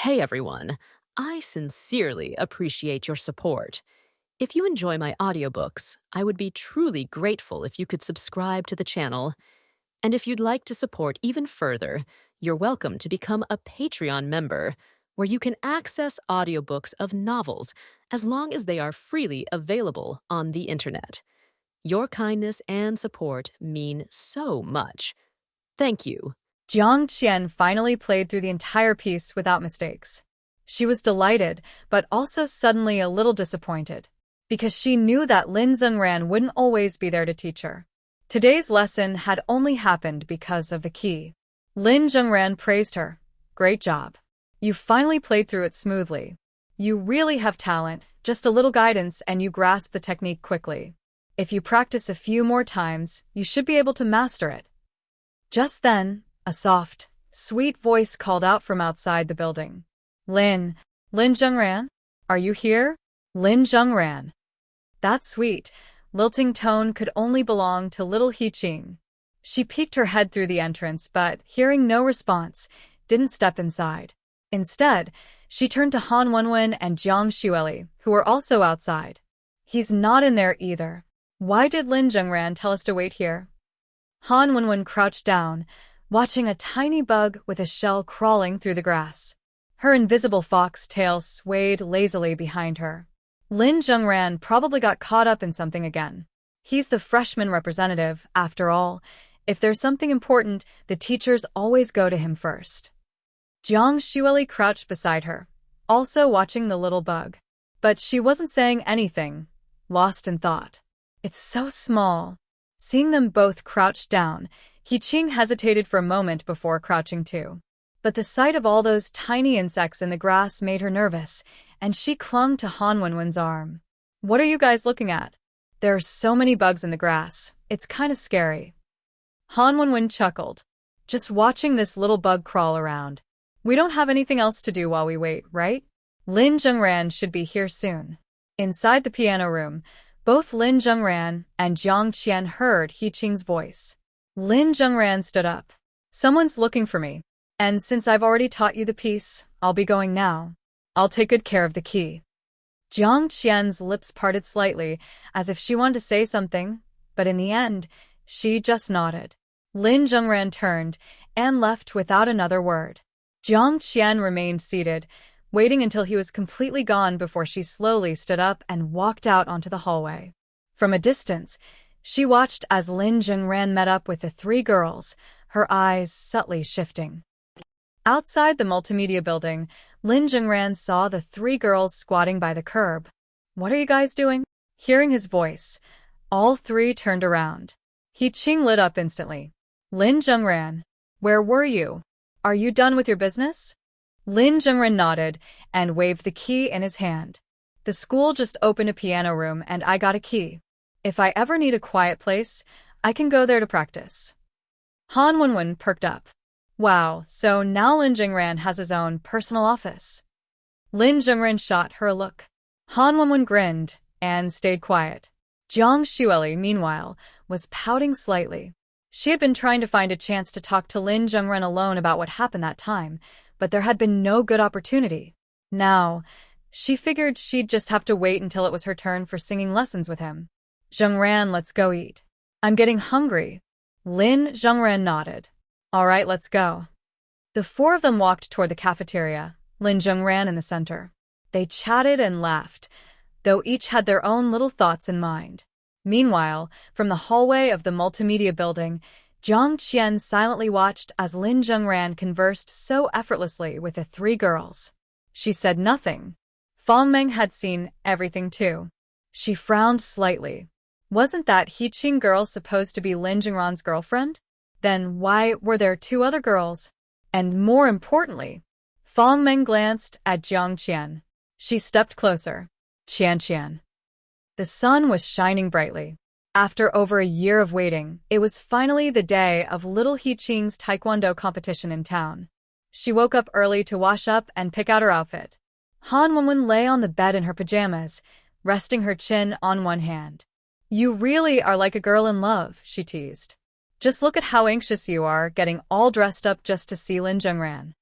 Hey everyone, I sincerely appreciate your support. If you enjoy my audiobooks, I would be truly grateful if you could subscribe to the channel. And if you'd like to support even further, you're welcome to become a Patreon member, where you can access audiobooks of novels as long as they are freely available on the internet. Your kindness and support mean so much. Thank you. Jiang Qian finally played through the entire piece without mistakes. She was delighted, but also suddenly a little disappointed, because she knew that Lin Zhengran wouldn't always be there to teach her. Today's lesson had only happened because of the key. Lin Zhengran praised her. Great job. You finally played through it smoothly. You really have talent, just a little guidance and you grasp the technique quickly. If you practice a few more times, you should be able to master it. Just then, a soft, sweet voice called out from outside the building. Lin Zhengran? Are you here? Lin Zhengran. That sweet, lilting tone could only belong to little He-Ching. She peeked her head through the entrance, but, hearing no response, didn't step inside. Instead, she turned to Han Wenwen and Jiang Xueli, who were also outside. He's not in there either. Why did Lin Zhengran tell us to wait here? Han Wenwen crouched down, watching a tiny bug with a shell crawling through the grass. Her invisible fox tail swayed lazily behind her. Lin Zhengran probably got caught up in something again. He's the freshman representative, after all. If there's something important, the teachers always go to him first. Jiang Xueli crouched beside her, also watching the little bug. But she wasn't saying anything, lost in thought. It's so small. Seeing them both crouched down, He-Ching hesitated for a moment before crouching too. But the sight of all those tiny insects in the grass made her nervous, and she clung to Han Wenwen's arm. What are you guys looking at? There are so many bugs in the grass, it's kind of scary. Han Wenwen chuckled. Just watching this little bug crawl around. We don't have anything else to do while we wait, right? Lin Zhengran should be here soon. Inside the piano room, both Lin Zhengran and Jiang Qian heard He-Ching's voice. Lin Zhengran stood up. Someone's looking for me. And since I've already taught you the piece, I'll be going now. I'll take good care of the key. Jiang Qian's lips parted slightly, as if she wanted to say something, but in the end, she just nodded. Lin Zhengran turned and left without another word. Jiang Qian remained seated, waiting until he was completely gone before she slowly stood up and walked out onto the hallway. From a distance, she watched as Lin Zhengran met up with the three girls, her eyes subtly shifting. Outside the multimedia building, Lin Zhengran saw the three girls squatting by the curb. What are you guys doing? Hearing his voice, all three turned around. He-Ching lit up instantly. Lin Zhengran, where were you? Are you done with your business? Lin Zhengran nodded and waved the key in his hand. The school just opened a piano room and I got a key. If I ever need a quiet place, I can go there to practice. Han Wenwen perked up. Wow, so now Lin Zhengran has his own personal office. Lin Zhengran shot her a look. Han Wenwen grinned and stayed quiet. Jiang Xueli, meanwhile, was pouting slightly. She had been trying to find a chance to talk to Lin Zhengran alone about what happened that time, but there had been no good opportunity. Now, she figured she'd just have to wait until it was her turn for singing lessons with him. Zhengran, let's go eat. I'm getting hungry. Lin Zhengran nodded. All right, let's go. The four of them walked toward the cafeteria, Lin Zhengran in the center. They chatted and laughed, though each had their own little thoughts in mind. Meanwhile, from the hallway of the multimedia building, Jiang Qian silently watched as Lin Zhengran conversed so effortlessly with the three girls. She said nothing. Fang Meng had seen everything too. She frowned slightly. Wasn't that He-Ching girl supposed to be Lin Zhengran's girlfriend? Then why were there two other girls? And more importantly, Fang Meng glanced at Jiang Qian. She stepped closer. Qian. The sun was shining brightly. After over a year of waiting, it was finally the day of little He-Ching's taekwondo competition in town. She woke up early to wash up and pick out her outfit. Han Wenwen lay on the bed in her pajamas, resting her chin on one hand. You really are like a girl in love, she teased. Just look at how anxious you are, getting all dressed up just to see Lin Zhengran.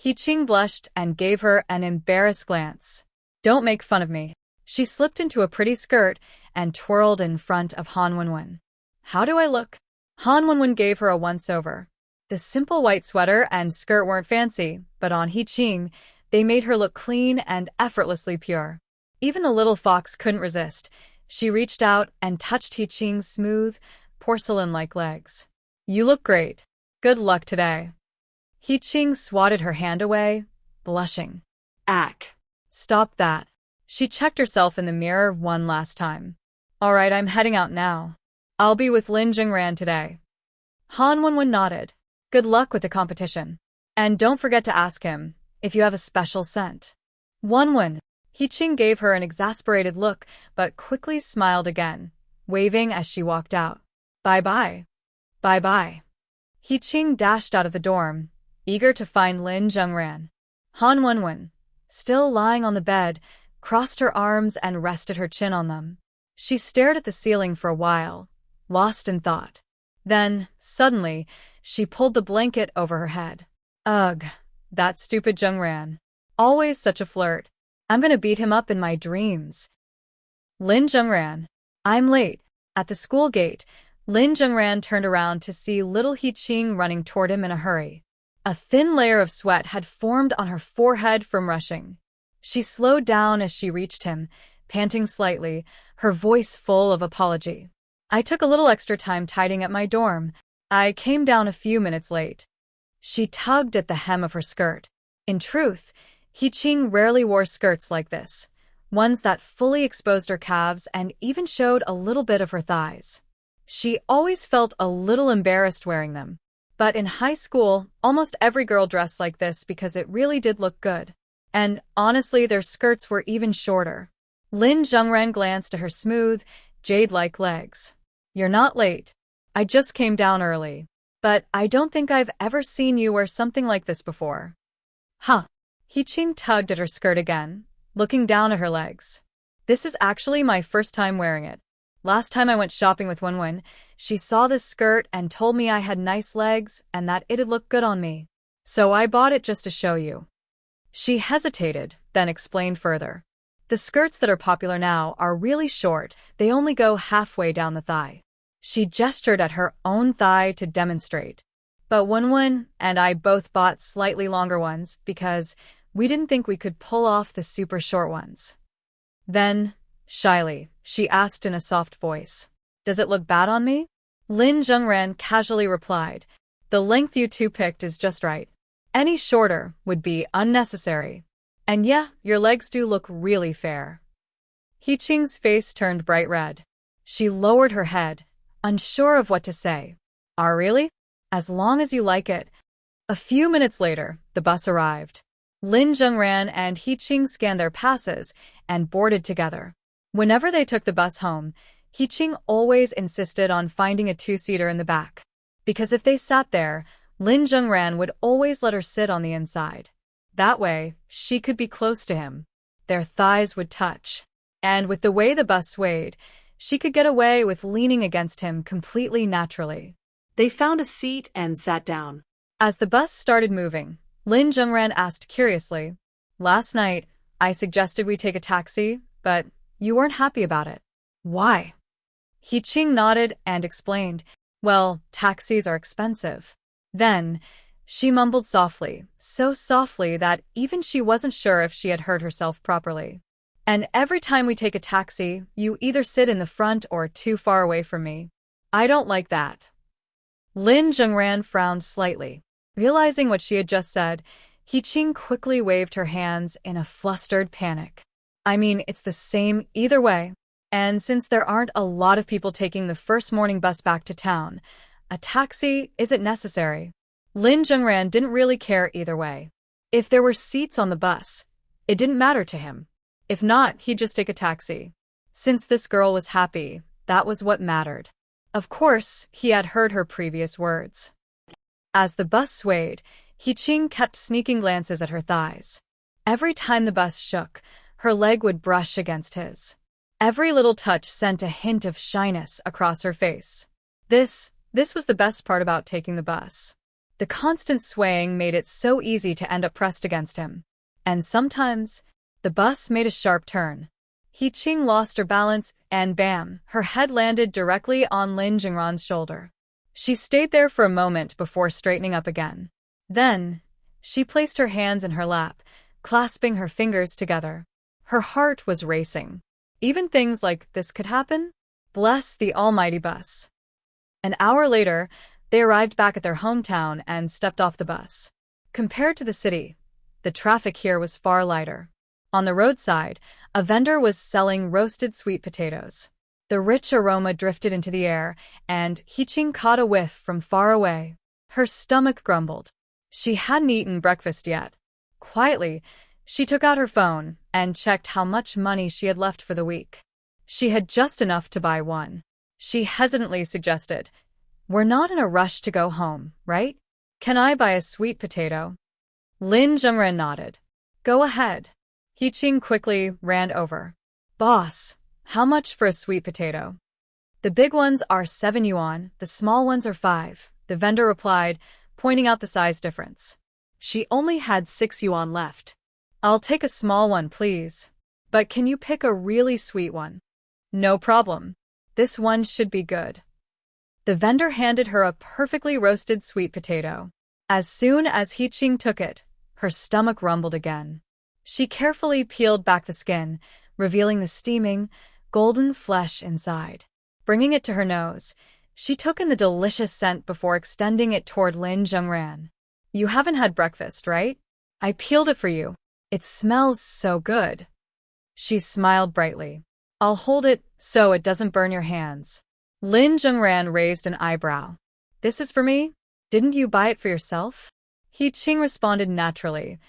He Qing blushed and gave her an embarrassed glance. Don't make fun of me. She slipped into a pretty skirt and twirled in front of Han Wenwen. How do I look? Han Wenwen gave her a once-over. The simple white sweater and skirt weren't fancy, but on He Qing, they made her look clean and effortlessly pure. Even the little fox couldn't resist. She reached out and touched He Qing's smooth, porcelain-like legs. You look great. Good luck today. He Qing swatted her hand away, blushing. Ack. Stop that. She checked herself in the mirror one last time. All right, I'm heading out now. I'll be with Lin Zhengran today. Han Wenwen nodded. Good luck with the competition. And don't forget to ask him if you have a special scent. Wenwen. He Qing gave her an exasperated look, but quickly smiled again, waving as she walked out. Bye-bye. Bye-bye. He Qing dashed out of the dorm, eager to find Lin Zhengran. Han Wenwen, still lying on the bed, crossed her arms and rested her chin on them. She stared at the ceiling for a while, lost in thought. Then, suddenly, she pulled the blanket over her head. Ugh, that stupid Zhengran. Always such a flirt. I'm gonna beat him up in my dreams. Lin Zhengran. I'm late. At the school gate, Lin Zhengran turned around to see little He Qing running toward him in a hurry. A thin layer of sweat had formed on her forehead from rushing. She slowed down as she reached him, panting slightly, her voice full of apology. I took a little extra time tidying up my dorm. I came down a few minutes late. She tugged at the hem of her skirt. In truth, He Qing rarely wore skirts like this, ones that fully exposed her calves and even showed a little bit of her thighs. She always felt a little embarrassed wearing them. But in high school, almost every girl dressed like this because it really did look good. And honestly, their skirts were even shorter. Lin Zhengran glanced at her smooth, jade-like legs. You're not late. I just came down early. But I don't think I've ever seen you wear something like this before. Huh. He Qing tugged at her skirt again, looking down at her legs. This is actually my first time wearing it. Last time I went shopping with Wenwen, she saw this skirt and told me I had nice legs and that it'd look good on me. So I bought it just to show you. She hesitated, then explained further. The skirts that are popular now are really short, they only go halfway down the thigh. She gestured at her own thigh to demonstrate. But Wenwen and I both bought slightly longer ones because we didn't think we could pull off the super short ones. Then, shyly, she asked in a soft voice, Does it look bad on me? Lin Zhengran casually replied, The length you two picked is just right. Any shorter would be unnecessary. And yeah, your legs do look really fair. He Qing's face turned bright red. She lowered her head, unsure of what to say. Really? As long as you like it. A few minutes later, the bus arrived. Lin Zhengran and He Qing scanned their passes and boarded together. Whenever they took the bus home, He Qing always insisted on finding a two-seater in the back. Because if they sat there, Lin Zhengran would always let her sit on the inside. That way, she could be close to him. Their thighs would touch. And with the way the bus swayed, she could get away with leaning against him completely naturally. They found a seat and sat down. As the bus started moving, Lin Zhengran asked curiously, Last night, I suggested we take a taxi, but you weren't happy about it. Why? He Qing nodded and explained, Well, taxis are expensive. Then, she mumbled softly, so softly that even she wasn't sure if she had heard herself properly. And every time we take a taxi, you either sit in the front or too far away from me. I don't like that. Lin Zhengran frowned slightly. Realizing what she had just said, He Qing quickly waved her hands in a flustered panic. I mean, it's the same either way. And since there aren't a lot of people taking the first morning bus back to town, a taxi isn't necessary. Lin Zhengran didn't really care either way. If there were seats on the bus, it didn't matter to him. If not, he'd just take a taxi. Since this girl was happy, that was what mattered. Of course, he had heard her previous words. As the bus swayed, He Qing kept sneaking glances at her thighs. Every time the bus shook, her leg would brush against his. Every little touch sent a hint of shyness across her face. This was the best part about taking the bus. The constant swaying made it so easy to end up pressed against him. And sometimes, the bus made a sharp turn. He-Ching lost her balance, and bam, her head landed directly on Lin Zhengran's shoulder. She stayed there for a moment before straightening up again. Then, she placed her hands in her lap, clasping her fingers together. Her heart was racing. Even things like this could happen? Bless the almighty bus. An hour later, they arrived back at their hometown and stepped off the bus. Compared to the city, the traffic here was far lighter. On the roadside, a vendor was selling roasted sweet potatoes. The rich aroma drifted into the air, and He-Ching caught a whiff from far away. Her stomach grumbled. She hadn't eaten breakfast yet. Quietly, she took out her phone and checked how much money she had left for the week. She had just enough to buy one. She hesitantly suggested, "We're not in a rush to go home, right? Can I buy a sweet potato?" Lin Zhengran nodded. "Go ahead." He-Ching quickly ran over. "Boss, how much for a sweet potato?" "The big ones are 7 yuan, the small ones are 5, the vendor replied, pointing out the size difference. She only had 6 yuan left. "I'll take a small one, please. But can you pick a really sweet one?" "No problem. This one should be good." The vendor handed her a perfectly roasted sweet potato. As soon as He-Ching took it, her stomach rumbled again. She carefully peeled back the skin, revealing the steaming, golden flesh inside. Bringing it to her nose, she took in the delicious scent before extending it toward Lin Zhengran. "You haven't had breakfast, right? I peeled it for you. It smells so good." She smiled brightly. "I'll hold it so it doesn't burn your hands." Lin Zhengran raised an eyebrow. "This is for me? Didn't you buy it for yourself?" He-Ching responded naturally.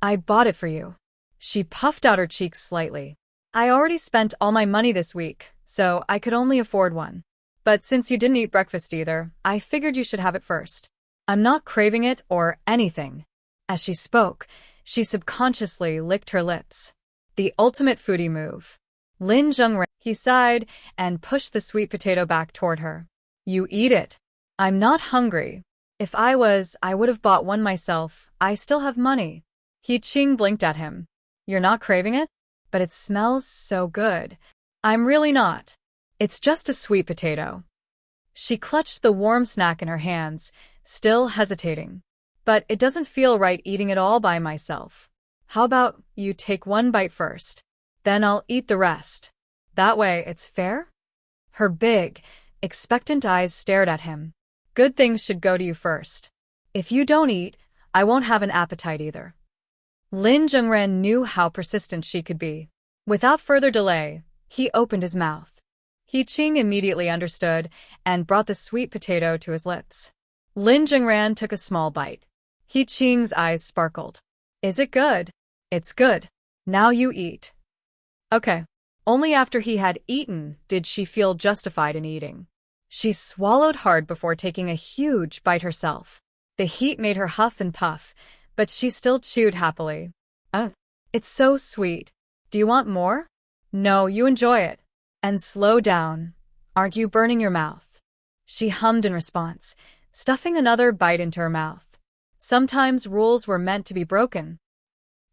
"I bought it for you." She puffed out her cheeks slightly. "I already spent all my money this week, so I could only afford one. But since you didn't eat breakfast either, I figured you should have it first. I'm not craving it or anything." As she spoke, she subconsciously licked her lips. The ultimate foodie move. Lin Zhengran, he sighed and pushed the sweet potato back toward her. "You eat it. I'm not hungry. If I was, I would have bought one myself. I still have money." He-Ching blinked at him. "You're not craving it? But it smells so good." "I'm really not. It's just a sweet potato." She clutched the warm snack in her hands, still hesitating. "But it doesn't feel right eating it all by myself. How about you take one bite first? Then I'll eat the rest. That way it's fair?" Her big, expectant eyes stared at him. "Good things should go to you first. If you don't eat, I won't have an appetite either." Lin Zhengran knew how persistent she could be. Without further delay, he opened his mouth. He-Ching immediately understood and brought the sweet potato to his lips. Lin Zhengran took a small bite. He-Ching's eyes sparkled. "Is it good?" "It's good. Now you eat." Okay. Only after he had eaten did she feel justified in eating. She swallowed hard before taking a huge bite herself. The heat made her huff and puff, but she still chewed happily. It's so sweet. Do you want more?" "No, you enjoy it. And slow down. Aren't you burning your mouth?" She hummed in response, stuffing another bite into her mouth. Sometimes rules were meant to be broken.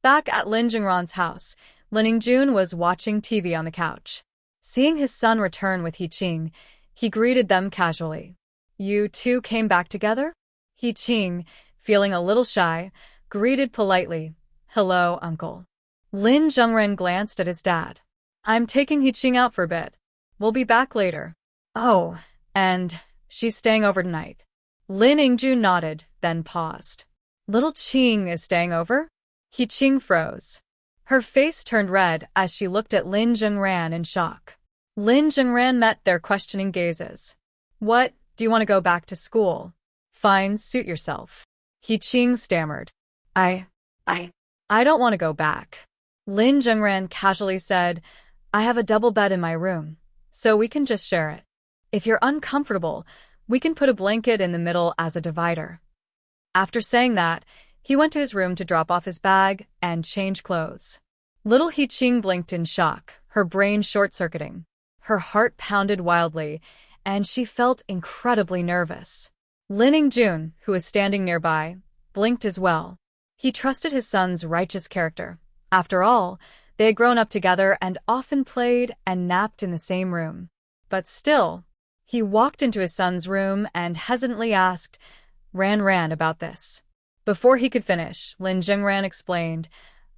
Back at Lin Zhengran's house, Lin Yingjun was watching TV on the couch. Seeing his son return with He-Ching, he greeted them casually. "You two came back together?" He-Ching, feeling a little shy, greeted politely. "Hello, uncle." Lin Zhengran glanced at his dad. "I'm taking He-Ching out for a bit. We'll be back later." "Oh, and she's staying over tonight." Lin Yingjun nodded, then paused. "Little Ching is staying over?" He-Ching froze. Her face turned red as she looked at Lin Zhengran in shock. Lin Zhengran met their questioning gazes. "What, do you want to go back to school?" "Fine, suit yourself." He-Ching stammered. I don't want to go back." Lin Zhengran casually said, "I have a double bed in my room, so we can just share it. If you're uncomfortable, we can put a blanket in the middle as a divider." After saying that, he went to his room to drop off his bag and change clothes. Little He-Ching blinked in shock, her brain short-circuiting. Her heart pounded wildly, and she felt incredibly nervous. Lin Jun, who was standing nearby, blinked as well. He trusted his son's righteous character. After all, they had grown up together and often played and napped in the same room. But still, he walked into his son's room and hesitantly asked, Ran about this. Before he could finish, Lin Zhengran explained,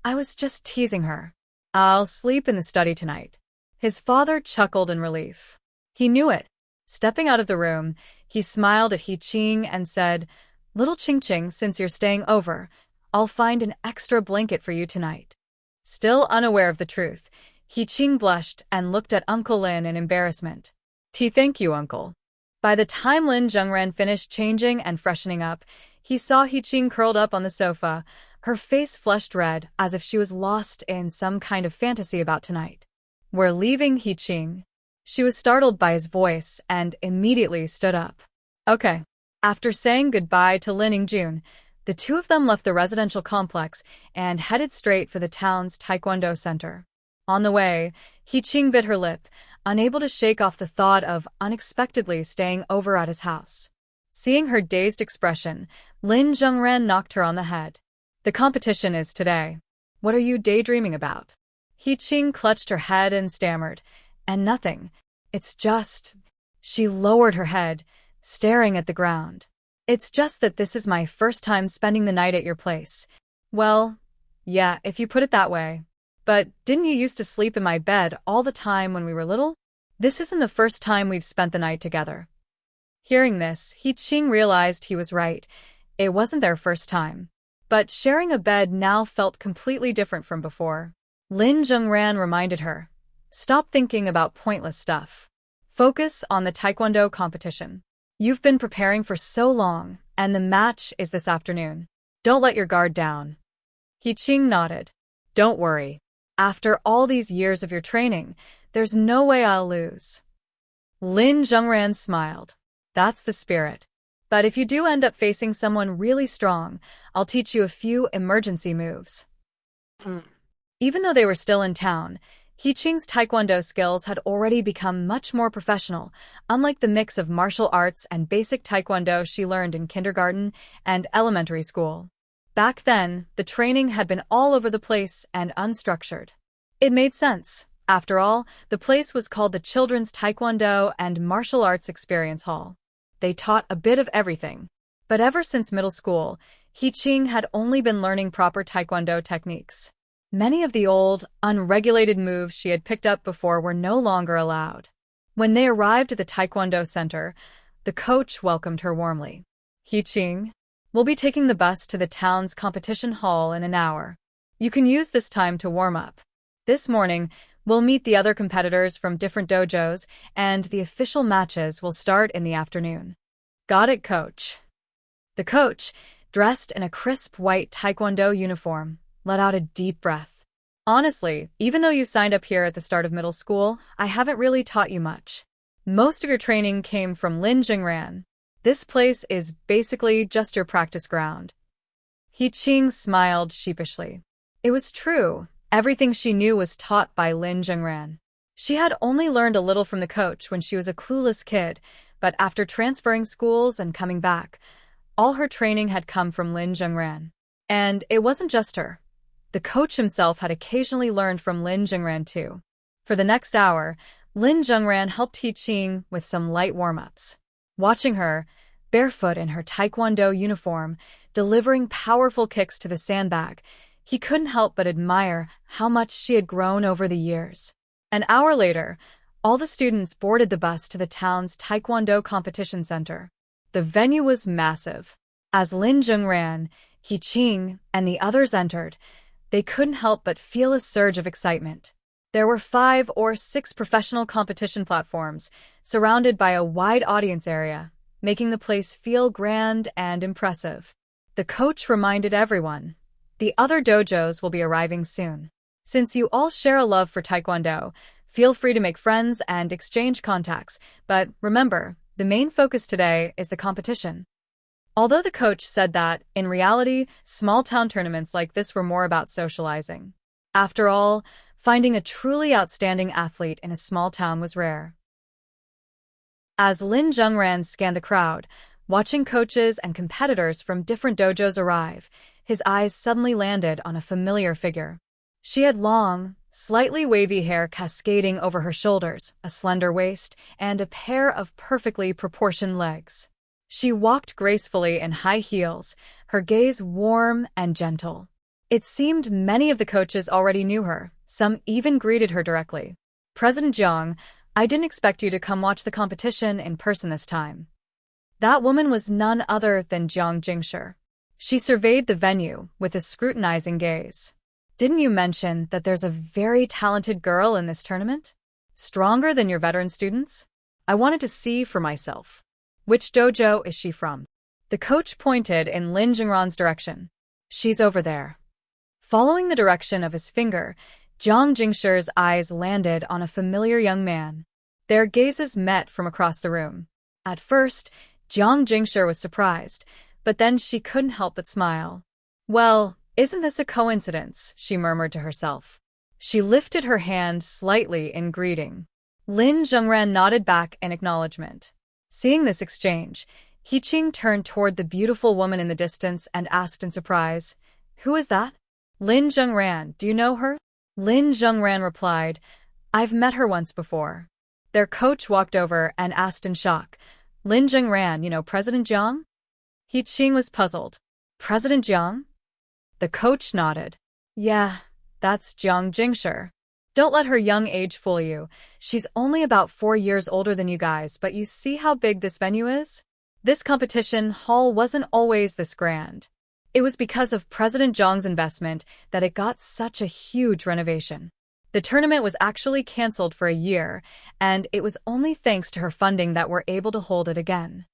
I was just teasing her. I'll sleep in the study tonight. His father chuckled in relief. He knew it. Stepping out of the room, he smiled at He Qing and said, Little Qing, since you're staying over, I'll find an extra blanket for you tonight. Still unaware of the truth, He Qing blushed and looked at Uncle Lin in embarrassment. Thank you, Uncle. By the time Lin Zhengran finished changing and freshening up, he saw He Qing curled up on the sofa, her face flushed red as if she was lost in some kind of fantasy about tonight. We're leaving, He Qing. She was startled by his voice and immediately stood up. Okay. After saying goodbye to Lin Jun, the two of them left the residential complex and headed straight for the town's Taekwondo center. On the way, He Qing bit her lip, unable to shake off the thought of unexpectedly staying over at his house. Seeing her dazed expression, Lin Zhengran knocked her on the head. The competition is today. What are you daydreaming about? He Qing clutched her head and stammered, and nothing. It's just... She lowered her head, staring at the ground. It's just that this is my first time spending the night at your place. Well, yeah, if you put it that way. But didn't you used to sleep in my bed all the time when we were little? This isn't the first time we've spent the night together. Hearing this, He Qing realized he was right. It wasn't their first time. But sharing a bed now felt completely different from before. Lin Zhengran reminded her, Stop thinking about pointless stuff. Focus on the Taekwondo competition. You've been preparing for so long, and the match is this afternoon. Don't let your guard down. He Qing nodded. Don't worry. After all these years of your training, there's no way I'll lose. Lin Zhengran smiled. That's the spirit. But if you do end up facing someone really strong, I'll teach you a few emergency moves. Even though they were still in town, He Qing's Taekwondo skills had already become much more professional, unlike the mix of martial arts and basic Taekwondo she learned in kindergarten and elementary school. Back then, the training had been all over the place and unstructured. It made sense. After all, the place was called the Children's Taekwondo and Martial Arts Experience Hall. They taught a bit of everything. But ever since middle school, He Qing had only been learning proper Taekwondo techniques. Many of the old, unregulated moves she had picked up before were no longer allowed. When they arrived at the Taekwondo center, the coach welcomed her warmly. He Qing, we'll be taking the bus to the town's competition hall in an hour. You can use this time to warm up. This morning, we'll meet the other competitors from different dojos, and the official matches will start in the afternoon. Got it, coach. The coach, dressed in a crisp white Taekwondo uniform, let out a deep breath. Honestly, even though you signed up here at the start of middle school, I haven't really taught you much. Most of your training came from Lin Zhengran. This place is basically just your practice ground. He Qing smiled sheepishly. It was true. Everything she knew was taught by Lin Zhengran. She had only learned a little from the coach when she was a clueless kid, but after transferring schools and coming back, all her training had come from Lin Zhengran. And it wasn't just her. The coach himself had occasionally learned from Lin Zhengran too. For the next hour, Lin Zhengran helped He Qing with some light warm-ups. Watching her, barefoot in her Taekwondo uniform, delivering powerful kicks to the sandbag, he couldn't help but admire how much she had grown over the years. An hour later, all the students boarded the bus to the town's Taekwondo competition center. The venue was massive. As Lin Zhengran, He Qing, and the others entered, they couldn't help but feel a surge of excitement. There were 5 or 6 professional competition platforms, surrounded by a wide audience area, making the place feel grand and impressive. The coach reminded everyone, the other dojos will be arriving soon. Since you all share a love for Taekwondo, feel free to make friends and exchange contacts, but remember, the main focus today is the competition. Although the coach said that, in reality, small-town tournaments like this were more about socializing. After all, finding a truly outstanding athlete in a small town was rare. As Lin Zhengran scanned the crowd, Watching coaches and competitors from different dojos arrive, his eyes suddenly landed on a familiar figure. She had long, slightly wavy hair cascading over her shoulders, a slender waist, and a pair of perfectly proportioned legs. She walked gracefully in high heels, her gaze warm and gentle. It seemed many of the coaches already knew her, some even greeted her directly. "President Jiang, I didn't expect you to come watch the competition in person this time." That woman was none other than Jiang Jingshi. She surveyed the venue with a scrutinizing gaze. "Didn't you mention that there's a very talented girl in this tournament? Stronger than your veteran students? I wanted to see for myself. Which dojo is she from?" The coach pointed in Lin Zhengran's direction. "She's over there." Following the direction of his finger, Jiang Jingshi's eyes landed on a familiar young man. Their gazes met from across the room. At first, Jiang Jingshi was surprised, but then she couldn't help but smile. "Well, isn't this a coincidence?" she murmured to herself. She lifted her hand slightly in greeting. Lin Zhengran nodded back in acknowledgement. Seeing this exchange, Qing turned toward the beautiful woman in the distance and asked in surprise, "Who is that?" "Lin Zhengran, do you know her?" Lin Zhengran replied, "I've met her once before." Their coach walked over and asked in shock, "Lin Zhengran, you know President Jiang?" Qing was puzzled. "President Jiang?" The coach nodded. "Yeah, that's Jiang Jingshi. Don't let her young age fool you. She's only about 4 years older than you guys, but you see how big this venue is? This competition hall wasn't always this grand. It was because of President Jiang's investment that it got such a huge renovation. The tournament was actually canceled for a year, and it was only thanks to her funding that we're able to hold it again."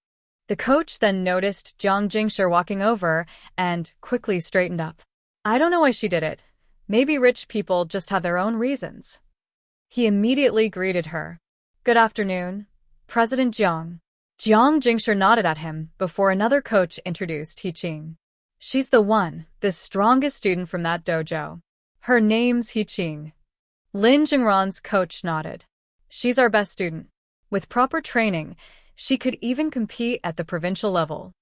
The coach then noticed Jiang Jingshi walking over and quickly straightened up. "I don't know why she did it. Maybe rich people just have their own reasons." He immediately greeted her. "Good afternoon, President Jiang." Jiang Jingshi nodded at him before another coach introduced Qing. "She's the one, the strongest student from that dojo. Her name's Qing." Lin Zhengran's coach nodded. "She's our best student. With proper training, she could even compete at the provincial level."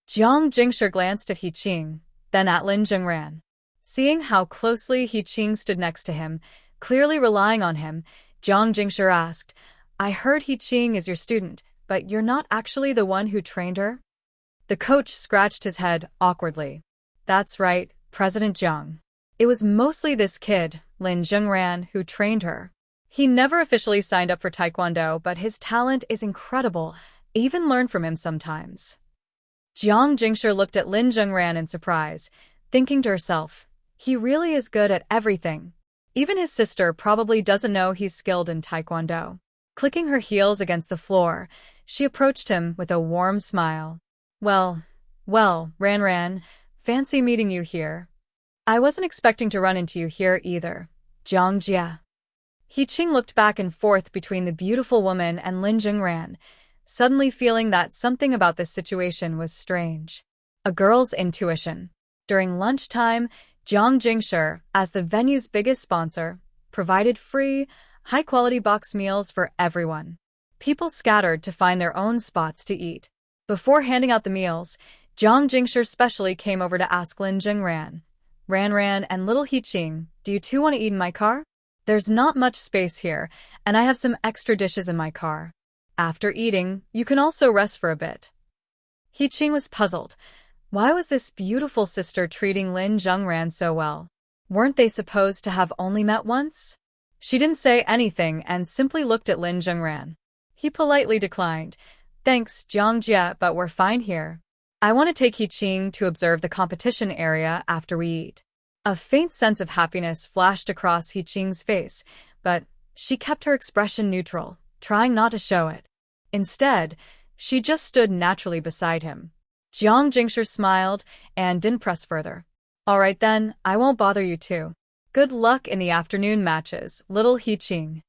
Jiang Jingshi glanced at Qing, then at Lin Zhengran. Seeing how closely Qing stood next to him, clearly relying on him, Jiang Jingshi asked, "I heard Qing is your student, but you're not actually the one who trained her?" The coach scratched his head awkwardly. "That's right, President Jiang. It was mostly this kid, Lin Zhengran, who trained her. He never officially signed up for Taekwondo, but his talent is incredible. I even learn from him sometimes." Jiang Jingshi looked at Lin Zhengran in surprise, thinking to herself, he really is good at everything. Even his sister probably doesn't know he's skilled in Taekwondo. Clicking her heels against the floor, she approached him with a warm smile. Well, Ran, fancy meeting you here. I wasn't expecting to run into you here either, Jiang Jia." Qing looked back and forth between the beautiful woman and Lin Zhengran, suddenly feeling that something about this situation was strange. A girl's intuition. During lunchtime, Jiang Jingshi, as the venue's biggest sponsor, provided free, high-quality box meals for everyone. People scattered to find their own spots to eat. Before handing out the meals, Jiang Jingshi specially came over to ask Lin Zhengran, "Ran and little Qing, do you two want to eat in my car? There's not much space here, and I have some extra dishes in my car. After eating, you can also rest for a bit." Qing was puzzled. Why was this beautiful sister treating Lin Zhengran so well? Weren't they supposed to have only met once? She didn't say anything and simply looked at Lin Zhengran. He politely declined. "Thanks, Jiang Jia, but we're fine here. I want to take Qing to observe the competition area after we eat." A faint sense of happiness flashed across Qing's face, but she kept her expression neutral, trying not to show it. Instead, she just stood naturally beside him. Jiang Jingshi smiled and didn't press further. "All right then, I won't bother you two. Good luck in the afternoon matches, little Qing."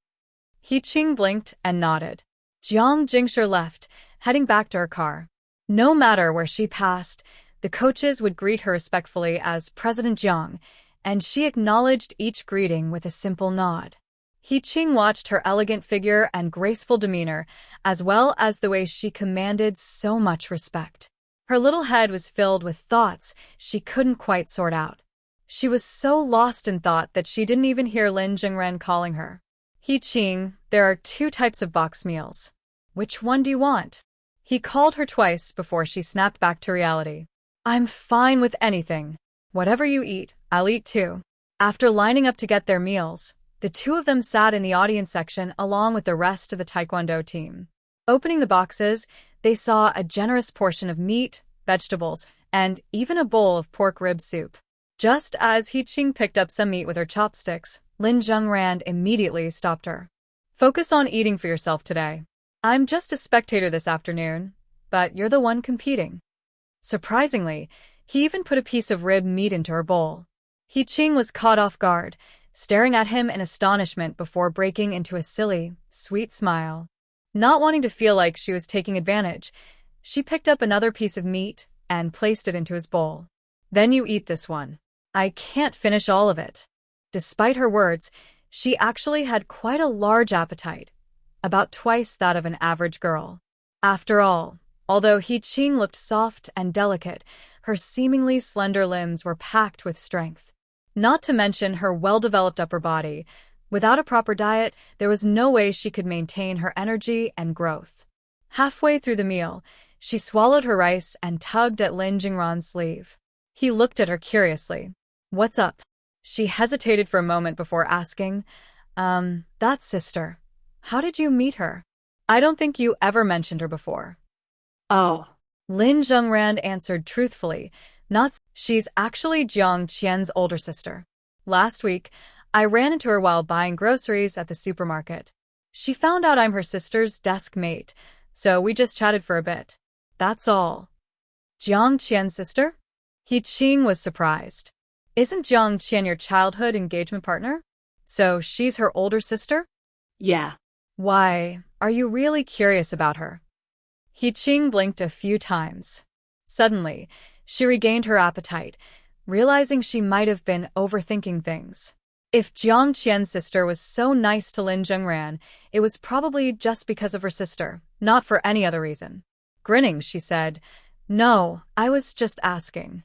Qing blinked and nodded. Jiang Jingshi left, heading back to her car. No matter where she passed, the coaches would greet her respectfully as President Jiang, and she acknowledged each greeting with a simple nod. He Qing watched her elegant figure and graceful demeanor, as well as the way she commanded so much respect. Her little head was filled with thoughts she couldn't quite sort out. She was so lost in thought that she didn't even hear Lin Zhengran calling her. He Qing, there are 2 types of box meals. Which one do you want? He called her twice before she snapped back to reality. I'm fine with anything. Whatever you eat, I'll eat too. After lining up to get their meals, the 2 of them sat in the audience section along with the rest of the Taekwondo team. Opening the boxes, they saw a generous portion of meat, vegetables, and even a bowl of pork rib soup. Just as He Qing picked up some meat with her chopsticks, Lin Zhengran immediately stopped her. Focus on eating for yourself today. I'm just a spectator this afternoon, but you're the one competing. Surprisingly, he even put a piece of rib meat into her bowl. He Qing was caught off guard, staring at him in astonishment before breaking into a silly, sweet smile. Not wanting to feel like she was taking advantage, she picked up another piece of meat and placed it into his bowl. Then you eat this one. I can't finish all of it. Despite her words, she actually had quite a large appetite, about twice that of an average girl. After all, although He Qing looked soft and delicate, her seemingly slender limbs were packed with strength. Not to mention her well-developed upper body. Without a proper diet, there was no way she could maintain her energy and growth. Halfway through the meal, she swallowed her rice and tugged at Lin Zhengran's sleeve. He looked at her curiously. What's up? She hesitated for a moment before asking, that sister. How did you meet her? I don't think you ever mentioned her before. Oh. Lin Zhengran answered truthfully, she's actually Jiang Qian's older sister. Last week, I ran into her while buying groceries at the supermarket. She found out I'm her sister's desk mate, so we just chatted for a bit. That's all. Jiang Qian's sister? He Qing was surprised. Isn't Jiang Qian your childhood engagement partner? So she's her older sister? Yeah. Why, are you really curious about her? He Qing blinked a few times. Suddenly, she regained her appetite, realizing she might have been overthinking things. If Jiang Qian's sister was so nice to Lin Zhengran, it was probably just because of her sister, not for any other reason. Grinning, she said, No, I was just asking.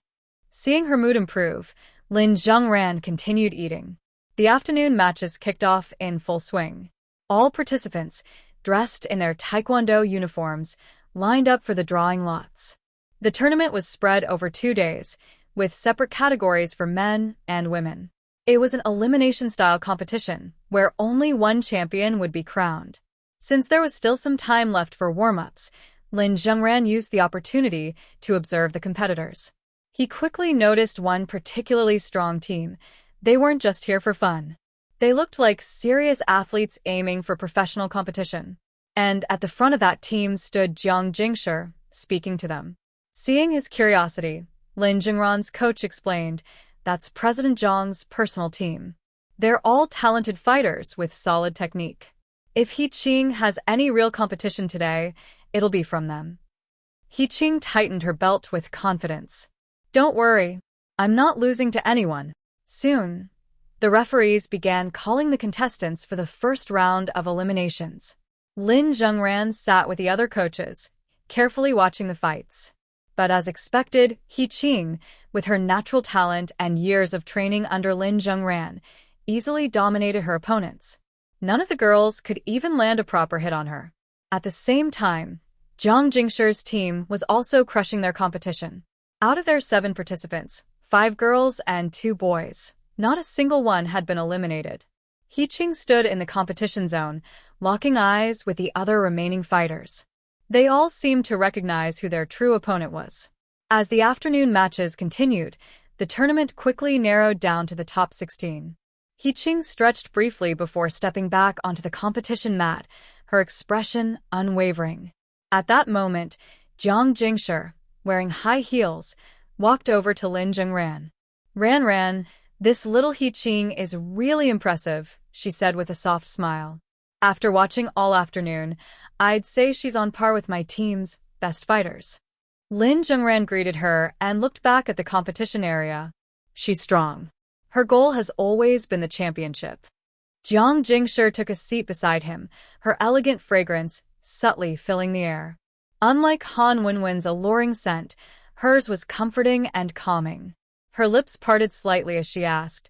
Seeing her mood improve, Lin Zhengran continued eating. The afternoon matches kicked off in full swing. All participants, dressed in their Taekwondo uniforms, lined up for the drawing lots. The tournament was spread over 2 days, with separate categories for men and women. It was an elimination-style competition, where only one champion would be crowned. Since there was still some time left for warm-ups, Lin Zhengran used the opportunity to observe the competitors. He quickly noticed one particularly strong team. They weren't just here for fun. They looked like serious athletes aiming for professional competition. And at the front of that team stood Jiang Jingshi, speaking to them. Seeing his curiosity, Lin Zhengran's coach explained, That's President Zhang's personal team. They're all talented fighters with solid technique. If He Qing has any real competition today, it'll be from them. He Qing tightened her belt with confidence. Don't worry, I'm not losing to anyone. Soon, the referees began calling the contestants for the first round of eliminations. Lin Zhengran sat with the other coaches, carefully watching the fights. But as expected, He Qing, with her natural talent and years of training under Lin Zhengran, easily dominated her opponents. None of the girls could even land a proper hit on her. At the same time, Jiang Jingshi's team was also crushing their competition. Out of their 7 participants, 5 girls and 2 boys, not a single one had been eliminated. He Qing stood in the competition zone, locking eyes with the other remaining fighters. They all seemed to recognize who their true opponent was. As the afternoon matches continued, the tournament quickly narrowed down to the top 16. He Qing stretched briefly before stepping back onto the competition mat, her expression unwavering. At that moment, Jiang Jingshi, wearing high heels, walked over to Lin Zhengran. Ran, this little He Qing is really impressive, she said with a soft smile. After watching all afternoon, I'd say she's on par with my team's best fighters. Lin Zhengran greeted her and looked back at the competition area. She's strong. Her goal has always been the championship. Jiang Jingshi took a seat beside him, her elegant fragrance subtly filling the air. Unlike Han Wenwen's alluring scent, hers was comforting and calming. Her lips parted slightly as she asked,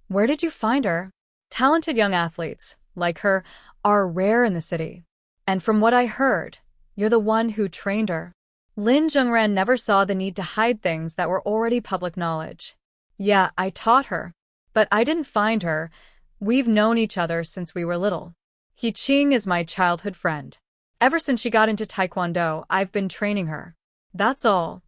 "Where did you find her?" Talented young athletes, like her, are rare in the city. And from what I heard, you're the one who trained her. Lin Zhengran never saw the need to hide things that were already public knowledge. Yeah, I taught her. But I didn't find her. We've known each other since we were little. He Qing is my childhood friend. Ever since she got into Taekwondo, I've been training her. That's all.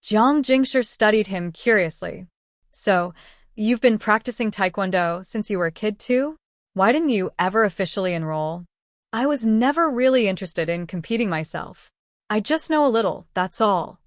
Jiang Jingshi studied him curiously. So, you've been practicing Taekwondo since you were a kid too? Why didn't you ever officially enroll? I was never really interested in competing myself. I just know a little, that's all.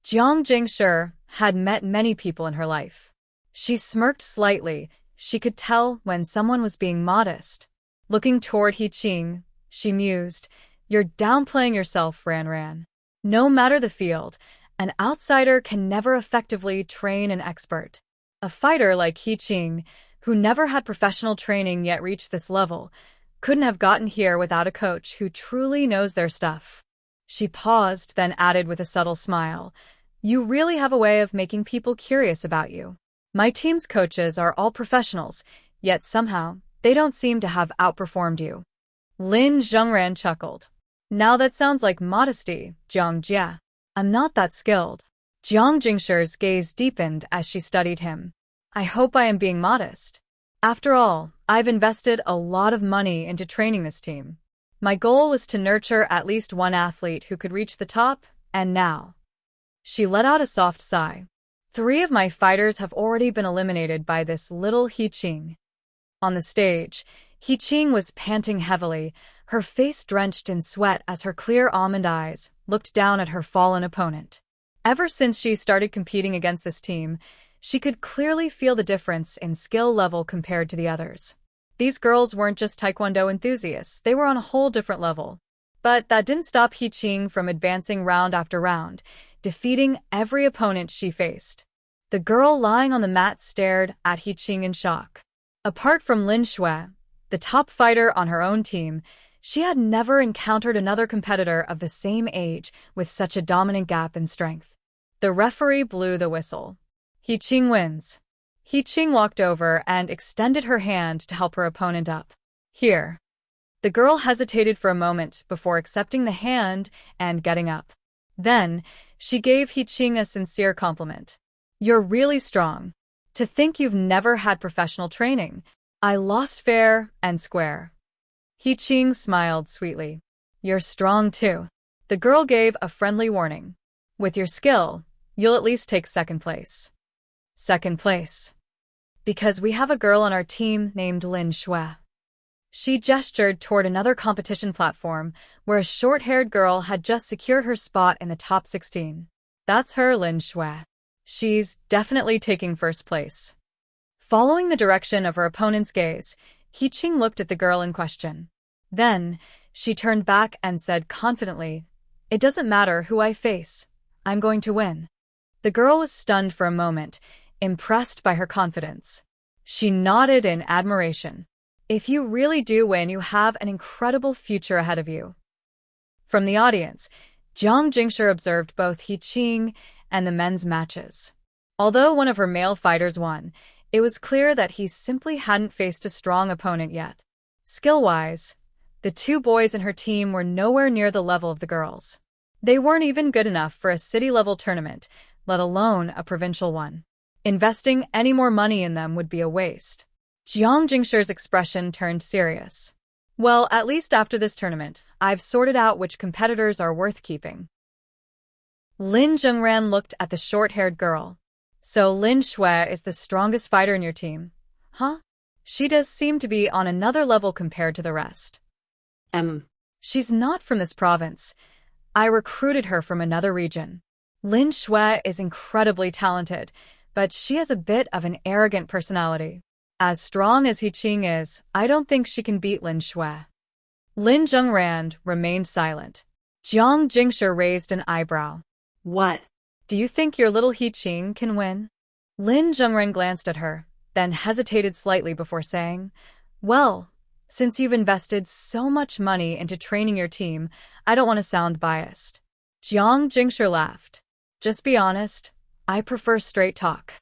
Jiang Jingshi had met many people in her life. She smirked slightly. She could tell when someone was being modest. Looking toward He Qing, she mused, "You're downplaying yourself, Ran. No matter the field, an outsider can never effectively train an expert. A fighter like He Qing, who never had professional training yet reached this level, couldn't have gotten here without a coach who truly knows their stuff." She paused, then added with a subtle smile, "You really have a way of making people curious about you. My team's coaches are all professionals, yet somehow they don't seem to have outperformed you." Lin Zhengran chuckled. "Now that sounds like modesty, Jiang Jia. I'm not that skilled." Jiang Jingshi's gaze deepened as she studied him. "I hope I am being modest. After all, I've invested a lot of money into training this team. My goal was to nurture at least one athlete who could reach the top, and now." She let out a soft sigh. "3 of my fighters have already been eliminated by this little He Qing." On the stage, He Qing was panting heavily, her face drenched in sweat as her clear almond eyes looked down at her fallen opponent. Ever since she started competing against this team, she could clearly feel the difference in skill level compared to the others. These girls weren't just Taekwondo enthusiasts, they were on a whole different level. But that didn't stop He Qing from advancing round after round, defeating every opponent she faced. The girl lying on the mat stared at He Qing in shock. Apart from Lin Shui, the top fighter on her own team, she had never encountered another competitor of the same age with such a dominant gap in strength. The referee blew the whistle. He Qing wins. He Qing walked over and extended her hand to help her opponent up. "Here." The girl hesitated for a moment before accepting the hand and getting up. Then, she gave He Qing a sincere compliment. "You're really strong. To think you've never had professional training. I lost fair and square." He Qing smiled sweetly. "You're strong too." The girl gave a friendly warning. "With your skill, you'll at least take second place." "Second place?" "Because we have a girl on our team named Lin Shui." She gestured toward another competition platform where a short-haired girl had just secured her spot in the top 16. "That's her, Lin Shui. She's definitely taking first place." Following the direction of her opponent's gaze, He Qing looked at the girl in question. Then, she turned back and said confidently, "It doesn't matter who I face. I'm going to win." The girl was stunned for a moment, impressed by her confidence. She nodded in admiration. "If you really do win, you have an incredible future ahead of you." From the audience, Jiang Jingshi observed both He Qing and the men's matches. Although one of her male fighters won, it was clear that he simply hadn't faced a strong opponent yet. Skill-wise, the 2 boys in her team were nowhere near the level of the girls. They weren't even good enough for a city-level tournament, let alone a provincial one. Investing any more money in them would be a waste. Jiang Jingshi's expression turned serious. "Well, at least after this tournament, I've sorted out which competitors are worth keeping." Lin Zhengran looked at the short-haired girl. "So Lin Shui is the strongest fighter in your team, huh? She does seem to be on another level compared to the rest." She's not from this province. I recruited her from another region. Lin Shui is incredibly talented, but she has a bit of an arrogant personality. As strong as He Qing is, I don't think she can beat Lin Shui." Lin Zhengran remained silent. Jiang Jingshi raised an eyebrow. "What? "Do you think your little He Qing can win?" Lin Zhengran glanced at her, then hesitated slightly before saying, Well, since you've invested so much money into training your team, I don't want to sound biased. Jiang Jingshi laughed. Just be honest, I prefer straight talk.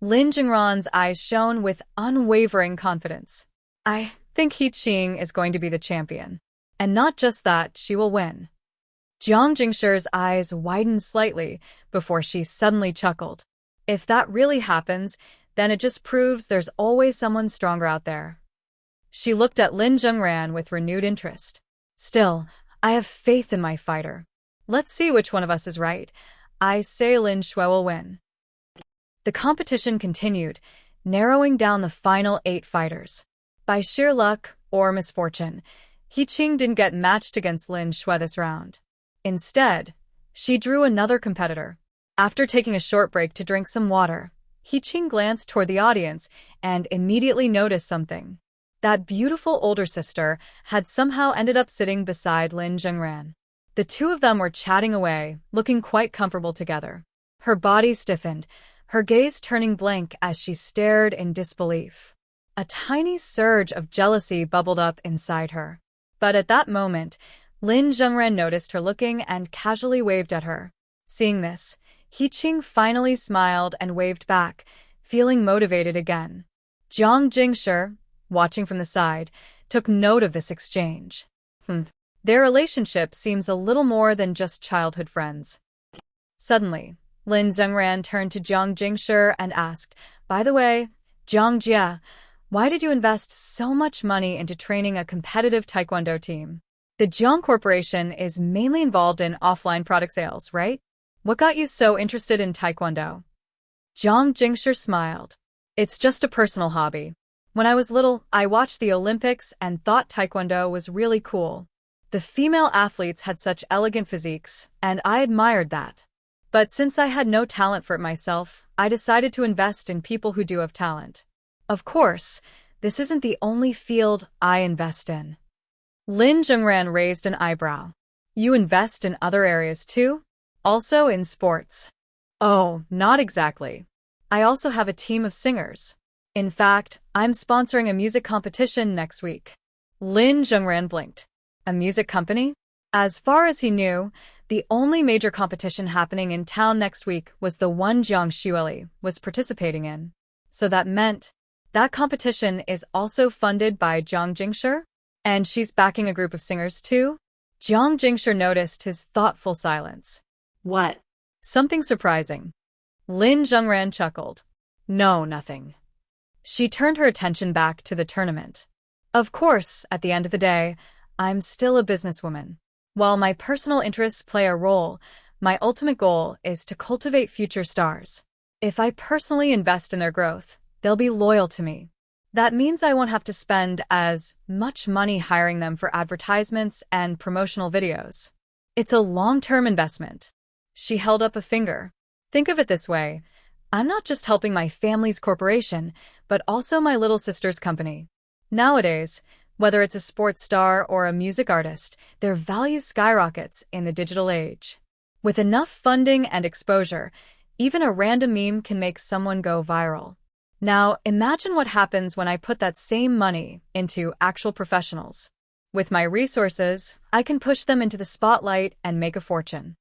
Lin Zhengran's eyes shone with unwavering confidence. I think He Qing is going to be the champion. And not just that, she will win. Jiang Jingshi's eyes widened slightly before she suddenly chuckled. If that really happens, then it just proves there's always someone stronger out there. She looked at Lin Zhengran with renewed interest. Still, I have faith in my fighter. Let's see which one of us is right. I say Lin Shui will win. The competition continued, narrowing down the final 8 fighters. By sheer luck or misfortune, He Qing didn't get matched against Lin Shui this round. Instead, she drew another competitor. After taking a short break to drink some water, He Qing glanced toward the audience and immediately noticed something. That beautiful older sister had somehow ended up sitting beside Lin Zhengran. The two of them were chatting away, looking quite comfortable together. Her body stiffened, her gaze turning blank as she stared in disbelief. A tiny surge of jealousy bubbled up inside her. But at that moment, Lin Zhengran noticed her looking and casually waved at her. Seeing this, He Qing finally smiled and waved back, feeling motivated again. Jiang Jingshi, watching from the side, took note of this exchange. Their relationship seems a little more than just childhood friends. Suddenly, Lin Zhengran turned to Jiang Jingshi and asked, "By the way, Jiang Jia, why did you invest so much money into training a competitive taekwondo team? The Jiang Corporation is mainly involved in offline product sales, right? What got you so interested in taekwondo?" Jiang Jingshi smiled. "It's just a personal hobby. When I was little, I watched the Olympics and thought taekwondo was really cool. The female athletes had such elegant physiques, and I admired that. But since I had no talent for it myself, I decided to invest in people who do have talent. Of course, this isn't the only field I invest in." Lin Zhengran raised an eyebrow. "You invest in other areas too? Also in sports?" "Oh, not exactly. I also have a team of singers. In fact, I'm sponsoring a music competition next week." Lin Zhengran blinked. A music company? As far as he knew, the only major competition happening in town next week was the one Jiang Xueli was participating in. So that meant that competition is also funded by Jiang Jingshi? And she's backing a group of singers too? Jiang Jingshi noticed his thoughtful silence. "What?" "Something surprising." Lin Zhengran chuckled. "No, nothing." She turned her attention back to the tournament. "Of course, at the end of the day, I'm still a businesswoman. While my personal interests play a role, my ultimate goal is to cultivate future stars. If I personally invest in their growth, they'll be loyal to me. That means I won't have to spend as much money hiring them for advertisements and promotional videos. It's a long-term investment." She held up a finger. "Think of it this way. I'm not just helping my family's corporation, but also my little sister's company. Nowadays, whether it's a sports star or a music artist, their value skyrockets in the digital age. With enough funding and exposure, even a random meme can make someone go viral. Now, imagine what happens when I put that same money into actual professionals. With my resources, I can push them into the spotlight and make a fortune."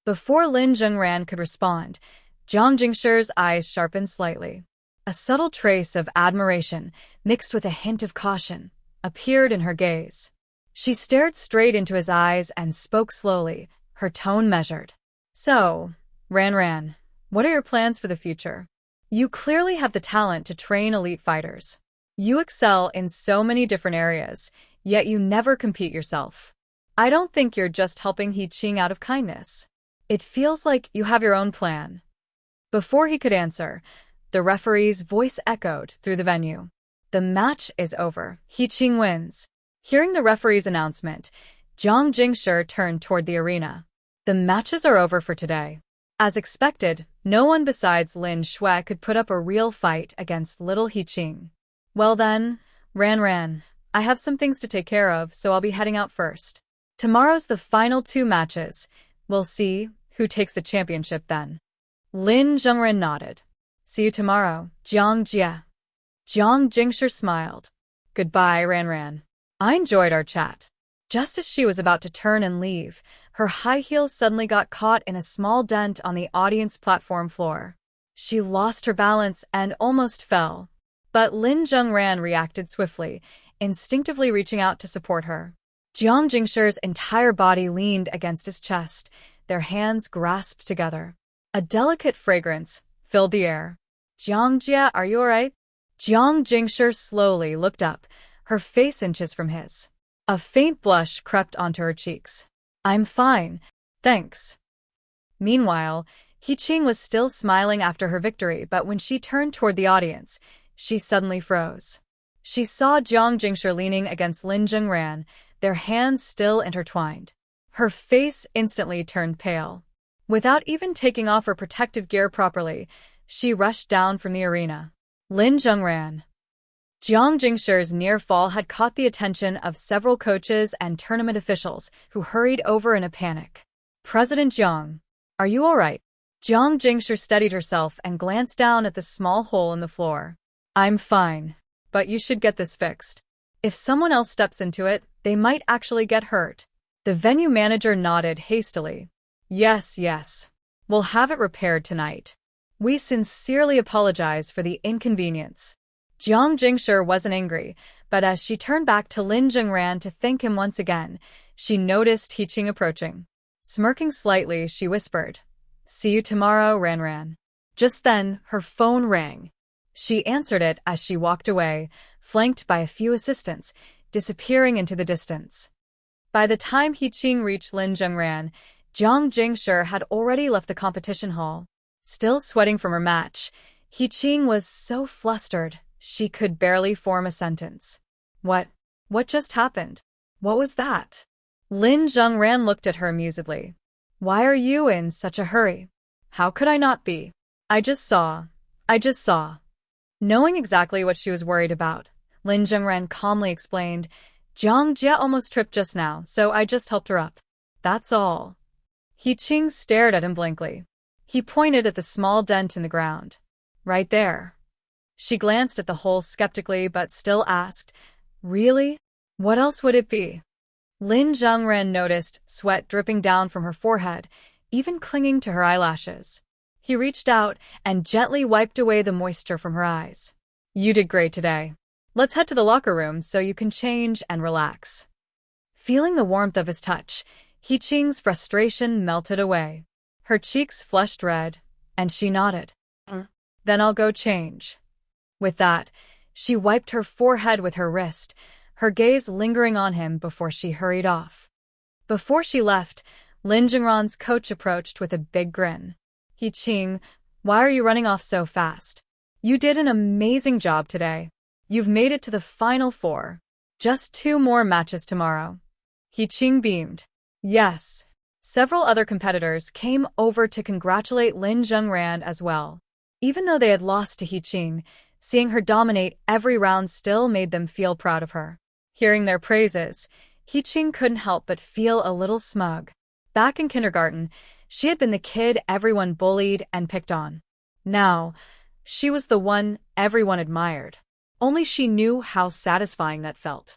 Before Lin Zhengran could respond, Jiang Jingshi's eyes sharpened slightly. A subtle trace of admiration, mixed with a hint of caution, appeared in her gaze. She stared straight into his eyes and spoke slowly, her tone measured. "So, Ran, what are your plans for the future? You clearly have the talent to train elite fighters. You excel in so many different areas, yet you never compete yourself. I don't think you're just helping He Qing out of kindness. It feels like you have your own plan." Before he could answer, the referee's voice echoed through the venue. "The match is over. He Qing wins." Hearing the referee's announcement, Jiang Jingshi turned toward the arena. "The matches are over for today." As expected, no one besides Lin Shui could put up a real fight against little He Qing. "Well then, Ran, I have some things to take care of, so I'll be heading out first. Tomorrow's the final 2 matches. We'll see who takes the championship then." Lin Zhengran nodded. "See you tomorrow, Jiang Jia." Jiang Jingshi smiled. Goodbye, Ran. I enjoyed our chat. Just as she was about to turn and leave, her high heels suddenly got caught in a small dent on the audience platform floor. She lost her balance and almost fell. But Lin Zhengran reacted swiftly, instinctively reaching out to support her. Jiang Jingshi's entire body leaned against his chest, their hands grasped together. A delicate fragrance filled the air. Jiang Jia, are you alright? Jiang Jingshi slowly looked up, her face inches from his. A faint blush crept onto her cheeks. I'm fine, thanks. Meanwhile, He-Ching was still smiling after her victory, but when she turned toward the audience, she suddenly froze. She saw Jiang Jingshi leaning against Lin Zhengran, their hands still intertwined. Her face instantly turned pale. Without even taking off her protective gear properly, she rushed down from the arena. Lin Zhengran. Jiang Jingshi's near fall had caught the attention of several coaches and tournament officials who hurried over in a panic. President Jiang, are you all right? Jiang Jingshi steadied herself and glanced down at the small hole in the floor. I'm fine, but you should get this fixed. If someone else steps into it, they might actually get hurt. The venue manager nodded hastily. Yes. We'll have it repaired tonight. We sincerely apologize for the inconvenience. Jiang Jingshi wasn't angry, but as she turned back to Lin Zhengran to thank him once again, she noticed He-Ching approaching. Smirking slightly, she whispered, See you tomorrow, Ran. Just then, her phone rang. She answered it as she walked away, flanked by a few assistants, disappearing into the distance. By the time He-Ching reached Lin Zhengran, Jiang Jingshi had already left the competition hall. Still sweating from her match, He-Ching was so flustered, she could barely form a sentence. What just happened? What was that? Lin Zhengran looked at her amusedly. Why are you in such a hurry? How could I not be? I just saw. Knowing exactly what she was worried about, Lin Zhengran calmly explained, Jiang Jia almost tripped just now, so I just helped her up. That's all. He-Ching stared at him blankly. He pointed at the small dent in the ground. Right there. She glanced at the hole skeptically but still asked, Really? What else would it be? Lin Zhengran noticed sweat dripping down from her forehead, even clinging to her eyelashes. He reached out and gently wiped away the moisture from her eyes. You did great today. Let's head to the locker room so you can change and relax. Feeling the warmth of his touch, He-Ching's frustration melted away. Her cheeks flushed red, and she nodded. Then I'll go change. With that, she wiped her forehead with her wrist, her gaze lingering on him before she hurried off. Before she left, Lin Zhengran's coach approached with a big grin. He-Ching, why are you running off so fast? You did an amazing job today. You've made it to the final four. Just 2 more matches tomorrow. He-Ching beamed. Yes. Several other competitors came over to congratulate Lin Zhengran as well. Even though they had lost to He-Ching, seeing her dominate every round still made them feel proud of her. Hearing their praises, He-Ching couldn't help but feel a little smug. Back in kindergarten, she had been the kid everyone bullied and picked on. Now, she was the one everyone admired. Only she knew how satisfying that felt.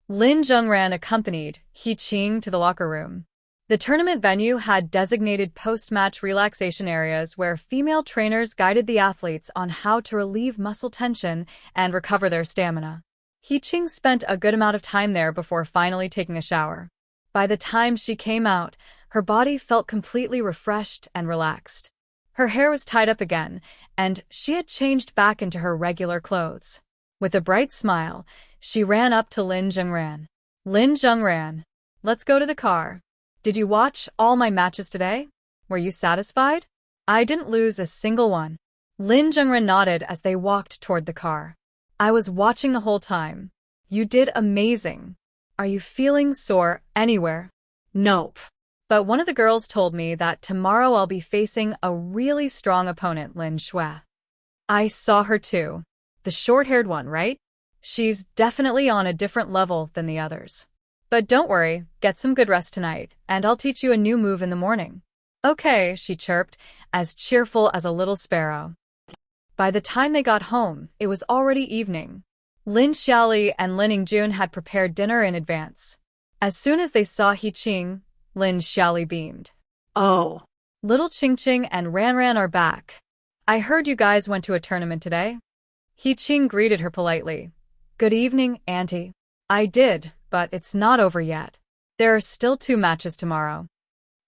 Lin Zhengran accompanied He-Ching to the locker room. The tournament venue had designated post-match relaxation areas where female trainers guided the athletes on how to relieve muscle tension and recover their stamina. He-Ching spent a good amount of time there before finally taking a shower. By the time she came out, her body felt completely refreshed and relaxed. Her hair was tied up again, and she had changed back into her regular clothes. With a bright smile, she ran up to Lin Zhengran. Lin Zhengran, let's go to the car. Did you watch all my matches today? Were you satisfied? I didn't lose a single one. Lin Zhengran nodded as they walked toward the car. I was watching the whole time. You did amazing. Are you feeling sore anywhere? Nope. But one of the girls told me that tomorrow I'll be facing a really strong opponent, Lin Shui. I saw her too. The short-haired one, right? She's definitely on a different level than the others. But don't worry, get some good rest tonight, and I'll teach you a new move in the morning. Okay, she chirped, as cheerful as a little sparrow. By the time they got home, it was already evening. Lin Xiaoli and Lin Yingjun had prepared dinner in advance. As soon as they saw He Qing, Lin Xiaoli beamed. Oh, Little Qingqing and Ranran are back. I heard you guys went to a tournament today. He Qing greeted her politely. Good evening, Auntie. I did, but it's not over yet. There are still 2 matches tomorrow.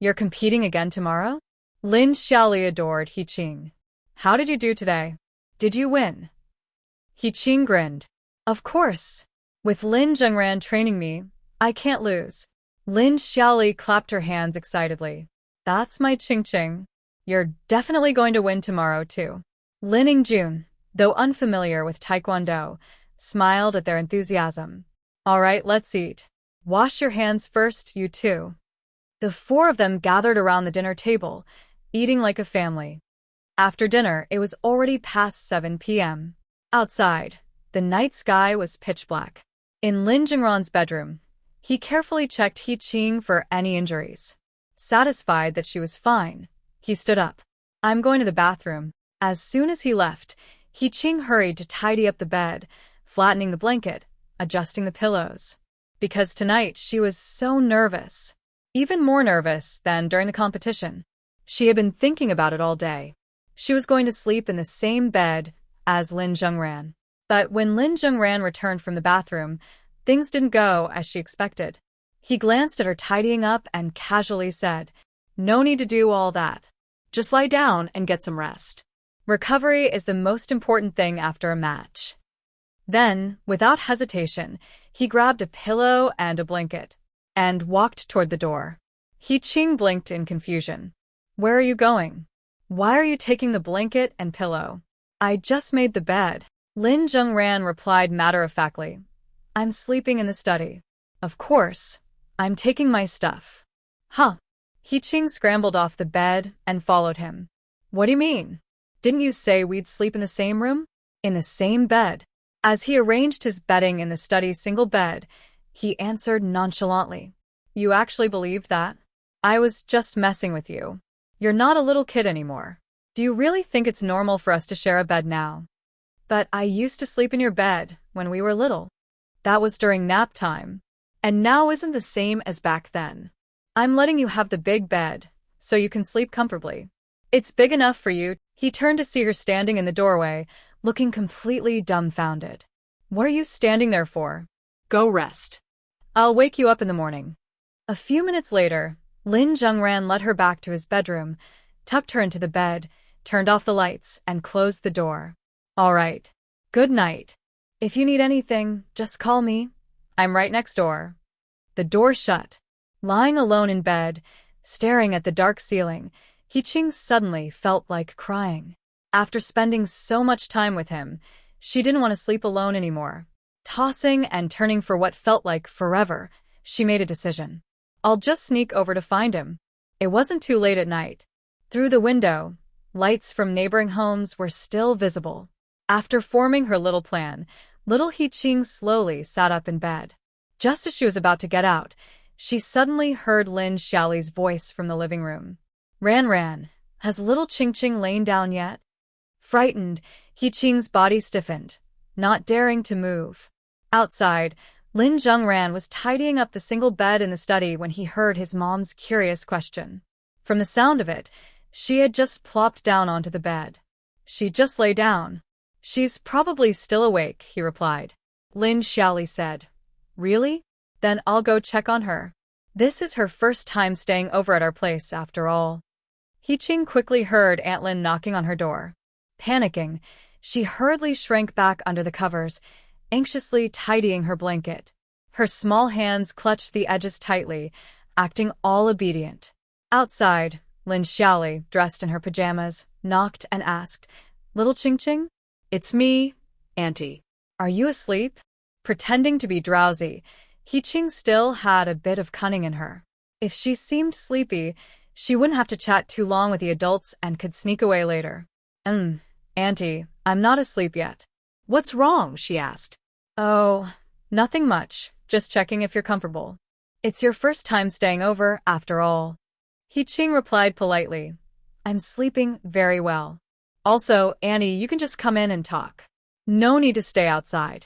You're competing again tomorrow? Lin Xiaoli adored He Qing. How did you do today? Did you win? He Qing grinned. Of course. With Lin Zhengran training me, I can't lose. Lin Xiaoli clapped her hands excitedly. That's my Qingqing. You're definitely going to win tomorrow, too. Lin Yingjun, though unfamiliar with Taekwondo, smiled at their enthusiasm. All right, let's eat. Wash your hands first, you two. The 4 of them gathered around the dinner table, eating like a family. After dinner, it was already past 7 p.m. Outside, the night sky was pitch black. In Lin Zhengran's bedroom, he carefully checked He Qing for any injuries. Satisfied that she was fine, he stood up. I'm going to the bathroom. As soon as he left, He Qing hurried to tidy up the bed, flattening the blanket, adjusting the pillows. Because tonight she was so nervous. Even more nervous than during the competition. She had been thinking about it all day. She was going to sleep in the same bed as Lin Zhengran. But when Lin Zhengran returned from the bathroom, things didn't go as she expected. He glanced at her tidying up and casually said, No need to do all that. Just lie down and get some rest. Recovery is the most important thing after a match. Then, without hesitation, he grabbed a pillow and a blanket and walked toward the door. He Qing blinked in confusion. Where are you going? Why are you taking the blanket and pillow? I just made the bed. Lin Zhengran replied matter-of-factly. I'm sleeping in the study. Of course. I'm taking my stuff. Huh. He Qing scrambled off the bed and followed him. What do you mean? Didn't you say we'd sleep in the same room? In the same bed. As he arranged his bedding in the study's single bed, he answered nonchalantly. You actually believed that? I was just messing with you. You're not a little kid anymore. Do you really think it's normal for us to share a bed now? But I used to sleep in your bed when we were little. That was during nap time. And now isn't the same as back then. I'm letting you have the big bed, so you can sleep comfortably. It's big enough for you. He turned to see her standing in the doorway, looking completely dumbfounded. What are you standing there for? go rest. I'll wake you up in the morning. A few minutes later, Lin Zhengran led her back to his bedroom, tucked her into the bed, turned off the lights, and closed the door. All right. Good night. If you need anything, just call me. I'm right next door. The door shut. Lying alone in bed, staring at the dark ceiling, He Qing suddenly felt like crying. After spending so much time with him, she didn't want to sleep alone anymore. Tossing and turning for what felt like forever, she made a decision. I'll just sneak over to find him. It wasn't too late at night. Through the window, lights from neighboring homes were still visible. After forming her little plan, little He Qing slowly sat up in bed. Just as she was about to get out, she suddenly heard Lin Xiaoli's voice from the living room. Ran, has little Qingqing lain down yet? Frightened, He Qing's body stiffened, not daring to move. Outside, Lin Zhengran was tidying up the single bed in the study when he heard his mom's curious question. From the sound of it, she had just plopped down onto the bed. She just lay down. She's probably still awake, he replied. Lin Xiaoli said. Really? Then I'll go check on her. This is her first time staying over at our place, after all. He Qing quickly heard Aunt Lin knocking on her door. Panicking, she hurriedly shrank back under the covers, anxiously tidying her blanket. Her small hands clutched the edges tightly, acting all obedient. Outside, Lin Xiaoli, dressed in her pajamas, knocked and asked, Little Qingqing? It's me, Auntie. Are you asleep? Pretending to be drowsy, He Qing still had a bit of cunning in her. If she seemed sleepy, she wouldn't have to chat too long with the adults and could sneak away later. Auntie, I'm not asleep yet. What's wrong? She asked. Oh, nothing much, just checking if you're comfortable. It's your first time staying over, after all. He Qing replied politely. I'm sleeping very well. Also, Annie, you can just come in and talk. No need to stay outside.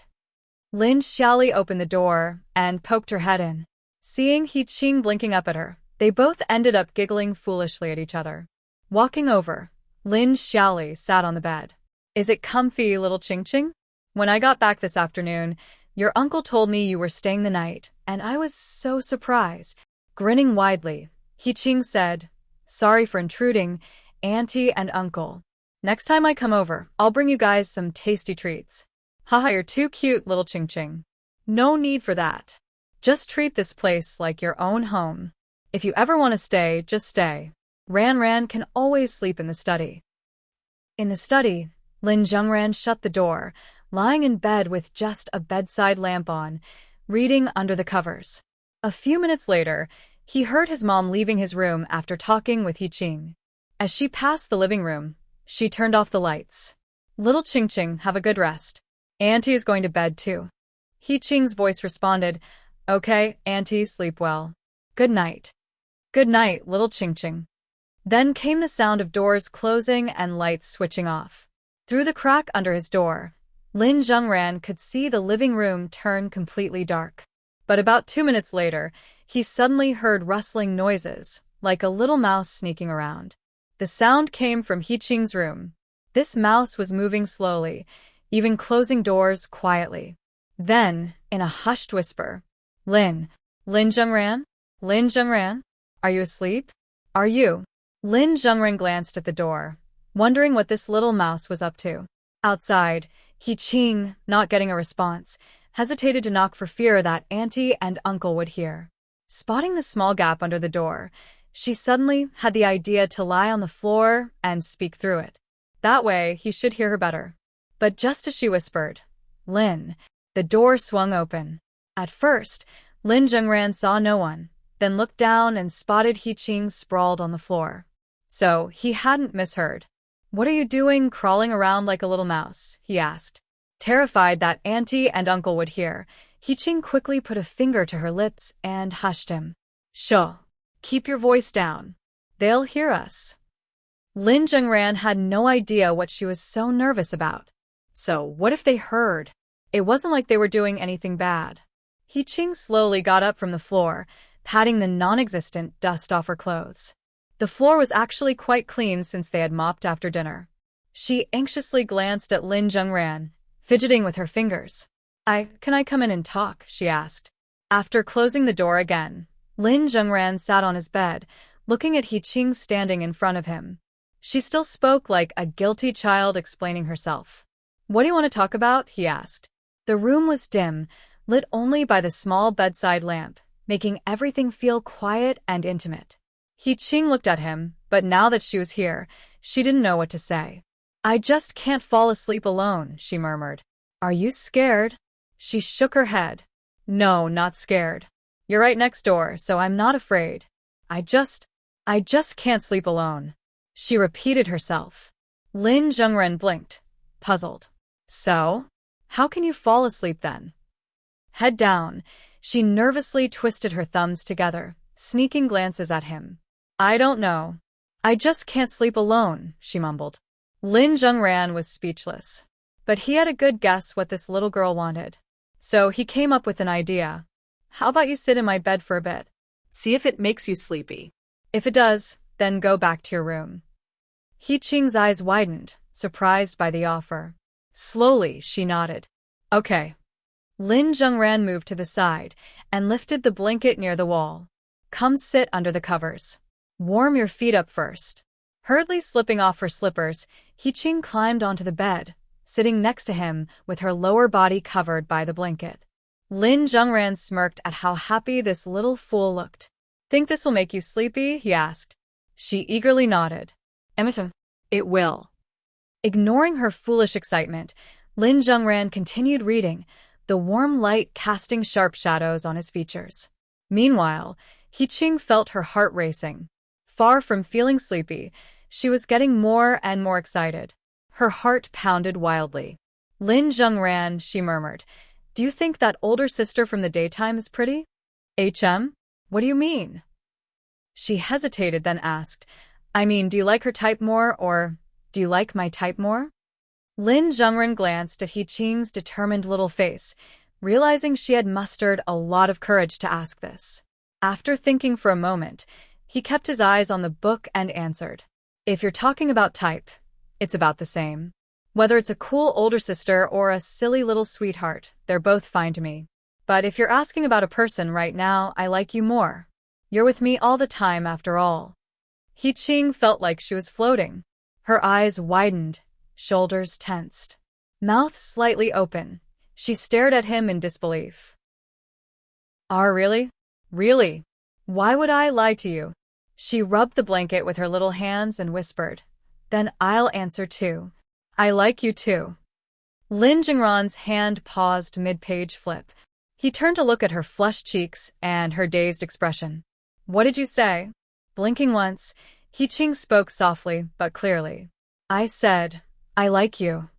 Lin Xiaoli opened the door and poked her head in. Seeing He Qing blinking up at her, they both ended up giggling foolishly at each other. Walking over, Lin Xiaoli sat on the bed. Is it comfy, little Qing Qing? When I got back this afternoon, your uncle told me you were staying the night, and I was so surprised. Grinning widely, He Qing said, sorry for intruding, Auntie and Uncle. Next time I come over, I'll bring you guys some tasty treats. Haha, you're too cute, little Qing Qing. No need for that. Just treat this place like your own home. If you ever want to stay, just stay. Ran can always sleep in the study. In the study, Lin Zhengran shut the door, lying in bed with just a bedside lamp on, reading under the covers. A few minutes later, he heard his mom leaving his room after talking with He Qing. As she passed the living room, she turned off the lights. Little Qing Qing, have a good rest. Auntie is going to bed too. He Qing's voice responded, okay, Auntie, sleep well. Good night. Good night, little Qing Qing. Then came the sound of doors closing and lights switching off. Through the crack under his door, Lin Zhengran could see the living room turn completely dark. But about 2 minutes later, he suddenly heard rustling noises, like a little mouse sneaking around. The sound came from He Qing's room. This mouse was moving slowly, even closing doors quietly. Then, in a hushed whisper, Lin Zhengran? Lin Zhengran? Are you asleep? Are you? Lin Zhengran glanced at the door, wondering what this little mouse was up to. Outside, He Qing, not getting a response, hesitated to knock for fear that Auntie and Uncle would hear. Spotting the small gap under the door, she suddenly had the idea to lie on the floor and speak through it. That way, he should hear her better. But just as she whispered, Lin, the door swung open. At first, Lin Zhengran saw no one, then looked down and spotted He Qing sprawled on the floor. So, he hadn't misheard. What are you doing crawling around like a little mouse? He asked. Terrified that Auntie and Uncle would hear, He Qing quickly put a finger to her lips and hushed him. Shh. Keep your voice down. They'll hear us. Lin Zhengran had no idea what she was so nervous about. So, what if they heard? It wasn't like they were doing anything bad. He Qing slowly got up from the floor, patting the non-existent dust off her clothes. The floor was actually quite clean since they had mopped after dinner. She anxiously glanced at Lin Zhengran, fidgeting with her fingers. Can I come in and talk? She asked. After closing the door again, Lin Zhengran sat on his bed, looking at He Qing standing in front of him. She still spoke like a guilty child explaining herself. What do you want to talk about? He asked. The room was dim, lit only by the small bedside lamp, making everything feel quiet and intimate. He Qing looked at him, but now that she was here, she didn't know what to say. I just can't fall asleep alone, she murmured. Are you scared? She shook her head. No, not scared. You're right next door, so I'm not afraid. I just can't sleep alone. She repeated herself. Lin Zhengran blinked, puzzled. So? How can you fall asleep then? Head down, she nervously twisted her thumbs together, sneaking glances at him. I don't know. I just can't sleep alone, she mumbled. Lin Zhengran was speechless. But he had a good guess what this little girl wanted. So he came up with an idea. How about you sit in my bed for a bit? See if it makes you sleepy. If it does, then go back to your room. He Qing's eyes widened, surprised by the offer. Slowly, she nodded. Okay. Lin Zhengran moved to the side and lifted the blanket near the wall. Come sit under the covers. Warm your feet up first. Hurriedly slipping off her slippers, He Qing climbed onto the bed, sitting next to him with her lower body covered by the blanket. Lin Zhengran smirked at how happy this little fool looked. Think this will make you sleepy? He asked. She eagerly nodded. It will. Ignoring her foolish excitement, Lin Zhengran continued reading, the warm light casting sharp shadows on his features. Meanwhile, He Qing felt her heart racing. Far from feeling sleepy, she was getting more and more excited. Her heart pounded wildly. Lin Zhengran, she murmured, do you think that older sister from the daytime is pretty? What do you mean? She hesitated, then asked, I mean, do you like her type more, or do you like my type more? Lin Zhengran glanced at He Qing's determined little face, realizing she had mustered a lot of courage to ask this. After thinking for a moment, he kept his eyes on the book and answered, "If you're talking about type, it's about the same. Whether it's a cool older sister or a silly little sweetheart, they're both fine to me. But if you're asking about a person right now, I like you more. You're with me all the time after all." He Qing felt like she was floating. Her eyes widened, shoulders tensed, mouth slightly open. She stared at him in disbelief. Really? Really? Why would I lie to you?" She rubbed the blanket with her little hands and whispered, "Then I'll answer too. I like you too." Lin Zhengran's hand paused mid-page flip. He turned to look at her flushed cheeks and her dazed expression. "What did you say?" Blinking once, He Qing spoke softly but clearly. "I said, I like you."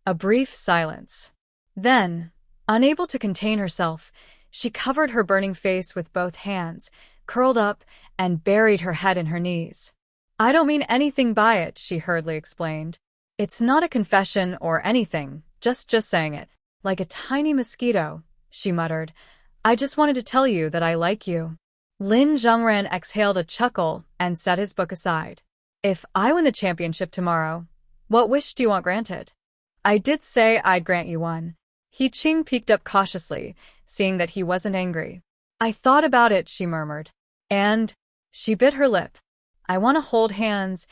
A brief silence. Then, unable to contain herself, she covered her burning face with both hands, curled up, and buried her head in her knees. "I don't mean anything by it," she hurriedly explained. "It's not a confession or anything, just saying it. Like a tiny mosquito," she muttered. "I just wanted to tell you that I like you." Lin Zhengran exhaled a chuckle and set his book aside. "If I win the championship tomorrow, what wish do you want granted?" "I did say I'd grant you one." He Qing peeked up cautiously, seeing that he wasn't angry. "I thought about it," she murmured. "And?" She bit her lip. I want to hold hands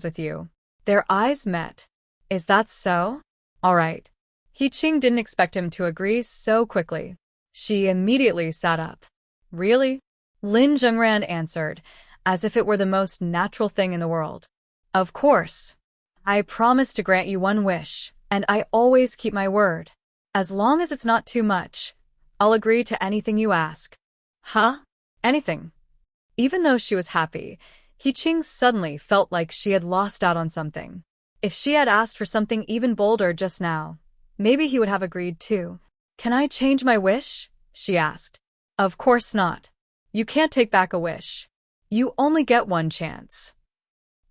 with you." Their eyes met. "Is that so? All right." He Qing didn't expect him to agree so quickly. She immediately sat up. "Really?" Lin Zhengran answered, as if it were the most natural thing in the world. "Of course. I promise to grant you one wish, and I always keep my word. As long as it's not too much, I'll agree to anything you ask." "Huh? Anything?" Even though she was happy, He Qing suddenly felt like she had lost out on something. If she had asked for something even bolder just now, maybe he would have agreed too. "Can I change my wish?" she asked. "Of course not. You can't take back a wish. You only get one chance."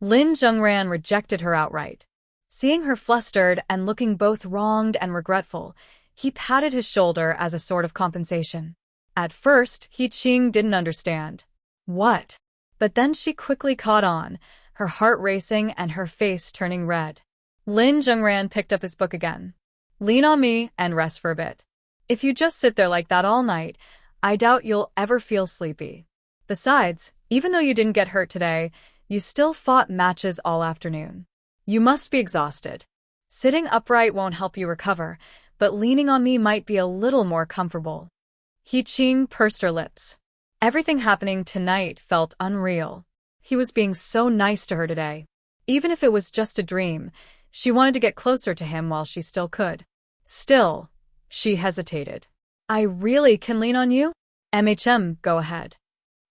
Lin Zhengran rejected her outright. Seeing her flustered and looking both wronged and regretful, he patted his shoulder as a sort of compensation. At first, He Qing didn't understand. What? But then she quickly caught on, her heart racing and her face turning red. Lin Zhengran picked up his book again. "Lean on me and rest for a bit. If you just sit there like that all night, I doubt you'll ever feel sleepy. Besides, even though you didn't get hurt today, you still fought matches all afternoon. You must be exhausted. Sitting upright won't help you recover, but leaning on me might be a little more comfortable." He Qing pursed her lips. Everything happening tonight felt unreal. He was being so nice to her today. Even if it was just a dream, she wanted to get closer to him while she still could. Still, she hesitated. "I really can lean on you?" Go ahead."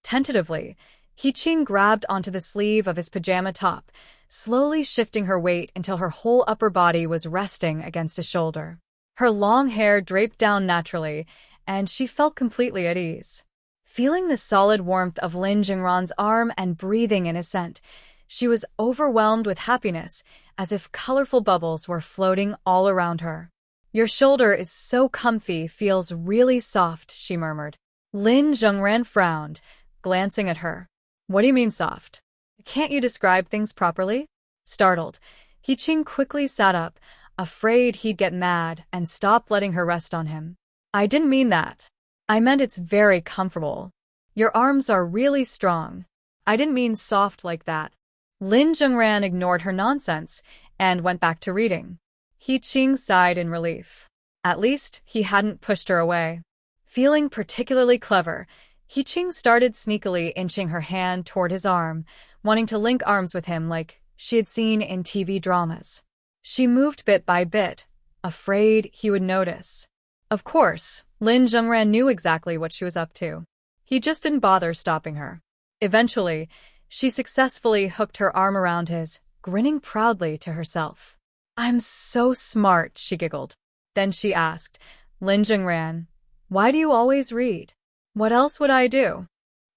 Tentatively, He Qing grabbed onto the sleeve of his pajama top, slowly shifting her weight until her whole upper body was resting against his shoulder. Her long hair draped down naturally, and she felt completely at ease. Feeling the solid warmth of Lin Zhengran's arm and breathing in his scent, she was overwhelmed with happiness, as if colorful bubbles were floating all around her. "Your shoulder is so comfy, feels really soft," she murmured. Lin Zhengran frowned, glancing at her. "What do you mean soft? Can't you describe things properly?" Startled, He Qing quickly sat up, afraid he'd get mad and stop letting her rest on him. "I didn't mean that. I meant it's very comfortable. Your arms are really strong. I didn't mean soft like that." Lin Zhengran ignored her nonsense and went back to reading. He Qing sighed in relief. At least he hadn't pushed her away. Feeling particularly clever, He Qing started sneakily inching her hand toward his arm, wanting to link arms with him like she had seen in TV dramas. She moved bit by bit, afraid he would notice. Of course, Lin Zhengran knew exactly what she was up to. He just didn't bother stopping her. Eventually, she successfully hooked her arm around his, grinning proudly to herself. "I'm so smart," she giggled. Then she asked, "Lin Zhengran, why do you always read?" "What else would I do?"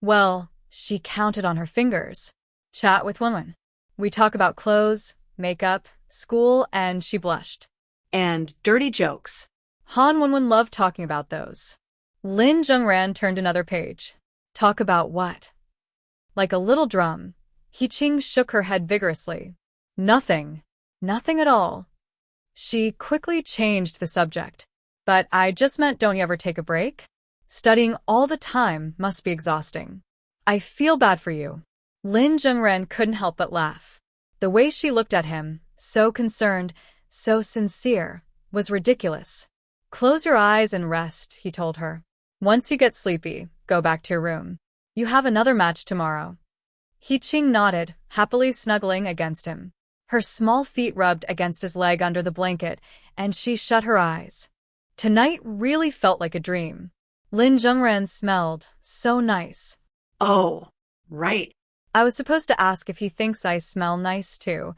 "Well," she counted on her fingers. "Chat with women. We talk about clothes, makeup, school," and she blushed. "And dirty jokes." Han Wenwen loved talking about those. Lin Zhengran turned another page. Talk about what? Like a little drum, He-Ching shook her head vigorously. Nothing. Nothing at all. She quickly changed the subject. But I just meant, don't you ever take a break? Studying all the time must be exhausting. I feel bad for you. Lin Zhengran couldn't help but laugh. The way she looked at him, so concerned, so sincere, was ridiculous. Close your eyes and rest, he told her. Once you get sleepy, go back to your room. You have another match tomorrow. He-Ching nodded, happily snuggling against him. Her small feet rubbed against his leg under the blanket, and she shut her eyes. Tonight really felt like a dream. Lin Zhengran smelled so nice. Oh, right. I was supposed to ask if he thinks I smell nice too.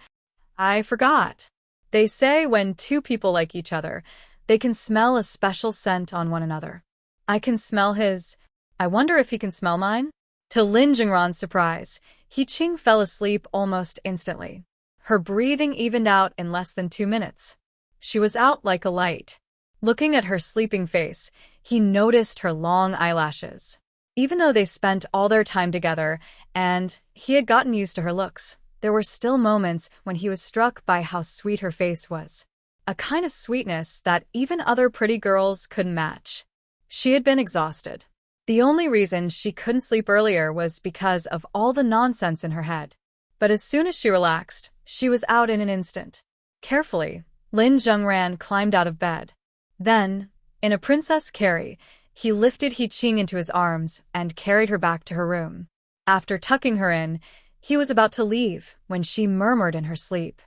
I forgot. They say when two people like each other, they can smell a special scent on one another. I can smell his. I wonder if he can smell mine? To Lin Zhengran's surprise, He-Ching fell asleep almost instantly. Her breathing evened out in less than 2 minutes. She was out like a light. Looking at her sleeping face, he noticed her long eyelashes. Even though they spent all their time together and he had gotten used to her looks, there were still moments when he was struck by how sweet her face was. A kind of sweetness that even other pretty girls couldn't match. She had been exhausted. The only reason she couldn't sleep earlier was because of all the nonsense in her head. But as soon as she relaxed, she was out in an instant. Carefully, Lin Zhengran climbed out of bed. Then, in a princess carry, he lifted He-Ching into his arms and carried her back to her room. After tucking her in, he was about to leave when she murmured in her sleep.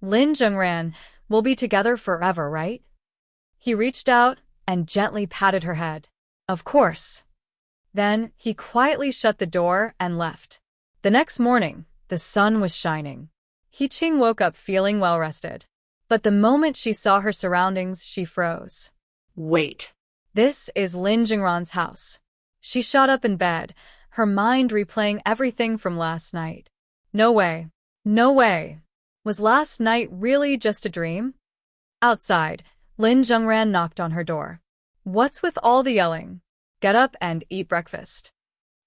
Lin Zhengran, we'll be together forever, right? He reached out and gently patted her head. Of course. Then he quietly shut the door and left. The next morning, the sun was shining. He-Ching woke up feeling well-rested. But the moment she saw her surroundings, she froze. Wait. This is Lin Zhengran's house. She shot up in bed, her mind replaying everything from last night. No way. No way. Was last night really just a dream? Outside, Lin Zhengran knocked on her door. What's with all the yelling? Get up and eat breakfast.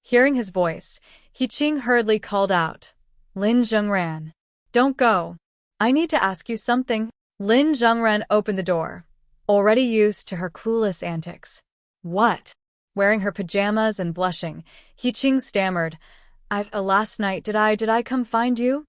Hearing his voice, He-Ching hurriedly called out. Lin Zhengran. Don't go. I need to ask you something. Lin Zhengran opened the door, already used to her clueless antics. What? Wearing her pajamas and blushing, He-Ching stammered. Last night, did I come find you?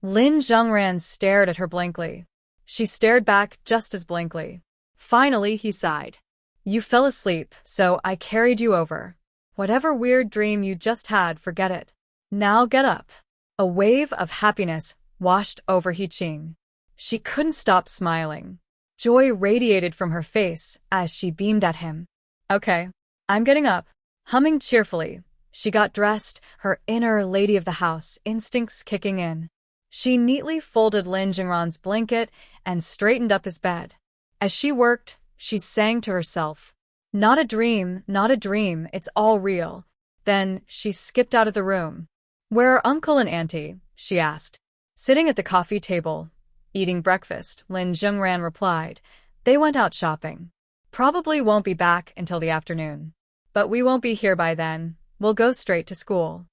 Lin Zhengran stared at her blankly. She stared back just as blankly. Finally, he sighed. You fell asleep, so I carried you over. Whatever weird dream you just had, forget it. Now get up. A wave of happiness washed over He-Ching. She couldn't stop smiling. Joy radiated from her face as she beamed at him. Okay, I'm getting up. Humming cheerfully, she got dressed, her inner lady of the house instincts kicking in. She neatly folded Lin Zhengran's blanket and straightened up his bed. As she worked, she sang to herself. Not a dream, it's all real. Then she skipped out of the room. Where are Uncle and Auntie? She asked. Sitting at the coffee table, eating breakfast, Lin Zhengran replied. They went out shopping. Probably won't be back until the afternoon. But we won't be here by then. We'll go straight to school.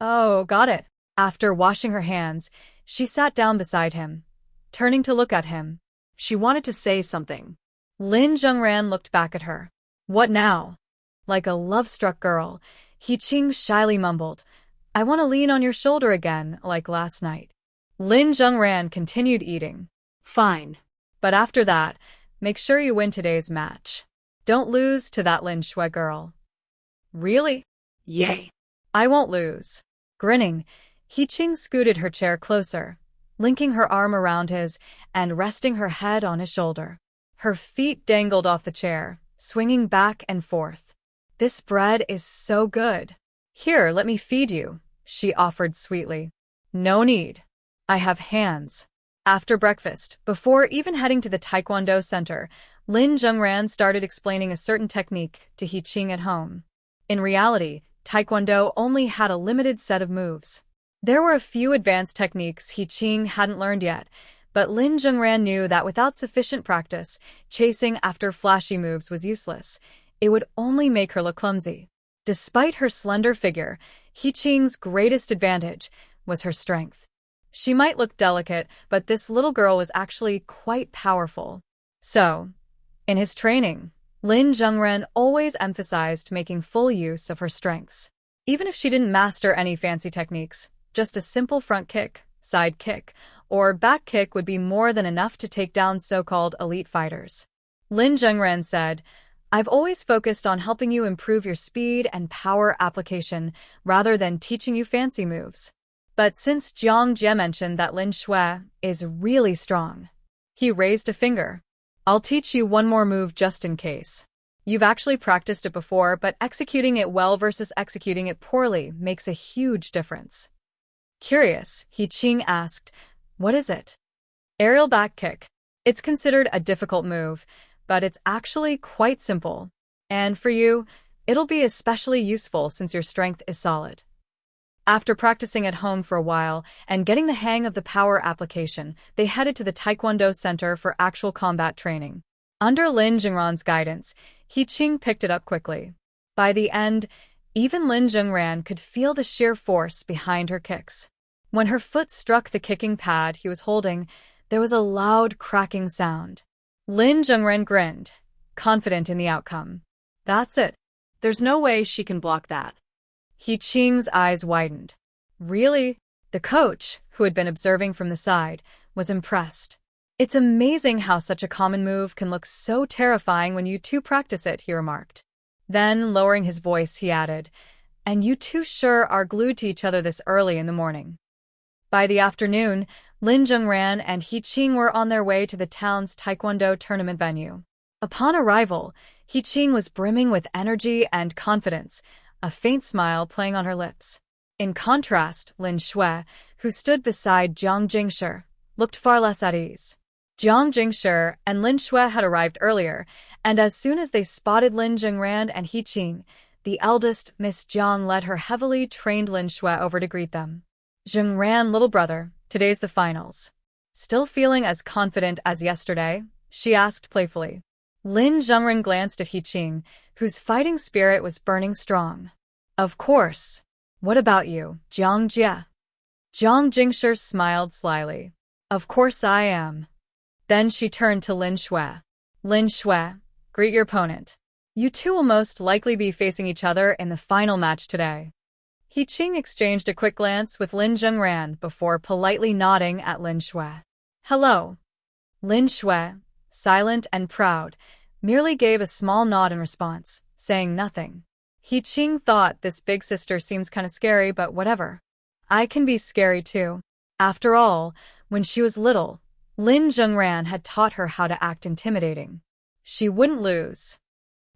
Oh, got it. After washing her hands, she sat down beside him. Turning to look at him, She wanted to say something. Lin Zhengran looked back at her. What now? Like a love-struck girl, He-Ching shyly mumbled. I want to lean on your shoulder again, like last night. Lin Zhengran continued eating. Fine. But after that, make sure you win today's match. Don't lose to that Lin Shui girl. Really? Yay. I won't lose. Grinning, He-Ching scooted her chair closer, linking her arm around his and resting her head on his shoulder. Her feet dangled off the chair, swinging back and forth. This bread is so good. Here, let me feed you, she offered sweetly. No need. I have hands. After breakfast, before even heading to the Taekwondo center, Lin Zhengran started explaining a certain technique to He-Ching at home. In reality, Taekwondo only had a limited set of moves. There were a few advanced techniques He-Ching hadn't learned yet, But Lin Zhengran knew that without sufficient practice, chasing after flashy moves was useless. It would only make her look clumsy. Despite her slender figure, He Qing's greatest advantage was her strength. She might look delicate, but this little girl was actually quite powerful. So, in his training, Lin Zhengran always emphasized making full use of her strengths. Even if she didn't master any fancy techniques, just a simple front kick, side kick, or back kick would be more than enough to take down so-called elite fighters. Lin Zhengran said, "I've always focused on helping you improve your speed and power application rather than teaching you fancy moves." But since Jiang Jie mentioned that Lin Shui is really strong, he raised a finger. "I'll teach you one more move just in case. You've actually practiced it before, but executing it well versus executing it poorly makes a huge difference." Curious, He Qing asked, "What is it?" "Aerial back kick. It's considered a difficult move, but it's actually quite simple. And for you, it'll be especially useful since your strength is solid." After practicing at home for a while and getting the hang of the power application, they headed to the Taekwondo Center for actual combat training. Under Lin Zhengran's guidance, He Qing picked it up quickly. By the end, even Lin Zhengran could feel the sheer force behind her kicks. When her foot struck the kicking pad he was holding, there was a loud cracking sound. Lin Zhengran grinned, confident in the outcome. "That's it. There's no way she can block that." He Qing's eyes widened. "Really?" The coach, who had been observing from the side, was impressed. "It's amazing how such a common move can look so terrifying when you two practice it," he remarked. Then, lowering his voice, he added, "And you two sure are glued to each other this early in the morning." By the afternoon, Lin Zhengran and He Qing were on their way to the town's Taekwondo tournament venue. Upon arrival, He Qing was brimming with energy and confidence, a faint smile playing on her lips. In contrast, Lin Shui, who stood beside Jiang Jingshi, looked far less at ease. Jiang Jingshi and Lin Shui had arrived earlier, and as soon as they spotted Lin Zhengran and He Qing, the eldest, Miss Jiang, led her heavily trained Lin Shui over to greet them. "Zhengran, little brother, today's the finals. Still feeling as confident as yesterday?" she asked playfully. Lin Zhengran glanced at He Qing, whose fighting spirit was burning strong. "Of course. What about you, Jiang Jie?" Jiang Jingshi smiled slyly. "Of course I am." Then she turned to Lin Shui. "Lin Shui, greet your opponent. You two will most likely be facing each other in the final match today." He Qing exchanged a quick glance with Lin Zhengran before politely nodding at Lin Shui. "Hello." Lin Shui, silent and proud, merely gave a small nod in response, saying nothing. He Qing thought, "This big sister seems kinda scary, but whatever. I can be scary too." After all, when she was little, Lin Zhengran had taught her how to act intimidating. She wouldn't lose.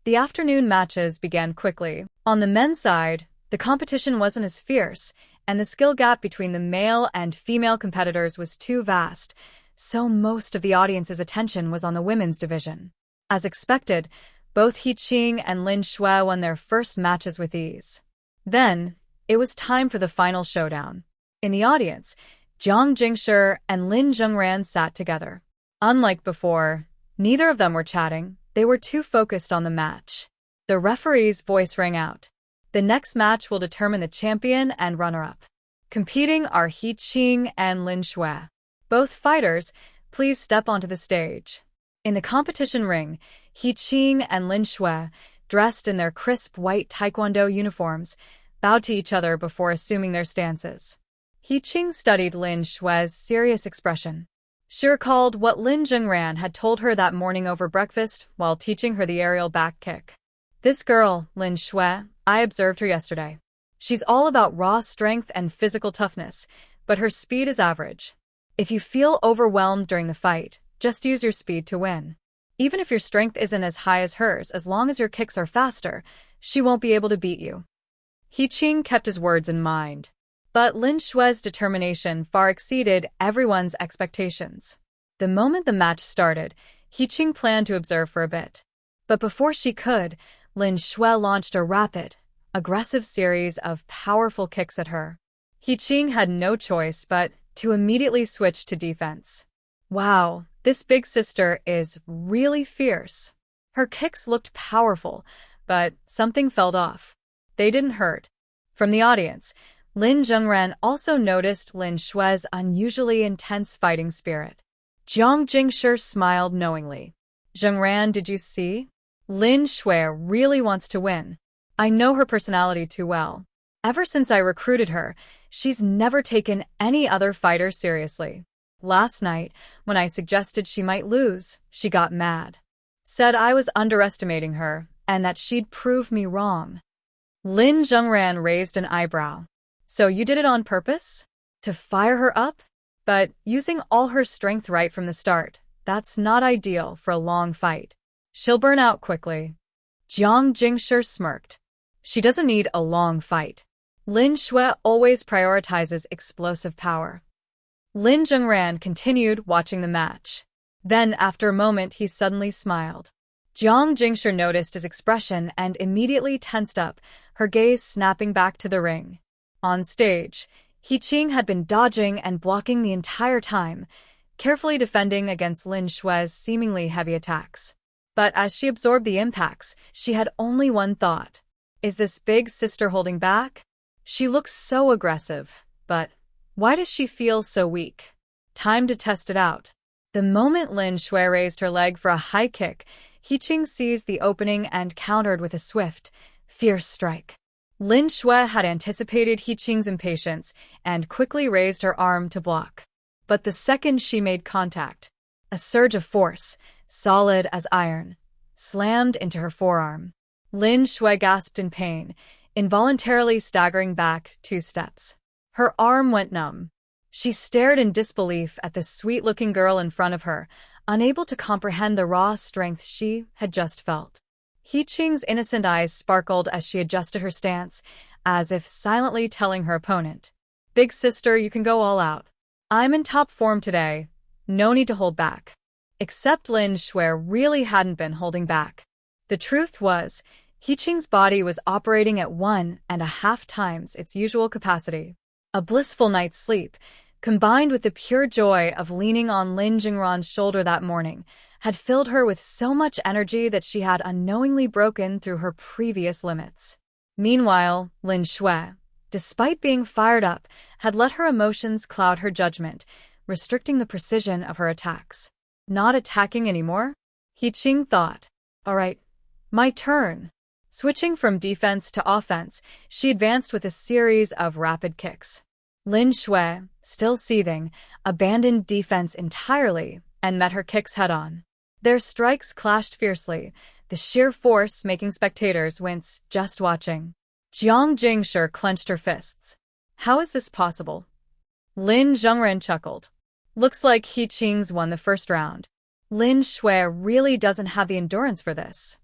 The afternoon matches began quickly. On the men's side, the competition wasn't as fierce, and the skill gap between the male and female competitors was too vast, so most of the audience's attention was on the women's division. As expected, both He Qing and Lin Shui won their first matches with ease. Then, it was time for the final showdown. In the audience, Jiang Jingshi and Lin Zhengran sat together. Unlike before, neither of them were chatting, they were too focused on the match. The referee's voice rang out. "The next match will determine the champion and runner-up. Competing are He Qing and Lin Shui. Both fighters, please step onto the stage." In the competition ring, He Qing and Lin Shui, dressed in their crisp white Taekwondo uniforms, bowed to each other before assuming their stances. He Qing studied Lin Shui's serious expression. She recalled what Lin Zhengran had told her that morning over breakfast while teaching her the aerial back kick. "This girl, Lin Shui, I observed her yesterday. She's all about raw strength and physical toughness, but her speed is average. If you feel overwhelmed during the fight, just use your speed to win. Even if your strength isn't as high as hers, as long as your kicks are faster, she won't be able to beat you." He Qing kept his words in mind. But Lin Shui's determination far exceeded everyone's expectations. The moment the match started, He Qing planned to observe for a bit. But before she could, Lin Shui launched a rapid, aggressive series of powerful kicks at her. He Qing had no choice but to immediately switch to defense. Wow, this big sister is really fierce. Her kicks looked powerful, but something felt off. They didn't hurt. From the audience, Lin Zhengran also noticed Lin Xue's unusually intense fighting spirit. Jiang Jingshi smiled knowingly. Zhengran, did you see? Lin Xue really wants to win. I know her personality too well. Ever since I recruited her, she's never taken any other fighter seriously. Last night, when I suggested she might lose, she got mad. Said I was underestimating her and that she'd prove me wrong. Lin Zhengran raised an eyebrow. So you did it on purpose? To fire her up? But using all her strength right from the start, that's not ideal for a long fight. She'll burn out quickly. Jiang Jingshi smirked. She doesn't need a long fight. Lin Xue always prioritizes explosive power. Lin Zhengran continued watching the match. Then, after a moment, he suddenly smiled. Jiang Jingshi noticed his expression and immediately tensed up, her gaze snapping back to the ring. On stage, He Qing had been dodging and blocking the entire time, carefully defending against Lin Xue's seemingly heavy attacks. But as she absorbed the impacts, she had only one thought. Is this big sister holding back? She looks so aggressive, but why does she feel so weak? Time to test it out. The moment Lin Xue raised her leg for a high kick, He Qing seized the opening and countered with a swift, fierce strike. Lin Xue had anticipated He Qing's impatience and quickly raised her arm to block. But the second she made contact, a surge of force, solid as iron, slammed into her forearm. Lin Xue gasped in pain, involuntarily staggering back 2 steps. Her arm went numb. She stared in disbelief at the sweet-looking girl in front of her, unable to comprehend the raw strength she had just felt. He Qing's innocent eyes sparkled as she adjusted her stance, as if silently telling her opponent, "Big sister, you can go all out. I'm in top form today. No need to hold back." Except Lin Xue really hadn't been holding back. The truth was, He Qing's body was operating at 1.5 times its usual capacity. A blissful night's sleep, combined with the pure joy of leaning on Lin Zhengran's shoulder that morning, had filled her with so much energy that she had unknowingly broken through her previous limits. Meanwhile, Lin Xue, despite being fired up, had let her emotions cloud her judgment, restricting the precision of her attacks. Not attacking anymore? He Qing thought. All right, my turn. Switching from defense to offense, she advanced with a series of rapid kicks. Lin Xue, still seething, abandoned defense entirely and met her kicks head-on. Their strikes clashed fiercely, the sheer force making spectators wince just watching. Jiang Jingshi clenched her fists. How is this possible? Lin Zhengran chuckled. Looks like He Qing's won the first round. Lin Xue really doesn't have the endurance for this.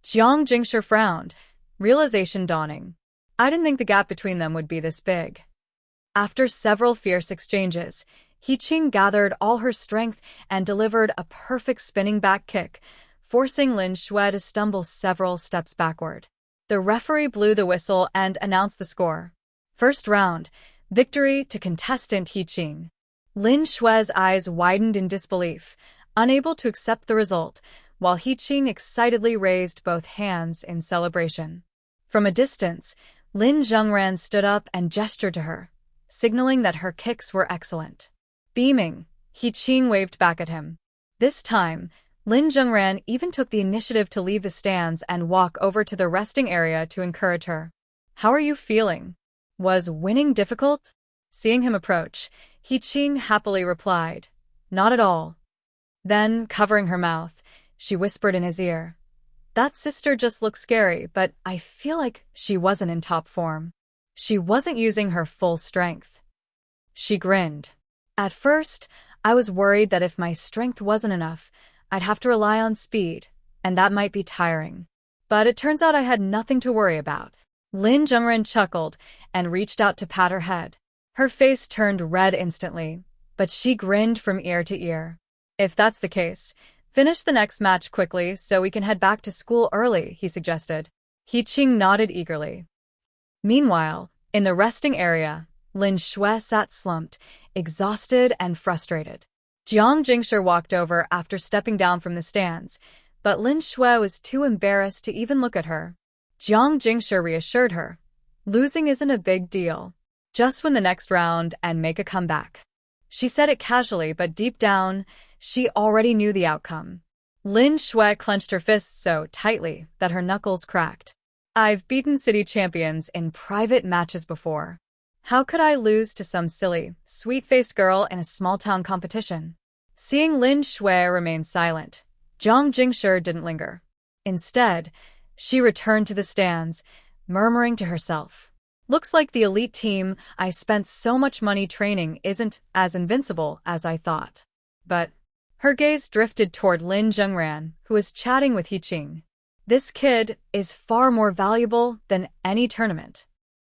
Jiang Jingshi frowned, realization dawning. I didn't think the gap between them would be this big. After several fierce exchanges, He Qing gathered all her strength and delivered a perfect spinning back kick, forcing Lin Xue to stumble several steps backward. The referee blew the whistle and announced the score. First round, victory to contestant He Qing. Lin Xue's eyes widened in disbelief, unable to accept the result, while He Qing excitedly raised both hands in celebration. From a distance, Lin Zhengran stood up and gestured to her, signaling that her kicks were excellent. Beaming, He Qing waved back at him. This time, Lin Zhengran even took the initiative to leave the stands and walk over to the resting area to encourage her. How are you feeling? Was winning difficult? Seeing him approach, He Qing happily replied, Not at all. Then, covering her mouth, she whispered in his ear, That sister just looks scary, but I feel like she wasn't in top form. She wasn't using her full strength. She grinned. At first, I was worried that if my strength wasn't enough, I'd have to rely on speed, and that might be tiring. But it turns out I had nothing to worry about. Lin Zhengran chuckled and reached out to pat her head. Her face turned red instantly, but she grinned from ear to ear. If that's the case, finish the next match quickly so we can head back to school early, he suggested. He Qing nodded eagerly. Meanwhile, in the resting area, Lin Xue sat slumped, exhausted and frustrated. Jiang Jingshi walked over after stepping down from the stands, but Lin Shui was too embarrassed to even look at her. Jiang Jingshi reassured her. Losing isn't a big deal. Just win the next round and make a comeback. She said it casually, but deep down, she already knew the outcome. Lin Shui clenched her fists so tightly that her knuckles cracked. I've beaten city champions in private matches before. How could I lose to some silly, sweet-faced girl in a small-town competition? Seeing Lin Shui remain silent, Jiang Jingshi didn't linger. Instead, she returned to the stands, murmuring to herself. Looks like the elite team I spent so much money training isn't as invincible as I thought. But her gaze drifted toward Lin Zhengran, who was chatting with He Qing. This kid is far more valuable than any tournament.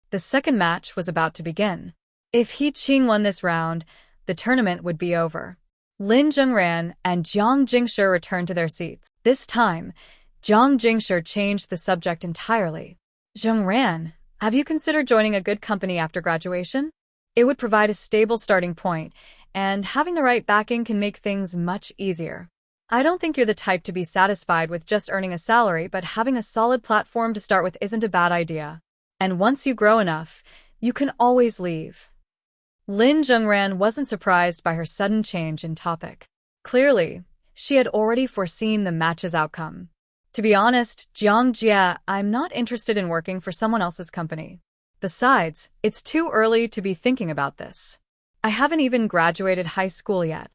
The second match was about to begin. If He Qing won this round, the tournament would be over. Lin Zhengran and Jiang Jingshi returned to their seats. This time, Jiang Jingshi changed the subject entirely. Zhengran, have you considered joining a good company after graduation? It would provide a stable starting point, and having the right backing can make things much easier. I don't think you're the type to be satisfied with just earning a salary, but having a solid platform to start with isn't a bad idea. And once you grow enough, you can always leave. Lin Zhengran wasn't surprised by her sudden change in topic. Clearly, she had already foreseen the match's outcome. To be honest, Jiang Jia, I'm not interested in working for someone else's company. Besides, it's too early to be thinking about this. I haven't even graduated high school yet.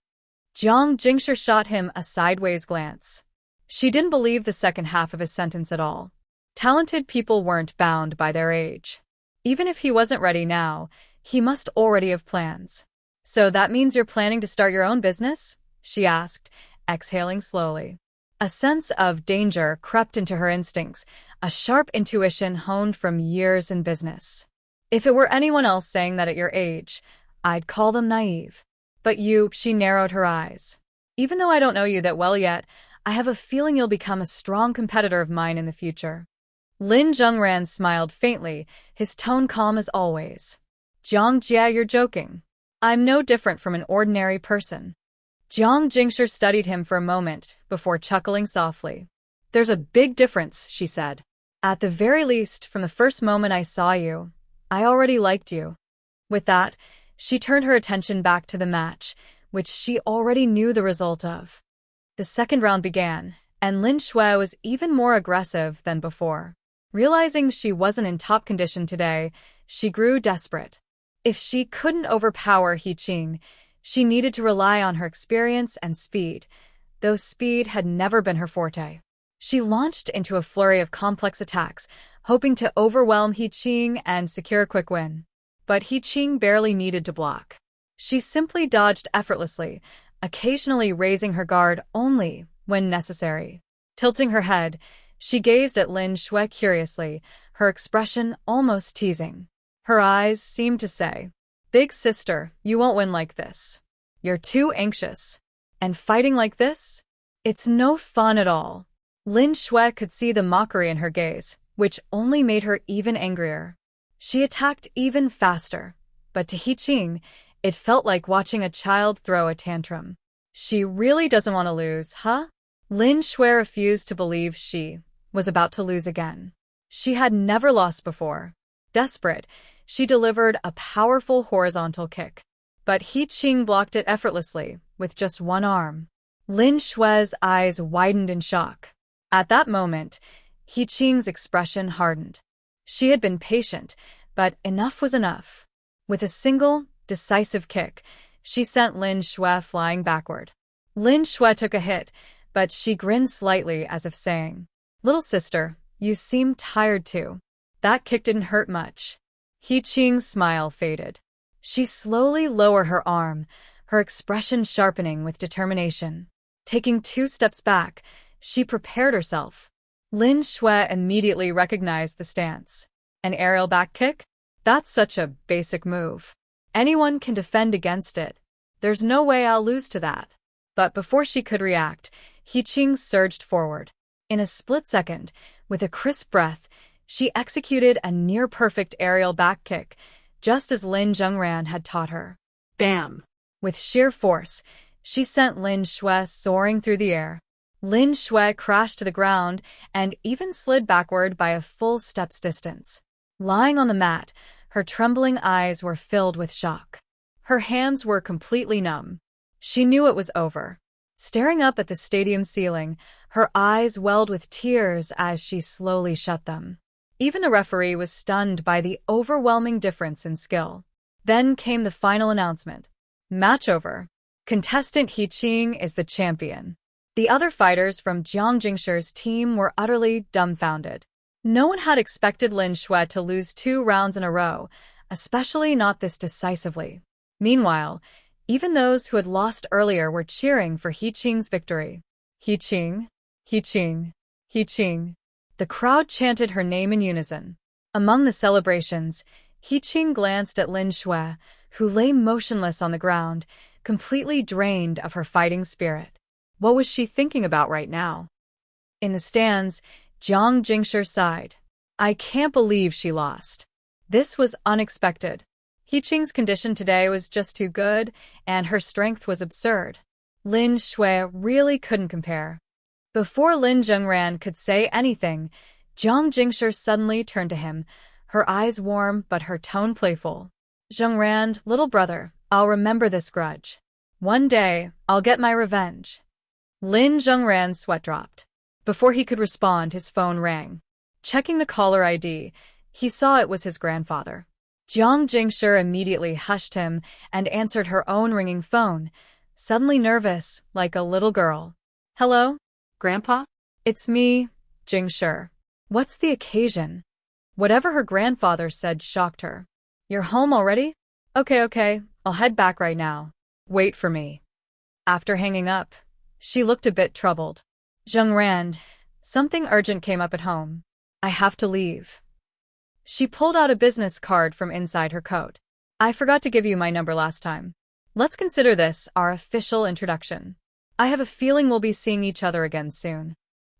Jiang Jingshi shot him a sideways glance. She didn't believe the second half of his sentence at all. Talented people weren't bound by their age. Even if he wasn't ready now, he must already have plans. So that means you're planning to start your own business? She asked, exhaling slowly. A sense of danger crept into her instincts, a sharp intuition honed from years in business. If it were anyone else saying that at your age, I'd call them naive. But you, she narrowed her eyes. Even though I don't know you that well yet, I have a feeling you'll become a strong competitor of mine in the future. Lin Zhengran smiled faintly, his tone calm as always. Jiang Jia, you're joking. I'm no different from an ordinary person. Jiang Jingshi studied him for a moment before chuckling softly. There's a big difference, she said. At the very least, from the first moment I saw you, I already liked you. With that, she turned her attention back to the match, which she already knew the result of. The second round began, and Lin Shui was even more aggressive than before. Realizing she wasn't in top condition today, she grew desperate. If she couldn't overpower He Qing, she needed to rely on her experience and speed, though speed had never been her forte. She launched into a flurry of complex attacks, hoping to overwhelm He Qing and secure a quick win. But He Qing barely needed to block. She simply dodged effortlessly, occasionally raising her guard only when necessary. Tilting her head, she gazed at Lin Shui curiously, her expression almost teasing. Her eyes seemed to say, Big sister, you won't win like this. You're too anxious. And fighting like this? It's no fun at all. Lin Shui could see the mockery in her gaze, which only made her even angrier. She attacked even faster, but to He Qing, it felt like watching a child throw a tantrum. She really doesn't want to lose, huh? Lin Shui refused to believe she was about to lose again. She had never lost before. Desperate, she delivered a powerful horizontal kick. But He Qing blocked it effortlessly, with just one arm. Lin Shui's eyes widened in shock. At that moment, He Qing's expression hardened. She had been patient, but enough was enough. With a single, decisive kick, she sent Lin Shui flying backward. Lin Shui took a hit, but she grinned slightly as if saying, Little sister, you seem tired too. That kick didn't hurt much. He Qing's smile faded. She slowly lowered her arm, her expression sharpening with determination. Taking 2 steps back, she prepared herself. Lin Shui immediately recognized the stance. An aerial back kick? That's such a basic move. Anyone can defend against it. There's no way I'll lose to that. But before she could react, He Qing surged forward. In a split second, with a crisp breath, she executed a near-perfect aerial back kick, just as Lin Zhengran had taught her. Bam! With sheer force, She sent Lin Shui soaring through the air. Lin Shui crashed to the ground and even slid backward by a full step's distance. Lying on the mat, her trembling eyes were filled with shock. Her hands were completely numb. She knew it was over. Staring up at the stadium ceiling, her eyes welled with tears as she slowly shut them. Even a referee was stunned by the overwhelming difference in skill. Then came the final announcement. Match over. Contestant He Qing is the champion. The other fighters from Jiang Jingshi's team were utterly dumbfounded. No one had expected Lin Shui to lose 2 rounds in a row, especially not this decisively. Meanwhile, even those who had lost earlier were cheering for He Qing's victory. He Qing, He Qing, He Qing. The crowd chanted her name in unison. Among the celebrations, He Qing glanced at Lin Shui, who lay motionless on the ground, completely drained of her fighting spirit. What was she thinking about right now? In the stands, Jiang Jingshi sighed. I can't believe she lost. This was unexpected. He Qing's condition today was just too good, and her strength was absurd. Lin Shui really couldn't compare. Before Lin Zhengran could say anything, Jiang Jingshi suddenly turned to him, her eyes warm but her tone playful. Zhengran, little brother, I'll remember this grudge. One day, I'll get my revenge. Lin Zhengran's sweat dropped. Before he could respond, his phone rang. Checking the caller ID, he saw it was his grandfather. Jiang Jingshi immediately hushed him and answered her own ringing phone, suddenly nervous, like a little girl. Hello? Grandpa? It's me, Jingshi. What's the occasion? Whatever her grandfather said shocked her. You're home already? Okay, I'll head back right now. Wait for me. After hanging up, she looked a bit troubled. Zhengran, something urgent came up at home. I have to leave. She pulled out a business card from inside her coat. I forgot to give you my number last time. Let's consider this our official introduction. I have a feeling we'll be seeing each other again soon.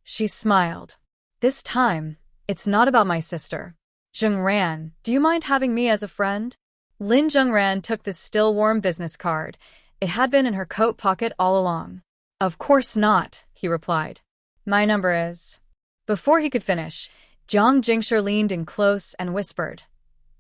She smiled. This time, it's not about my sister. Zhengran, do you mind having me as a friend? Lin Zhengran took the still warm business card. It had been in her coat pocket all along. Of course not, he replied. My number is... Before he could finish, Jiang Jingshi leaned in close and whispered,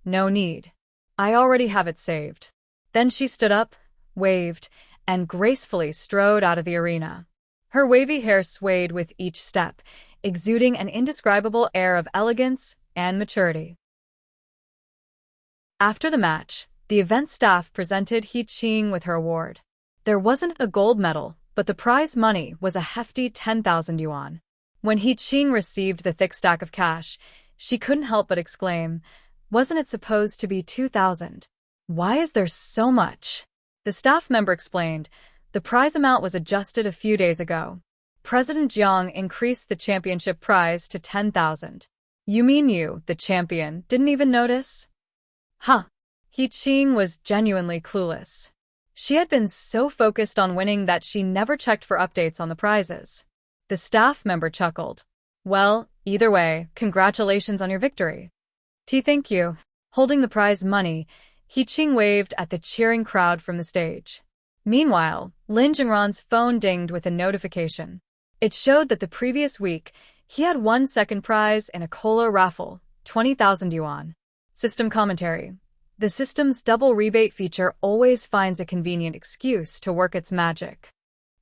No need. I already have it saved. Then she stood up, waved, and gracefully strode out of the arena. Her wavy hair swayed with each step, exuding an indescribable air of elegance and maturity. After the match, the event staff presented He Qing with her award. There wasn't a gold medal, but the prize money was a hefty 10,000 yuan. When He Qing received the thick stack of cash, she couldn't help but exclaim, Wasn't it supposed to be 2,000? Why is there so much? The staff member explained, the prize amount was adjusted a few days ago. President Jiang increased the championship prize to 10,000. You mean you, the champion, didn't even notice? Huh. He Qing was genuinely clueless. She had been so focused on winning that she never checked for updates on the prizes. The staff member chuckled. Well, either way, congratulations on your victory. Thank you. Holding the prize money, He Qing waved at the cheering crowd from the stage. Meanwhile, Lin Zhengran's phone dinged with a notification. It showed that the previous week, he had won second prize in a cola raffle, 20,000 yuan. System commentary. The system's double rebate feature always finds a convenient excuse to work its magic.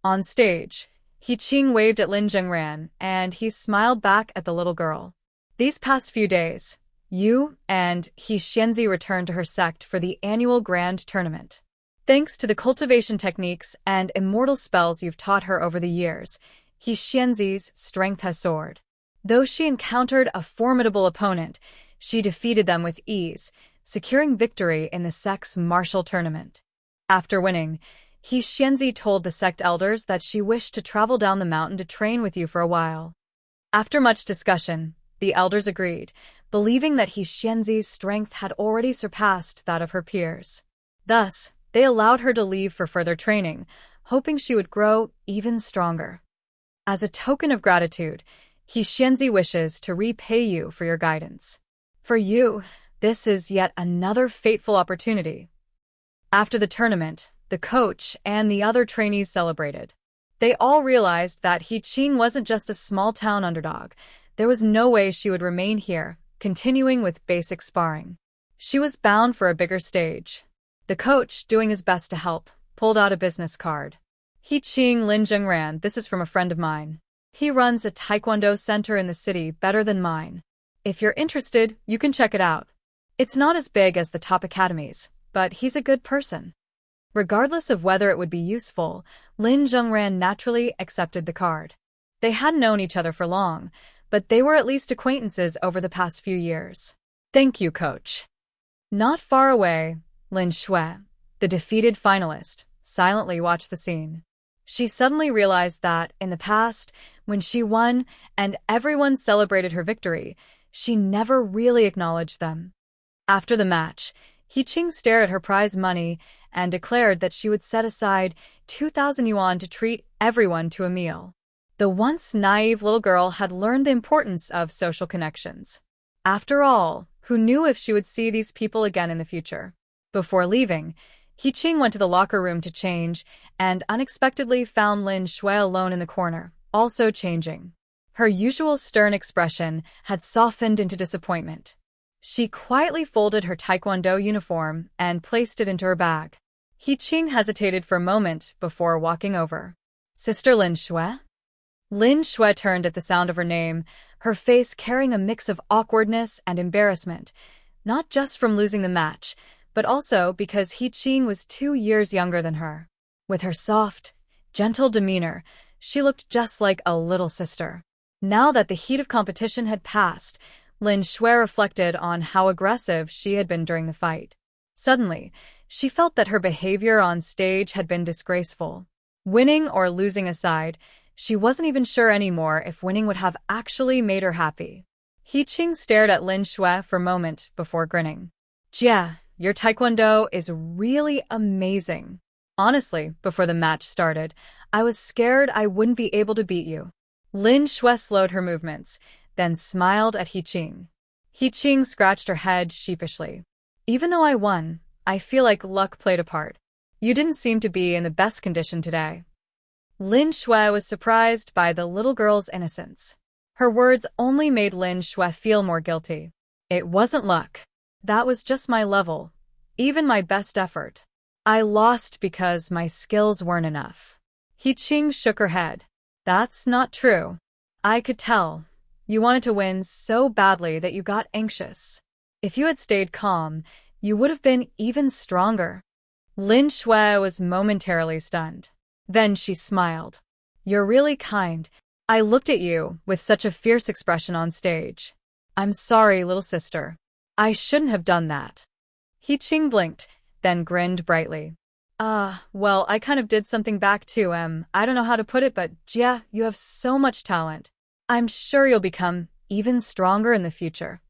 On stage, He Qing waved at Lin Zhengran, and he smiled back at the little girl. These past few days, you and He Xianzi returned to her sect for the annual grand tournament. Thanks to the cultivation techniques and immortal spells you've taught her over the years, He Xianzi's strength has soared. Though she encountered a formidable opponent, she defeated them with ease, securing victory in the sect's martial tournament. After winning, He Xianzi told the sect elders that she wished to travel down the mountain to train with you for a while. After much discussion, the elders agreed, believing that He Xianzi's strength had already surpassed that of her peers. Thus, they allowed her to leave for further training, hoping she would grow even stronger. As a token of gratitude, He Xianzi wishes to repay you for your guidance. For you, this is yet another fateful opportunity. After the tournament, the coach, and the other trainees celebrated. They all realized that He Qing wasn't just a small-town underdog. There was no way she would remain here, continuing with basic sparring. She was bound for a bigger stage. The coach, doing his best to help, pulled out a business card. He Qing, Lin Zhengran, this is from a friend of mine. He runs a taekwondo center in the city better than mine. If you're interested, you can check it out. It's not as big as the top academies, but he's a good person. Regardless of whether it would be useful, Lin Zhengran naturally accepted the card. They hadn't known each other for long, but they were at least acquaintances over the past few years. Thank you, coach. Not far away, Lin Shui, the defeated finalist, silently watched the scene. She suddenly realized that, in the past, when she won and everyone celebrated her victory, she never really acknowledged them. After the match, He Qing stared at her prize money and declared that she would set aside 2,000 yuan to treat everyone to a meal. The once naive little girl had learned the importance of social connections. After all, who knew if she would see these people again in the future? Before leaving, He Qing went to the locker room to change and unexpectedly found Lin Shui alone in the corner, also changing. Her usual stern expression had softened into disappointment. She quietly folded her taekwondo uniform and placed it into her bag. He Qing hesitated for a moment before walking over. Sister Lin Shui? Lin Shui turned at the sound of her name, her face carrying a mix of awkwardness and embarrassment, not just from losing the match, but also because He Qing was 2 years younger than her. With her soft, gentle demeanor, she looked just like a little sister. Now that the heat of competition had passed, Lin Shui reflected on how aggressive she had been during the fight. Suddenly, she felt that her behavior on stage had been disgraceful. Winning or losing aside, she wasn't even sure anymore if winning would have actually made her happy. He Qing stared at Lin Shui for a moment before grinning. Jia, your taekwondo is really amazing. Honestly, before the match started, I was scared I wouldn't be able to beat you. Lin Shui slowed her movements, then smiled at He Qing. He Qing scratched her head sheepishly. Even though I won, I feel like luck played a part. You didn't seem to be in the best condition today. Lin Shui was surprised by the little girl's innocence. Her words only made Lin Shui feel more guilty. It wasn't luck. That was just my level, even my best effort. I lost because my skills weren't enough. He Qing shook her head. That's not true. I could tell. You wanted to win so badly that you got anxious. If you had stayed calm, you would have been even stronger. Lin Shui was momentarily stunned. Then she smiled. You're really kind. I looked at you with such a fierce expression on stage. I'm sorry, little sister. I shouldn't have done that. He Qing blinked, then grinned brightly. Well, I kind of did something back too, I don't know how to put it, but Jia, you have so much talent. I'm sure you'll become even stronger in the future.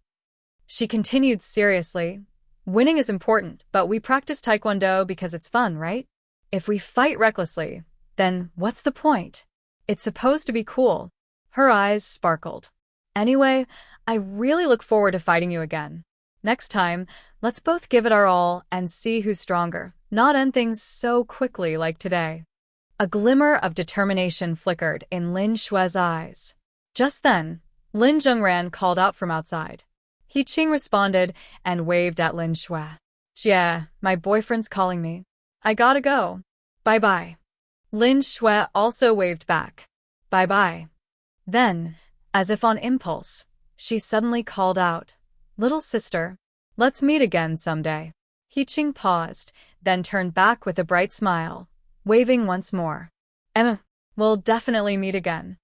She continued seriously. Winning is important, but we practice taekwondo because it's fun, right? If we fight recklessly, then what's the point? It's supposed to be cool. Her eyes sparkled. Anyway, I really look forward to fighting you again. Next time, let's both give it our all and see who's stronger, not end things so quickly like today. A glimmer of determination flickered in Lin Shui's eyes. Just then, Lin Zhengran called out from outside. He Qing responded and waved at Lin Shui. Jia, my boyfriend's calling me. I gotta go. Bye-bye. Lin Shui also waved back. Bye-bye. Then, as if on impulse, she suddenly called out, Little sister, let's meet again someday. He Qing paused, then turned back with a bright smile, waving once more. We'll definitely meet again.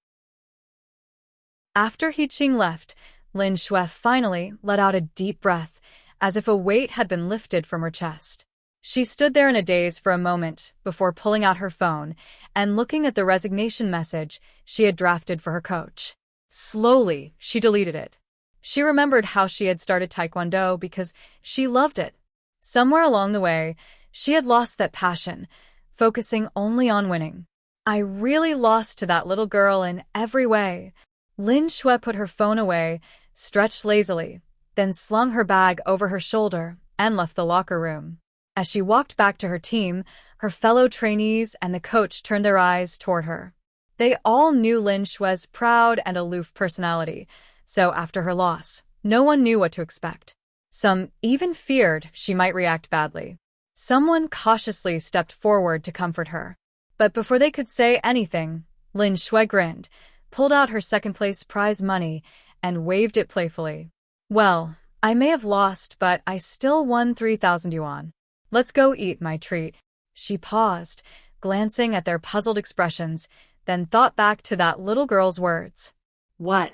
After He Qing left, Lin Shui finally let out a deep breath, as if a weight had been lifted from her chest. She stood there in a daze for a moment before pulling out her phone and looking at the resignation message she had drafted for her coach. Slowly, she deleted it. She remembered how she had started Taekwondo because she loved it. Somewhere along the way, she had lost that passion, focusing only on winning. I really lost to that little girl in every way. Lin Shui put her phone away, stretched lazily, then slung her bag over her shoulder and left the locker room. As she walked back to her team, her fellow trainees and the coach turned their eyes toward her. They all knew Lin Shue's proud and aloof personality, so after her loss, no one knew what to expect. Some even feared she might react badly. Someone cautiously stepped forward to comfort her. But before they could say anything, Lin Zhengran grinned, pulled out her second-place prize money, and waved it playfully. Well, I may have lost, but I still won 3,000 yuan. Let's go eat my treat. She paused, glancing at their puzzled expressions, then thought back to that little girl's words. What?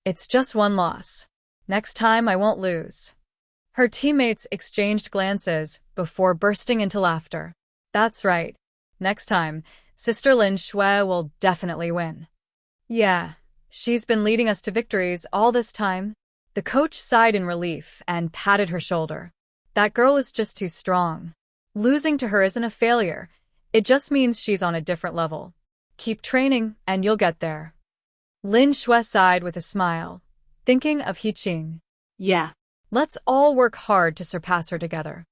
It's just one loss. Next time I won't lose. Her teammates exchanged glances before bursting into laughter. That's right. Next time, Sister Lin Shui will definitely win. Yeah, she's been leading us to victories all this time. The coach sighed in relief and patted her shoulder. That girl is just too strong. Losing to her isn't a failure. It just means she's on a different level. Keep training and you'll get there. Lin Shui sighed with a smile, thinking of He Qing. Yeah. Let's all work hard to surpass her together.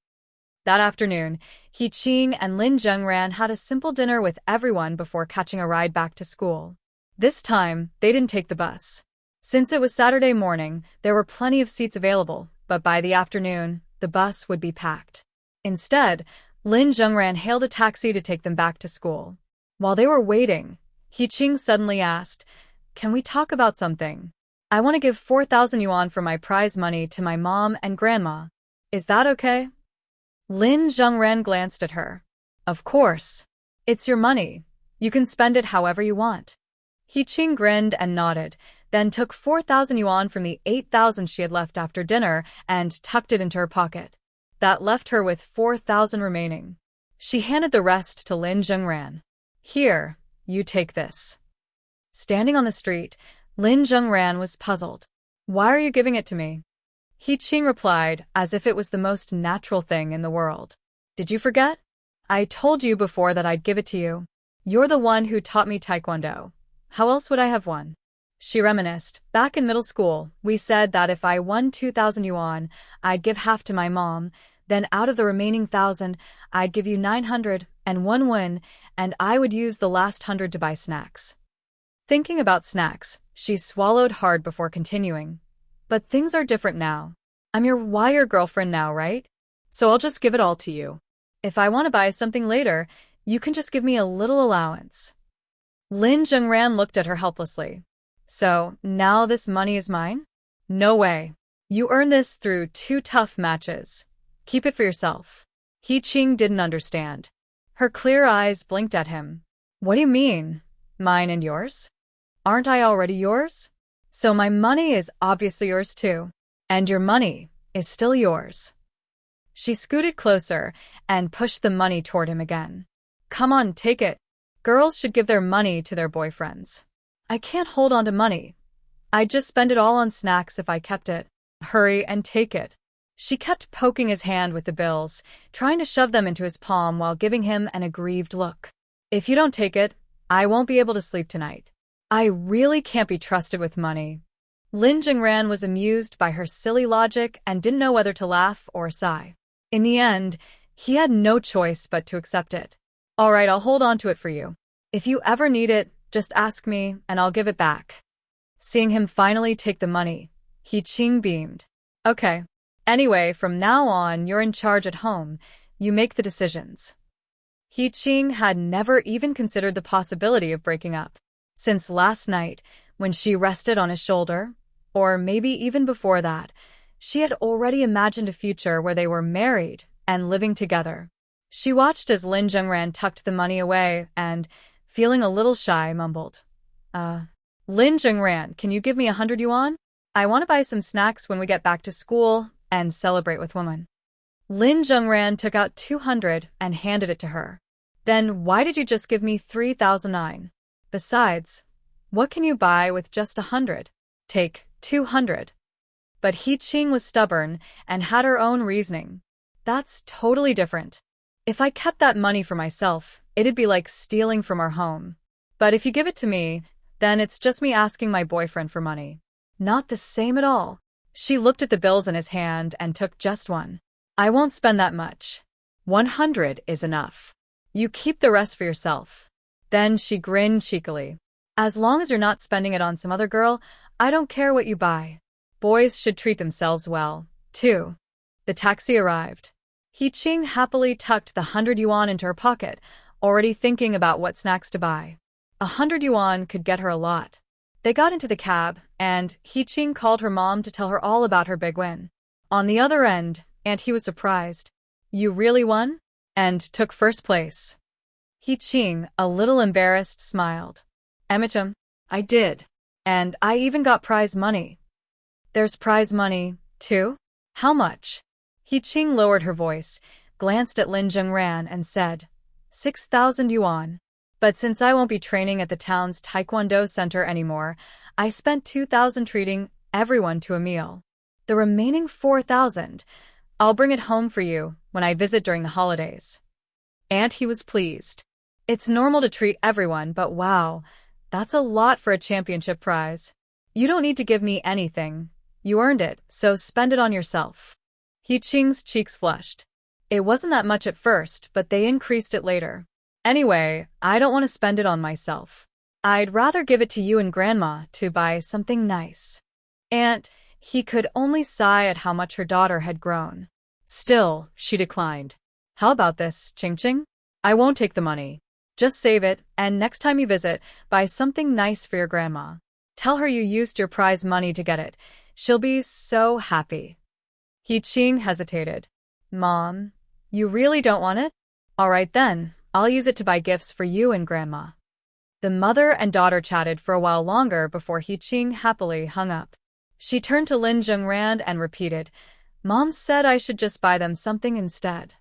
That afternoon, He Qing and Lin Zhengran had a simple dinner with everyone before catching a ride back to school. This time, they didn't take the bus. Since it was Saturday morning, there were plenty of seats available, but by the afternoon, the bus would be packed. Instead, Lin Zhengran hailed a taxi to take them back to school. While they were waiting, He Qing suddenly asked, "Can we talk about something? I want to give 4,000 yuan for my prize money to my mom and grandma. Is that okay?" Lin Zhengran glanced at her. Of course. It's your money. You can spend it however you want. He Qing grinned and nodded, then took 4,000 yuan from the 8,000 she had left after dinner and tucked it into her pocket. That left her with 4,000 remaining. She handed the rest to Lin Zhengran. Here, you take this. Standing on the street, Lin Zhengran was puzzled. Why are you giving it to me? He Qing replied as if it was the most natural thing in the world. Did you forget? I told you before that I'd give it to you. You're the one who taught me taekwondo. How else would I have won? She reminisced. Back in middle school, we said that if I won 2,000 yuan, I'd give half to my mom, then out of the remaining 1,000, I'd give you 900 and one win, and I would use the last 100 to buy snacks. Thinking about snacks, she swallowed hard before continuing. But things are different now. I'm your wire girlfriend now, right? So I'll just give it all to you. If I want to buy something later, you can just give me a little allowance. Lin Zhengran looked at her helplessly. So, now this money is mine? No way. You earned this through 2 tough matches. Keep it for yourself. He Qing didn't understand. Her clear eyes blinked at him. What do you mean? Mine and yours? Aren't I already yours? So my money is obviously yours too. And your money is still yours. She scooted closer and pushed the money toward him again. Come on, take it. Girls should give their money to their boyfriends. I can't hold on to money. I'd just spend it all on snacks if I kept it. Hurry and take it. She kept poking his hand with the bills, trying to shove them into his palm while giving him an aggrieved look. If you don't take it, I won't be able to sleep tonight. I really can't be trusted with money. Lin Zhengran was amused by her silly logic and didn't know whether to laugh or sigh. In the end, he had no choice but to accept it. All right, I'll hold on to it for you. If you ever need it, just ask me and I'll give it back. Seeing him finally take the money, He Qing beamed. Okay. Anyway, from now on, you're in charge at home. You make the decisions. He Qing had never even considered the possibility of breaking up. Since last night, when she rested on his shoulder, or maybe even before that, she had already imagined a future where they were married and living together. She watched as Lin Zhengran tucked the money away and, feeling a little shy, mumbled, Lin Zhengran, can you give me 100 yuan? I want to buy some snacks when we get back to school and celebrate with women. Lin Zhengran took out 200 and handed it to her. Then why did you just give me 3,009? Besides, what can you buy with just 100? Take 200. But He Qing was stubborn and had her own reasoning. That's totally different. If I kept that money for myself, it'd be like stealing from our home. But if you give it to me, then it's just me asking my boyfriend for money. Not the same at all. She looked at the bills in his hand and took just one. I won't spend that much. 100 is enough. You keep the rest for yourself. Then she grinned cheekily. As long as you're not spending it on some other girl, I don't care what you buy. Boys should treat themselves well, too. The taxi arrived. He Qing happily tucked the 100 yuan into her pocket, already thinking about what snacks to buy. 100 yuan could get her a lot. They got into the cab, and He Qing called her mom to tell her all about her big win. On the other end, and he was surprised. You really won? And took first place. He Qing, a little embarrassed, smiled. Emicham, I did. and I even got prize money. There's prize money, too? How much? He Qing lowered her voice, glanced at Lin Zhengran and said, 6,000 yuan. But since I won't be training at the town's taekwondo center anymore, I spent 2,000 treating everyone to a meal. The remaining 4,000, I'll bring it home for you when I visit during the holidays. And he was pleased. It's normal to treat everyone, but wow, that's a lot for a championship prize. You don't need to give me anything. You earned it, so spend it on yourself. He Qing's cheeks flushed. It wasn't that much at first, but they increased it later. Anyway, I don't want to spend it on myself. I'd rather give it to you and Grandma to buy something nice. Aunt, he could only sigh at how much her daughter had grown. Still, she declined. How about this, Ching Ching? I won't take the money. Just save it, and next time you visit, buy something nice for your grandma. Tell her you used your prize money to get it. She'll be so happy. He Qing hesitated. Mom, you really don't want it? All right then, I'll use it to buy gifts for you and Grandma. The mother and daughter chatted for a while longer before He Qing happily hung up. She turned to Lin Zhengran and repeated, Mom said I should just buy them something instead.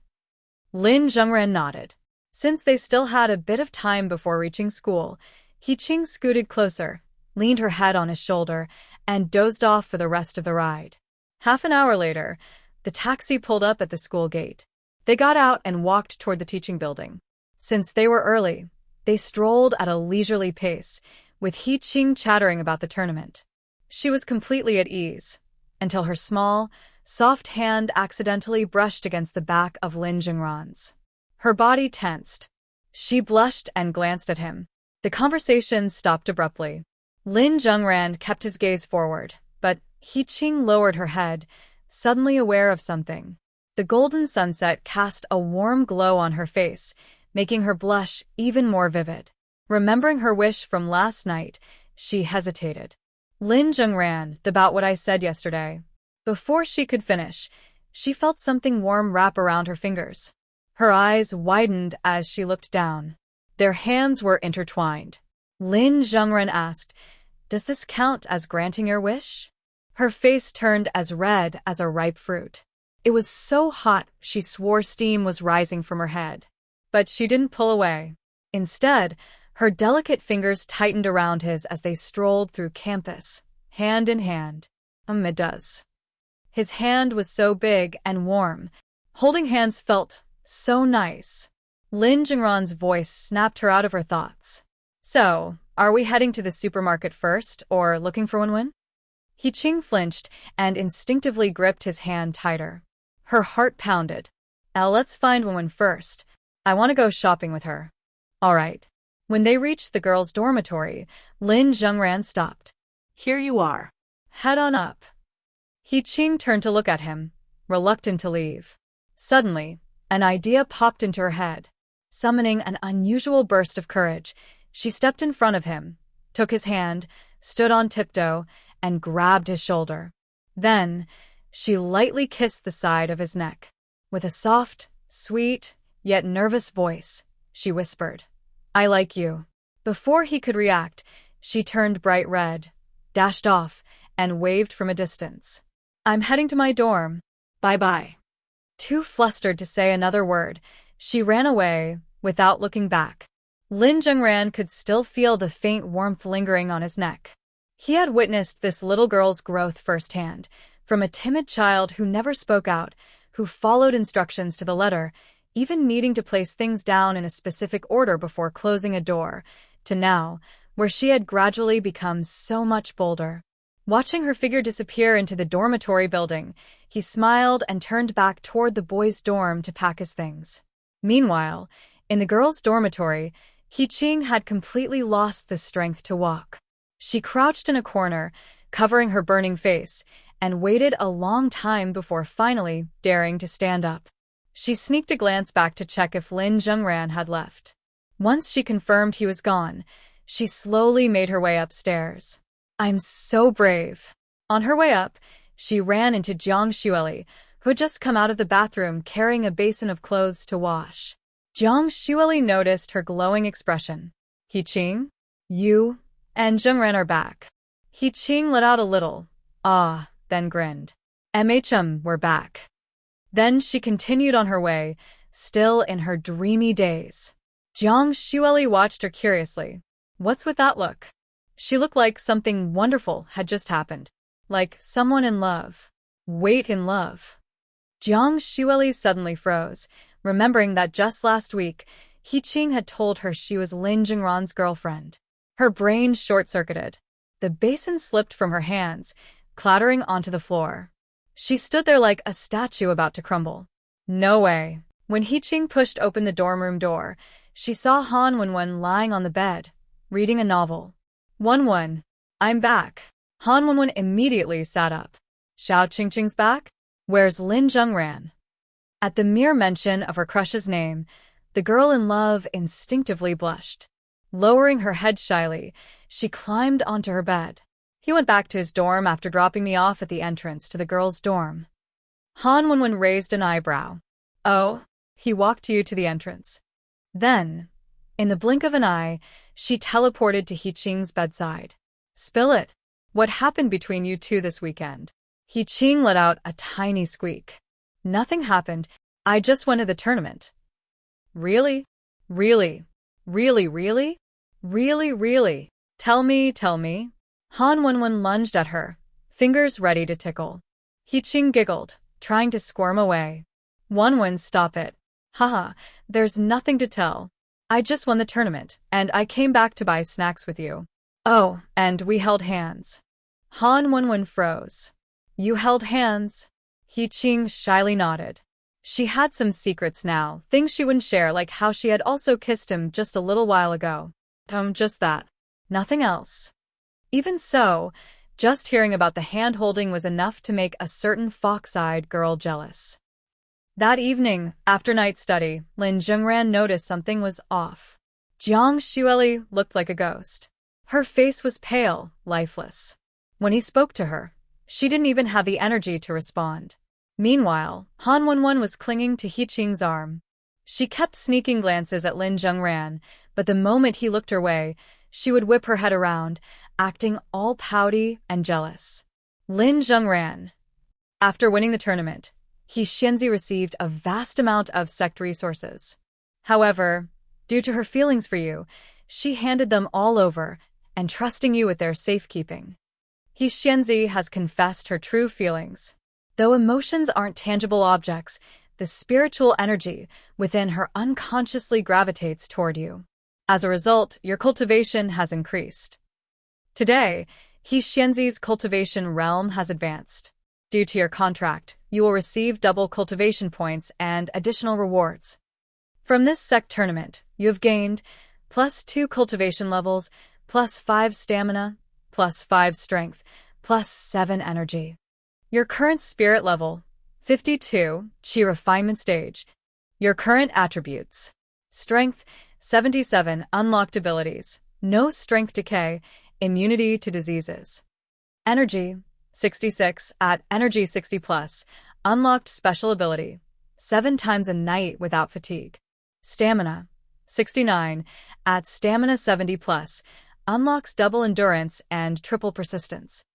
Lin Zhengran nodded. Since they still had a bit of time before reaching school, He Qing scooted closer, leaned her head on his shoulder, and dozed off for the rest of the ride. Half an hour later, the taxi pulled up at the school gate. They got out and walked toward the teaching building. Since they were early, they strolled at a leisurely pace, with He Qing chattering about the tournament. She was completely at ease, until her small, soft hand accidentally brushed against the back of Lin Zhengran's. Her body tensed. She blushed and glanced at him. The conversation stopped abruptly. Lin Zhengran kept his gaze forward, but He Qing lowered her head, suddenly aware of something. The golden sunset cast a warm glow on her face, making her blush even more vivid. Remembering her wish from last night, she hesitated. Lin Zhengran, about what I said yesterday. Before she could finish, she felt something warm wrap around her fingers. Her eyes widened as she looked down. Their hands were intertwined. Lin Zhengran asked, Does this count as granting your wish? Her face turned as red as a ripe fruit. It was so hot she swore steam was rising from her head. But she didn't pull away. Instead, her delicate fingers tightened around his as they strolled through campus, hand in hand. It does. His hand was so big and warm. Holding hands felt so nice. Lin Zhengran's voice snapped her out of her thoughts. So, are we heading to the supermarket first, or looking for Wen? He Qing flinched and instinctively gripped his hand tighter. Her heart pounded. Let's find Wen first. I want to go shopping with her. All right. When they reached the girls' dormitory, Lin Zhengran stopped. Here you are. Head on up. He Qing turned to look at him, reluctant to leave. Suddenly, an idea popped into her head. Summoning an unusual burst of courage, she stepped in front of him, took his hand, stood on tiptoe, and grabbed his shoulder. Then, she lightly kissed the side of his neck. With a soft, sweet, yet nervous voice, she whispered, I like you. Before he could react, she turned bright red, dashed off, and waved from a distance. I'm heading to my dorm. Bye-bye. Too flustered to say another word, she ran away, without looking back. Lin Zhengran could still feel the faint warmth lingering on his neck. He had witnessed this little girl's growth firsthand, from a timid child who never spoke out, who followed instructions to the letter, even needing to place things down in a specific order before closing a door, to now, where she had gradually become so much bolder. Watching her figure disappear into the dormitory building, he smiled and turned back toward the boys' dorm to pack his things. Meanwhile, in the girls' dormitory, He-Ching had completely lost the strength to walk. She crouched in a corner, covering her burning face, and waited a long time before finally daring to stand up. She sneaked a glance back to check if Lin Zhengran had left. Once she confirmed he was gone, she slowly made her way upstairs. "I'm so brave." On her way up, she ran into Jiang Xueli, who had just come out of the bathroom carrying a basin of clothes to wash. Jiang Xueli noticed her glowing expression. "He-Ching? You and Zhengran are back." He-Ching let out a little then grinned. We're back." Then she continued on her way, still in her dreamy daze. Jiang Xueli watched her curiously. "What's with that look?" She looked like something wonderful had just happened. Like someone in love. Wait, in love? Jiang Xueli suddenly froze, remembering that just last week, He-Ching had told her she was Lin Zhengran's girlfriend. Her brain short-circuited. The basin slipped from her hands, clattering onto the floor. She stood there like a statue about to crumble. No way. When He-Ching pushed open the dorm room door, she saw Han Wenwen lying on the bed, reading a novel. "Wenwen, I'm back." Han Wenwen immediately sat up. "Xiao Qingqing's back? Where's Lin Zhengran?" At the mere mention of her crush's name, the girl in love instinctively blushed. Lowering her head shyly, she climbed onto her bed. "He went back to his dorm after dropping me off at the entrance to the girls' dorm." Han Wenwen raised an eyebrow. "Oh, he walked you to the entrance." Then, in the blink of an eye, she teleported to He-Ching's bedside. "Spill it. What happened between you two this weekend?" He-Ching let out a tiny squeak. "Nothing happened. I just went to the tournament." "Really? Really? Really, really? Really, really? Tell me, tell me." Han Wenwen lunged at her, fingers ready to tickle. He-Ching giggled, trying to squirm away. "Wenwen, stop it. Haha, there's nothing to tell. I just won the tournament, and I came back to buy snacks with you." "Oh, and we held hands." Han Wenwen froze. "You held hands?" He-Ching shyly nodded. She had some secrets now, things she wouldn't share, like how she had also kissed him just a little while ago. Just that. Nothing else. Even so, just hearing about the hand-holding was enough to make a certain fox-eyed girl jealous. That evening, after night study, Lin Zhengran noticed something was off. Jiang Xueli looked like a ghost. Her face was pale, lifeless. When he spoke to her, she didn't even have the energy to respond. Meanwhile, Han Wenwen was clinging to He-Ching's arm. She kept sneaking glances at Lin Zhengran, but the moment he looked her way, she would whip her head around, acting all pouty and jealous. Lin Zhengran. After winning the tournament, He-Xianzi received a vast amount of sect resources. However, due to her feelings for you, she handed them all over, entrusting you with their safekeeping. He-Xianzi has confessed her true feelings. Though emotions aren't tangible objects, the spiritual energy within her unconsciously gravitates toward you. As a result, your cultivation has increased. Today, He-Xianzi's cultivation realm has advanced. Due to your contract, you will receive double cultivation points and additional rewards. From this sect tournament, you have gained +2 cultivation levels, +5 stamina, +5 strength, +7 energy. Your current spirit level, 52, Qi refinement stage. Your current attributes. Strength, 77, unlocked abilities, no strength decay, immunity to diseases. Energy, 66, at energy 60+, unlocked special ability, 7 times a night without fatigue. Stamina, 69, at stamina 70+, unlocks double endurance and triple persistence.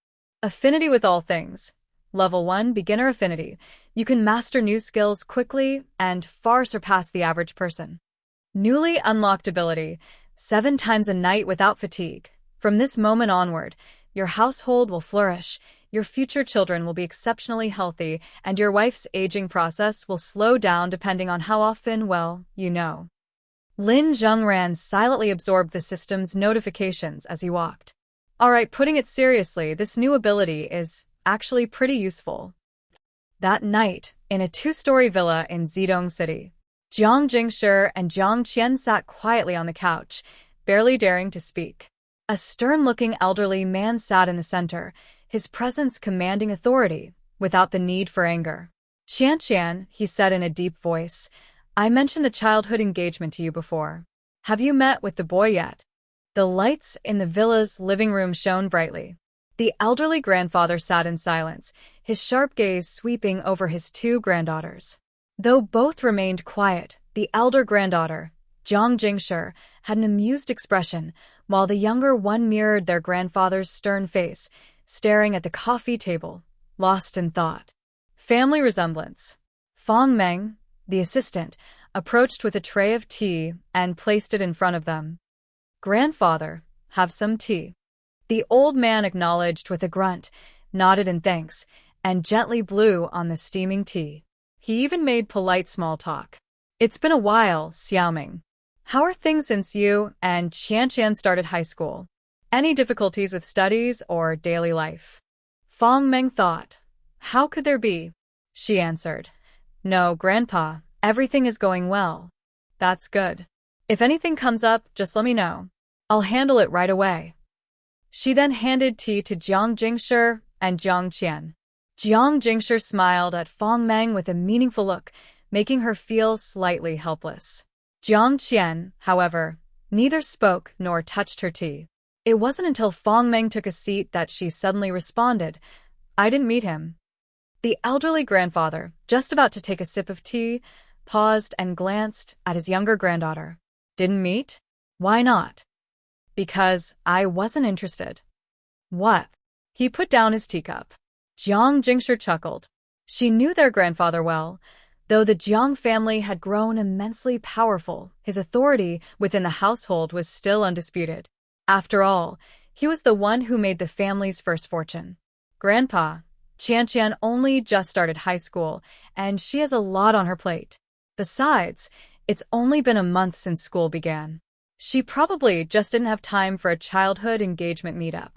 Affinity with all things. Level 1 Beginner Affinity. You can master new skills quickly and far surpass the average person. Newly unlocked ability, 7 times a night without fatigue. From this moment onward, your household will flourish, your future children will be exceptionally healthy, and your wife's aging process will slow down depending on how often, well, you know. Lin Zhengran silently absorbed the system's notifications as he walked. Alright, putting it seriously, this new ability is actually pretty useful. That night, in a two-story villa in Zidong City, Jiang Jingshi and Jiang Qian sat quietly on the couch, barely daring to speak. A stern-looking elderly man sat in the center, his presence commanding authority, without the need for anger. Qian, he said in a deep voice, I mentioned the childhood engagement to you before. Have you met with the boy yet? The lights in the villa's living room shone brightly. The elderly grandfather sat in silence, his sharp gaze sweeping over his two granddaughters. Though both remained quiet, the elder granddaughter, Jiang Jingshi, had an amused expression, while the younger one mirrored their grandfather's stern face, staring at the coffee table, lost in thought. Family resemblance. Fong Meng, the assistant, approached with a tray of tea and placed it in front of them. Grandfather, have some tea. The old man acknowledged with a grunt, nodded in thanks, and gently blew on the steaming tea. He even made polite small talk. It's been a while, Xiaoming. How are things since you and Qian started high school? Any difficulties with studies or daily life? Fong Meng thought. How could there be? She answered. No, Grandpa, everything is going well. That's good. If anything comes up, just let me know. I'll handle it right away. She then handed tea to Jiang Jingshi and Jiang Qian. Jiang Jingshi smiled at Fong Meng with a meaningful look, making her feel slightly helpless. Jiang Qian, however, neither spoke nor touched her tea. It wasn't until Fong Meng took a seat that she suddenly responded, I didn't meet him. The elderly grandfather, just about to take a sip of tea, paused and glanced at his younger granddaughter. Didn't meet? Why not? Because I wasn't interested. What? He put down his teacup. Jiang Jingshi chuckled. She knew their grandfather well. Though the Jiang family had grown immensely powerful, his authority within the household was still undisputed. After all, he was the one who made the family's first fortune. Grandpa, Qian only just started high school, and she has a lot on her plate. Besides, it's only been a month since school began. She probably just didn't have time for a childhood engagement meetup.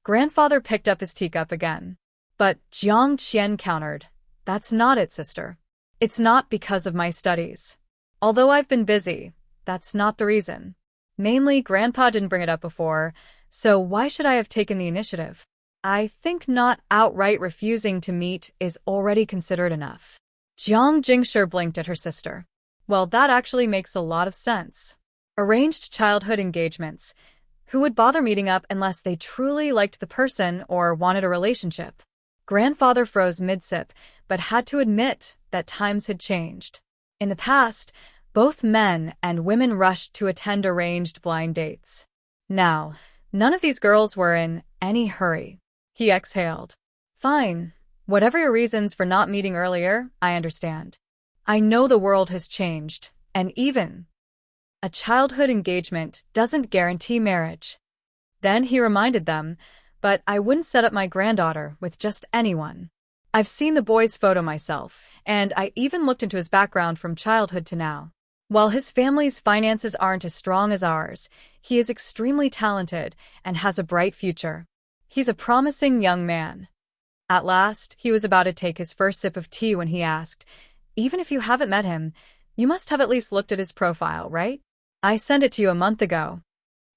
Grandfather picked up his teacup again. But Jiang Qian countered, That's not it, sister. It's not because of my studies. Although I've been busy, that's not the reason. Mainly, Grandpa didn't bring it up before, so why should I have taken the initiative? I think not outright refusing to meet is already considered enough. Jiang Jingshi blinked at her sister. Well, that actually makes a lot of sense. Arranged childhood engagements. Who would bother meeting up unless they truly liked the person or wanted a relationship? Grandfather froze mid-sip, but had to admit that times had changed. In the past, both men and women rushed to attend arranged blind dates. Now, none of these girls were in any hurry. He exhaled. Fine. Whatever your reasons for not meeting earlier, I understand. I know the world has changed, and even a childhood engagement doesn't guarantee marriage. Then he reminded them, but I wouldn't set up my granddaughter with just anyone. I've seen the boy's photo myself, and I even looked into his background from childhood to now. While his family's finances aren't as strong as ours, he is extremely talented and has a bright future. He's a promising young man. At last, he was about to take his first sip of tea when he asked, Even if you haven't met him, you must have at least looked at his profile, right? I sent it to you a month ago.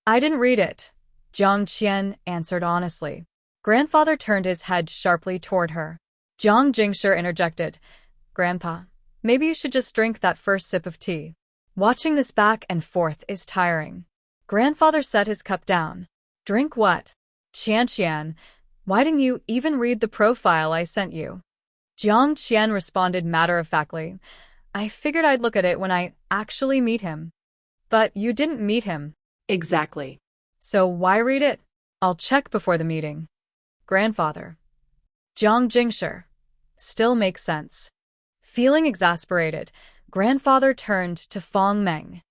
I didn't read it, Jiang Qian answered honestly. Grandfather turned his head sharply toward her. Jiang Jingshi interjected, Grandpa, maybe you should just drink that first sip of tea. Watching this back and forth is tiring. Grandfather set his cup down. Drink what? Qian, why didn't you even read the profile I sent you? Jiang Qian responded matter-of-factly, I figured I'd look at it when I actually meet him. But you didn't meet him. Exactly. So why read it? I'll check before the meeting. Grandfather. Jiang Jingshi. Still makes sense. Feeling exasperated, Grandfather turned to Fong Meng.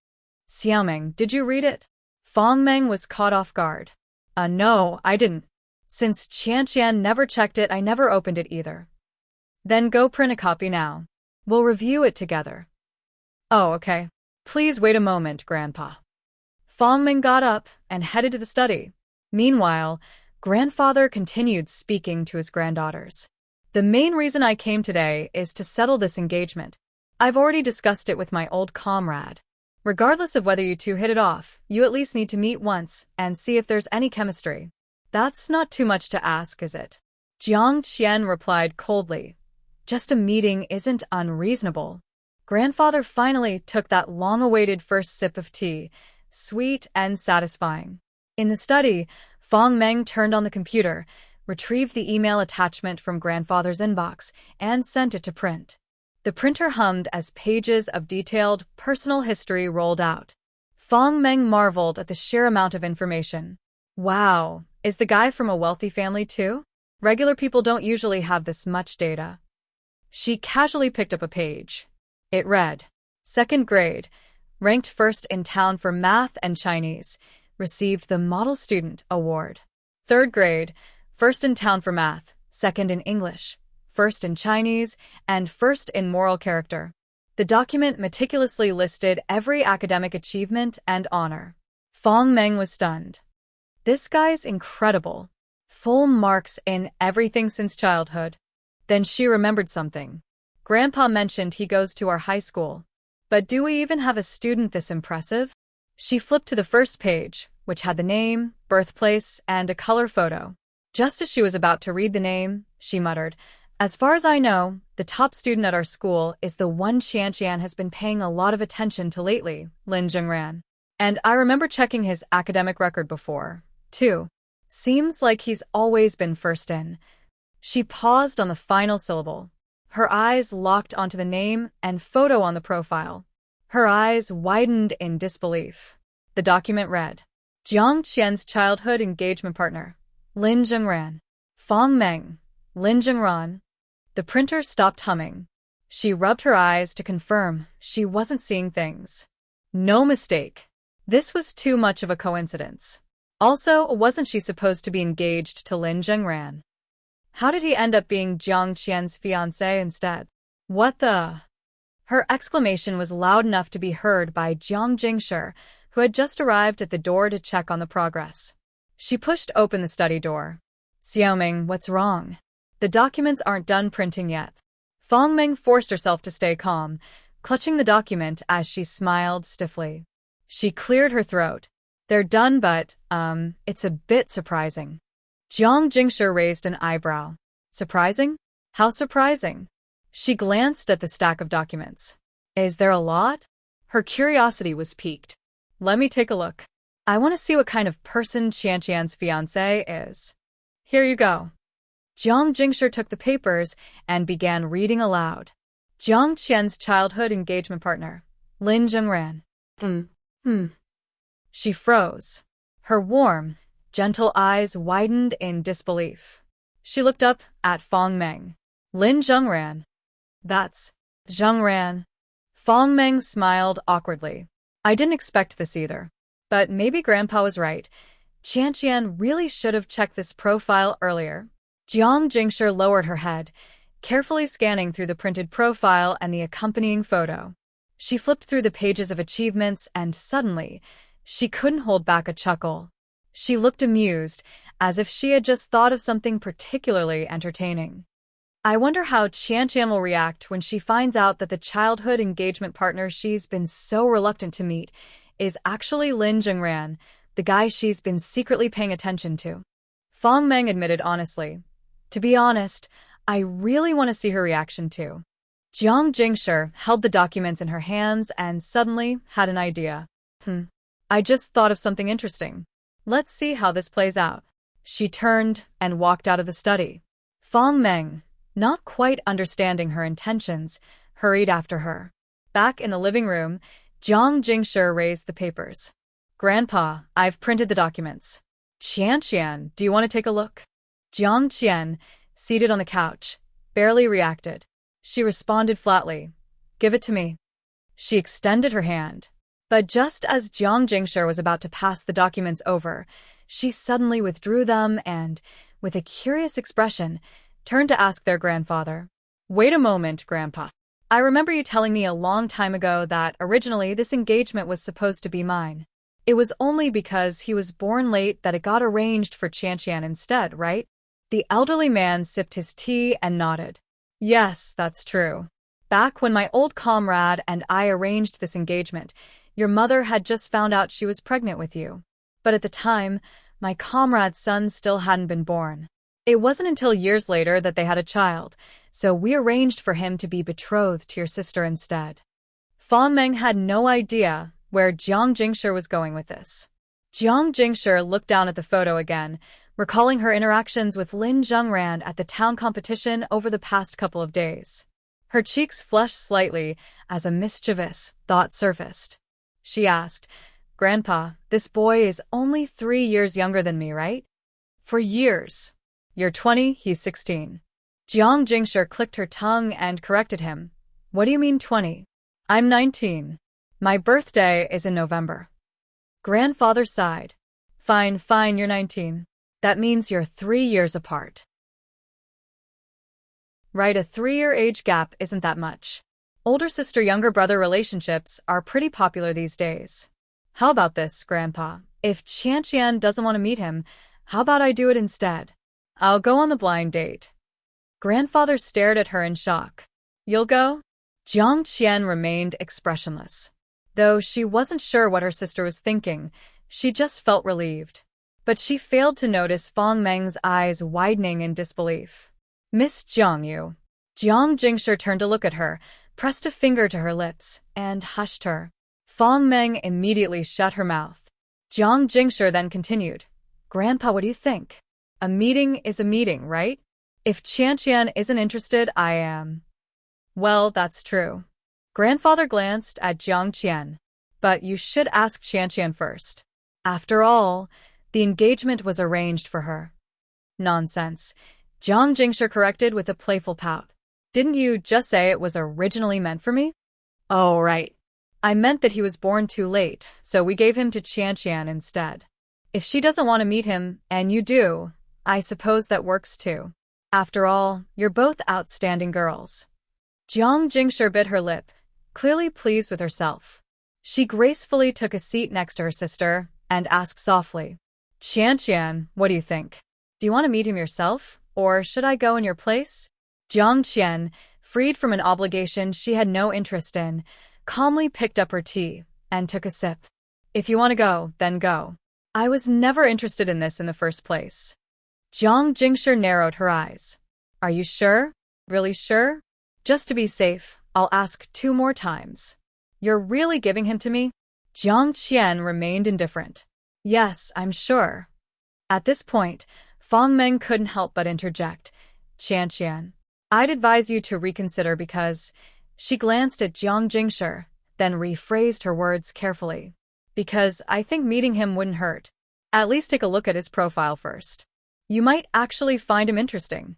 Xiaoming, did you read it? Fong Meng was caught off guard. No, I didn't. Since Qian never checked it, I never opened it either. Then go print a copy now. We'll review it together. Oh, okay. Please wait a moment, Grandpa. Fong Meng got up and headed to the study. Meanwhile, grandfather continued speaking to his granddaughters. The main reason I came today is to settle this engagement. I've already discussed it with my old comrade. Regardless of whether you two hit it off, you at least need to meet once and see if there's any chemistry. That's not too much to ask, is it? Jiang Qian replied coldly. Just a meeting isn't unreasonable. Grandfather finally took that long-awaited first sip of tea, sweet and satisfying. In the study, Fong Meng turned on the computer, retrieved the email attachment from grandfather's inbox, and sent it to print. The printer hummed as pages of detailed personal history rolled out. Fong Meng marveled at the sheer amount of information. Wow, is the guy from a wealthy family too? Regular people don't usually have this much data. She casually picked up a page. It read, "Second grade, ranked first in town for math and Chinese, received the Model Student Award. Third grade, first in town for math, second in English, first in Chinese, and first in moral character." The document meticulously listed every academic achievement and honor. Fong Meng was stunned. This guy's incredible. Full marks in everything since childhood. Then she remembered something. Grandpa mentioned he goes to our high school. But do we even have a student this impressive? She flipped to the first page, which had the name, birthplace, and a color photo. Just as she was about to read the name, she muttered, "As far as I know, the top student at our school is the one Qian has been paying a lot of attention to lately, Lin Zhengran. And I remember checking his academic record before, too. Seems like he's always been first in." She paused on the final syllable. Her eyes locked onto the name and photo on the profile. Her eyes widened in disbelief. The document read, "Jiang Qian's childhood engagement partner, Lin Zhengran. Fong Meng, Lin Zhengran." The printer stopped humming. She rubbed her eyes to confirm she wasn't seeing things. No mistake. This was too much of a coincidence. Also, wasn't she supposed to be engaged to Lin Zhengran? How did he end up being Jiang Qian's fiancé instead? What the? Her exclamation was loud enough to be heard by Jiang Jingshi, who had just arrived at the door to check on the progress. She pushed open the study door. "Xiaoming, what's wrong? The documents aren't done printing yet." Fong Meng forced herself to stay calm, clutching the document as she smiled stiffly. She cleared her throat. "They're done, but, it's a bit surprising." Jiang Jingshi raised an eyebrow. "Surprising? How surprising?" She glanced at the stack of documents. "Is there a lot?" Her curiosity was piqued. "Let me take a look. I want to see what kind of person Qian's fiancé is. Here you go." Jiang Jingshi took the papers and began reading aloud. "Jiang Qian's childhood engagement partner, Lin Zhengran." She froze. Her warm, gentle eyes widened in disbelief. She looked up at Fong Meng. "Lin Zhengran. That's Zhengran." Fong Meng smiled awkwardly. "I didn't expect this either. But maybe Grandpa was right. Qian really should have checked this profile earlier." Jiang Jingshi lowered her head, carefully scanning through the printed profile and the accompanying photo. She flipped through the pages of achievements and suddenly, she couldn't hold back a chuckle. She looked amused, as if she had just thought of something particularly entertaining. "I wonder how Qian will react when she finds out that the childhood engagement partner she's been so reluctant to meet is actually Lin Zhengran, the guy she's been secretly paying attention to." Fong Meng admitted honestly, "To be honest, I really want to see her reaction too." Jiang Jingshi held the documents in her hands and suddenly had an idea. I just thought of something interesting. Let's see how this plays out." She turned and walked out of the study. Fong Meng, not quite understanding her intentions, hurried after her. Back in the living room, Jiang Jingshi raised the papers. "Grandpa, I've printed the documents. Qian, do you want to take a look?" Jiang Qian, seated on the couch, barely reacted. She responded flatly, "Give it to me." She extended her hand. But just as Jiang Jingshi was about to pass the documents over, she suddenly withdrew them and, with a curious expression, turned to ask their grandfather. "Wait a moment, Grandpa. I remember you telling me a long time ago that originally this engagement was supposed to be mine. It was only because he was born late that it got arranged for Qianqian instead, right? The elderly man sipped his tea and nodded. Yes, that's true. Back when my old comrade and I arranged this engagement, your mother had just found out she was pregnant with you. But at the time, my comrade's son still hadn't been born. It wasn't until years later that they had a child, so we arranged for him to be betrothed to your sister instead. Fang Meng had no idea where Jiang Jingshi was going with this. Jiang Jingshi looked down at the photo again, recalling her interactions with Lin Zhengran at the town competition over the past couple of days. Her cheeks flushed slightly as a mischievous thought surfaced. She asked, "Grandpa, this boy is only 3 years younger than me, right?" "For years. You're 20, he's 16. Jiang Jingshi clicked her tongue and corrected him. "What do you mean 20? I'm 19. My birthday is in November." Grandfather sighed. Fine, you're 19. That means you're 3 years apart. Right, a 3-year age gap isn't that much. Older sister-younger brother relationships are pretty popular these days. How about this, Grandpa? If Qianqian doesn't want to meet him, how about I do it instead? I'll go on the blind date. Grandfather stared at her in shock. You'll go? Jiang Qian remained expressionless. Though she wasn't sure what her sister was thinking, she just felt relieved. But she failed to notice Fang Meng's eyes widening in disbelief. Miss Jiangyu. Jiang Jingshi turned to look at her, pressed a finger to her lips, and hushed her. Fang Meng immediately shut her mouth. Jiang Jingshi then continued. Grandpa, what do you think? A meeting is a meeting, right? If Qianqian isn't interested, I am. Well, that's true. Grandfather glanced at Jiang Qian. But you should ask Qianqian first. After all, the engagement was arranged for her. Nonsense. Jiang Jingshi corrected with a playful pout. Didn't you just say it was originally meant for me? Oh, right. I meant that he was born too late, so we gave him to Qianqian instead. If she doesn't want to meet him, and you do, I suppose that works too. After all, you're both outstanding girls. Jiang Jingshi bit her lip, clearly pleased with herself. She gracefully took a seat next to her sister and asked softly, Qianqian, what do you think? Do you want to meet him yourself, or should I go in your place? Jiang Qian, freed from an obligation she had no interest in, calmly picked up her tea and took a sip. If you want to go, then go. I was never interested in this in the first place. Jiang Jingshi narrowed her eyes. Are you sure? Really sure? Just to be safe, I'll ask 2 more times. You're really giving him to me? Jiang Qian remained indifferent. Yes, I'm sure. At this point, Fang Meng couldn't help but interject. Qianqian, I'd advise you to reconsider because... She glanced at Jiang Jingshi, then rephrased her words carefully. Because I think meeting him wouldn't hurt. At least take a look at his profile first. You might actually find him interesting.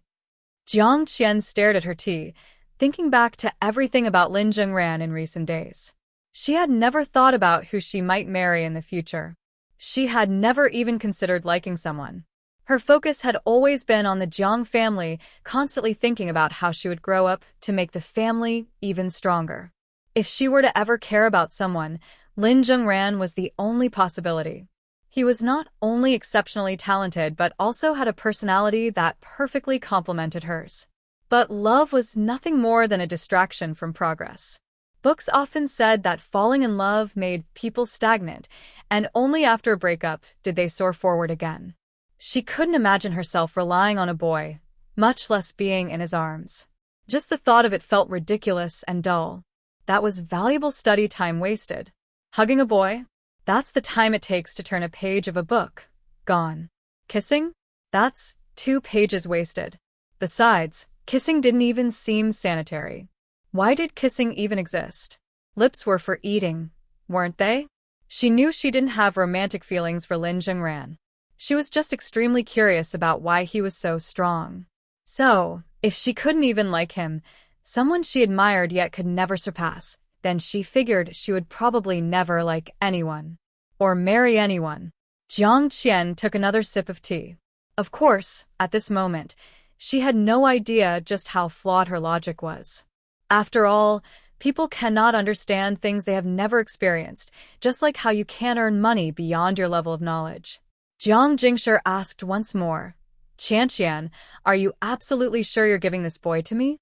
Jiang Qian stared at her tea, thinking back to everything about Lin Zhengran in recent days. She had never thought about who she might marry in the future. She had never even considered liking someone. Her focus had always been on the Jiang family, constantly thinking about how she would grow up to make the family even stronger. If she were to ever care about someone, Lin Zhengran was the only possibility. He was not only exceptionally talented but also had a personality that perfectly complemented hers. But love was nothing more than a distraction from progress. Books often said that falling in love made people stagnant, and only after a breakup did they soar forward again. She couldn't imagine herself relying on a boy, much less being in his arms. Just the thought of it felt ridiculous and dull. That was valuable study time wasted. Hugging a boy? That's the time it takes to turn a page of a book. Gone. Kissing? That's 2 pages wasted. Besides, kissing didn't even seem sanitary. Why did kissing even exist? Lips were for eating, weren't they? She knew she didn't have romantic feelings for Lin Zhengran. She was just extremely curious about why he was so strong. So, if she couldn't even like him, someone she admired yet could never surpass, then she figured she would probably never like anyone. Or marry anyone. Jiang Qian took another sip of tea. Of course, at this moment, she had no idea just how flawed her logic was. After all, People cannot understand things they have never experienced, just like how you can earn money beyond your level of knowledge. Jiang Jingshi asked once more, Qian, are you absolutely sure you're giving this boy to me?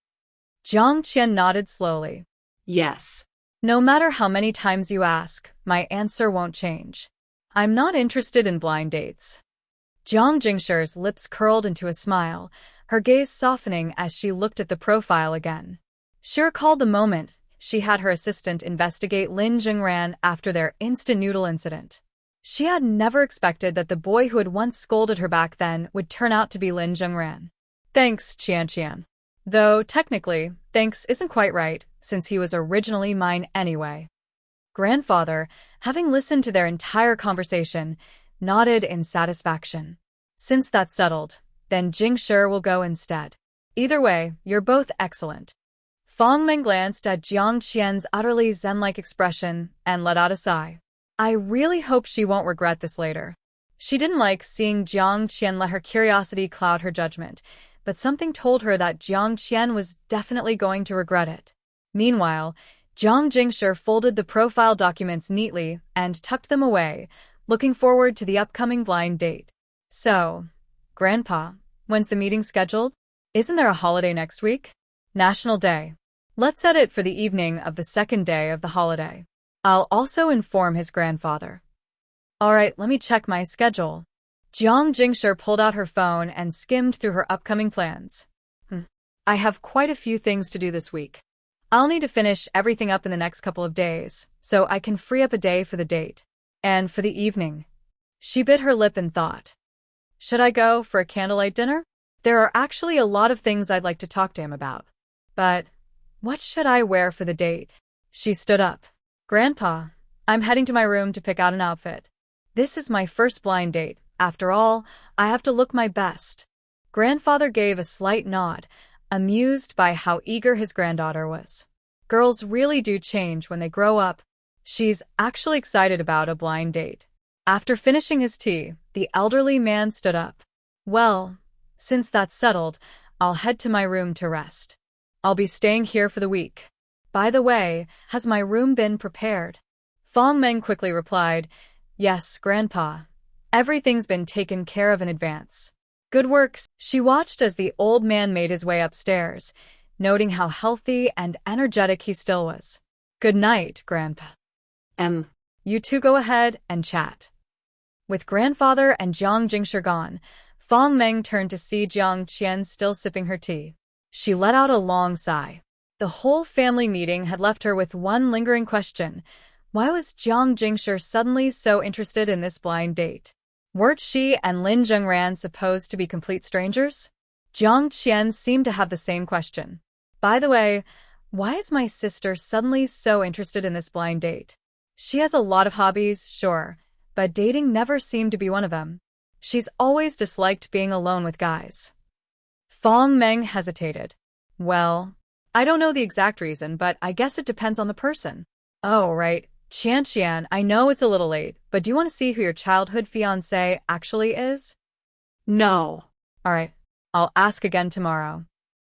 Jiang Qian nodded slowly. Yes. No matter how many times you ask, my answer won't change. I'm not interested in blind dates. Jiang Jingshi's lips curled into a smile, her gaze softening as she looked at the profile again. She recalled the moment she had her assistant investigate Lin Zhengran after their instant noodle incident. She had never expected that the boy who had once scolded her back then would turn out to be Lin Zhengran. Thanks, Qian. Though, technically, thanks isn't quite right, since he was originally mine anyway. Grandfather, having listened to their entire conversation, nodded in satisfaction. Since that's settled, then Jingshi will go instead. Either way, you're both excellent. Fang Meng glanced at Jiang Qian's utterly zen-like expression and let out a sigh. I really hope she won't regret this later. She didn't like seeing Jiang Qian let her curiosity cloud her judgment, but something told her that Jiang Qian was definitely going to regret it. Meanwhile, Jiang Jingshi folded the profile documents neatly and tucked them away, looking forward to the upcoming blind date. So, Grandpa, when's the meeting scheduled? Isn't there a holiday next week? National Day. Let's set it for the evening of the second day of the holiday. I'll also inform his grandfather. Alright, let me check my schedule. Jiang Jingshi pulled out her phone and skimmed through her upcoming plans. I have quite a few things to do this week. I'll need to finish everything up in the next couple of days, so I can free up a day for the date. And for the evening. She bit her lip in thought. Should I go for a candlelight dinner? There are actually a lot of things I'd like to talk to him about. But what should I wear for the date? She stood up. Grandpa, I'm heading to my room to pick out an outfit. This is my first blind date. After all, I have to look my best. Grandfather gave a slight nod, amused by how eager his granddaughter was. Girls really do change when they grow up. She's actually excited about a blind date. After finishing his tea, the elderly man stood up. Well, since that's settled, I'll head to my room to rest. I'll be staying here for the week. By the way, has my room been prepared? Fang Meng quickly replied, Yes, Grandpa. Everything's been taken care of in advance. Good work. She watched as the old man made his way upstairs, noting how healthy and energetic he still was. Good night, Grandpa. You two go ahead and chat. With Grandfather and Jiang Jingshi gone, Fang Meng turned to see Jiang Qian still sipping her tea. She let out a long sigh. The whole family meeting had left her with one lingering question. Why was Jiang Jingshi suddenly so interested in this blind date? Weren't she and Lin Zhengran supposed to be complete strangers? Jiang Qian seemed to have the same question. By the way, why is my sister suddenly so interested in this blind date? She has a lot of hobbies, sure, but dating never seemed to be one of them. She's always disliked being alone with guys. Fang Meng hesitated. Well, I don't know the exact reason, but I guess it depends on the person. Oh, right. Qian, I know it's a little late, but do you want to see who your childhood fiancé actually is? No. Alright, I'll ask again tomorrow.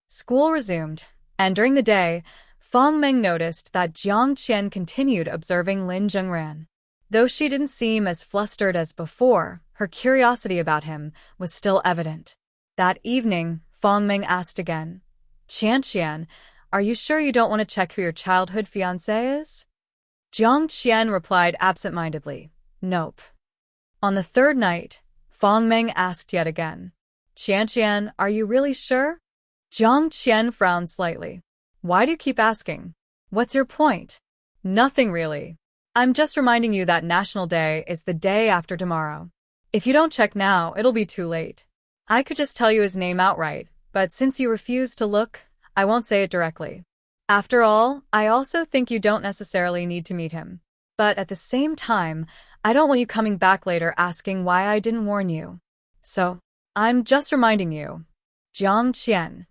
School resumed, and during the day, Fang Meng noticed that Jiang Qian continued observing Lin Zhengran. Though she didn't seem as flustered as before, her curiosity about him was still evident. That evening, Fang Meng asked again, Qian, are you sure you don't want to check who your childhood fiancé is? Jiang Qian replied absent-mindedly, Nope. On the third night, Fang Meng asked yet again, Qian, are you really sure? Jiang Qian frowned slightly. Why do you keep asking? What's your point? Nothing really. I'm just reminding you that National Day is the day after tomorrow. If you don't check now, it'll be too late. I could just tell you his name outright, but since you refuse to look, I won't say it directly. After all, I also think you don't necessarily need to meet him. But at the same time, I don't want you coming back later asking why I didn't warn you. So, I'm just reminding you. Jiang Qian.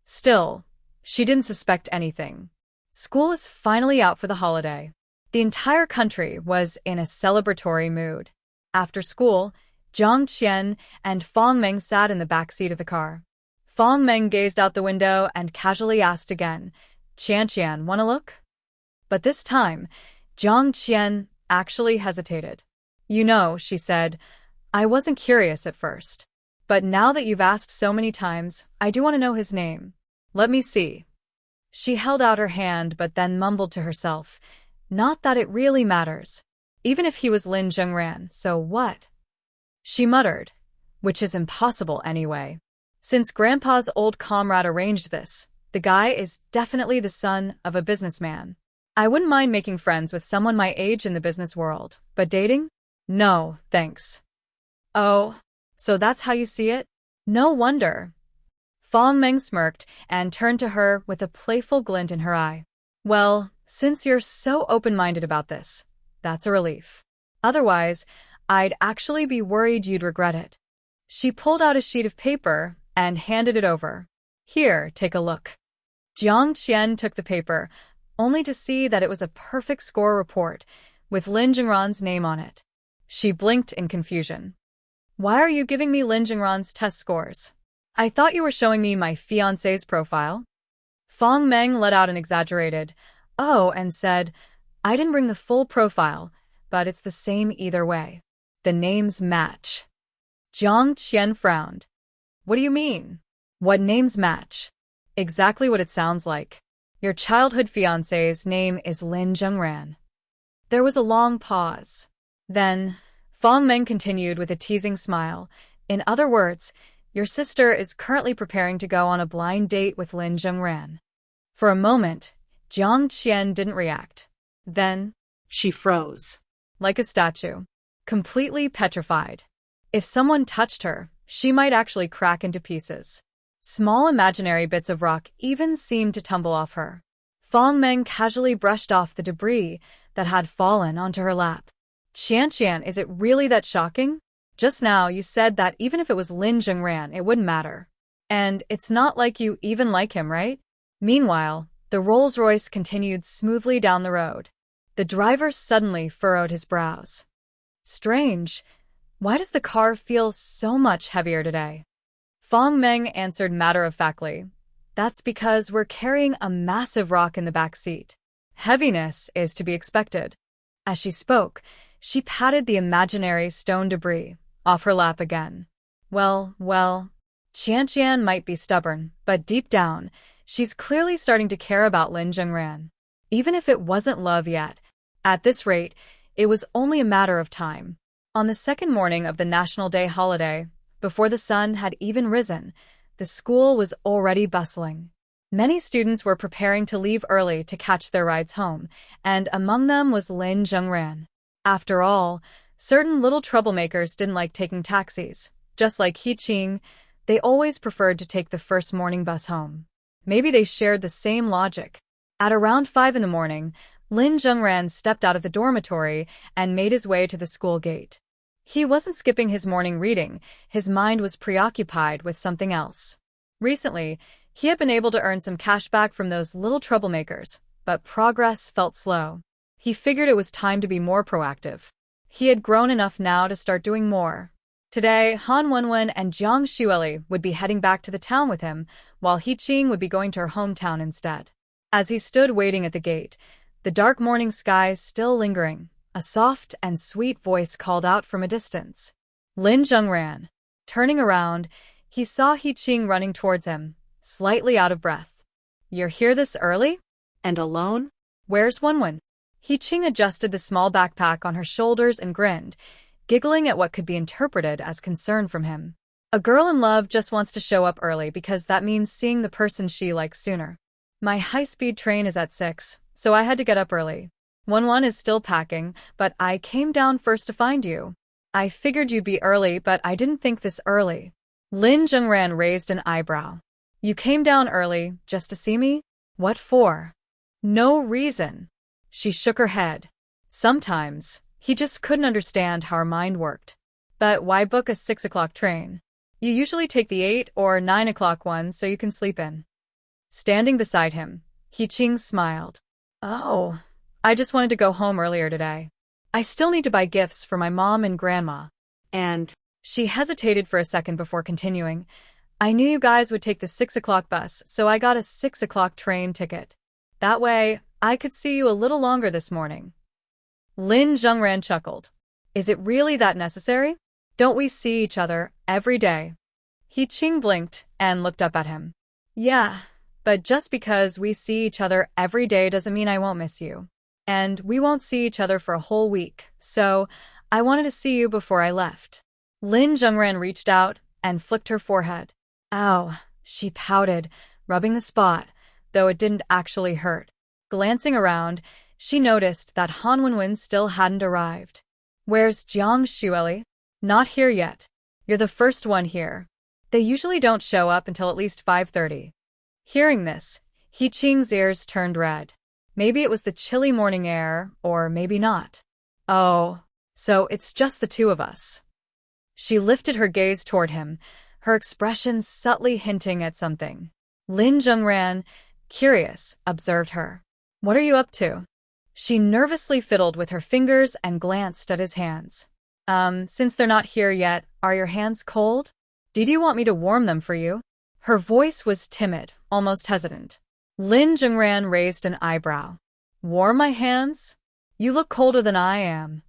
Still, she didn't suspect anything. School was finally out for the holiday. The entire country was in a celebratory mood. After school, Jiang Qian and Fang Meng sat in the back seat of the car. Fang Meng gazed out the window and casually asked again, Qian, wanna look? But this time, Jiang Qian actually hesitated. You know, she said, I wasn't curious at first. But now that you've asked so many times, I do want to know his name. Let me see. She held out her hand but then mumbled to herself, not that it really matters. Even if he was Lin Zhengran, so what? She muttered, which is impossible anyway. Since Grandpa's old comrade arranged this, the guy is definitely the son of a businessman. I wouldn't mind making friends with someone my age in the business world, but dating? No, thanks. Oh, so that's how you see it? No wonder. Fong Meng smirked and turned to her with a playful glint in her eye. Well, since you're so open-minded about this, that's a relief. Otherwise, I'd actually be worried you'd regret it. She pulled out a sheet of paper and handed it over. Here, take a look. Jiang Qian took the paper, only to see that it was a perfect score report, with Lin Zhengran's name on it. She blinked in confusion. Why are you giving me Lin Zhengran's test scores? I thought you were showing me my fiancé's profile. Fong Meng let out an exaggerated, oh, and said, I didn't bring the full profile, but it's the same either way. The names match. Jiang Qian frowned. What do you mean? What names match? Exactly what it sounds like. Your childhood fiancé's name is Lin Zhengran. There was a long pause. Then, Fong Meng continued with a teasing smile. In other words, your sister is currently preparing to go on a blind date with Lin Zhengran. For a moment, Jiang Qian didn't react. Then, She froze. like a statue, completely petrified. If someone touched her, she might actually crack into pieces. Small imaginary bits of rock even seemed to tumble off her. Fong Meng casually brushed off the debris that had fallen onto her lap. Qian, is it really that shocking? Just now you said that even if it was Lin Zhengran, it wouldn't matter. And it's not like you even like him, right? Meanwhile, the Rolls-Royce continued smoothly down the road. The driver suddenly furrowed his brows. Strange. Why does the car feel so much heavier today? Fong Meng answered matter-of-factly. That's because we're carrying a massive rock in the back seat. Heaviness is to be expected. As she spoke, she patted the imaginary stone debris off her lap again. Well, Qian might be stubborn, but deep down, she's clearly starting to care about Lin Zhengran. Even if it wasn't love yet, at this rate, it was only a matter of time. On the second morning of the National Day holiday, before the sun had even risen, the school was already bustling. Many students were preparing to leave early to catch their rides home, and among them was Lin Zhengran. After all, certain little troublemakers didn't like taking taxis. Just like He-Ching, they always preferred to take the first morning bus home. Maybe they shared the same logic. At around 5 in the morning, Lin Zhengran stepped out of the dormitory and made his way to the school gate. He wasn't skipping his morning reading, his mind was preoccupied with something else. Recently, he had been able to earn some cash back from those little troublemakers, but progress felt slow. He figured it was time to be more proactive. He had grown enough now to start doing more. Today, Han Wenwen and Jiang Xueli would be heading back to the town with him, while He-Ching would be going to her hometown instead. As he stood waiting at the gate, the dark morning sky still lingering, a soft and sweet voice called out from a distance. Lin Zhengran. Turning around, he saw He-Ching running towards him, slightly out of breath. You're here this early? And alone? Where's Wenwen? He-Ching adjusted the small backpack on her shoulders and grinned, giggling at what could be interpreted as concern from him. A girl in love just wants to show up early because that means seeing the person she likes sooner. My high-speed train is at 6, so I had to get up early. Wenwen is still packing, but I came down first to find you. I figured you'd be early, but I didn't think this early. Lin Zhengran raised an eyebrow. You came down early just to see me? What for? No reason. She shook her head. Sometimes, he just couldn't understand how her mind worked. But why book a 6 o'clock train? You usually take the 8 or 9 o'clock one so you can sleep in. Standing beside him, He-Ching smiled. Oh, I just wanted to go home earlier today. I still need to buy gifts for my mom and grandma. And She hesitated for a second before continuing. I knew you guys would take the 6 o'clock bus, so I got a 6 o'clock train ticket. That way, I could see you a little longer this morning. Lin Zhengran chuckled. Is it really that necessary? Don't we see each other every day? He Qing blinked and looked up at him. Yeah, but just because we see each other every day doesn't mean I won't miss you. And we won't see each other for a whole week, so I wanted to see you before I left. Lin Zhengran reached out and flicked her forehead. Ow, she pouted, rubbing the spot, though it didn't actually hurt. Glancing around, she noticed that Han Wenwen still hadn't arrived. Where's Jiang Xueli? Not here yet. You're the first one here. They usually don't show up until at least 5:30. Hearing this, He Qing's ears turned red. Maybe it was the chilly morning air, or maybe not. Oh, so it's just the two of us. She lifted her gaze toward him, her expression subtly hinting at something. Lin Zhengran, curious, observed her. What are you up to? She nervously fiddled with her fingers and glanced at his hands. Since they're not here yet, are your hands cold? Did you want me to warm them for you? Her voice was timid, almost hesitant. Lin Zhengran raised an eyebrow. Warm my hands? You look colder than I am.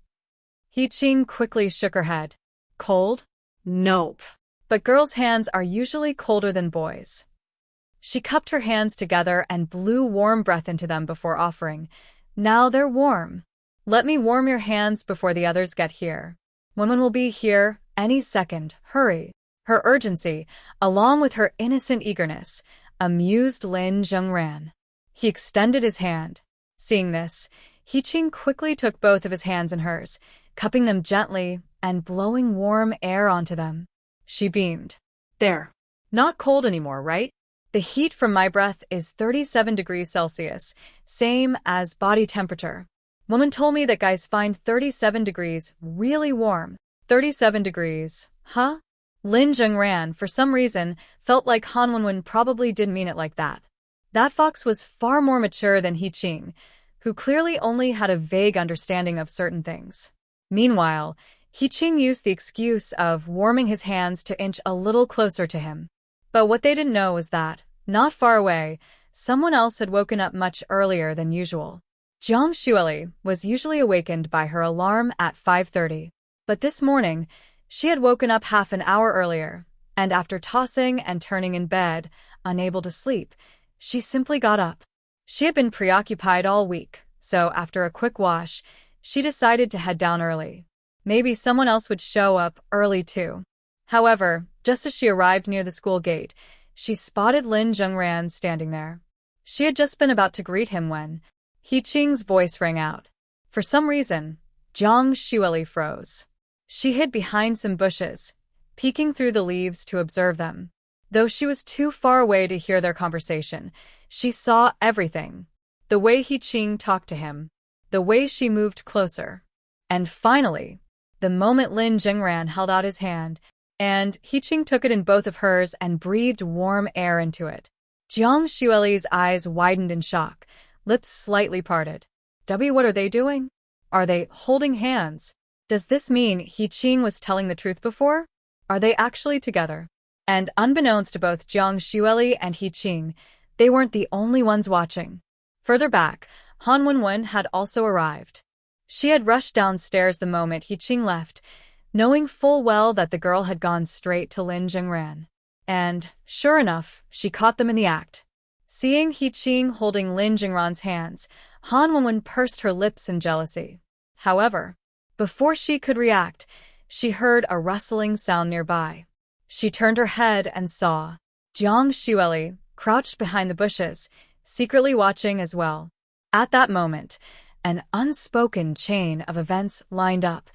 He Qing quickly shook her head. Cold? Nope. But girls' hands are usually colder than boys. She cupped her hands together and blew warm breath into them before offering. Now they're warm. Let me warm your hands before the others get here. Wenwen will be here any second. Hurry. Her urgency, along with her innocent eagerness, amused Lin Zhengran. He extended his hand. Seeing this, He Qing quickly took both of his hands in hers, cupping them gently and blowing warm air onto them. She beamed. There. Not cold anymore, right? The heat from my breath is 37 degrees Celsius, same as body temperature. Woman told me that guys find 37 degrees really warm. 37 degrees, huh? Lin Zhengran, for some reason, felt like Han Wenwen probably didn't mean it like that. That fox was far more mature than He Qing, who clearly only had a vague understanding of certain things. Meanwhile, He Qing used the excuse of warming his hands to inch a little closer to him. But what they didn't know was that, not far away, someone else had woken up much earlier than usual. Jiang Xueli was usually awakened by her alarm at 5:30, but this morning, she had woken up half an hour earlier, and after tossing and turning in bed, unable to sleep, she simply got up. She had been preoccupied all week, so after a quick wash, she decided to head down early. Maybe someone else would show up early too. However, just as she arrived near the school gate, she spotted Lin Zhengran standing there. She had just been about to greet him when He Qing's voice rang out. For some reason, Jiang Xueli froze. She hid behind some bushes, peeking through the leaves to observe them. Though she was too far away to hear their conversation, she saw everything. The way He Qing talked to him, the way she moved closer. And finally, the moment Lin Zhengran held out his hand, and He Qing took it in both of hers and breathed warm air into it. Jiang Xueli's eyes widened in shock, lips slightly parted. What are they doing? Are they holding hands? Does this mean He Qing was telling the truth before? Are they actually together? And unbeknownst to both Jiang Xueli and He Qing, they weren't the only ones watching. Further back, Han Wenwen had also arrived. She had rushed downstairs the moment He Qing left, knowing full well that the girl had gone straight to Lin Zhengran. And, sure enough, she caught them in the act. Seeing He Qing holding Lin Zhengran's hands, Han Wenwen pursed her lips in jealousy. However, before she could react, she heard a rustling sound nearby. She turned her head and saw Jiang Xueli crouched behind the bushes, secretly watching as well. At that moment, an unspoken chain of events lined up.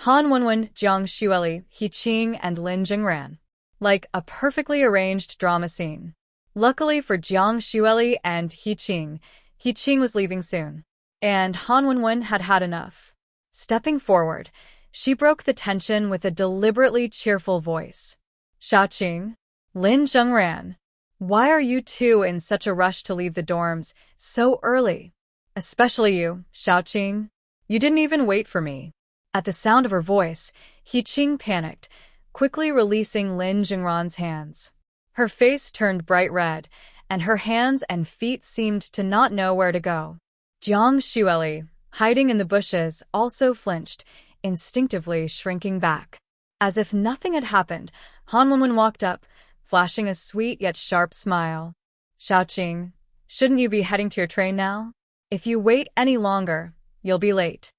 Han Wenwen, Jiang Xueli, He Qing, and Lin Zhengran. Like a perfectly arranged drama scene. Luckily for Jiang Xueli and He Qing was leaving soon. And Han Wenwen had had enough. Stepping forward, she broke the tension with a deliberately cheerful voice. Xiaoqing, Lin Zhengran, why are you two in such a rush to leave the dorms so early? Especially you, Xiaoqing. You didn't even wait for me. At the sound of her voice, He Qing panicked, quickly releasing Lin Zhengran's hands. Her face turned bright red, and her hands and feet seemed to not know where to go. Jiang Xueli, hiding in the bushes, also flinched, instinctively shrinking back. As if nothing had happened, Han Wenwen walked up, flashing a sweet yet sharp smile. Xiaoqing, shouldn't you be heading to your train now? If you wait any longer, you'll be late.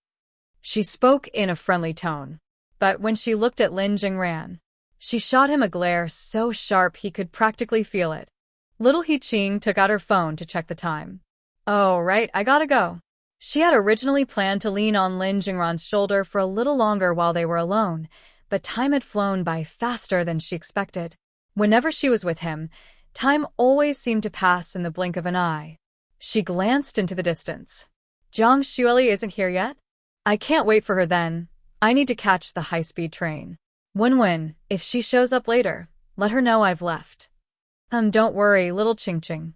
She spoke in a friendly tone. But when she looked at Lin Zhengran, she shot him a glare so sharp he could practically feel it. Little He-Ching took out her phone to check the time. Oh, right, I gotta go. She had originally planned to lean on Lin Zhengran's shoulder for a little longer while they were alone, but time had flown by faster than she expected. Whenever she was with him, time always seemed to pass in the blink of an eye. She glanced into the distance. Jiang Xueli isn't here yet? I can't wait for her then. I need to catch the high-speed train. Wenwen, if she shows up later, let her know I've left. Don't worry, little Ching-Ching.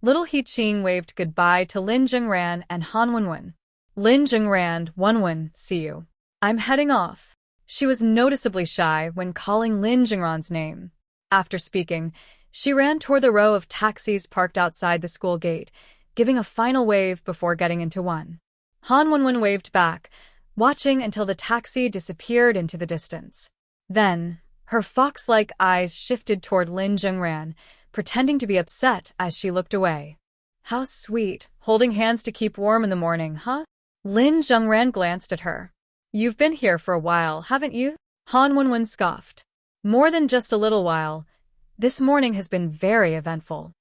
Little He-Ching waved goodbye to Lin Zhengran and Han Wenwen. Lin Zhengran, Wenwen, see you. I'm heading off. She was noticeably shy when calling Lin Zhengran's name. After speaking, she ran toward the row of taxis parked outside the school gate, giving a final wave before getting into one. Han Wenwen waved back, watching until the taxi disappeared into the distance. Then, her fox-like eyes shifted toward Lin Zhengran, pretending to be upset as she looked away. How sweet, holding hands to keep warm in the morning, huh? Lin Zhengran glanced at her. You've been here for a while, haven't you? Han Wenwen scoffed. More than just a little while. This morning has been very eventful.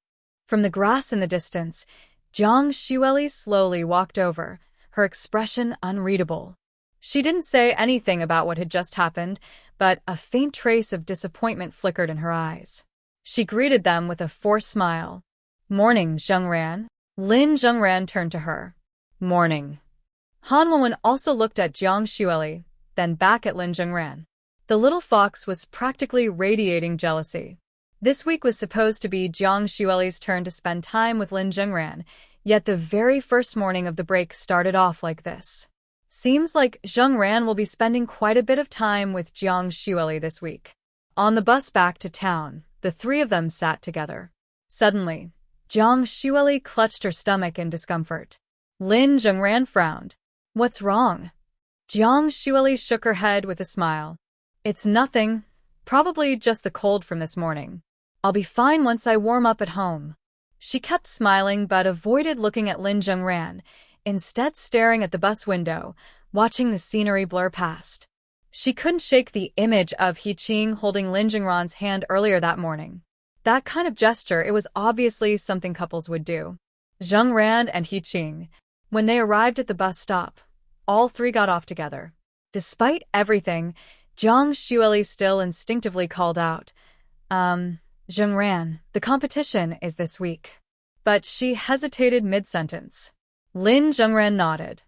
From the grass in the distance, Jiang Xueli slowly walked over, her expression unreadable. She didn't say anything about what had just happened, but a faint trace of disappointment flickered in her eyes. She greeted them with a forced smile. Morning, Zhengran. Lin Zhengran turned to her. Morning. Han Wenwen also looked at Jiang Xueli, then back at Lin Zhengran. The little fox was practically radiating jealousy. This week was supposed to be Jiang Xueli's turn to spend time with Lin Zhengran, yet the very first morning of the break started off like this. Seems like Zhengran will be spending quite a bit of time with Jiang Xueli this week. On the bus back to town, the three of them sat together. Suddenly, Jiang Xueli clutched her stomach in discomfort. Lin Zhengran frowned. What's wrong? Jiang Xueli shook her head with a smile. It's nothing. Probably just the cold from this morning. I'll be fine once I warm up at home. She kept smiling but avoided looking at Lin Zhengran, instead staring at the bus window, watching the scenery blur past. She couldn't shake the image of He-Ching holding Lin Zhengran's hand earlier that morning. That kind of gesture, it was obviously something couples would do. Zhengran and He-Ching. When they arrived at the bus stop, all three got off together. Despite everything, Jiang Xueli still instinctively called out, Zhengran, the competition is this week. But she hesitated mid-sentence. Lin Zhengran nodded.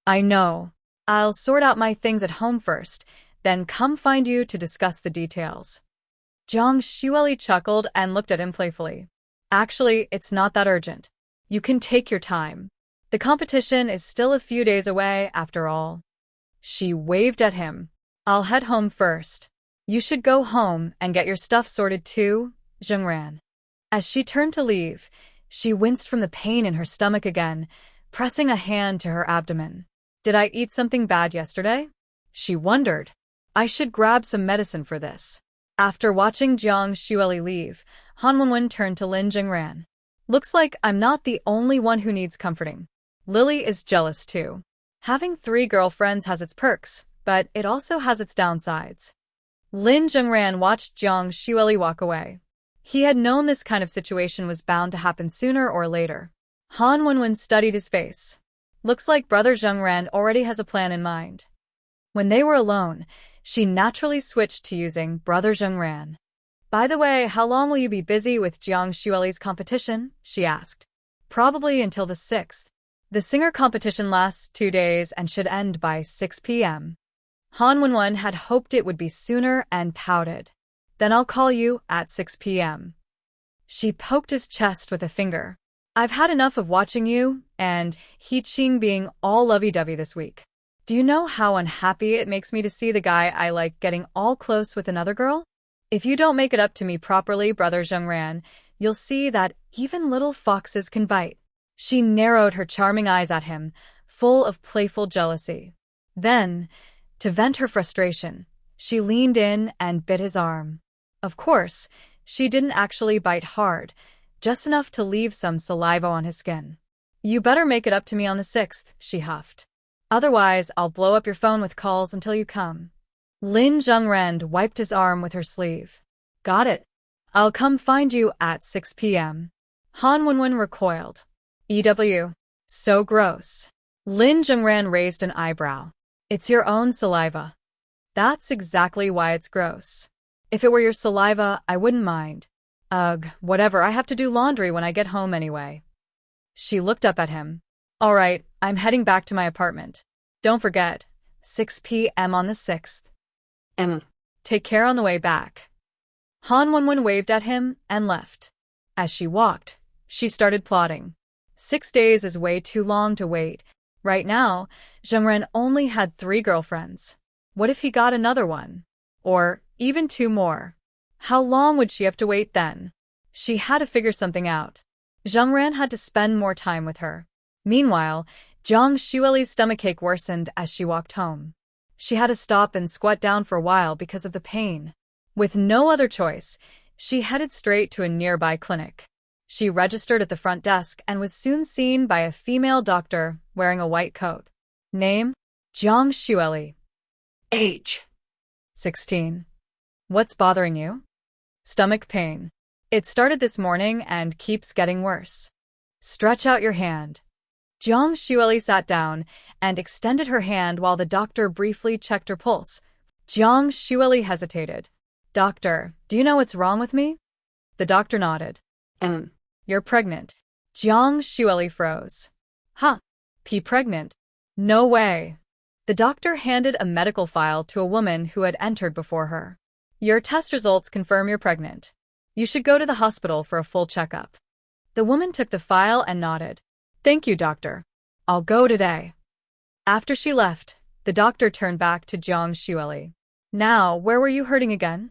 I know. I'll sort out my things at home first, then come find you to discuss the details. Jiang Xueli chuckled and looked at him playfully. Actually, it's not that urgent. You can take your time. The competition is still a few days away, after all. She waved at him. I'll head home first. You should go home and get your stuff sorted too, Zhengran. As she turned to leave, she winced from the pain in her stomach again, pressing a hand to her abdomen. Did I eat something bad yesterday? She wondered. I should grab some medicine for this. After watching Jiang Xueli leave, Han Wenwen turned to Lin Zhengran. Looks like I'm not the only one who needs comforting. Lily is jealous too. Having 3 girlfriends has its perks, but it also has its downsides. Lin Zhengran watched Jiang Xueli walk away. He had known this kind of situation was bound to happen sooner or later. Han Wenwen studied his face. Looks like Brother Zhengran already has a plan in mind. When they were alone, she naturally switched to using Brother Zhengran. By the way, how long will you be busy with Jiang Xueli's competition? She asked. Probably until the 6th. The singer competition lasts 2 days and should end by 6 p.m. Han Wenwen had hoped it would be sooner and pouted. Then I'll call you at 6 p.m. She poked his chest with a finger. I've had enough of watching you and He-Ching being all lovey-dovey this week. Do you know how unhappy it makes me to see the guy I like getting all close with another girl? If you don't make it up to me properly, Brother Zhengran, you'll see that Even little foxes can bite. She narrowed her charming eyes at him, full of playful jealousy. Then, to vent her frustration, she leaned in and bit his arm. Of course, she didn't actually bite hard, just enough to leave some saliva on his skin. "You better make it up to me on the 6th, she huffed. "Otherwise, I'll blow up your phone with calls until you come." Lin Zhengran wiped his arm with her sleeve. "Got it. I'll come find you at 6 p.m. Han Wenwen recoiled. "EW. So gross." Lin Zhengran raised an eyebrow. "It's your own saliva." "That's exactly why it's gross. If it were your saliva, I wouldn't mind." "Ugh, whatever, I have to do laundry when I get home anyway." She looked up at him. "All right, I'm heading back to my apartment. Don't forget, 6 p.m. on the 6th. Take care on the way back." Han Wenwen waved at him and left. As she walked, she started plotting. 6 days is way too long to wait. Right now, Zhengran only had 3 girlfriends. What if he got another one? Or even 2 more? How long would she have to wait then? She had to figure something out. Zhengran had to spend more time with her. Meanwhile, Zhang Xueli's stomachache worsened as she walked home. She had to stop and squat down for a while because of the pain. With no other choice, she headed straight to a nearby clinic. She registered at the front desk and was soon seen by a female doctor wearing a white coat. Name? Zhang Xueli. Age? 16. What's bothering you? Stomach pain. It started this morning and keeps getting worse. Stretch out your hand. Zhang Xueli sat down and extended her hand while the doctor briefly checked her pulse. Zhang Xueli hesitated. "Doctor, do you know what's wrong with me?" The doctor nodded. You're pregnant." Zhang Xueli froze. "Huh? Pregnant? No way." The doctor handed a medical file to a woman who had entered before her. "Your test results confirm you're pregnant. You should go to the hospital for a full checkup." The woman took the file and nodded. "Thank you, doctor. I'll go today." After she left, the doctor turned back to Zhang Xueli. "Now, where were you hurting again?"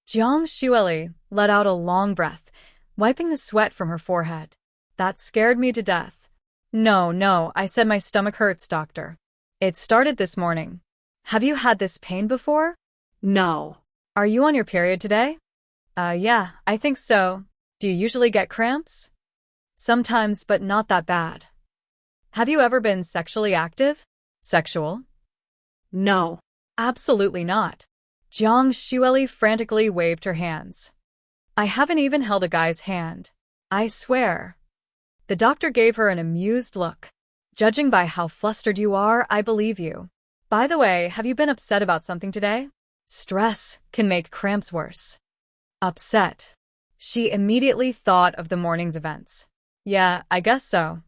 Zhang Xueli let out a long breath, wiping the sweat from her forehead. "That scared me to death." No, I said my stomach hurts, doctor. It started this morning." "Have you had this pain before?" No. "Are you on your period today?" Yeah, I think so. Do you usually get cramps?" "Sometimes, but not that bad." "Have you ever been sexually active?" "Sexual?" No. "Absolutely not." Zhang Xueli frantically waved her hands. "I haven't even held a guy's hand. I swear." The doctor gave her an amused look. "Judging by how flustered you are, I believe you. By the way, have you been upset about something today? Stress can make cramps worse." Upset. She immediately thought of the morning's events. "Yeah, I guess so."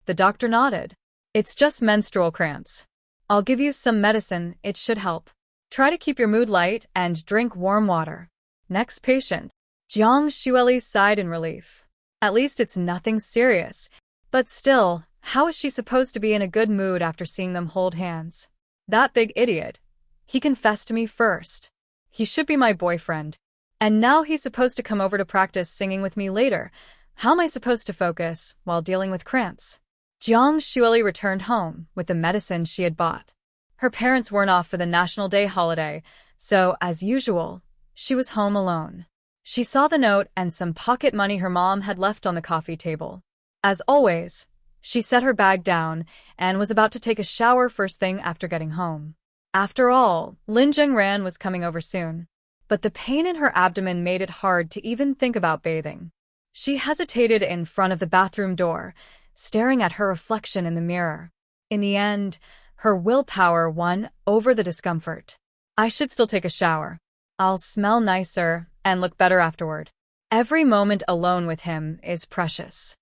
The doctor nodded. "It's just menstrual cramps. I'll give you some medicine, it should help. Try to keep your mood light and drink warm water." Next patient. Zhang Xueli sighed in relief. At least it's nothing serious. But still, how is she supposed to be in a good mood after seeing them hold hands? That big idiot. He confessed to me first. He should be my boyfriend. And now he's supposed to come over to practice singing with me later. How am I supposed to focus while dealing with cramps? Zhang Xueli returned home with the medicine she had bought. Her parents weren't off for the National Day holiday, so, as usual, she was home alone. She saw the note and some pocket money her mom had left on the coffee table. As always, she set her bag down and was about to take a shower first thing after getting home. After all, Lin Zhengran was coming over soon. But the pain in her abdomen made it hard to even think about bathing. She hesitated in front of the bathroom door, staring at her reflection in the mirror. In the end, her willpower won over the discomfort. "I should still take a shower. I'll smell nicer and look better afterward. Every moment alone with him is precious.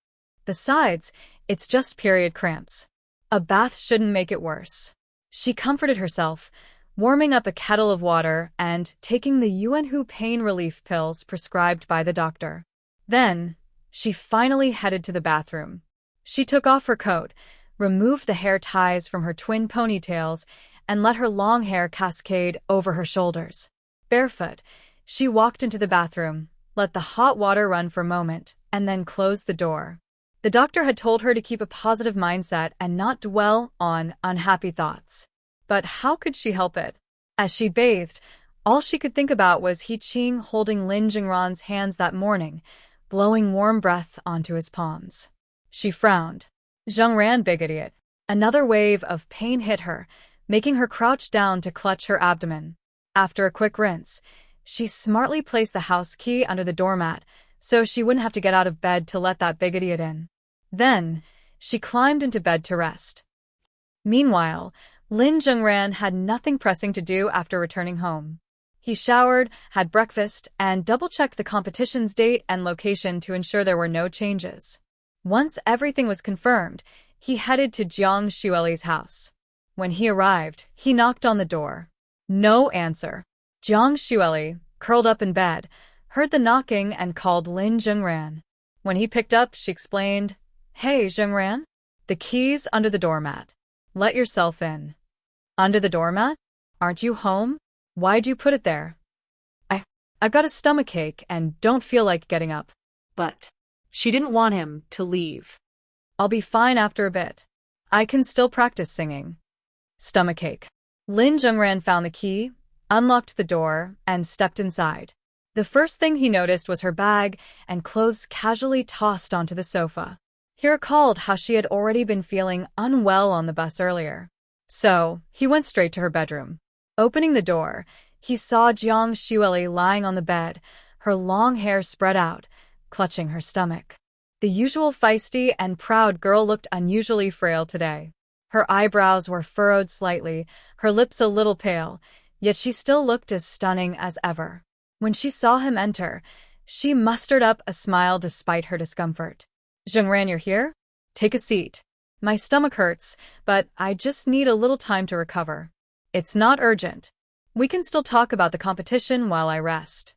Besides, it's just period cramps. A bath shouldn't make it worse." She comforted herself, warming up a kettle of water and taking the Yuanhu pain relief pills prescribed by the doctor. Then, she finally headed to the bathroom. She took off her coat, removed the hair ties from her twin ponytails, and let her long hair cascade over her shoulders. Barefoot, she walked into the bathroom, let the hot water run for a moment, and then closed the door. The doctor had told her to keep a positive mindset and not dwell on unhappy thoughts. But how could she help it? As she bathed, all she could think about was He Qing holding Lin Zhengran's hands that morning, blowing warm breath onto his palms. She frowned. Zhengran, big idiot. Another wave of pain hit her, making her crouch down to clutch her abdomen. After a quick rinse, she smartly placed the house key under the doormat so she wouldn't have to get out of bed to let that big idiot in. Then, she climbed into bed to rest. Meanwhile, Lin Zhengran had nothing pressing to do after returning home. He showered, had breakfast, and double-checked the competition's date and location to ensure there were no changes. Once everything was confirmed, he headed to Jiang Xueli's house. When he arrived, he knocked on the door. No answer. Jiang Xueli, curled up in bed, heard the knocking and called Lin Zhengran. When he picked up, she explained, "Hey, Zhengran? The key's under the doormat. Let yourself in." Under the doormat? Aren't you home? Why'd you put it there? I've got a stomachache and don't feel like getting up. But she didn't want him to leave. I'll be fine after a bit. I can still practice singing. Stomachache. Lin Zhengran found the key, unlocked the door, and stepped inside. The first thing he noticed was her bag and clothes casually tossed onto the sofa. He recalled how she had already been feeling unwell on the bus earlier. So, he went straight to her bedroom. Opening the door, he saw Jiang Xueli lying on the bed, her long hair spread out, clutching her stomach. The usual feisty and proud girl looked unusually frail today. Her eyebrows were furrowed slightly, her lips a little pale, yet she still looked as stunning as ever. When she saw him enter, she mustered up a smile despite her discomfort. "Zhengran, you're here? Take a seat. My stomach hurts, but I just need a little time to recover. It's not urgent. We can still talk about the competition while I rest."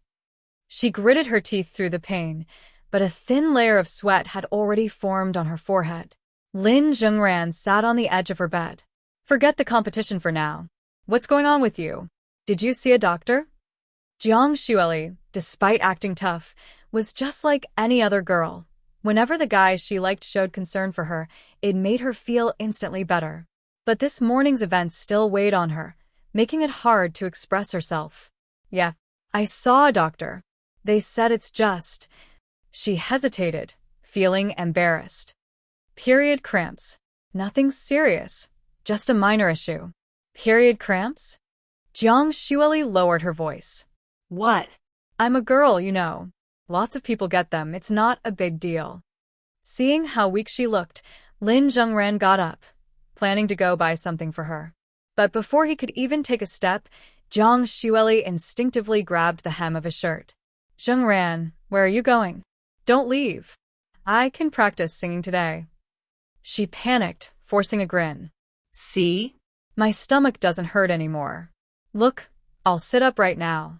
She gritted her teeth through the pain, but a thin layer of sweat had already formed on her forehead. Lin Zhengran sat on the edge of her bed. "Forget the competition for now. What's going on with you? Did you see a doctor?" Jiang Xueli, despite acting tough, was just like any other girl. Whenever the guy she liked showed concern for her, it made her feel instantly better. But this morning's events still weighed on her, making it hard to express herself. "Yeah, I saw a doctor. They said it's just..." She hesitated, feeling embarrassed. "Period cramps. Nothing serious, just a minor issue." "Period cramps?" Jiang Xueli lowered her voice. What? "I'm a girl, you know. Lots of people get them, it's not a big deal." Seeing how weak she looked, Lin Zhengran got up, planning to go buy something for her. But before he could even take a step, Jiang Xueli instinctively grabbed the hem of his shirt. "Zhengran, where are you going? Don't leave. I can practice singing today." She panicked, forcing a grin. See? "My stomach doesn't hurt anymore. Look, I'll sit up right now."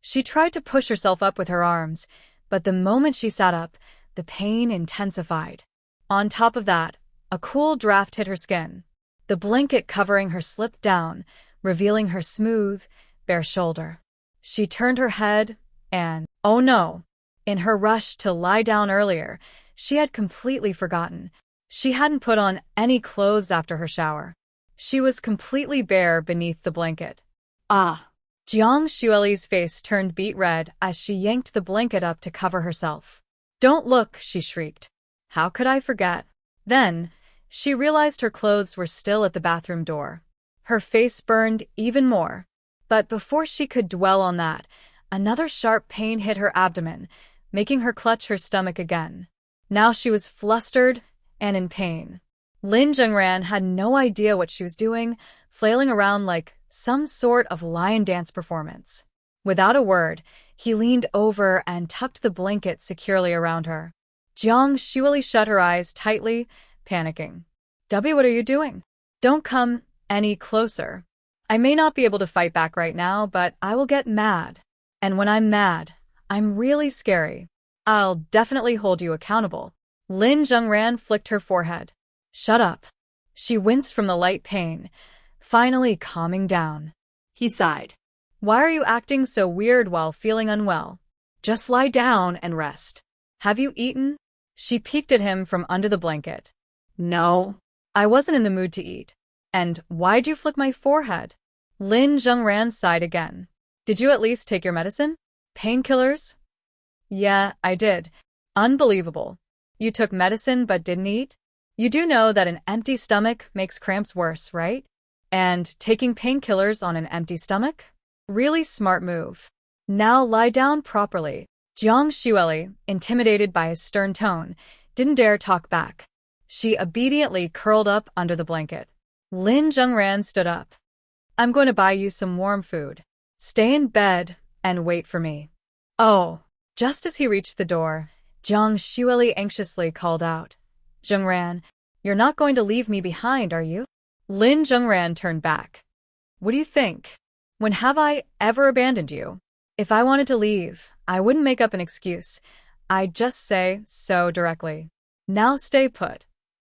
She tried to push herself up with her arms, but the moment she sat up, the pain intensified. On top of that, a cool draft hit her skin. The blanket covering her slipped down, revealing her smooth, bare shoulder. She turned her head, and, oh no! In her rush to lie down earlier, she had completely forgotten. She hadn't put on any clothes after her shower. She was completely bare beneath the blanket. Ah. Jiang Xueli's face turned beet red as she yanked the blanket up to cover herself. "Don't look," she shrieked. "How could I forget?" Then, she realized her clothes were still at the bathroom door. Her face burned even more. But before she could dwell on that, another sharp pain hit her abdomen, making her clutch her stomach again. Now she was flustered and in pain. Lin Zhengran had no idea what she was doing, flailing around like some sort of lion dance performance. Without a word, he leaned over and tucked the blanket securely around her. Jiang Xueli shut her eyes tightly, panicking. What are you doing? Don't come any closer. I may not be able to fight back right now, but I will get mad. And when I'm mad, I'm really scary. I'll definitely hold you accountable." Lin Zhengran flicked her forehead. "Shut up." She winced from the light pain, finally calming down. He sighed. "Why are you acting so weird while feeling unwell? Just lie down and rest." Have you eaten? She peeked at him from under the blanket. No. I wasn't in the mood to eat. And why'd you flick my forehead? Lin Zhengran sighed again. Did you at least take your medicine? Painkillers? Yeah, I did. Unbelievable. You took medicine but didn't eat? You do know that an empty stomach makes cramps worse, right? And taking painkillers on an empty stomach? Really smart move. Now lie down properly. Jiang Xueli, intimidated by his stern tone, didn't dare talk back. She obediently curled up under the blanket. Lin Zhengran stood up. I'm going to buy you some warm food. Stay in bed and wait for me. Oh. Just as he reached the door, Jiang Xueli anxiously called out. Zhengran, you're not going to leave me behind, are you? Lin Zhengran turned back. What do you think? When have I ever abandoned you? If I wanted to leave, I wouldn't make up an excuse. I'd just say so directly. Now stay put.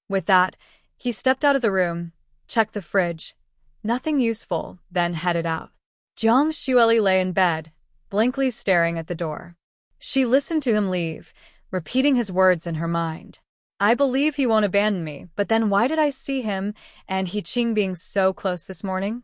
With that, he stepped out of the room, checked the fridge. Nothing useful, then headed out. Jiang Xueli lay in bed, blankly staring at the door. She listened to him leave, repeating his words in her mind. I believe he won't abandon me, but then why did I see him and He Qing being so close this morning?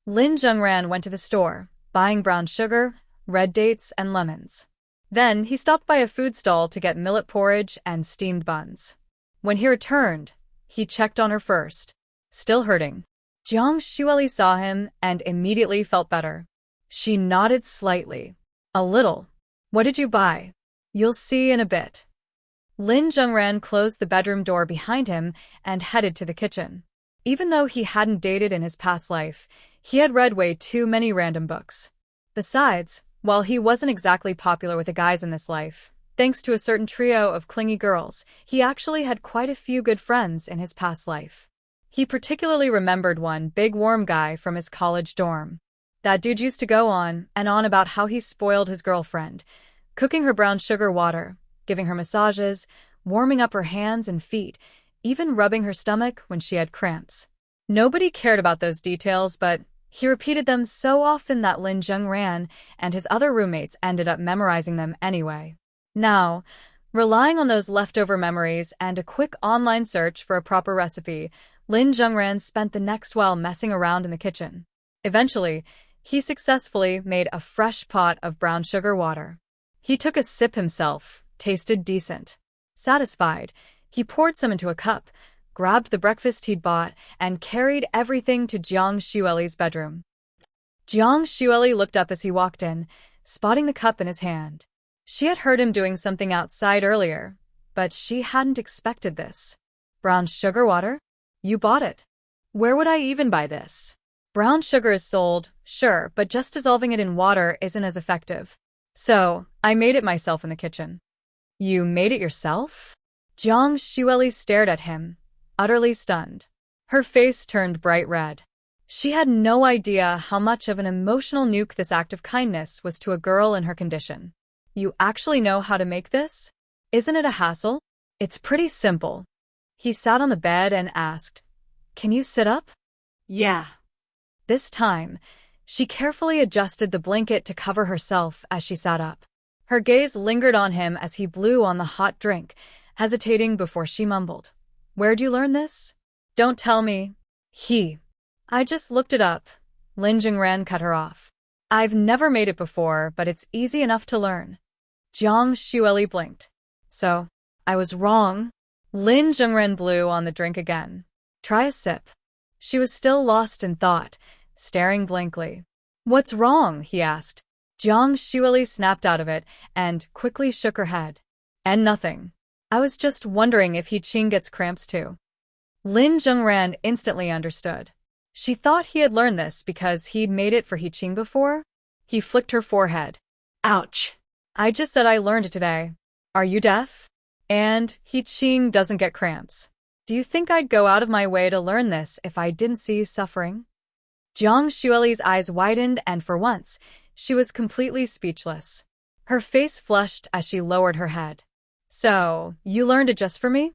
Lin Zhengran went to the store, buying brown sugar, red dates, and lemons. Then he stopped by a food stall to get millet porridge and steamed buns. When he returned, he checked on her first. Still hurting. Jiang Xueli saw him and immediately felt better. She nodded slightly. A little. What did you buy? You'll see in a bit. Lin Zhengran closed the bedroom door behind him and headed to the kitchen. Even though he hadn't dated in his past life, he had read way too many random books. Besides, while he wasn't exactly popular with the guys in this life, thanks to a certain trio of clingy girls, he actually had quite a few good friends in his past life. He particularly remembered one big warm guy from his college dorm. That dude used to go on and on about how he spoiled his girlfriend, cooking her brown sugar water, giving her massages, warming up her hands and feet, even rubbing her stomach when she had cramps. Nobody cared about those details, but he repeated them so often that Lin Zhengran and his other roommates ended up memorizing them anyway. Now, relying on those leftover memories and a quick online search for a proper recipe, Lin Zhengran spent the next while messing around in the kitchen. Eventually, he successfully made a fresh pot of brown sugar water. He took a sip himself, tasted decent. Satisfied, he poured some into a cup, grabbed the breakfast he'd bought, and carried everything to Jiang Xueli's bedroom. Jiang Xueli looked up as he walked in, spotting the cup in his hand. She had heard him doing something outside earlier, but she hadn't expected this. Brown sugar water? You bought it. Where would I even buy this? Brown sugar is sold, sure, but just dissolving it in water isn't as effective. So, I made it myself in the kitchen. You made it yourself? Jiang Xueli stared at him, utterly stunned. Her face turned bright red. She had no idea how much of an emotional nuke this act of kindness was to a girl in her condition. You actually know how to make this? Isn't it a hassle? It's pretty simple. He sat on the bed and asked, Can you sit up? Yeah. This time, she carefully adjusted the blanket to cover herself as she sat up. Her gaze lingered on him as he blew on the hot drink, hesitating before she mumbled. Where'd you learn this? Don't tell me. I just looked it up. Lin Zhengran cut her off. I've never made it before, but it's easy enough to learn. Jiang Xueli blinked. So, I was wrong. Lin Zhengran blew on the drink again. Try a sip. She was still lost in thought, staring blankly. What's wrong? He asked. Jiang Xueli snapped out of it and quickly shook her head. And nothing. I was just wondering if He Qing gets cramps too. Lin Zhengran instantly understood. She thought he had learned this because he'd made it for He Qing before. He flicked her forehead. Ouch. I just said I learned it today. Are you deaf? And He Qing doesn't get cramps. Do you think I'd go out of my way to learn this if I didn't see you suffering? Jiang Xueli's eyes widened and for once, she was completely speechless. Her face flushed as she lowered her head. So, you learned it just for me?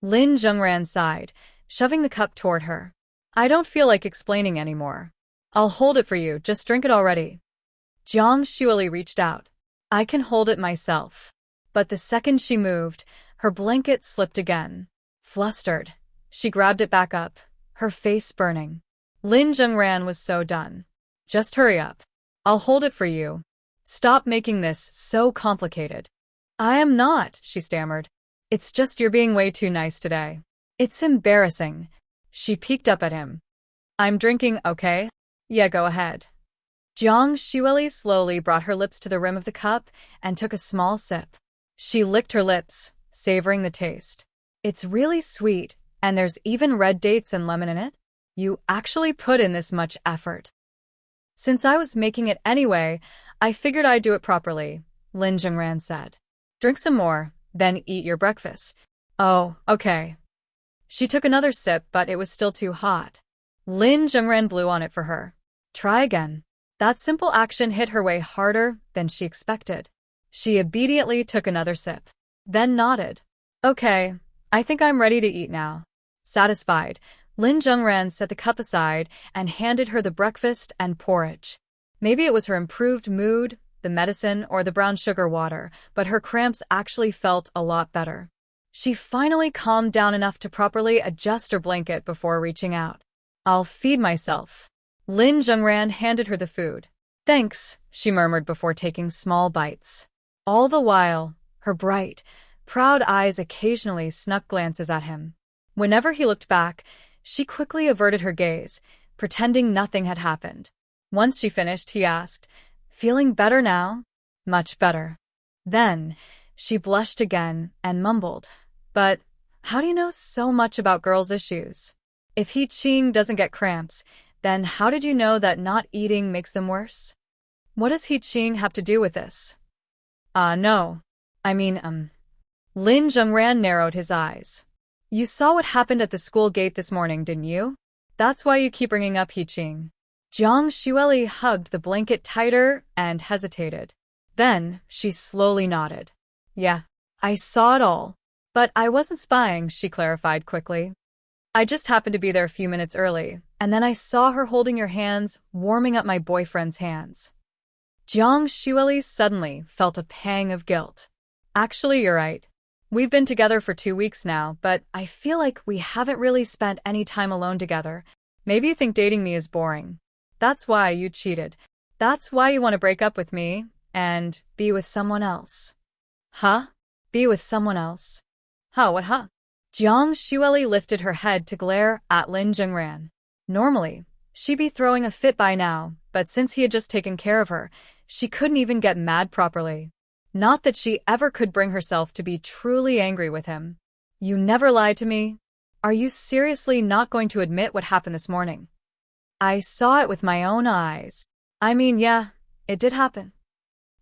Lin Zhengran sighed, shoving the cup toward her. I don't feel like explaining anymore. I'll hold it for you, just drink it already. Jiang Xueli reached out. I can hold it myself. But the second she moved, her blanket slipped again. Flustered, she grabbed it back up, her face burning. Lin Zhengran was so done. Just hurry up. I'll hold it for you. Stop making this so complicated. I am not, she stammered. It's just you're being way too nice today. It's embarrassing. She peeked up at him. I'm drinking, okay? Yeah, go ahead. Jiang Xueli slowly brought her lips to the rim of the cup and took a small sip. She licked her lips, savoring the taste. It's really sweet, and there's even red dates and lemon in it. You actually put in this much effort. Since I was making it anyway, I figured I'd do it properly, Lin Zhengran said. Drink some more, then eat your breakfast. Oh, okay. She took another sip, but it was still too hot. Lin Zhengran blew on it for her. Try again. That simple action hit her way harder than she expected. She immediately took another sip, then nodded. Okay, I think I'm ready to eat now. Satisfied, Lin Zhengran set the cup aside and handed her the breakfast and porridge. Maybe it was her improved mood, the medicine, or the brown sugar water, but her cramps actually felt a lot better. She finally calmed down enough to properly adjust her blanket before reaching out. I'll feed myself. Lin Zhengran handed her the food. Thanks, she murmured before taking small bites. All the while, her bright, proud eyes occasionally snuck glances at him. Whenever he looked back, she quickly averted her gaze, pretending nothing had happened. Once she finished, he asked, Feeling better now? Much better. Then, she blushed again and mumbled, But how do you know so much about girls' issues? If He Qing doesn't get cramps, then how did you know that not eating makes them worse? What does He Qing have to do with this? No. Lin Zhengran narrowed his eyes. You saw what happened at the school gate this morning, didn't you? That's why you keep bringing up He Qing. Jiang Xueli hugged the blanket tighter and hesitated. Then, she slowly nodded. Yeah, I saw it all. But I wasn't spying, she clarified quickly. I just happened to be there a few minutes early, and then I saw her holding your hands, warming up my boyfriend's hands. Jiang Xueli suddenly felt a pang of guilt. Actually, you're right. We've been together for 2 weeks now, but I feel like we haven't really spent any time alone together. Maybe you think dating me is boring. That's why you cheated. That's why you want to break up with me and be with someone else. Huh? Be with someone else? What? Jiang Xueli lifted her head to glare at Lin Zhengran. Normally, she'd be throwing a fit by now, but since he had just taken care of her, she couldn't even get mad properly. Not that she ever could bring herself to be truly angry with him. You never lied to me? Are you seriously not going to admit what happened this morning? I saw it with my own eyes. Yeah, it did happen.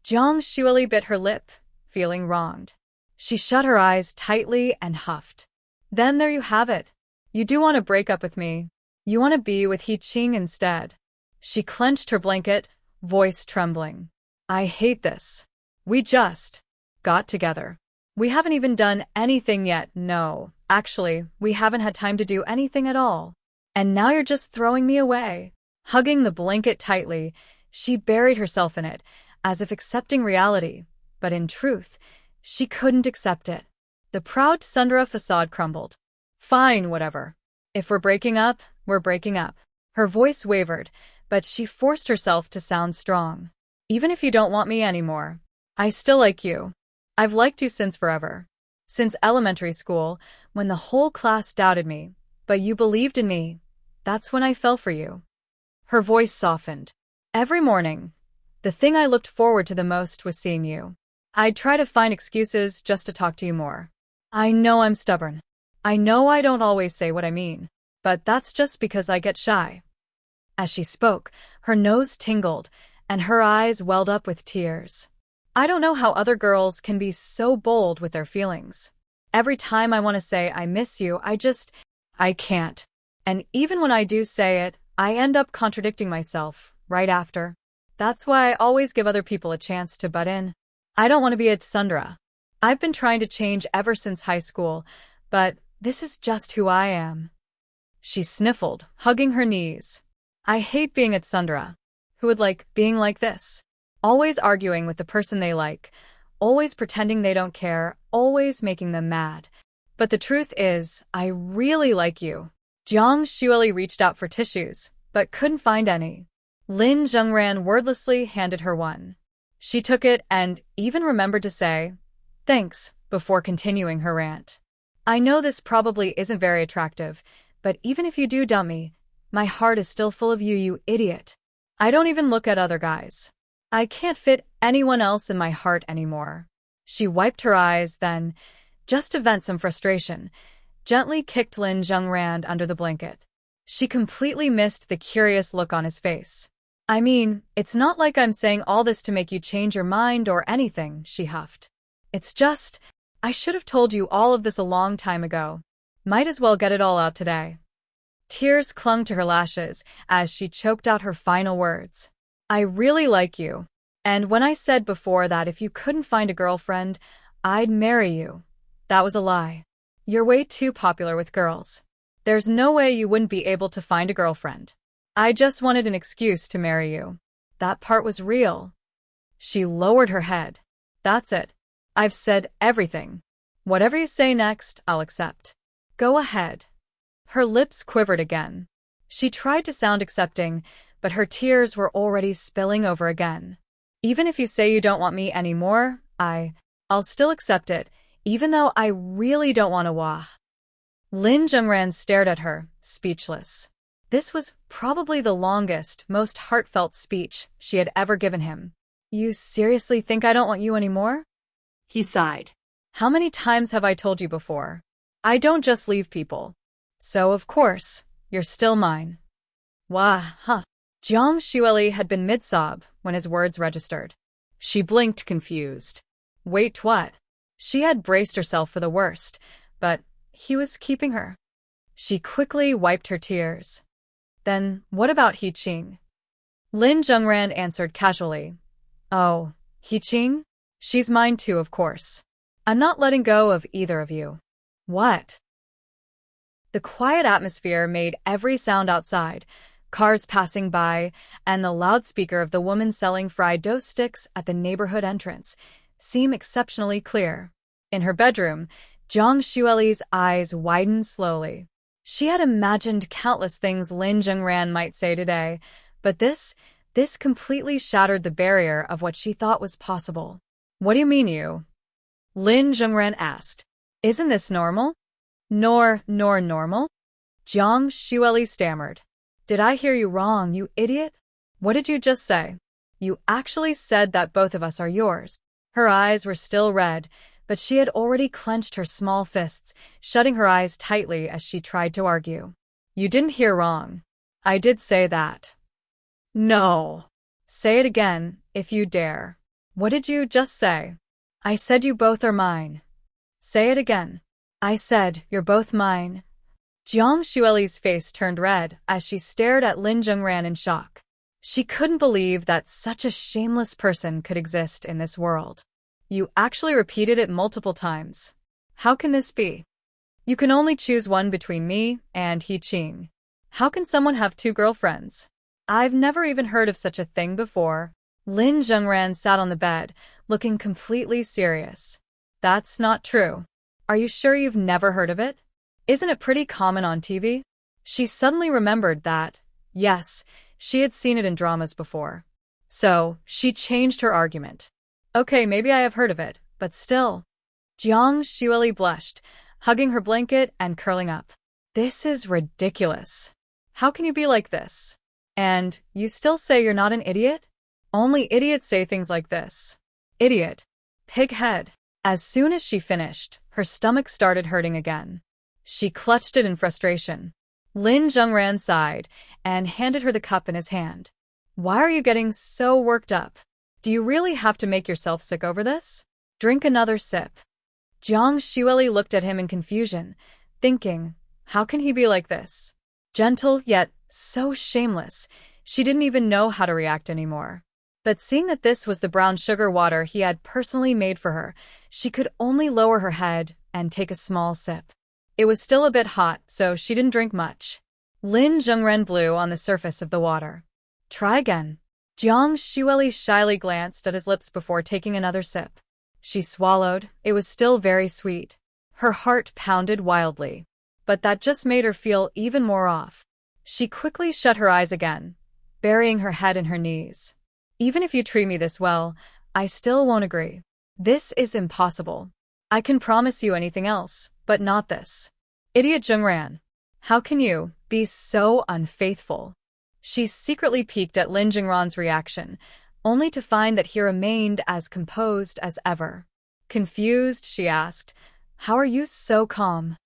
Jiang Xueli bit her lip, feeling wronged. She shut her eyes tightly and huffed. Then there you have it. You do want to break up with me. You want to be with He Qing instead. She clenched her blanket, voice trembling. I hate this. We just got together. We haven't even done anything yet. No, actually, we haven't had time to do anything at all. And now you're just throwing me away. Hugging the blanket tightly, she buried herself in it, as if accepting reality. But in truth, she couldn't accept it. The proud Sundara facade crumbled. Fine, whatever. If we're breaking up, we're breaking up. Her voice wavered, but she forced herself to sound strong. Even if you don't want me anymore, I still like you. I've liked you since forever. Since elementary school, when the whole class doubted me, but you believed in me. That's when I fell for you. Her voice softened. Every morning, the thing I looked forward to the most was seeing you. I'd try to find excuses just to talk to you more. I know I'm stubborn. I know I don't always say what I mean, but that's just because I get shy. As she spoke, her nose tingled, and her eyes welled up with tears. I don't know how other girls can be so bold with their feelings. Every time I want to say I miss you, I can't. And even when I do say it, I end up contradicting myself right after. That's why I always give other people a chance to butt in. I don't want to be a tsundere. I've been trying to change ever since high school, but this is just who I am. She sniffled, hugging her knees. I hate being a tsundere. Who would like being like this? Always arguing with the person they like, always pretending they don't care, always making them mad. But the truth is, I really like you. Jiang Xueli reached out for tissues, but couldn't find any. Lin Zhengran wordlessly handed her one. She took it and even remembered to say, "Thanks," before continuing her rant. I know this probably isn't very attractive, but even if you do dump me, my heart is still full of you, you idiot. I don't even look at other guys. I can't fit anyone else in my heart anymore. She wiped her eyes, then, just to vent some frustration, gently kicked Lin Zhengran under the blanket. She completely missed the curious look on his face. I mean, it's not like I'm saying all this to make you change your mind or anything, she huffed. It's just, I should have told you all of this a long time ago. Might as well get it all out today. Tears clung to her lashes as she choked out her final words. I really like you. And when I said before that if you couldn't find a girlfriend, I'd marry you, that was a lie. You're way too popular with girls. There's no way you wouldn't be able to find a girlfriend. I just wanted an excuse to marry you. That part was real. She lowered her head. That's it. I've said everything. Whatever you say next, I'll accept. Go ahead. Her lips quivered again. She tried to sound accepting, but her tears were already spilling over again. Even if you say you don't want me anymore, I'll still accept it, even though I really don't want to. Lin Zhengran stared at her, speechless. This was probably the longest, most heartfelt speech she had ever given him. You seriously think I don't want you anymore? He sighed. How many times have I told you before? I don't just leave people. So, of course, you're still mine. Huh. Jiang Xueli had been mid-sob when his words registered. She blinked, confused. Wait, what? She had braced herself for the worst, but he was keeping her. She quickly wiped her tears. Then, what about He Qing? Lin Zhengran answered casually. Oh, He Qing? She's mine too, of course. I'm not letting go of either of you. What? The quiet atmosphere made every sound outside, cars passing by, and the loudspeaker of the woman selling fried dough sticks at the neighborhood entrance, seem exceptionally clear. In her bedroom, Jiang Xueli's eyes widened slowly. She had imagined countless things Lin Zhengran might say today, but this completely shattered the barrier of what she thought was possible. What do you mean, you? Lin Zhengran asked. Isn't this normal? Nor normal? Jiang Xueli stammered. Did I hear you wrong, you idiot? What did you just say? You actually said that both of us are yours. Her eyes were still red, but she had already clenched her small fists, shutting her eyes tightly as she tried to argue. You didn't hear wrong. I did say that. No. Say it again, if you dare. What did you just say? I said you both are mine. Say it again. I said you're both mine. Jiang Xueli's face turned red as she stared at Lin Zhengran in shock. She couldn't believe that such a shameless person could exist in this world. You actually repeated it multiple times. How can this be? You can only choose one between me and He Qing. How can someone have two girlfriends? I've never even heard of such a thing before. Lin Zhengran sat on the bed, looking completely serious. That's not true. Are you sure you've never heard of it? Isn't it pretty common on TV? She suddenly remembered that, yes, she had seen it in dramas before. So, she changed her argument. Okay, maybe I have heard of it, but still. Jiang Xueli blushed, hugging her blanket and curling up. This is ridiculous. How can you be like this? And you still say you're not an idiot? Only idiots say things like this. Idiot. Pighead. As soon as she finished, her stomach started hurting again. She clutched it in frustration. Lin Zhengran sighed and handed her the cup in his hand. Why are you getting so worked up? Do you really have to make yourself sick over this? Drink another sip. Jiang Xueli looked at him in confusion, thinking, how can he be like this? Gentle, yet so shameless, she didn't even know how to react anymore. But seeing that this was the brown sugar water he had personally made for her, she could only lower her head and take a small sip. It was still a bit hot, so she didn't drink much. Lin Zhengran blew on the surface of the water. Try again. Jiang Xueli shyly glanced at his lips before taking another sip. She swallowed. It was still very sweet. Her heart pounded wildly. But that just made her feel even more off. She quickly shut her eyes again, burying her head in her knees. Even if you treat me this well, I still won't agree. This is impossible. I can promise you anything else, but not this. Idiot Zhengran. How can you be so unfaithful? She secretly peeked at Lin Zhengran's reaction, only to find that he remained as composed as ever. Confused, she asked, "How are you so calm?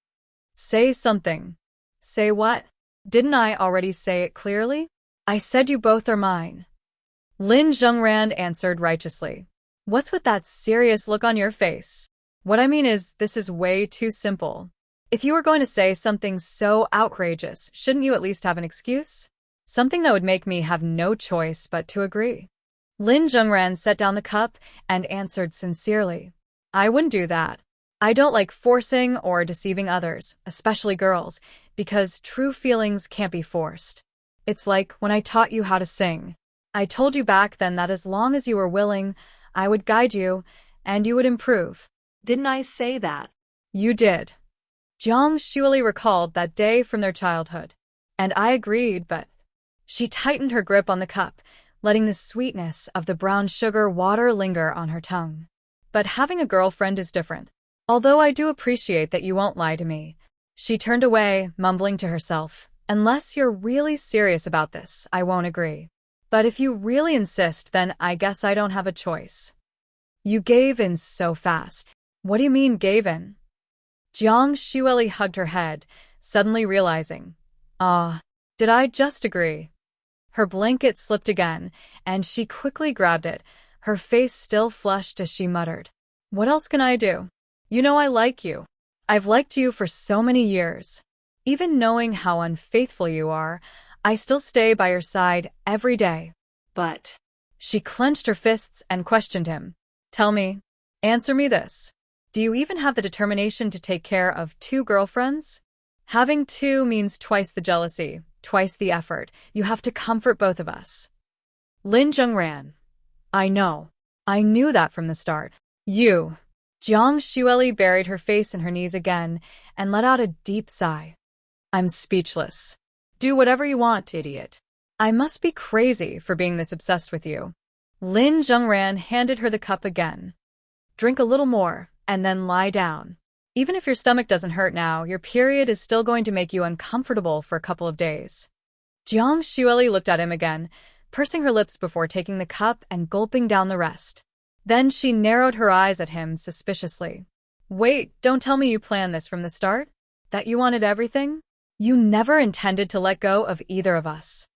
Say something." "Say what? Didn't I already say it clearly? I said you both are mine." Lin Zhengran answered righteously. "What's with that serious look on your face? What I mean is, this is way too simple. If you were going to say something so outrageous, shouldn't you at least have an excuse? Something that would make me have no choice but to agree." Lin Zhengran set down the cup and answered sincerely. "I wouldn't do that. I don't like forcing or deceiving others, especially girls, because true feelings can't be forced. It's like when I taught you how to sing. I told you back then that as long as you were willing, I would guide you, and you would improve." Didn't I say that? "You did." Jiang Shuili recalled that day from their childhood. "And I agreed, but—" She tightened her grip on the cup, letting the sweetness of the brown sugar water linger on her tongue. "But having a girlfriend is different. Although I do appreciate that you won't lie to me." She turned away, mumbling to herself, "Unless you're really serious about this, I won't agree. But if you really insist, then I guess I don't have a choice." "You gave in so fast." "What do you mean, gave in?" Jiang Shuili hugged her head, suddenly realizing. Did I just agree?" Her blanket slipped again, and she quickly grabbed it, her face still flushed as she muttered. "What else can I do? You know I like you. I've liked you for so many years. Even knowing how unfaithful you are, I still stay by your side every day." But She clenched her fists and questioned him. "Tell me, answer me this. Do you even have the determination to take care of 2 girlfriends? Having 2 means twice the jealousy, twice the effort. You have to comfort both of us." Lin Zhengran. "I know. I knew that from the start. You." Jiang Shuili buried her face in her knees again and let out a deep sigh. "I'm speechless." "Do whatever you want, idiot." "I must be crazy for being this obsessed with you." Lin Zhengran handed her the cup again. "Drink a little more, and then lie down. Even if your stomach doesn't hurt now, your period is still going to make you uncomfortable for a couple of days." Jiang Shuili looked at him again, pursing her lips before taking the cup and gulping down the rest. Then she narrowed her eyes at him suspiciously. "Wait, don't tell me you planned this from the start? That you wanted everything? You never intended to let go of either of us."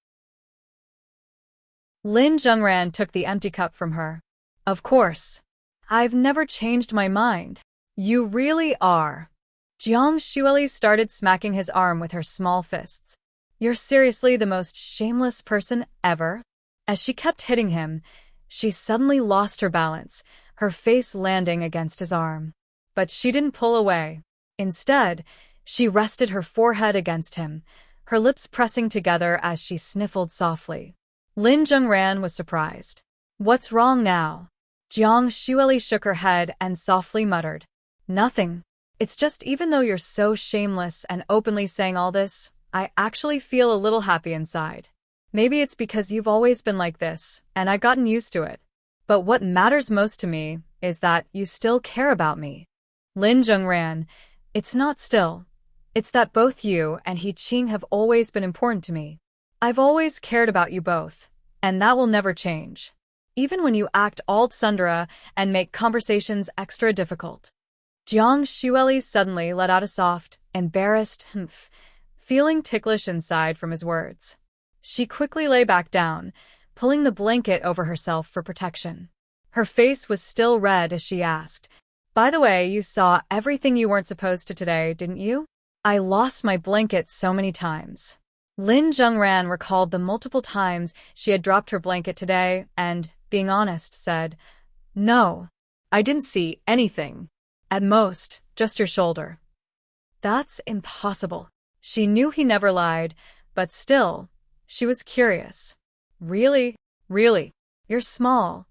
Lin Zhengran took the empty cup from her. "Of course. I've never changed my mind." "You really are." Jiang Shuili started smacking his arm with her small fists. "You're seriously the most shameless person ever." As she kept hitting him, she suddenly lost her balance, her face landing against his arm. But she didn't pull away. Instead, she rested her forehead against him, her lips pressing together as she sniffled softly. Lin Zhengran was surprised. "What's wrong now?" Jiang Shuili shook her head and softly muttered. "Nothing. It's just even though you're so shameless and openly saying all this, I actually feel a little happy inside. Maybe it's because you've always been like this, and I've gotten used to it. But what matters most to me is that you still care about me." Lin Zhengran, "It's not still. It's that both you and He Qing have always been important to me. I've always cared about you both, and that will never change. Even when you act all tsundere and make conversations extra difficult." Jiang Shuili suddenly let out a soft, embarrassed humph, feeling ticklish inside from his words. She quickly lay back down, pulling the blanket over herself for protection. Her face was still red as she asked, "By the way, you saw everything you weren't supposed to today, didn't you?" "I lost my blanket so many times." Lin Zhengran recalled the multiple times she had dropped her blanket today and, being honest, said, "No, I didn't see anything. At most, just your shoulder." "That's impossible." She knew he never lied, but still, she was curious. "Really? Really? You're small."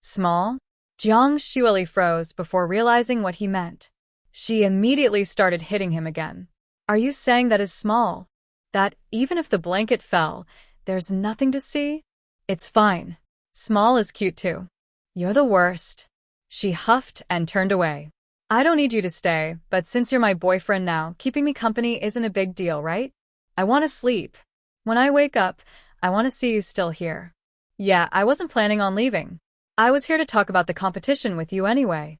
"Small?" Jiang Xueli froze before realizing what he meant. She immediately started hitting him again. Are you saying that is small? That even if the blanket fell, there's nothing to see? It's fine. Small is cute too. You're the worst. She huffed and turned away. I don't need you to stay, but since you're my boyfriend now, keeping me company isn't a big deal, right? I want to sleep. When I wake up, I want to see you still here. Yeah, I wasn't planning on leaving. I was here to talk about the competition with you anyway.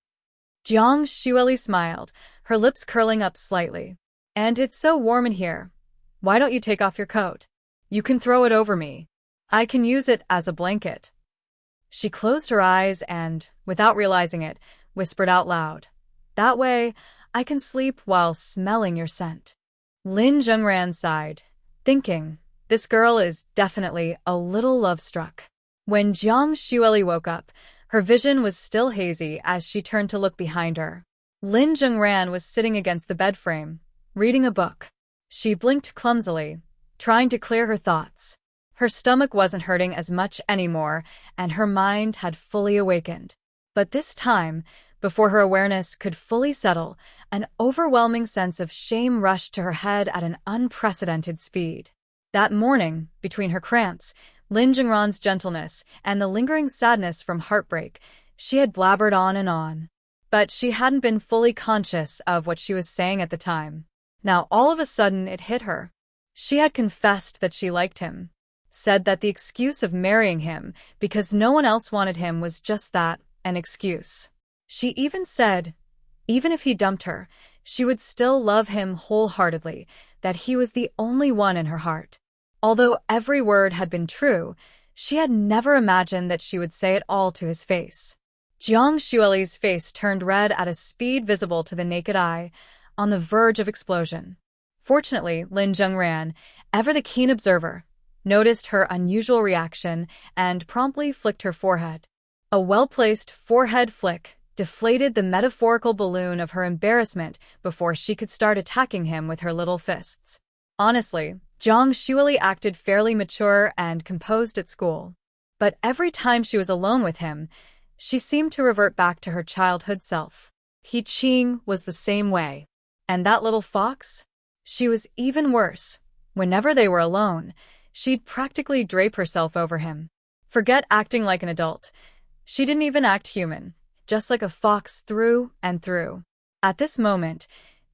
Jiang Xueli smiled, her lips curling up slightly. And it's so warm in here. Why don't you take off your coat? You can throw it over me. I can use it as a blanket. She closed her eyes and, without realizing it, whispered out loud. That way, I can sleep while smelling your scent. Lin Zhengran sighed, thinking, this girl is definitely a little love-struck. When Jiang Xueli woke up, her vision was still hazy as she turned to look behind her. Lin Zhengran was sitting against the bed frame, reading a book. She blinked clumsily, trying to clear her thoughts. Her stomach wasn't hurting as much anymore, and her mind had fully awakened. But this time, before her awareness could fully settle, an overwhelming sense of shame rushed to her head at an unprecedented speed. That morning, between her cramps, Lin Zhengran's gentleness, and the lingering sadness from heartbreak, she had blabbered on and on. But she hadn't been fully conscious of what she was saying at the time. Now all of a sudden it hit her. She had confessed that she liked him, said that the excuse of marrying him because no one else wanted him was just that, an excuse. She even said, even if he dumped her, she would still love him wholeheartedly, that he was the only one in her heart. Although every word had been true, she had never imagined that she would say it all to his face. Jiang Xueli's face turned red at a speed visible to the naked eye, on the verge of explosion. Fortunately, Lin Zhengran, ever the keen observer, noticed her unusual reaction and promptly flicked her forehead. A well-placed forehead flick deflated the metaphorical balloon of her embarrassment before she could start attacking him with her little fists. Honestly, Jiang Xueli acted fairly mature and composed at school. But every time she was alone with him, she seemed to revert back to her childhood self. He Qing was the same way. And that little fox? She was even worse. Whenever they were alone, she'd practically drape herself over him. Forget acting like an adult. She didn't even act human, just like a fox through and through. At this moment,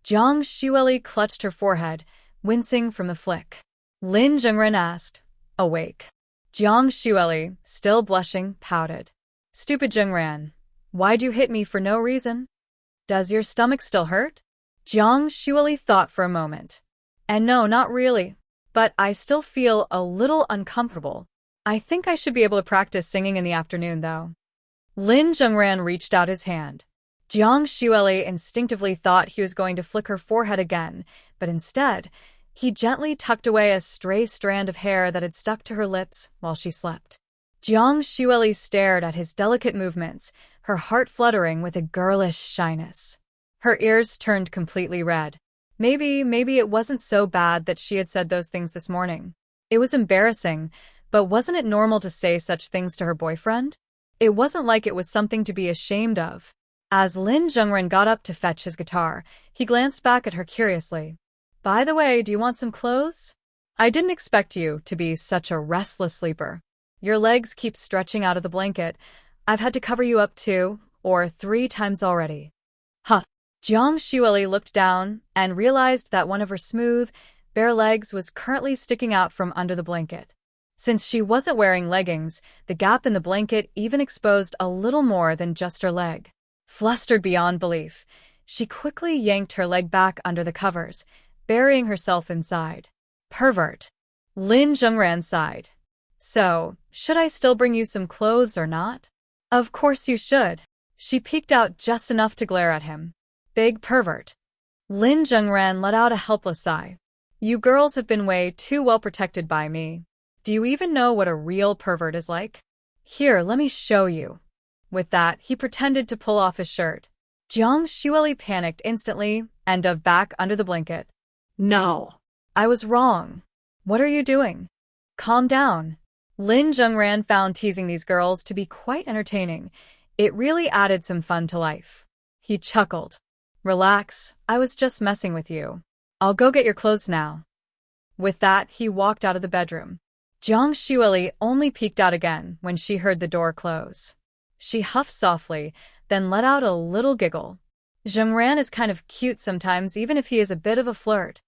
Jiang Xueli clutched her forehead, wincing from the flick. Lin Zhengran asked, awake. Jiang Xueli, still blushing, pouted. Stupid Zhengran, why'd you hit me for no reason? Does your stomach still hurt? Jiang Xueli thought for a moment. And no, not really. But I still feel a little uncomfortable. I think I should be able to practice singing in the afternoon, though. Lin Zhengran reached out his hand. Jiang Xueli instinctively thought he was going to flick her forehead again, but instead, he gently tucked away a stray strand of hair that had stuck to her lips while she slept. Jiang Xueli stared at his delicate movements, her heart fluttering with a girlish shyness. Her ears turned completely red. Maybe it wasn't so bad that she had said those things this morning. It was embarrassing, but wasn't it normal to say such things to her boyfriend? It wasn't like it was something to be ashamed of. As Lin Zhengran got up to fetch his guitar, he glanced back at her curiously. By the way, do you want some clothes? I didn't expect you to be such a restless sleeper. Your legs keep stretching out of the blanket. I've had to cover you up 2 or 3 times already. Huh. Jiang Xueli looked down and realized that one of her smooth, bare legs was currently sticking out from under the blanket. Since she wasn't wearing leggings, the gap in the blanket even exposed a little more than just her leg. Flustered beyond belief, she quickly yanked her leg back under the covers, burying herself inside. Pervert. Lin Zhengran sighed. So, should I still bring you some clothes or not? Of course you should. She peeked out just enough to glare at him. Big pervert. Lin Zhengran let out a helpless sigh. You girls have been way too well protected by me. Do you even know what a real pervert is like? Here, let me show you. With that, he pretended to pull off his shirt. Jiang Xueli panicked instantly and dove back under the blanket. No. I was wrong. What are you doing? Calm down. Lin Zhengran found teasing these girls to be quite entertaining, It really added some fun to life. He chuckled. Relax, I was just messing with you. I'll go get your clothes now. With that, he walked out of the bedroom. Jiang Shuili only peeked out again when she heard the door close. She huffed softly, then let out a little giggle. Zhengran is kind of cute sometimes, even if he is a bit of a flirt.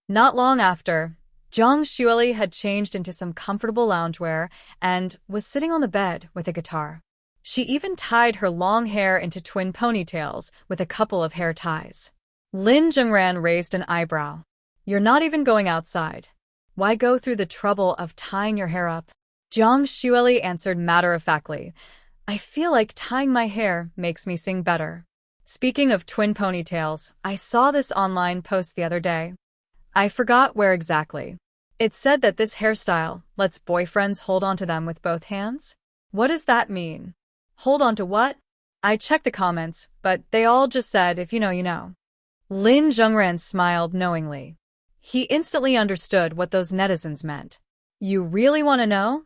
Not long after, Jiang Shuili had changed into some comfortable loungewear and was sitting on the bed with a guitar. She even tied her long hair into twin ponytails with a couple of hair ties. Lin Zhengran raised an eyebrow. You're not even going outside. Why go through the trouble of tying your hair up? Jiang Shuili answered matter-of-factly. I feel like tying my hair makes me sing better. Speaking of twin ponytails, I saw this online post the other day. I forgot where exactly. It said that this hairstyle lets boyfriends hold onto them with both hands. What does that mean? Hold on to what? I checked the comments, but they all just said, if you know, you know. Lin Zhengran smiled knowingly. He instantly understood what those netizens meant. You really want to know?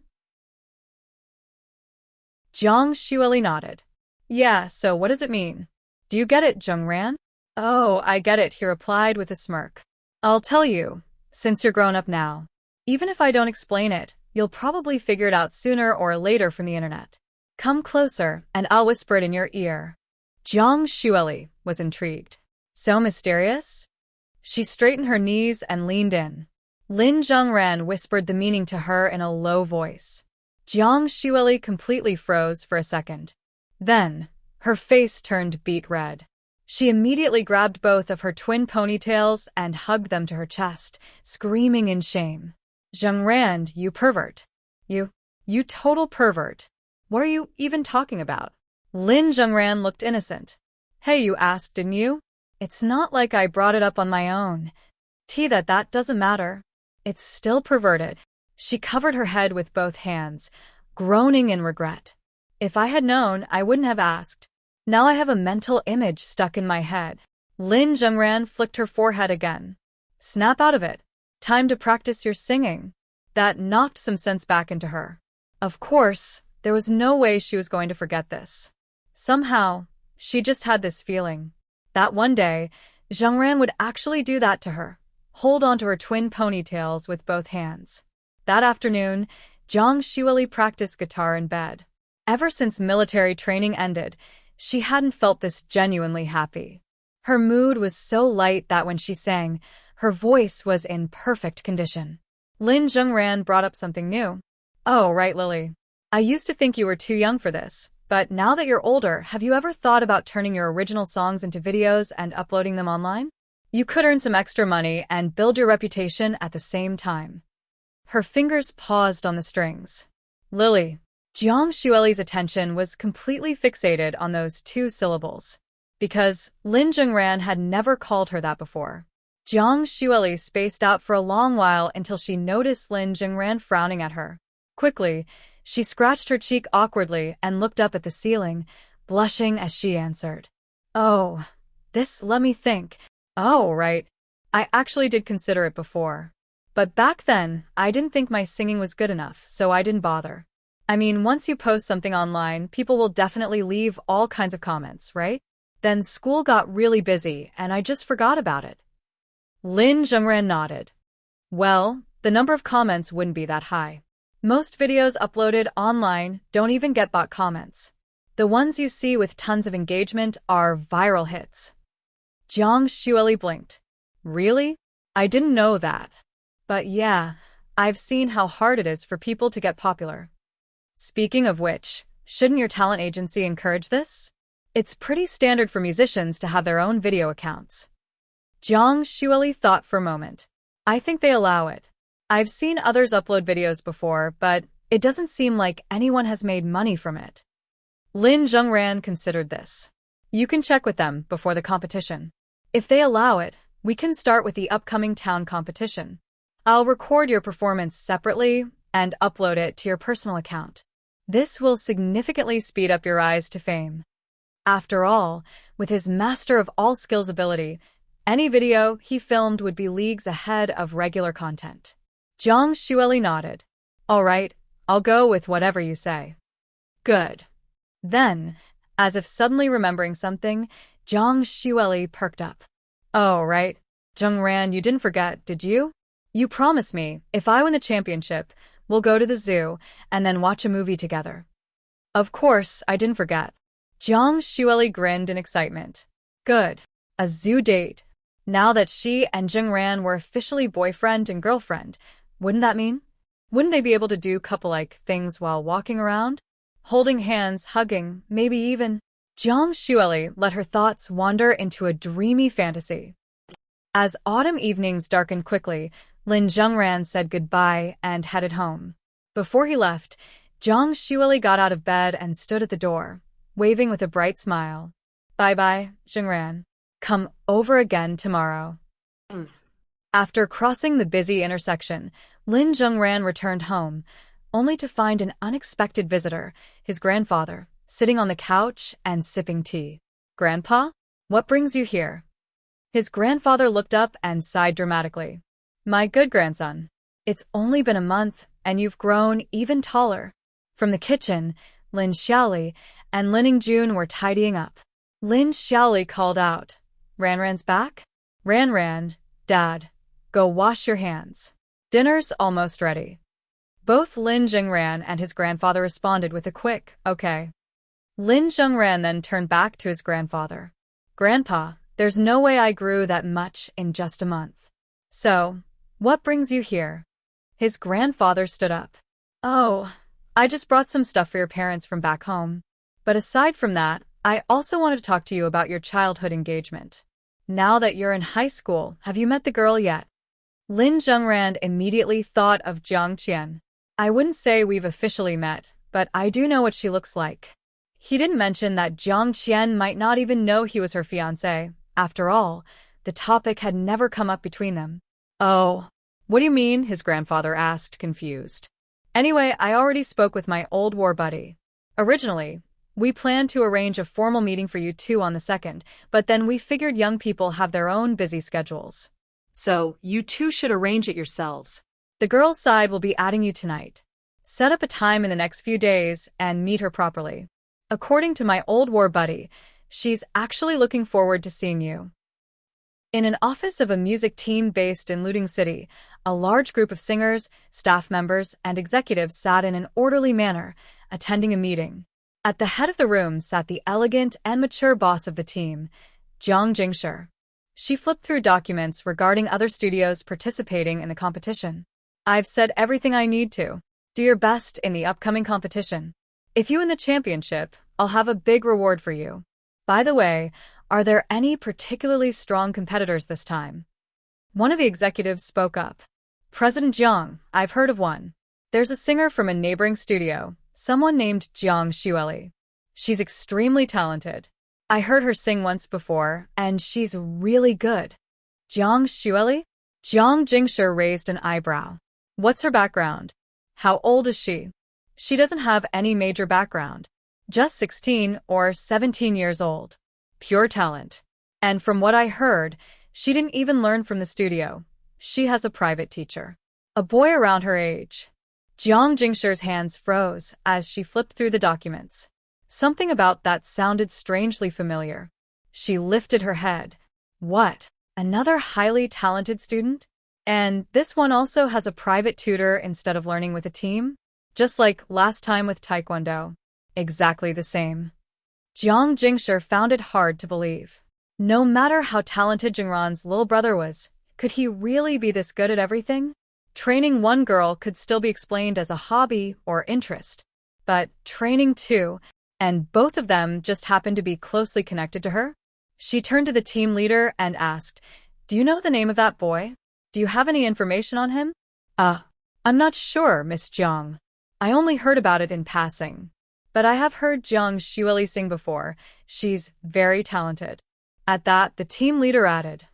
Jiang Shuili nodded. Yeah, so what does it mean? Do you get it, Zhengran? Oh, I get it, he replied with a smirk. I'll tell you, since you're grown up now. Even if I don't explain it, you'll probably figure it out sooner or later from the internet. Come closer, and I'll whisper it in your ear. Jiang Shuili was intrigued. So mysterious? She straightened her knees and leaned in. Lin Zhengran whispered the meaning to her in a low voice. Jiang Shuili completely froze for a second. Then, her face turned beet red. She immediately grabbed both of her twin ponytails and hugged them to her chest, screaming in shame. Zhengran, you pervert. You total pervert. What are you even talking about? Lin Zhengran looked innocent. Hey, you asked, didn't you? It's not like I brought it up on my own. That doesn't matter. It's still perverted. She covered her head with both hands, groaning in regret. If I had known, I wouldn't have asked. Now I have a mental image stuck in my head. Lin Zhengran flicked her forehead again. Snap out of it. Time to practice your singing. That knocked some sense back into her. Of course, there was no way she was going to forget this. Somehow, she just had this feeling that one day, Zhengran would actually do that to her, hold onto her twin ponytails with both hands. That afternoon, Jiang Shuili practiced guitar in bed. Ever since military training ended, she hadn't felt this genuinely happy. Her mood was so light that when she sang, her voice was in perfect condition. Lin Zhengran brought up something new. Oh, right, Lily. I used to think you were too young for this, but now that you're older, have you ever thought about turning your original songs into videos and uploading them online? You could earn some extra money and build your reputation at the same time. Her fingers paused on the strings. Lily. Jiang Shuili's attention was completely fixated on those two syllables, because Lin Zhengran had never called her that before. Jiang Shuili spaced out for a long while until she noticed Lin Zhengran frowning at her. Quickly, she scratched her cheek awkwardly and looked up at the ceiling, blushing as she answered. Oh, let me think. Oh, right. I actually did consider it before. But back then, I didn't think my singing was good enough, so I didn't bother. I mean, once you post something online, people will definitely leave all kinds of comments, right? Then school got really busy, and I just forgot about it. Lin Zhengran nodded. Well, the number of comments wouldn't be that high. Most videos uploaded online don't even get bot comments. The ones you see with tons of engagement are viral hits. Jiang Shuili blinked. Really? I didn't know that. But yeah, I've seen how hard it is for people to get popular. Speaking of which, shouldn't your talent agency encourage this? It's pretty standard for musicians to have their own video accounts. Jiang Shuili thought for a moment. I think they allow it. I've seen others upload videos before, but it doesn't seem like anyone has made money from it. Lin Zhengran considered this. You can check with them before the competition. If they allow it, we can start with the upcoming town competition. I'll record your performance separately and upload it to your personal account. This will significantly speed up your rise to fame. After all, with his master of all skills ability, any video he filmed would be leagues ahead of regular content. Jiang Shuili nodded. All right, I'll go with whatever you say. Good. Then, As if suddenly remembering something, Zhang Xueli perked up. Oh, right. Zhengran, you didn't forget, did you? You promised me, if I win the championship, we'll go to the zoo and then watch a movie together. Of course, I didn't forget. Zhang Xueli grinned in excitement. Good. A zoo date. Now that she and Zhengran were officially boyfriend and girlfriend, wouldn't that mean? Wouldn't they be able to do couple-like things while walking around? Holding hands, hugging, maybe even… Zhang Xueli let her thoughts wander into a dreamy fantasy. As autumn evenings darkened quickly, Lin Zhengran said goodbye and headed home. Before he left, Zhang Xueli got out of bed and stood at the door, waving with a bright smile. Bye-bye, Zhengran. Come over again tomorrow. After crossing the busy intersection, Lin Zhengran returned home, only to find an unexpected visitor, his grandfather, sitting on the couch and sipping tea. Grandpa? What brings you here? His grandfather looked up and sighed dramatically. My good grandson. It's only been a month, and you've grown even taller. From the kitchen, Lin Xiaoli and Lin Jun were tidying up. Lin Xiaoli called out, Ranran's back? Ranran, Dad, go wash your hands. Dinner's almost ready. Both Lin Zhengran and his grandfather responded with a quick, okay. Lin Zhengran then turned back to his grandfather. Grandpa, there's no way I grew that much in just a month. So, what brings you here? His grandfather stood up. Oh, I just brought some stuff for your parents from back home. But aside from that, I also wanted to talk to you about your childhood engagement. Now that you're in high school, have you met the girl yet? Lin Zhengran immediately thought of Jiang Qian. I wouldn't say we've officially met, but I do know what she looks like. He didn't mention that Jiang Qian might not even know he was her fiancé. After all, the topic had never come up between them. Oh, what do you mean? His grandfather asked, confused. Anyway, I already spoke with my old war buddy. Originally, we planned to arrange a formal meeting for you two on the 2nd, but then we figured young people have their own busy schedules. So, you two should arrange it yourselves. The girl's side will be adding you tonight. Set up a time in the next few days and meet her properly. According to my old war buddy, she's actually looking forward to seeing you. In an office of a music team based in Luding City, a large group of singers, staff members, and executives sat in an orderly manner, attending a meeting. At the head of the room sat the elegant and mature boss of the team, Jiang Jingshi. She flipped through documents regarding other studios participating in the competition. I've said everything I need to. Do your best in the upcoming competition. If you win the championship, I'll have a big reward for you. By the way, are there any particularly strong competitors this time? One of the executives spoke up. President Jiang, I've heard of one. There's a singer from a neighboring studio, someone named Zhang Xueli. She's extremely talented. I heard her sing once before, and she's really good. Zhang Xueli? Jiang Jingshi raised an eyebrow. What's her background? How old is she? She doesn't have any major background. Just 16 or 17 years old. Pure talent. And from what I heard, she didn't even learn from the studio. She has a private teacher. A boy around her age. Jiang Jingshi's hands froze as she flipped through the documents. Something about that sounded strangely familiar. She lifted her head. What? Another highly talented student? And this one also has a private tutor instead of learning with a team? Just like last time with Taekwondo. Exactly the same. Jiang Jingshi found it hard to believe. No matter how talented Zhengran's little brother was, could he really be this good at everything? Training one girl could still be explained as a hobby or interest. But training two, and both of them just happened to be closely connected to her? She turned to the team leader and asked, Do you know the name of that boy? Do you have any information on him? I'm not sure, Miss Jiang. I only heard about it in passing. But I have heard Jiang Xueli sing before. She's very talented. At that, the team leader added,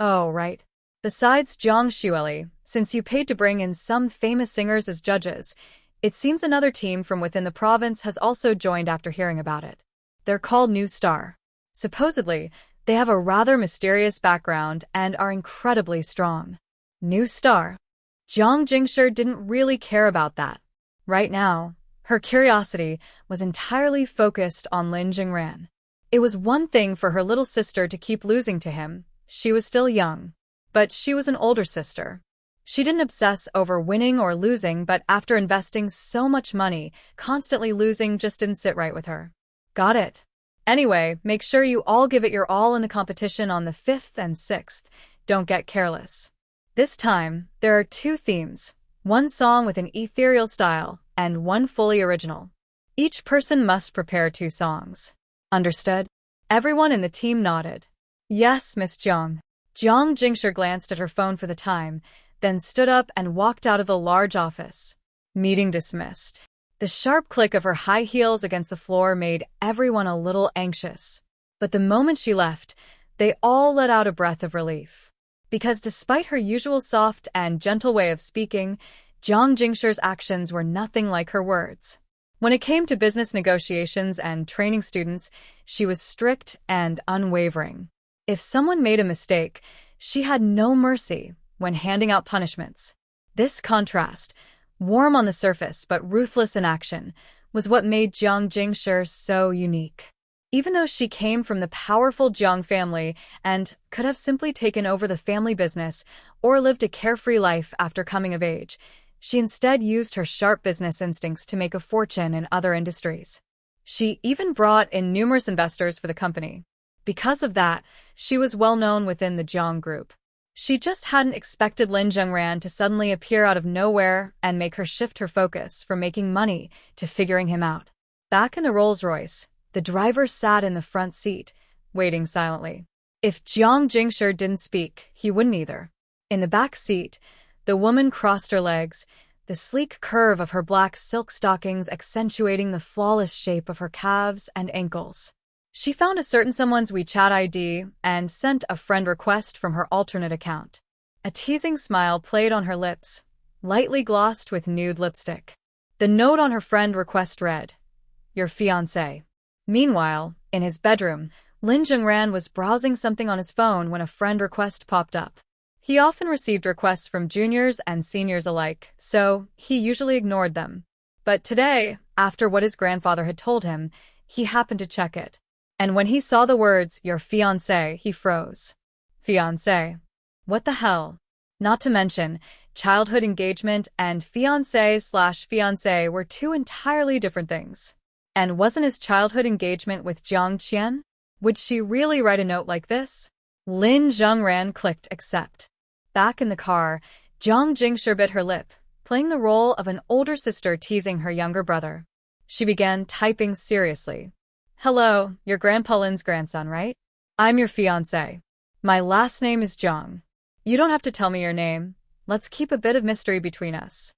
Oh, right. Besides Jiang Xueli, since you paid to bring in some famous singers as judges, it seems another team from within the province has also joined after hearing about it. They're called New Star. Supposedly, they have a rather mysterious background and are incredibly strong. New Star. Jiang Jingshi didn't really care about that. Right now, Her curiosity was entirely focused on Lin Zhengran. It was one thing for her little sister to keep losing to him. She was still young. But she was an older sister. She didn't obsess over winning or losing, but after investing so much money, constantly losing just didn't sit right with her. Got it. Anyway, make sure you all give it your all in the competition on the 5th and 6th. Don't get careless. This time, there are 2 themes. One song with an ethereal style, and one fully original. Each person must prepare 2 songs. Understood? Everyone in the team nodded. Yes, Miss Jiang. Jiang Jingshi glanced at her phone for the time, then stood up and walked out of the large office. Meeting dismissed. The sharp click of her high heels against the floor made everyone a little anxious. But the moment she left, they all let out a breath of relief. Because despite her usual soft and gentle way of speaking, Jiang Jingshi's actions were nothing like her words. When it came to business negotiations and training students, she was strict and unwavering. If someone made a mistake, she had no mercy when handing out punishments. This contrast, warm on the surface but ruthless in action, was what made Jiang Jingshi so unique. Even though she came from the powerful Jiang family and could have simply taken over the family business or lived a carefree life after coming of age, she instead used her sharp business instincts to make a fortune in other industries. She even brought in numerous investors for the company. Because of that, she was well known within the Jiang group. She just hadn't expected Lin Zhengran to suddenly appear out of nowhere and make her shift her focus from making money to figuring him out. Back in the Rolls-Royce, the driver sat in the front seat, waiting silently. If Jiang Jingshi didn't speak, he wouldn't either. In the back seat, the woman crossed her legs, the sleek curve of her black silk stockings accentuating the flawless shape of her calves and ankles. She found a certain someone's WeChat ID and sent a friend request from her alternate account. A teasing smile played on her lips, lightly glossed with nude lipstick. The note on her friend request read, "Your fiancé." Meanwhile, in his bedroom, Lin Zhengran was browsing something on his phone when a friend request popped up. He often received requests from juniors and seniors alike, so he usually ignored them. But today, after what his grandfather had told him, he happened to check it. And when he saw the words, "Your fiancé," he froze. Fiancé? What the hell? Not to mention, childhood engagement and fiancé/fiancée were 2 entirely different things. And wasn't his childhood engagement with Jiang Qian? Would she really write a note like this? Lin Zhengran clicked accept. Back in the car, Jiang Jingshi bit her lip, playing the role of an older sister teasing her younger brother. She began typing seriously. "Hello, you're Grandpa Lin's grandson, right? I'm your fiancé. My last name is Jiang. You don't have to tell me your name. Let's keep a bit of mystery between us."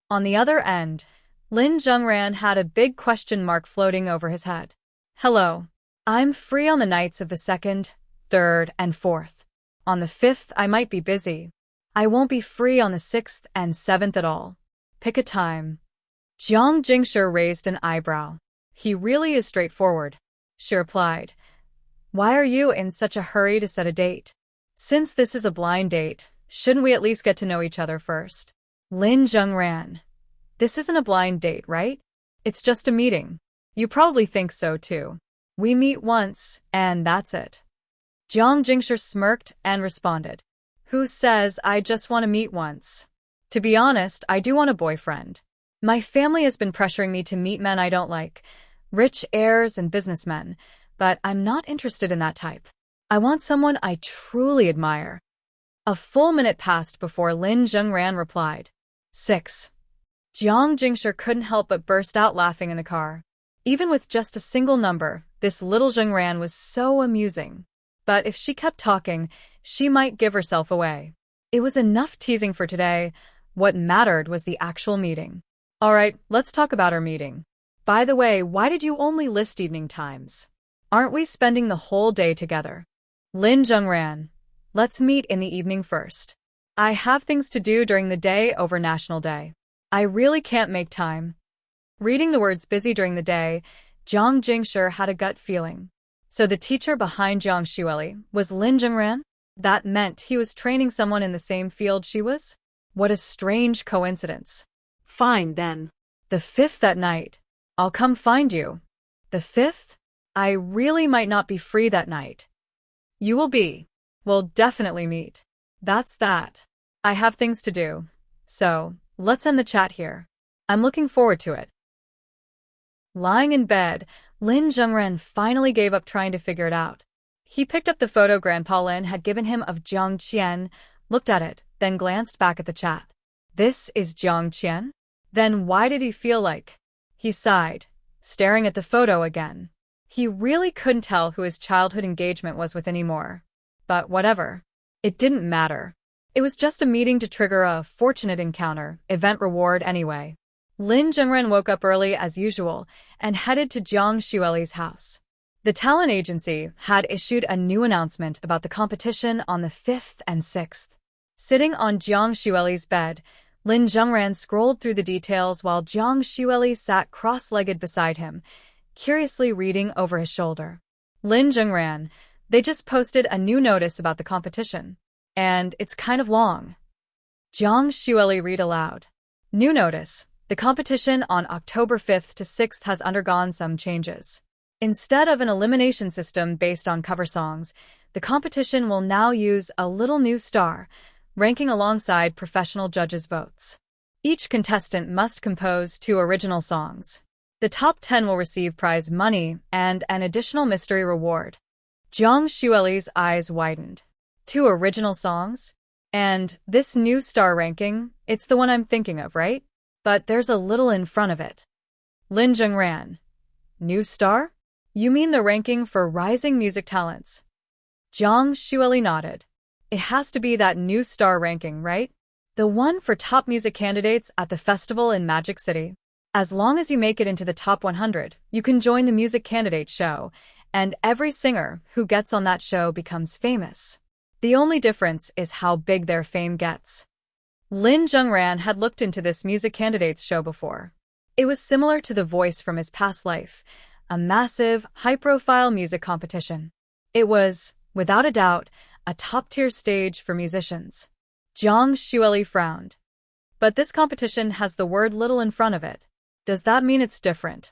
On the other end, Lin Zhengran had a big question mark floating over his head. "Hello. I'm free on the nights of the 2nd, 3rd, and 4th. On the 5th, I might be busy. I won't be free on the 6th and 7th at all. Pick a time." Jiang Jingshi raised an eyebrow. "He really is straightforward," she replied. "Why are you in such a hurry to set a date? Since this is a blind date, shouldn't we at least get to know each other first?" Lin Zhengran. "This isn't a blind date, right? It's just a meeting. You probably think so too. We meet once, and that's it." Jiang Jingshi smirked and responded. "Who says I just want to meet once? To be honest, I do want a boyfriend. My family has been pressuring me to meet men I don't like, rich heirs and businessmen, but I'm not interested in that type. I want someone I truly admire." A full minute passed before Lin Zhengran replied. 6. Jiang Jingshi couldn't help but burst out laughing in the car. Even with just a single number, this little Zhengran was so amusing. But if she kept talking, she might give herself away. It was enough teasing for today. What mattered was the actual meeting. "All right, let's talk about our meeting. By the way, why did you only list evening times? Aren't we spending the whole day together?" Lin Zhengran. "Let's meet in the evening first. I have things to do during the day over National Day. I really can't make time." Reading the words busy during the day, Jiang Jingshi had a gut feeling. So the teacher behind Jiang Xueli was Lin Zhengran? That meant he was training someone in the same field she was? What a strange coincidence. Fine, then. The 5th at night. I'll come find you. The 5th? I really might not be free that night. You will be. We'll definitely meet. That's that. I have things to do. So, let's end the chat here. I'm looking forward to it. Lying in bed, Lin Zhengran finally gave up trying to figure it out. He picked up the photo Grandpa Lin had given him of Jiang Qian, looked at it, then glanced back at the chat. This is Jiang Qian? Then why did he feel like? He sighed, staring at the photo again. He really couldn't tell who his childhood engagement was with anymore. But whatever. It didn't matter. It was just a meeting to trigger a fortunate encounter, event reward anyway. Lin Zhengran woke up early as usual and headed to Jiang Xueli's house. The talent agency had issued a new announcement about the competition on the 5th and 6th. Sitting on Jiang Xueli's bed, Lin Zhengran scrolled through the details while Jiang Xueli sat cross-legged beside him, curiously reading over his shoulder. Lin Zhengran, they just posted a new notice about the competition. And it's kind of long. Jiang Xueli read aloud. New notice. The competition on October 5th to 6th has undergone some changes. Instead of an elimination system based on cover songs, the competition will now use a little new star, ranking alongside professional judges' votes. Each contestant must compose 2 original songs. The top 10 will receive prize money and an additional mystery reward. Jiang Xueli's eyes widened. 2 original songs? And this new star ranking, it's the one I'm thinking of, right? But there's a little in front of it. Lin Zhengran. New star? You mean the ranking for rising music talents? Jiang Xueli nodded. It has to be that new star ranking, right? The one for top music candidates at the festival in Magic City. As long as you make it into the top 100, you can join the music candidate show, and every singer who gets on that show becomes famous. The only difference is how big their fame gets. Lin Zhengran had looked into this music candidates show before. It was similar to The Voice from his past life, a massive, high-profile music competition. It was, without a doubt, a top-tier stage for musicians. Jiang Xueli frowned. But this competition has the word little in front of it. Does that mean it's different?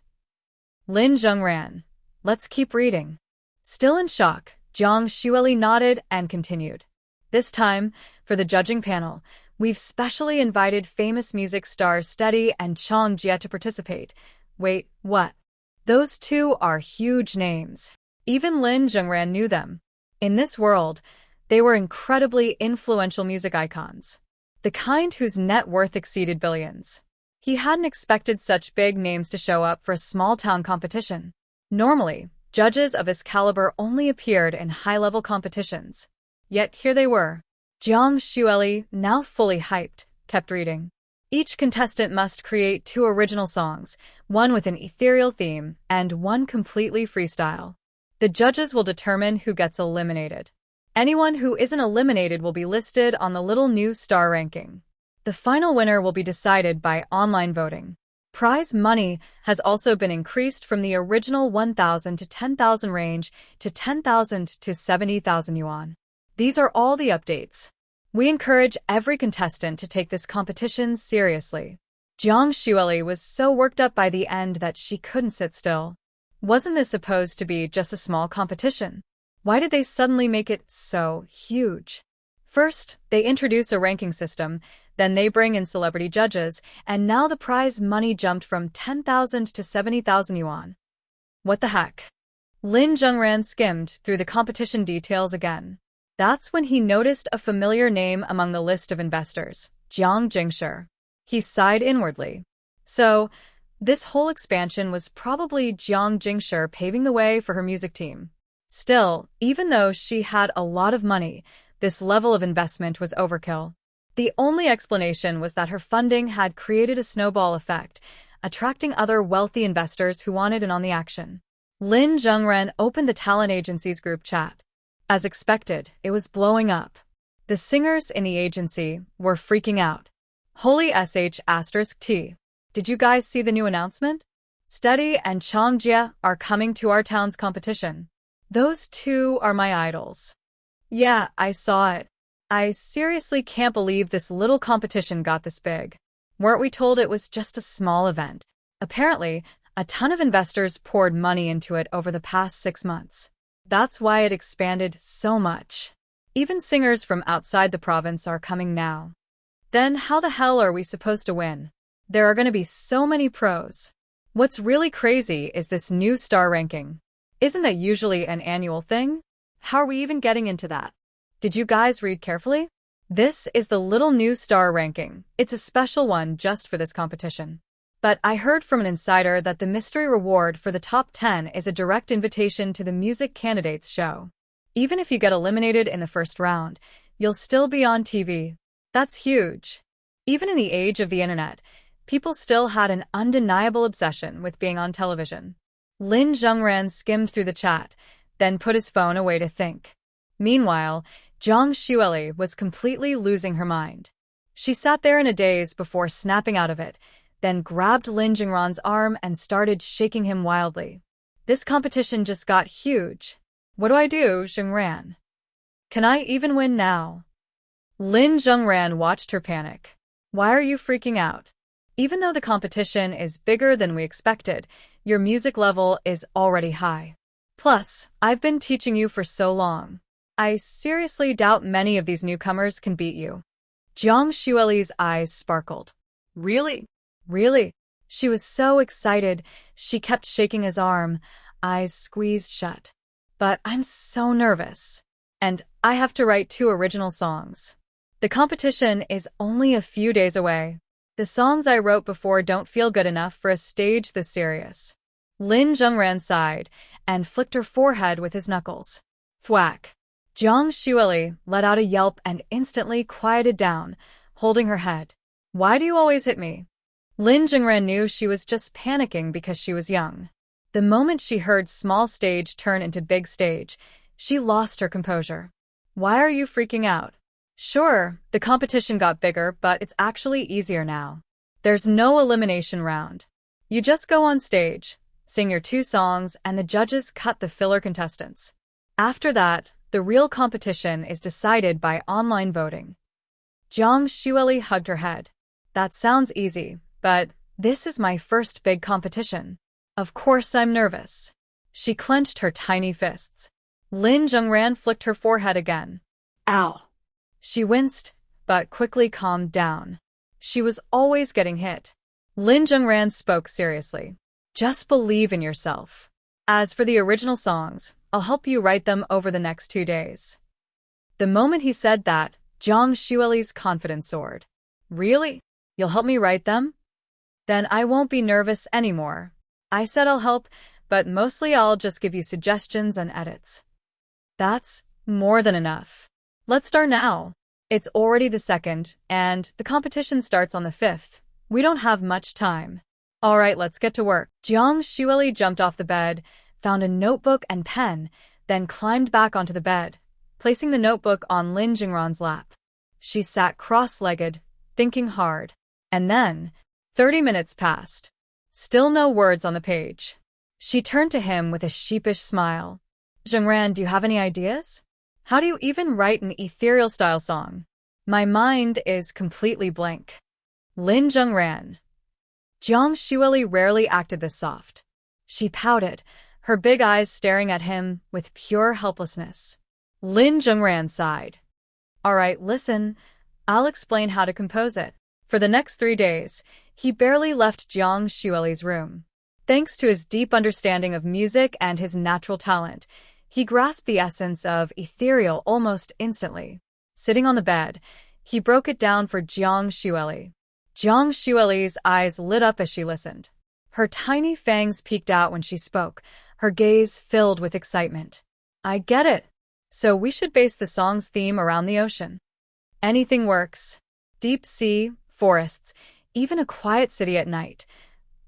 Lin Zhengran. Let's keep reading. Still in shock, Jiang Xueli nodded and continued. This time, for the judging panel, we've specially invited famous music stars Steady and Chang Jie to participate. Wait, what? Those 2 are huge names. Even Lin Zhengran knew them. In this world, they were incredibly influential music icons. The kind whose net worth exceeded billions. He hadn't expected such big names to show up for a small-town competition. Normally, judges of this caliber only appeared in high-level competitions. Yet here they were. Jiang Xueli, now fully hyped, kept reading. Each contestant must create 2 original songs, one with an ethereal theme and one completely freestyle. The judges will determine who gets eliminated. Anyone who isn't eliminated will be listed on the little new star ranking. The final winner will be decided by online voting. Prize money has also been increased from the original 1,000 to 10,000 range to 10,000 to 70,000 yuan. These are all the updates. We encourage every contestant to take this competition seriously. Jiang Xueli was so worked up by the end that she couldn't sit still. Wasn't this supposed to be just a small competition? Why did they suddenly make it so huge? First, they introduce a ranking system, then they bring in celebrity judges, and now the prize money jumped from 10,000 to 70,000 yuan. What the heck? Lin Zhengran skimmed through the competition details again. That's when he noticed a familiar name among the list of investors, Jiang Jingshi. He sighed inwardly. So, this whole expansion was probably Jiang Jingshi paving the way for her music team. Still, even though she had a lot of money, this level of investment was overkill. The only explanation was that her funding had created a snowball effect, attracting other wealthy investors who wanted in on the action. Lin Zhengran opened the talent agency's group chat. As expected, it was blowing up. The singers in the agency were freaking out. Holy sh*T. Did you guys see the new announcement? Steady and Chang Jie are coming to our town's competition. Those 2 are my idols. Yeah, I saw it. I seriously can't believe this little competition got this big. Weren't we told it was just a small event? Apparently, a ton of investors poured money into it over the past 6 months. That's why it expanded so much. Even singers from outside the province are coming now. Then how the hell are we supposed to win? There are going to be so many pros. What's really crazy is this new star ranking. Isn't that usually an annual thing? How are we even getting into that? Did you guys read carefully? This is the little new star ranking. It's a special one just for this competition. But I heard from an insider that the mystery reward for the top 10 is a direct invitation to the Music Candidates show. Even if you get eliminated in the first round, you'll still be on TV. That's huge. Even in the age of the internet, people still had an undeniable obsession with being on television. Lin Zhengran skimmed through the chat, then put his phone away to think. Meanwhile, Zhang Xueli was completely losing her mind. She sat there in a daze before snapping out of it, then grabbed Lin Zhengran's arm and started shaking him wildly. This competition just got huge. What do I do, Zhengran? Can I even win now? Lin Zhengran watched her panic. Why are you freaking out? Even though the competition is bigger than we expected, your music level is already high. Plus, I've been teaching you for so long. I seriously doubt many of these newcomers can beat you. Zhang Xueli's eyes sparkled. Really? Really? She was so excited, she kept shaking his arm, eyes squeezed shut. But I'm so nervous. And I have to write 2 original songs. The competition is only a few days away. The songs I wrote before don't feel good enough for a stage this serious. Lin Zhengran sighed and flicked her forehead with his knuckles. Thwack. Zhang Xueli let out a yelp and instantly quieted down, holding her head. Why do you always hit me? Lin Zhengran knew she was just panicking because she was young. The moment she heard small stage turn into big stage, she lost her composure. Why are you freaking out? Sure, the competition got bigger, but it's actually easier now. There's no elimination round. You just go on stage, sing your 2 songs, and the judges cut the filler contestants. After that, the real competition is decided by online voting. Zhang Xueli hugged her head. That sounds easy, but this is my first big competition. Of course I'm nervous. She clenched her tiny fists. Lin Zhengran flicked her forehead again. Ow. She winced, but quickly calmed down. She was always getting hit. Lin Zhengran spoke seriously. Just believe in yourself. As for the original songs, I'll help you write them over the next 2 days. The moment he said that, Zhang Xueli's confidence soared. Really? You'll help me write them? Then I won't be nervous anymore. I said I'll help, but mostly I'll just give you suggestions and edits. That's more than enough. Let's start now. It's already the 2nd, and the competition starts on the 5th. We don't have much time. All right, let's get to work. Zhang Xueli jumped off the bed, found a notebook and pen, then climbed back onto the bed, placing the notebook on Lin Zhengran's lap. She sat cross-legged, thinking hard. And then, 30 minutes passed. Still no words on the page. She turned to him with a sheepish smile. Zhengran, do you have any ideas? How do you even write an ethereal-style song? My mind is completely blank. Lin Zhengran. Zhang Xueli rarely acted this soft. She pouted, her big eyes staring at him with pure helplessness. Lin Zhengran sighed. All right, listen. I'll explain how to compose it. For the next 3 days, he barely left Zhang Xueli's room. Thanks to his deep understanding of music and his natural talent, he grasped the essence of ethereal almost instantly. Sitting on the bed, he broke it down for Zhang Xueli. Zhang Xueli's eyes lit up as she listened. Her tiny fangs peeked out when she spoke, her gaze filled with excitement. I get it. So we should base the song's theme around the ocean. Anything works. Deep sea, forests, even a quiet city at night.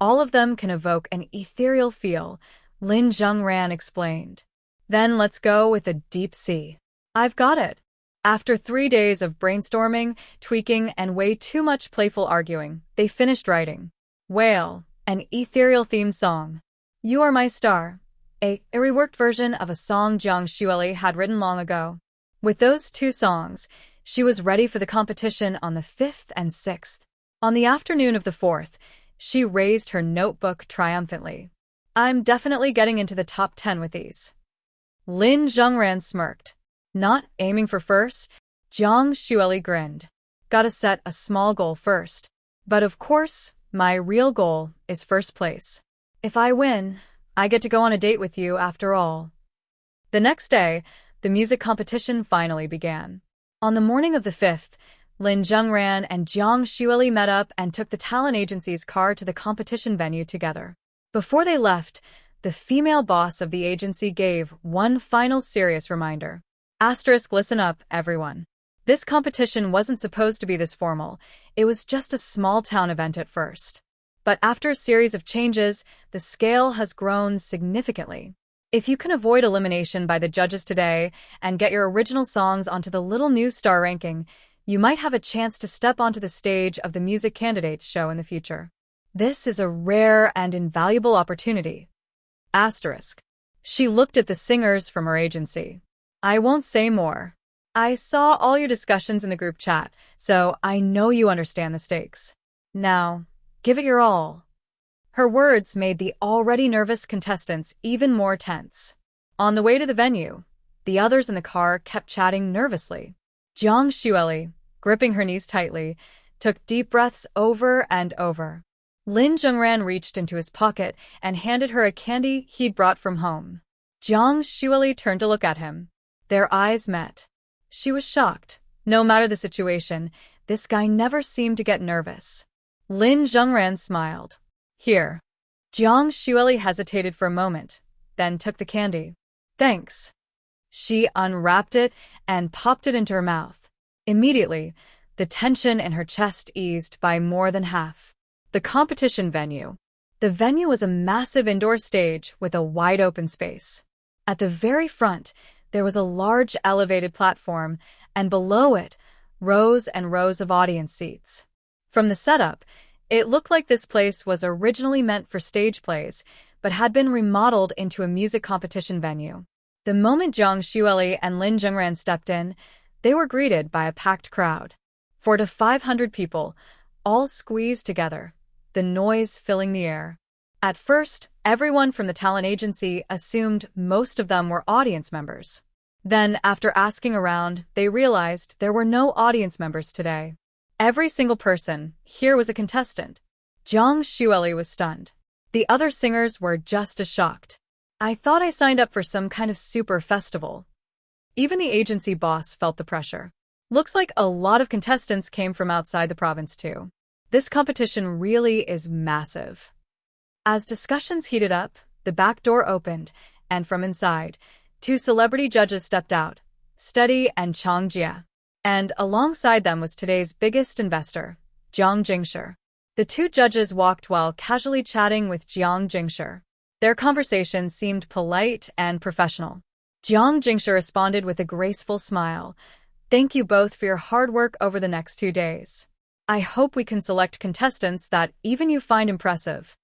All of them can evoke an ethereal feel, Lin Zhengran explained. Then let's go with the deep sea. I've got it. After 3 days of brainstorming, tweaking, and way too much playful arguing, they finished writing. Whale, an ethereal theme song. You Are My Star, a reworked version of a song Zhang Xueli had written long ago. With those 2 songs, she was ready for the competition on the 5th and 6th. On the afternoon of the 4th, she raised her notebook triumphantly. I'm definitely getting into the top 10 with these. Lin Zhengran smirked. Not aiming for first? Jiang Xueli grinned. Gotta set a small goal first. But of course, my real goal is first place. If I win, I get to go on a date with you after all. The next day, the music competition finally began. On the morning of the 5th, Lin Zhengran and Jiang Xueli met up and took the talent agency's car to the competition venue together. Before they left, the female boss of the agency gave one final serious reminder. Asterisk, listen up, everyone. This competition wasn't supposed to be this formal. It was just a small-town event at first. But after a series of changes, the scale has grown significantly. If you can avoid elimination by the judges today and get your original songs onto the little new star ranking, you might have a chance to step onto the stage of the Music Candidates show in the future. This is a rare and invaluable opportunity. Asterisk. She looked at the singers from her agency. I won't say more. I saw all your discussions in the group chat, so I know you understand the stakes. Now, give it your all. Her words made the already nervous contestants even more tense. On the way to the venue, the others in the car kept chatting nervously. Jiang Xueli, gripping her knees tightly, took deep breaths over and over. Lin Zhengran reached into his pocket and handed her a candy he'd brought from home. Jiang Xueli turned to look at him. Their eyes met. She was shocked. No matter the situation, this guy never seemed to get nervous. Lin Zhengran smiled. Here. Jiang Xueli hesitated for a moment, then took the candy. Thanks. She unwrapped it and popped it into her mouth. Immediately, the tension in her chest eased by more than half. The competition venue. The venue was a massive indoor stage with a wide-open space. At the very front, there was a large elevated platform, and below it, rows and rows of audience seats. From the setup, it looked like this place was originally meant for stage plays, but had been remodeled into a music competition venue. The moment Jiang Xueli and Lin Zhengran stepped in, they were greeted by a packed crowd. 400 to 500 people, all squeezed together, the noise filling the air. At first, everyone from the talent agency assumed most of them were audience members. Then, after asking around, they realized there were no audience members today. Every single person here was a contestant. Jiang Xueli was stunned. The other singers were just as shocked. I thought I signed up for some kind of super festival. Even the agency boss felt the pressure. Looks like a lot of contestants came from outside the province too. This competition really is massive. As discussions heated up, the back door opened, and from inside, two celebrity judges stepped out, Steady and Chang Jia. And alongside them was today's biggest investor, Jiang Jingshi. The two judges walked while casually chatting with Jiang Jingshi. Their conversation seemed polite and professional. Jiang Jingshi responded with a graceful smile. Thank you both for your hard work over the next 2 days. I hope we can select contestants that even you find impressive.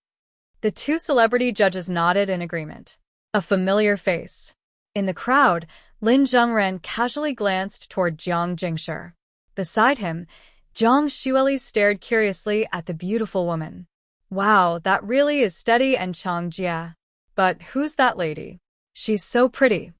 The two celebrity judges nodded in agreement. A familiar face. In the crowd, Lin Zhengran casually glanced toward Jiang Jingshi. Beside him, Jiang Xueli stared curiously at the beautiful woman. Wow, that really is Steady and Chang Jia. But who's that lady? She's so pretty.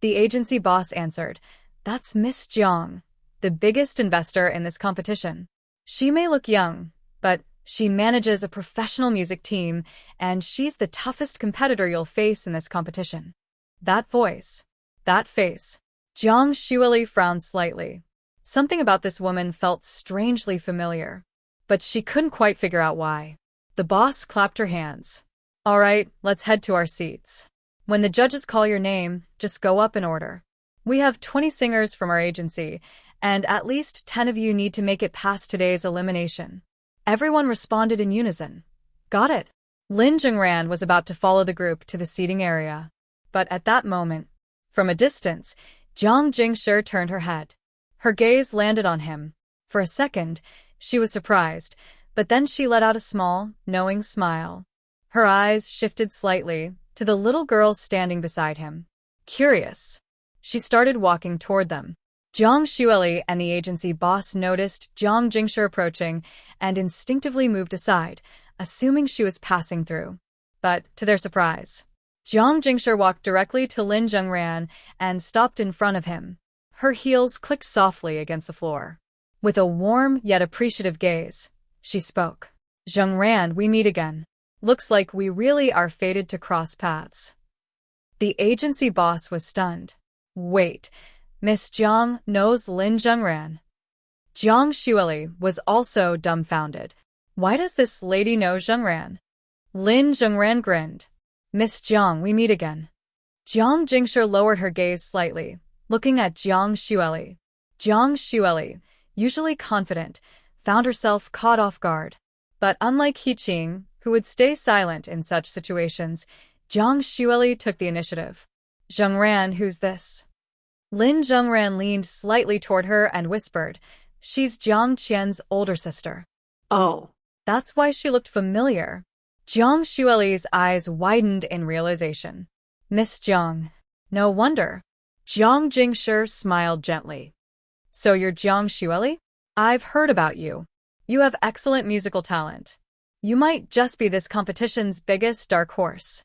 The agency boss answered, That's Miss Jiang, the biggest investor in this competition. She may look young, but she manages a professional music team, and she's the toughest competitor you'll face in this competition. That voice. That face. Jiang Xueli frowned slightly. Something about this woman felt strangely familiar, but she couldn't quite figure out why. The boss clapped her hands. All right, let's head to our seats. When the judges call your name, just go up in order. We have 20 singers from our agency, and at least 10 of you need to make it past today's elimination. Everyone responded in unison. Got it. Lin Zhengran was about to follow the group to the seating area. But at that moment, from a distance, Jiang Jingshi turned her head. Her gaze landed on him. For a second, she was surprised, but then she let out a small, knowing smile. Her eyes shifted slightly to the little girl standing beside him. Curious, she started walking toward them. Jiang Xueli and the agency boss noticed Jiang Jingshi approaching and instinctively moved aside, assuming she was passing through. But, to their surprise, Jiang Jingshi walked directly to Lin Zhengran and stopped in front of him. Her heels clicked softly against the floor. With a warm yet appreciative gaze, she spoke. "Zhengran, we meet again. Looks like we really are fated to cross paths." The agency boss was stunned. Wait, Miss Jiang knows Lin Zhengran? Jiang Xueli was also dumbfounded. Why does this lady know Zhengran? Lin Zhengran grinned. "Miss Jiang, we meet again." Jiang Jingshi lowered her gaze slightly, looking at Jiang Xueli. Jiang Xueli, usually confident, found herself caught off guard. But unlike He Qing, who would stay silent in such situations, Jiang Xueli took the initiative. "Zhengran, who's this?" Lin Zhengran leaned slightly toward her and whispered, "She's Jiang Qian's older sister." Oh. That's why she looked familiar. Jiang Xueli's eyes widened in realization. "Miss Jiang. No wonder." Jiang Jingshi smiled gently. "So you're Jiang Xueli? I've heard about you. You have excellent musical talent. You might just be this competition's biggest dark horse."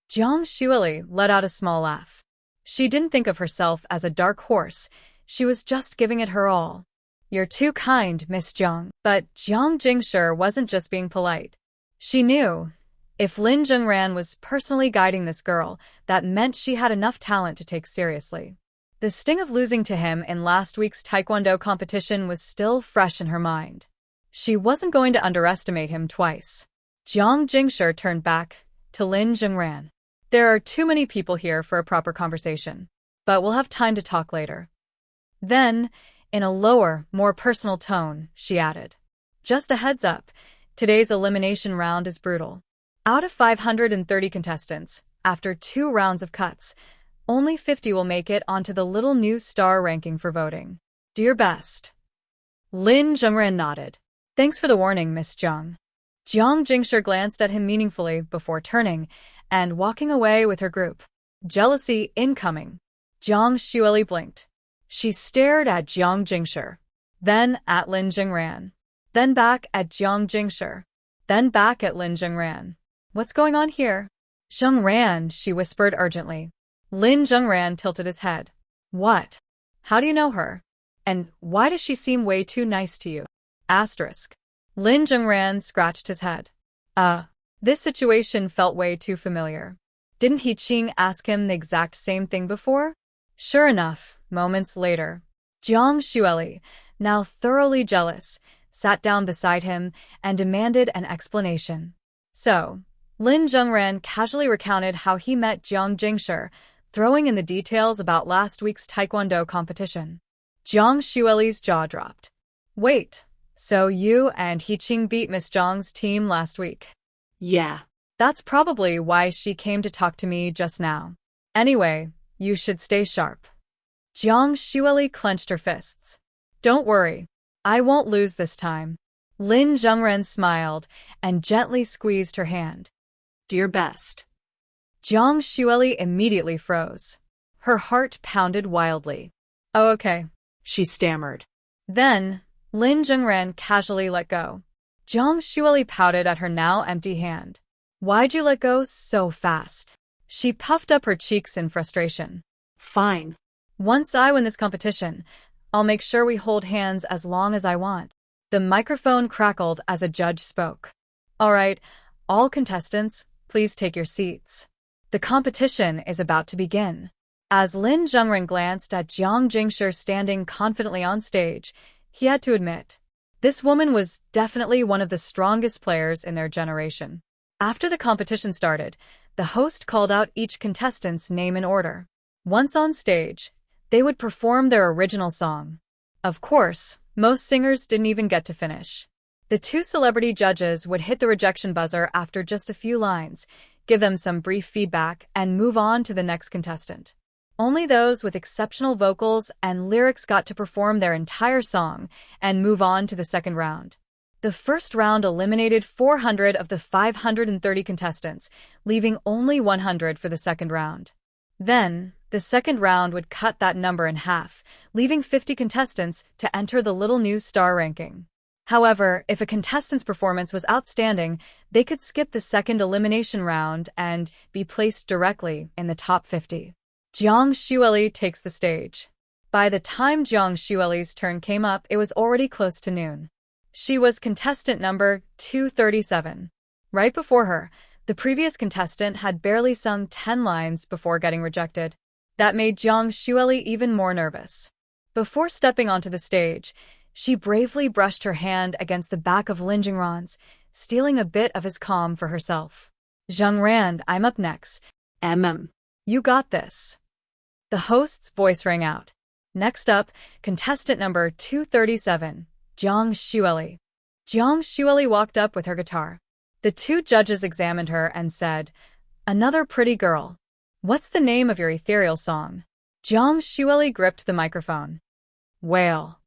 Jiang Xueli let out a small laugh. She didn't think of herself as a dark horse, she was just giving it her all. "You're too kind, Miss Jiang." But Jiang Jingshi wasn't just being polite. She knew, if Lin Zhengran was personally guiding this girl, that meant she had enough talent to take seriously. The sting of losing to him in last week's Taekwondo competition was still fresh in her mind. She wasn't going to underestimate him twice. Jiang Jingshi turned back to Lin Zhengran. "There are too many people here for a proper conversation, but we'll have time to talk later." Then, in a lower, more personal tone, she added, "Just a heads up, today's elimination round is brutal. Out of 530 contestants, after 2 rounds of cuts, only 50 will make it onto the little new star ranking for voting. Do your best." Lin Zhengran nodded. "Thanks for the warning, Miss Jiang." Jiang Jingshi glanced at him meaningfully before turning and walking away with her group. Jealousy incoming. Jiang Xueli blinked. She stared at Jiang Jingshi, then at Lin Zhengran, then back at Jiang Jingshi, then back at Lin Zhengran. "What's going on here?" "Zhengran," she whispered urgently. Lin Zhengran tilted his head. "What? How do you know her? And why does she seem way too nice to you?" Asterisk. Lin Zhengran scratched his head. This situation felt way too familiar. Didn't He Qing ask him the exact same thing before? Sure enough, moments later, Jiang Xueli, now thoroughly jealous, sat down beside him and demanded an explanation. So, Lin Zhengran casually recounted how he met Jiang Jingshi, throwing in the details about last week's Taekwondo competition. Jiang Xueli's jaw dropped. "Wait, so you and He Qing beat Miss Jiang's team last week?" Yeah. "That's probably why she came to talk to me just now. Anyway, you should stay sharp." Jiang Xueli clenched her fists. "Don't worry, I won't lose this time." Lin Zhengran smiled and gently squeezed her hand. Do your best. Jiang Xueli immediately froze. Her heart pounded wildly. "Oh, okay," she stammered. Then, Lin Zhengran casually let go. Jiang Xueli pouted at her now empty hand. "Why'd you let go so fast?" She puffed up her cheeks in frustration. "Fine. "Once I win this competition, I'll make sure we hold hands as long as I want." The microphone crackled as a judge spoke. "All right, all contestants, please take your seats. The competition is about to begin." As Lin Zhengran glanced at Jiang Jingshi standing confidently on stage, he had to admit, this woman was definitely one of the strongest players in their generation. After the competition started, the host called out each contestant's name in order. Once on stage, they would perform their original song. Of course, most singers didn't even get to finish. The 2 celebrity judges would hit the rejection buzzer after just a few lines, give them some brief feedback, and move on to the next contestant. Only those with exceptional vocals and lyrics got to perform their entire song and move on to the second round. The first round eliminated 400 of the 530 contestants, leaving only 100 for the second round. Then, The second round would cut that number in half, leaving 50 contestants to enter the little new star ranking. However, if a contestant's performance was outstanding, they could skip the second elimination round and be placed directly in the top 50. Jiang Xueli takes the stage. By the time Jiang Xueli's turn came up, it was already close to noon. She was contestant number 237. Right before her, the previous contestant had barely sung 10 lines before getting rejected. That made Jiang Xueli even more nervous. Before stepping onto the stage, she bravely brushed her hand against the back of Lin Zhengran's, stealing a bit of his calm for herself. Zhengran, I'm up next. You got this. The host's voice rang out. Next up, contestant number 237, Jiang Xueli. Jiang Xueli walked up with her guitar. The two judges examined her and said, "Another pretty girl. What's the name of your ethereal song?" Jiang Xueli gripped the microphone. Whale.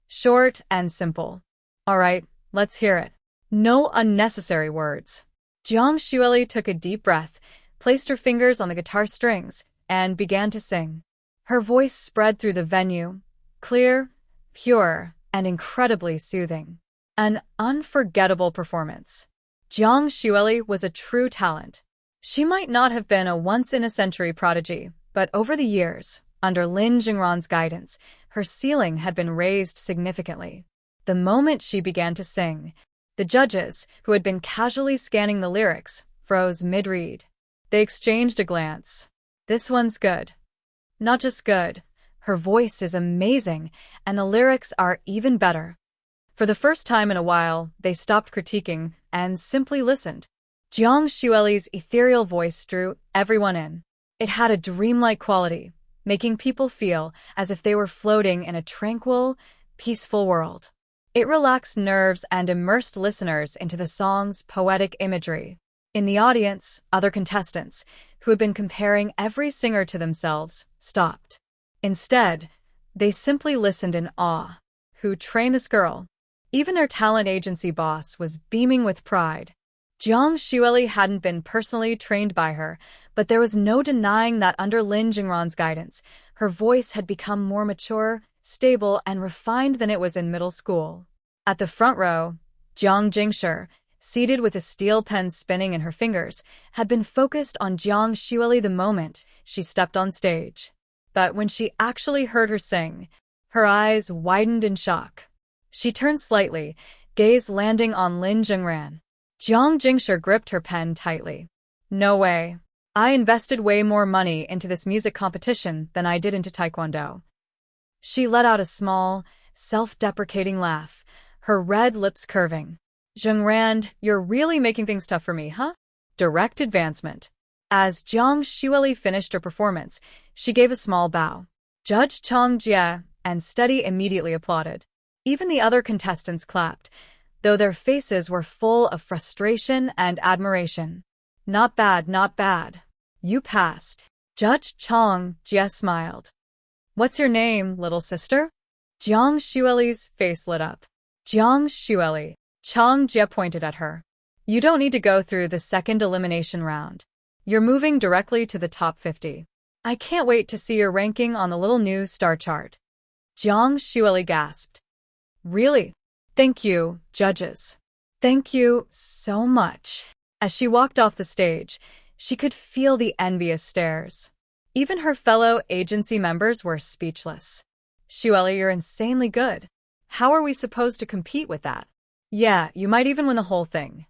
Short and simple. All right, let's hear it. No unnecessary words. Jiang Xueli took a deep breath, placed her fingers on the guitar strings, and began to sing. Her voice spread through the venue, clear, pure, and incredibly soothing. An unforgettable performance. Jiang Xueli was a true talent. She might not have been a once-in-a-century prodigy, but over the years, under Lin Zhengran's guidance, her ceiling had been raised significantly. The moment she began to sing, the judges, who had been casually scanning the lyrics, froze mid-read. They exchanged a glance. This one's good. Not just good, her voice is amazing, and the lyrics are even better. For the first time in a while, they stopped critiquing and simply listened. Jiang Xueli's ethereal voice drew everyone in. It had a dreamlike quality, making people feel as if they were floating in a tranquil, peaceful world. It relaxed nerves and immersed listeners into the song's poetic imagery. In the audience, other contestants, who had been comparing every singer to themselves, stopped. Instead, they simply listened in awe. Who trained this girl? Even their talent agency boss was beaming with pride. Jiang Xueli hadn't been personally trained by her, but there was no denying that under Lin Zhengran's guidance, her voice had become more mature, stable, and refined than it was in middle school. At the front row, Jiang Jingshi, seated with a steel pen spinning in her fingers, had been focused on Jiang Xueli the moment she stepped on stage. But when she actually heard her sing, her eyes widened in shock. She turned slightly, gaze landing on Lin Zhengran. Jiang Jingshi gripped her pen tightly. No way. I invested way more money into this music competition than I did into Taekwondo. She let out a small, self-deprecating laugh, her red lips curving. Zhengran, you're really making things tough for me, huh? Direct advancement. As Jiang Xueli finished her performance, she gave a small bow. Judge Chang Jie and Steady immediately applauded. Even the other contestants clapped, though their faces were full of frustration and admiration. Not bad, not bad. You passed. Judge Chang Jie smiled. What's your name, little sister? Jiang Xueli's face lit up. Jiang Xueli. Chang Jie pointed at her. You don't need to go through the second elimination round. You're moving directly to the top 50. I can't wait to see your ranking on the little news star chart. Jiang Xueli gasped. Really? Thank you, judges. Thank you so much. As she walked off the stage, she could feel the envious stares. Even her fellow agency members were speechless. Xueli, you're insanely good. How are we supposed to compete with that? Yeah, you might even win the whole thing.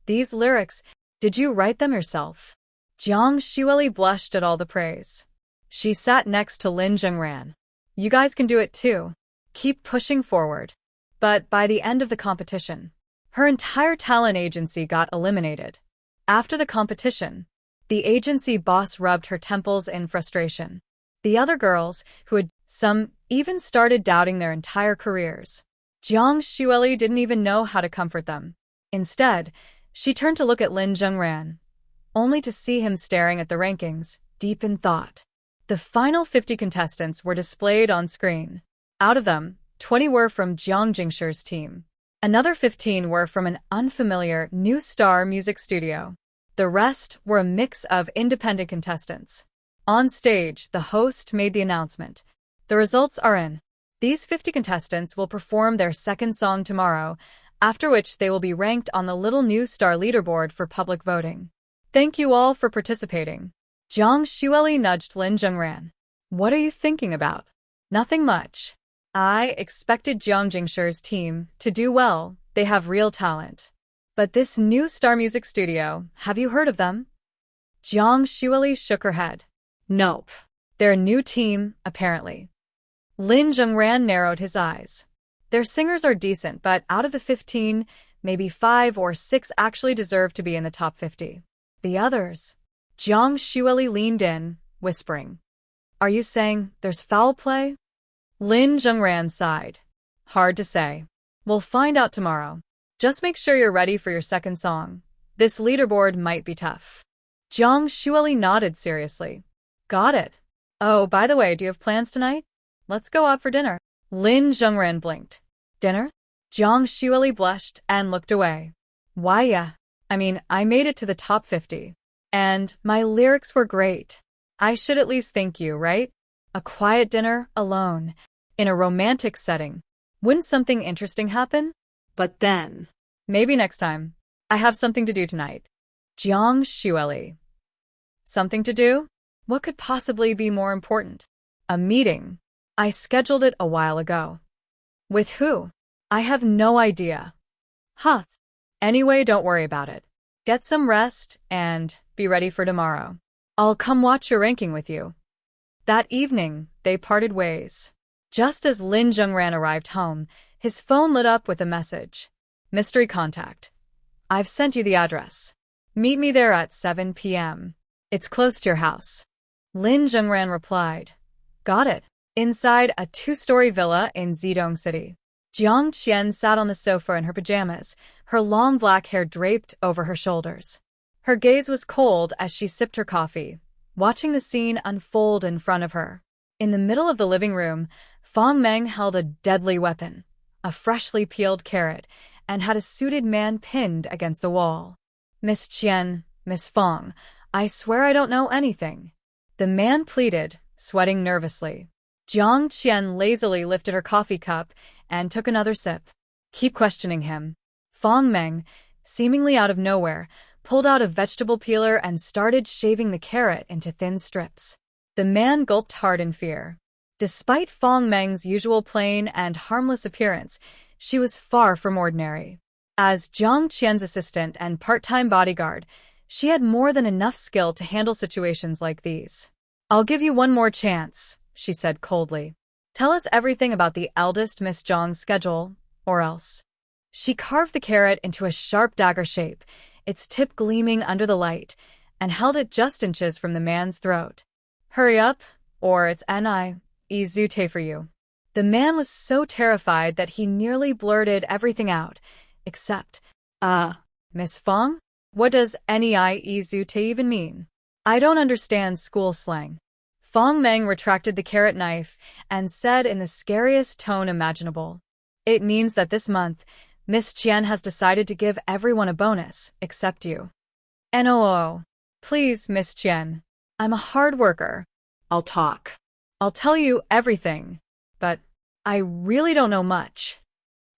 These lyrics, did you write them yourself? Jiang Xueli blushed at all the praise. She sat next to Lin Zhengran. You guys can do it too. Keep pushing forward. But by the end of the competition, her entire talent agency got eliminated. After the competition, the agency boss rubbed her temples in frustration. The other girls, who had some even started doubting their entire careers. Jiang Xueli didn't even know how to comfort them. Instead, she turned to look at Lin Zhengran, only to see him staring at the rankings, deep in thought. The final 50 contestants were displayed on screen. Out of them, 20 were from Jiang Jingshi's team. Another 15 were from an unfamiliar new star music studio. The rest were a mix of independent contestants. On stage, the host made the announcement. The results are in. These 50 contestants will perform their second song tomorrow, after which they will be ranked on the Little New Star leaderboard for public voting. Thank you all for participating. Jiang Xueli nudged Lin Zhengran. What are you thinking about? Nothing much. I expected Jiang Jingshi's team to do well. They have real talent. But this new star music studio, have you heard of them? Jiang Xueli shook her head. Nope. They're a new team, apparently. Lin Zhengran narrowed his eyes. Their singers are decent, but out of the 15, maybe 5 or 6 actually deserve to be in the top 50. The others. Jiang Xueli leaned in, whispering. Are you saying there's foul play? Lin Zhengran sighed. Hard to say. We'll find out tomorrow. Just make sure you're ready for your second song. This leaderboard might be tough. Jiang Xueli nodded seriously. Got it. Oh, by the way, do you have plans tonight? Let's go out for dinner. Lin Zhengran blinked. Dinner? Jiang Xueli blushed and looked away. Why, yeah. I made it to the top 50. And my lyrics were great. I should at least thank you, right? A quiet dinner, alone, in a romantic setting. Wouldn't something interesting happen? But then. Maybe next time. I have something to do tonight. Jiang Xueli. Something to do? What could possibly be more important? A meeting. I scheduled it a while ago. With who? I have no idea. Huh. Anyway, don't worry about it. Get some rest and be ready for tomorrow. I'll come watch your ranking with you. That evening, they parted ways. Just as Lin Zhengran arrived home, his phone lit up with a message. Mystery contact. I've sent you the address. Meet me there at 7 p.m. It's close to your house. Lin Zhengran replied. Got it. Inside a 2-story villa in Zidong City. Jiang Qian sat on the sofa in her pajamas, her long black hair draped over her shoulders. Her gaze was cold as she sipped her coffee, watching the scene unfold in front of her. In the middle of the living room, Fong Meng held a deadly weapon, a freshly peeled carrot, and had a suited man pinned against the wall. Miss Qian, Miss Fong, I swear I don't know anything. The man pleaded, sweating nervously. Jiang Qian lazily lifted her coffee cup and took another sip. Keep questioning him. Fong Meng, seemingly out of nowhere, pulled out a vegetable peeler and started shaving the carrot into thin strips. The man gulped hard in fear. Despite Fong Meng's usual plain and harmless appearance, she was far from ordinary. As Jiang Qian's assistant and part-time bodyguard, she had more than enough skill to handle situations like these. I'll give you one more chance, she said coldly. Tell us everything about the eldest Miss Zhang's schedule, or else. She carved the carrot into a sharp dagger shape, its tip gleaming under the light, and held it just inches from the man's throat. Hurry up, or it's N.I.E.Zute for you. The man was so terrified that he nearly blurted everything out, except, Miss Fong? What does N.I.E.Zute even mean? I don't understand school slang. Fong Meng retracted the carrot knife and said in the scariest tone imaginable. It means that this month, Miss Qian has decided to give everyone a bonus, except you. NOO. Please, Miss Qian. I'm a hard worker. I'll talk. I'll tell you everything. But I really don't know much.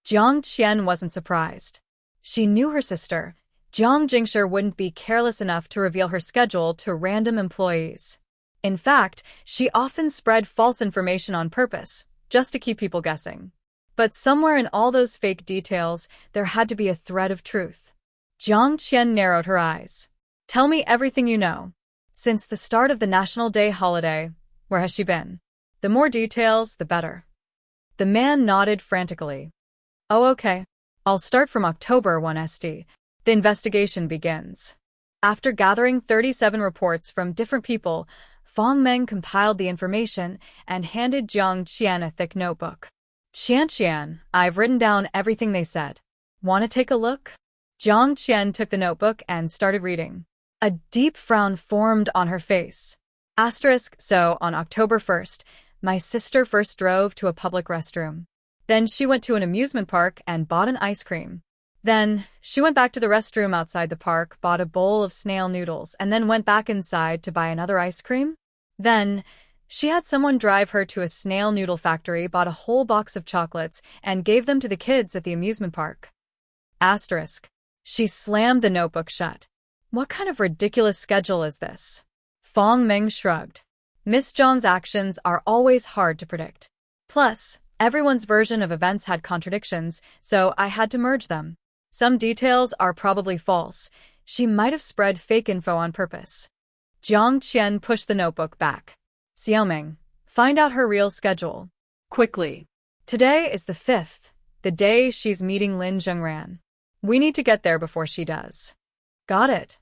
Jiang Qian wasn't surprised. She knew her sister, Jiang Jingshi, wouldn't be careless enough to reveal her schedule to random employees. In fact, she often spread false information on purpose, just to keep people guessing. But somewhere in all those fake details, there had to be a thread of truth. Jiang Qian narrowed her eyes. Tell me everything you know. Since the start of the National Day holiday, where has she been? The more details, the better. The man nodded frantically. Oh, okay. I'll start from October 1 ST. The investigation begins. After gathering 37 reports from different people, Fong Meng compiled the information and handed Jiang Qian a thick notebook. Qian, I've written down everything they said. Want to take a look? Jiang Qian took the notebook and started reading. A deep frown formed on her face. So, on October 1st, my sister first drove to a public restroom. Then she went to an amusement park and bought an ice cream. Then she went back to the restroom outside the park, bought a bowl of snail noodles, and then went back inside to buy another ice cream. Then, she had someone drive her to a snail noodle factory, bought a whole box of chocolates, and gave them to the kids at the amusement park. Asterisk. She slammed the notebook shut. What kind of ridiculous schedule is this? Fong Meng shrugged. Miss Zhang's actions are always hard to predict. Plus, everyone's version of events had contradictions, so I had to merge them. Some details are probably false. She might have spread fake info on purpose. Jiang Qian pushed the notebook back. Xiaoming, find out her real schedule. Quickly. Today is the 5th, the day she's meeting Lin Zhengran. We need to get there before she does. Got it.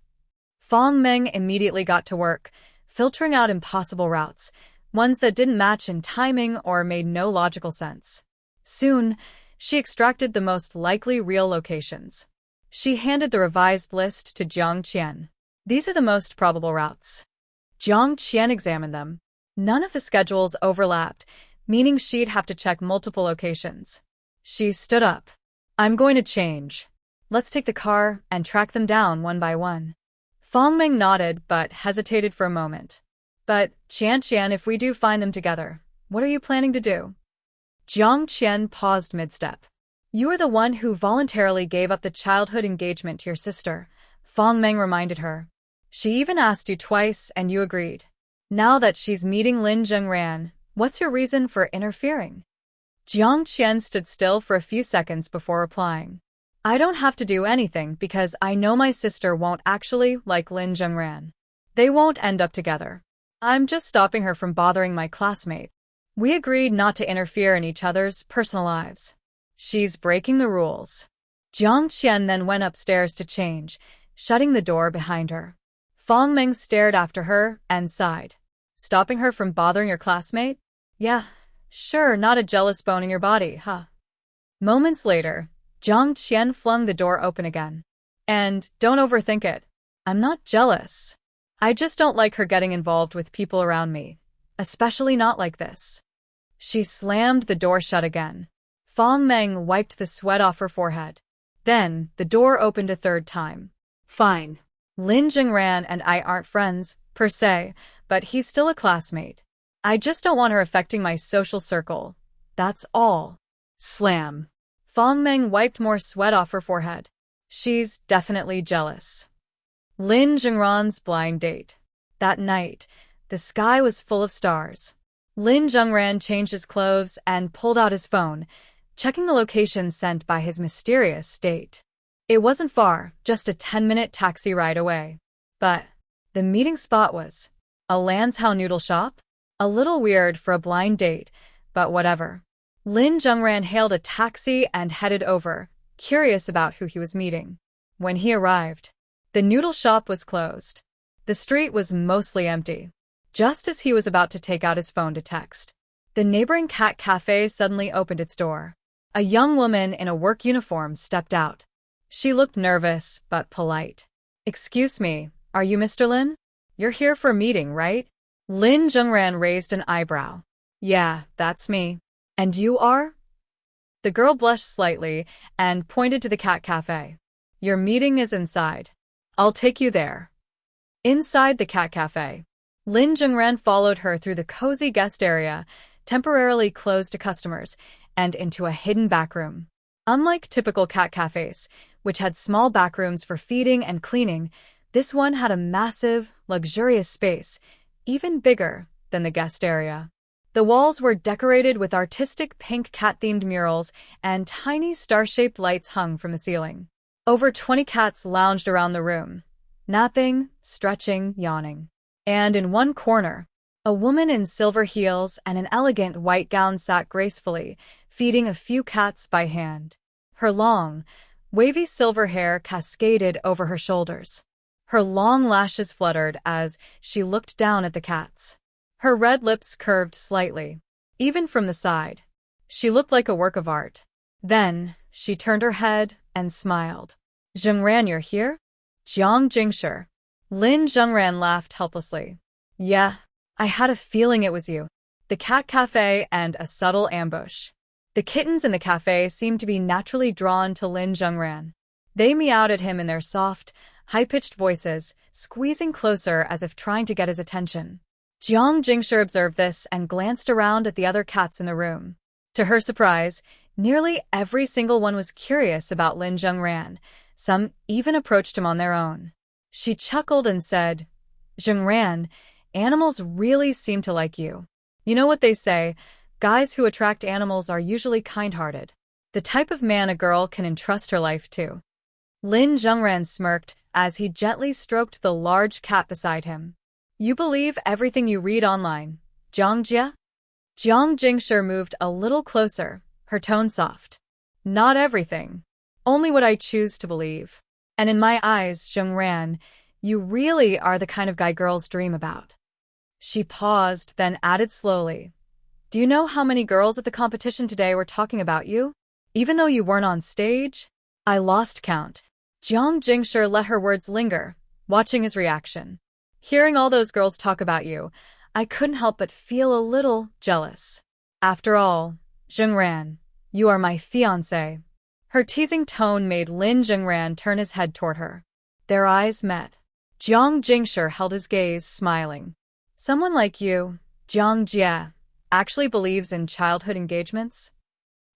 Fong Meng immediately got to work, filtering out impossible routes, ones that didn't match in timing or made no logical sense. Soon, she extracted the most likely real locations. She handed the revised list to Jiang Qian. These are the most probable routes. Jiang Qian examined them. None of the schedules overlapped, meaning she'd have to check multiple locations. She stood up. I'm going to change. Let's take the car and track them down one by one. Fong Meng nodded but hesitated for a moment. But, Qian, if we do find them together, what are you planning to do? Jiang Qian paused mid-step. You are the one who voluntarily gave up the childhood engagement to your sister, Fong Meng reminded her. She even asked you twice and you agreed. Now that she's meeting Lin Zhengran, what's your reason for interfering? Jiang Qian stood still for a few seconds before replying. I don't have to do anything because I know my sister won't actually like Lin Zhengran. They won't end up together. I'm just stopping her from bothering my classmate. We agreed not to interfere in each other's personal lives. She's breaking the rules. Jiang Qian then went upstairs to change, shutting the door behind her. Fong Meng stared after her and sighed. Stopping her from bothering your classmate? Yeah, sure, not a jealous bone in your body, huh? Moments later, Jiang Qian flung the door open again. And don't overthink it. I'm not jealous. I just don't like her getting involved with people around me, especially not like this. She slammed the door shut again. Fong Meng wiped the sweat off her forehead. Then, the door opened a third time. Fine. Lin Zhengran and I aren't friends, per se, but he's still a classmate. I just don't want her affecting my social circle. That's all. Slam. Fong Meng wiped more sweat off her forehead. She's definitely jealous. Lin Zhengran's blind date. That night, the sky was full of stars. Lin Zhengran changed his clothes and pulled out his phone, checking the location sent by his mysterious date. It wasn't far, just a 10-minute taxi ride away. But the meeting spot was a Lanzhou noodle shop? A little weird for a blind date, but whatever. Lin Zhengran hailed a taxi and headed over, curious about who he was meeting. When he arrived, the noodle shop was closed. The street was mostly empty. Just as he was about to take out his phone to text, the neighboring cat cafe suddenly opened its door. A young woman in a work uniform stepped out. She looked nervous but polite. Excuse me, are you Mr. Lin? You're here for a meeting, right? Lin Zhengran raised an eyebrow. Yeah, that's me. And you are? The girl blushed slightly and pointed to the cat cafe. Your meeting is inside. I'll take you there. Inside the cat cafe, Lin Zhengran followed her through the cozy guest area, temporarily closed to customers, and into a hidden backroom. Unlike typical cat cafes, which had small backrooms for feeding and cleaning, this one had a massive, luxurious space, even bigger than the guest area. The walls were decorated with artistic pink cat-themed murals, and tiny star-shaped lights hung from the ceiling. Over 20 cats lounged around the room, napping, stretching, yawning. And in one corner, a woman in silver heels and an elegant white gown sat gracefully, feeding a few cats by hand. Her long, wavy silver hair cascaded over her shoulders. Her long lashes fluttered as she looked down at the cats. Her red lips curved slightly, even from the side. She looked like a work of art. Then, she turned her head and smiled. Zhengran, you're here? Jiang Jingshi. Lin Zhengran laughed helplessly. Yeah, I had a feeling it was you. The cat cafe and a subtle ambush. The kittens in the cafe seemed to be naturally drawn to Lin Zhengran. They meowed at him in their soft, high-pitched voices, squeezing closer as if trying to get his attention. Jiang Jingshi observed this and glanced around at the other cats in the room. To her surprise, nearly every single one was curious about Lin Zhengran. Some even approached him on their own. She chuckled and said, "Zhengran, animals really seem to like you. You know what they say, guys who attract animals are usually kind-hearted. The type of man a girl can entrust her life to." Lin Zhengran smirked as he gently stroked the large cat beside him. "You believe everything you read online, Jiang Jia?" Jiang Jingshi moved a little closer, her tone soft. "Not everything. Only what I choose to believe. And in my eyes, Zhengran, you really are the kind of guy girls dream about." She paused, then added slowly, "Do you know how many girls at the competition today were talking about you? Even though you weren't on stage?" "I lost count." Jiang Jingshi let her words linger, watching his reaction. "Hearing all those girls talk about you, I couldn't help but feel a little jealous. After all, Zhengran, you are my fiancé." Her teasing tone made Lin Zhengran turn his head toward her. Their eyes met. Jiang Jingshi held his gaze, smiling. "Someone like you, Jiang Jia, actually believes in childhood engagements?"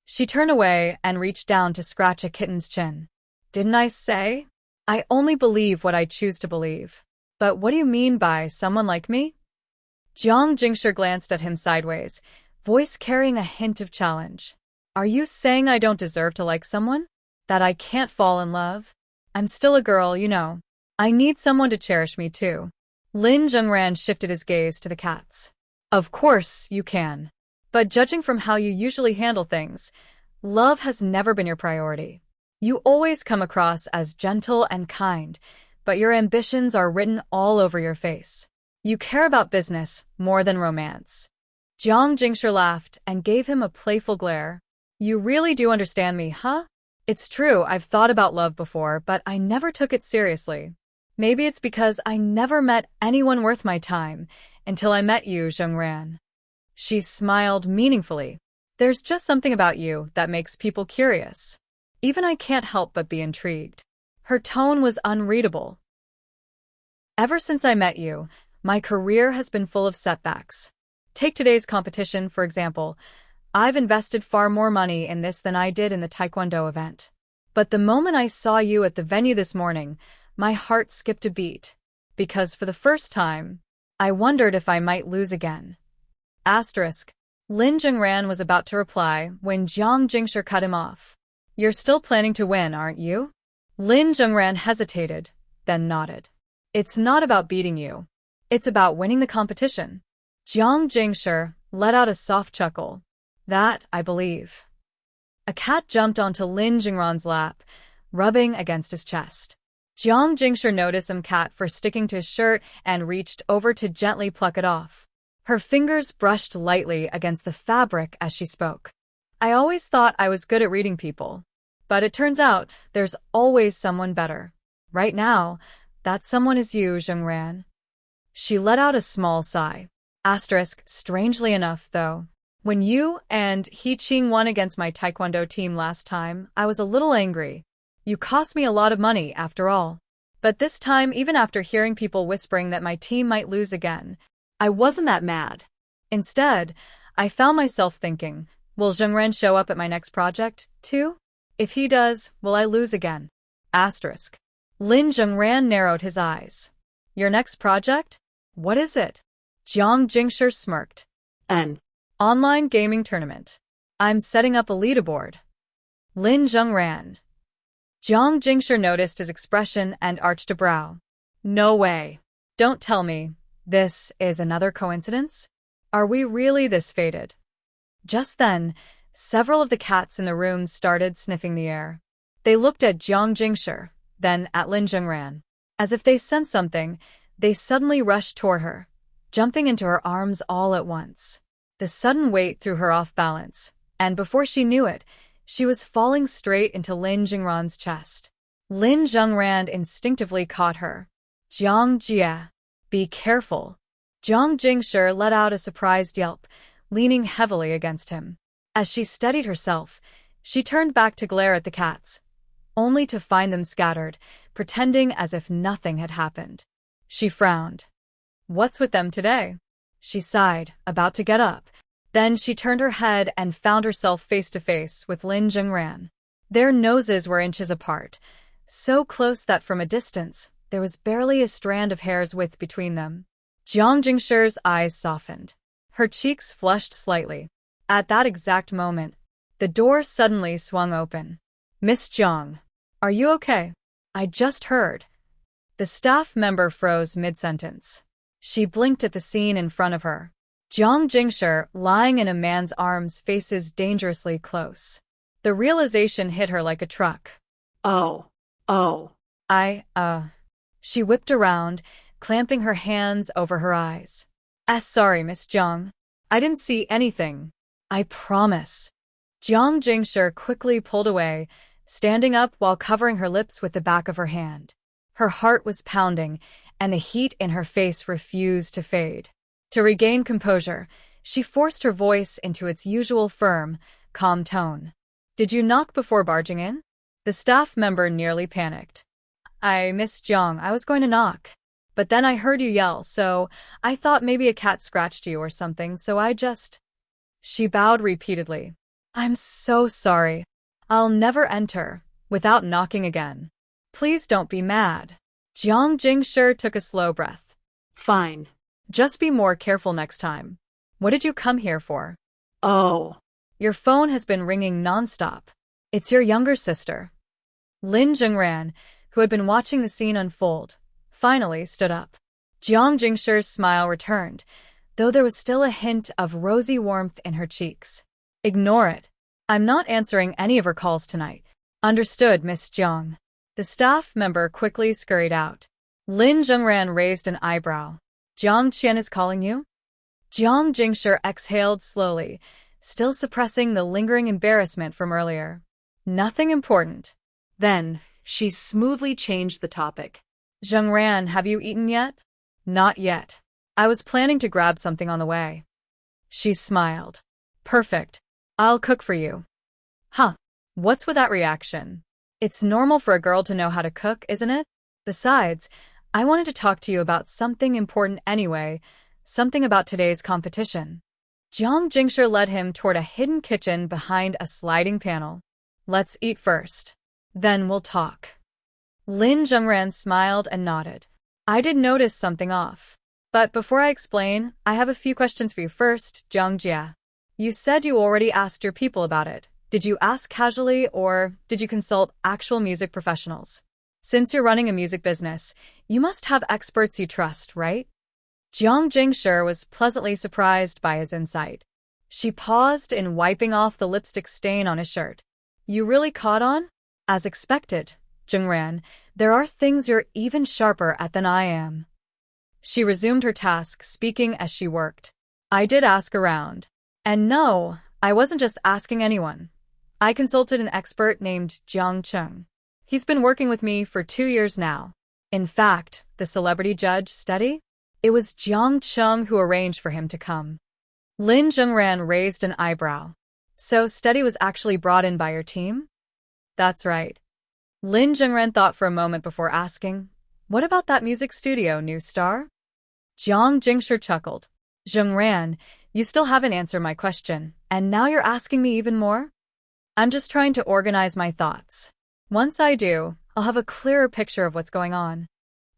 She turned away and reached down to scratch a kitten's chin. "Didn't I say? I only believe what I choose to believe. But what do you mean by someone like me?" Jiang Jingshi glanced at him sideways, voice carrying a hint of challenge. "Are you saying I don't deserve to like someone? That I can't fall in love? I'm still a girl, you know. I need someone to cherish me too." Lin Zhengran shifted his gaze to the cats. "Of course you can. But judging from how you usually handle things, love has never been your priority. You always come across as gentle and kind, but your ambitions are written all over your face. You care about business more than romance." Jiang Jingshi laughed and gave him a playful glare. "You really do understand me, huh? It's true, I've thought about love before, but I never took it seriously. Maybe it's because I never met anyone worth my time until I met you, Zhengran." She smiled meaningfully. "There's just something about you that makes people curious. Even I can't help but be intrigued." Her tone was unreadable. "Ever since I met you, my career has been full of setbacks. Take today's competition, for example. I've invested far more money in this than I did in the Taekwondo event. But the moment I saw you at the venue this morning, my heart skipped a beat. Because for the first time, I wondered if I might lose again." Asterisk. Lin Zhengran was about to reply when Jiang Jingshi cut him off. "You're still planning to win, aren't you?" Lin Zhengran hesitated, then nodded. "It's not about beating you. It's about winning the competition." Jiang Jingshi let out a soft chuckle. "That, I believe." A cat jumped onto Lin Zhengran's lap, rubbing against his chest. Jiang Jingshi noticed some cat for sticking to his shirt and reached over to gently pluck it off. Her fingers brushed lightly against the fabric as she spoke. "I always thought I was good at reading people. But it turns out there's always someone better. Right now, that someone is you, Zhengran." She let out a small sigh. Asterisk, strangely enough, though. When you and He-Ching won against my Taekwondo team last time, I was a little angry. You cost me a lot of money, after all. But this time, even after hearing people whispering that my team might lose again, I wasn't that mad. Instead, I found myself thinking, will Zhengran show up at my next project, too? If he does, will I lose again? Asterisk. Lin Zhengran narrowed his eyes. Your next project? What is it? Jiang Jingshi smirked. An online gaming tournament. I'm setting up a leaderboard. Lin Zhengran. Jiang Jingshi noticed his expression and arched a brow. No way. Don't tell me. This is another coincidence? Are we really this fated? Just then, several of the cats in the room started sniffing the air. They looked at Jiang Jingshi, then at Lin Zhengran. As if they sensed something, they suddenly rushed toward her, jumping into her arms all at once. The sudden weight threw her off balance, and before she knew it, she was falling straight into Lin Zhengran's chest. Lin Zhengran instinctively caught her. Jiang Jia, be careful. Jiang Jingshi let out a surprised yelp, leaning heavily against him. As she steadied herself, she turned back to glare at the cats, only to find them scattered, pretending as if nothing had happened. She frowned. What's with them today? She sighed, about to get up. Then she turned her head and found herself face to face with Lin Zhengran. Their noses were inches apart, so close that from a distance, there was barely a strand of hair's width between them. Jiang Jingshi's eyes softened. Her cheeks flushed slightly. At that exact moment, the door suddenly swung open. "Miss Jiang, are you okay? I just heard." The staff member froze mid-sentence. She blinked at the scene in front of her. Jiang Jingshi, lying in a man's arms, faces dangerously close. The realization hit her like a truck. Oh. She whipped around, clamping her hands over her eyes. Sorry, Miss Jiang. I didn't see anything. I promise." Jiang Jingshi quickly pulled away, standing up while covering her lips with the back of her hand. Her heart was pounding, and the heat in her face refused to fade. To regain composure, she forced her voice into its usual firm, calm tone. "Did you knock before barging in?" The staff member nearly panicked. Miss Jiang, I was going to knock. But then I heard you yell, so I thought maybe a cat scratched you or something, so I just..." She bowed repeatedly. "I'm so sorry. I'll never enter without knocking again. Please don't be mad." Jiang Jingshi took a slow breath. Fine. "Just be more careful next time. What did you come here for?" Oh. "Your phone has been ringing nonstop. It's your younger sister." Lin Zhengran, who had been watching the scene unfold, finally stood up. Jiang Jingshi's smile returned, though there was still a hint of rosy warmth in her cheeks. "Ignore it. I'm not answering any of her calls tonight." "Understood, Miss Jiang." The staff member quickly scurried out. Lin Zhengran raised an eyebrow. "Jiang Qian is calling you?" Jiang Jingshi exhaled slowly, still suppressing the lingering embarrassment from earlier. "Nothing important." Then, she smoothly changed the topic. "Zhengran, have you eaten yet?" "Not yet. I was planning to grab something on the way." She smiled. "Perfect. I'll cook for you." "Huh. What's with that reaction? It's normal for a girl to know how to cook, isn't it? Besides, I wanted to talk to you about something important anyway, something about today's competition." Jiang Jingshi led him toward a hidden kitchen behind a sliding panel. "Let's eat first. Then we'll talk." Lin Zhengran smiled and nodded. "I did notice something off. But before I explain, I have a few questions for you first, Jiang Jia. You said you already asked your people about it. Did you ask casually, or did you consult actual music professionals? Since you're running a music business, you must have experts you trust, right?" Jiang Jingshi was pleasantly surprised by his insight. She paused in wiping off the lipstick stain on his shirt. "You really caught on?" "As expected, Zhengran, there are things you're even sharper at than I am." She resumed her task, speaking as she worked. "I did ask around. And no, I wasn't just asking anyone. I consulted an expert named Jiang Cheng. He's been working with me for 2 years now. In fact, the celebrity judge, Steady? It was Jiang Cheng who arranged for him to come." Lin Zhengran raised an eyebrow. "So Steady was actually brought in by your team?" "That's right." Lin Zhengran thought for a moment before asking, "What about that music studio, new star?" Jiang Jingshi chuckled. "Zhengran, you still haven't answered my question, and now you're asking me even more? I'm just trying to organize my thoughts. Once I do, I'll have a clearer picture of what's going on."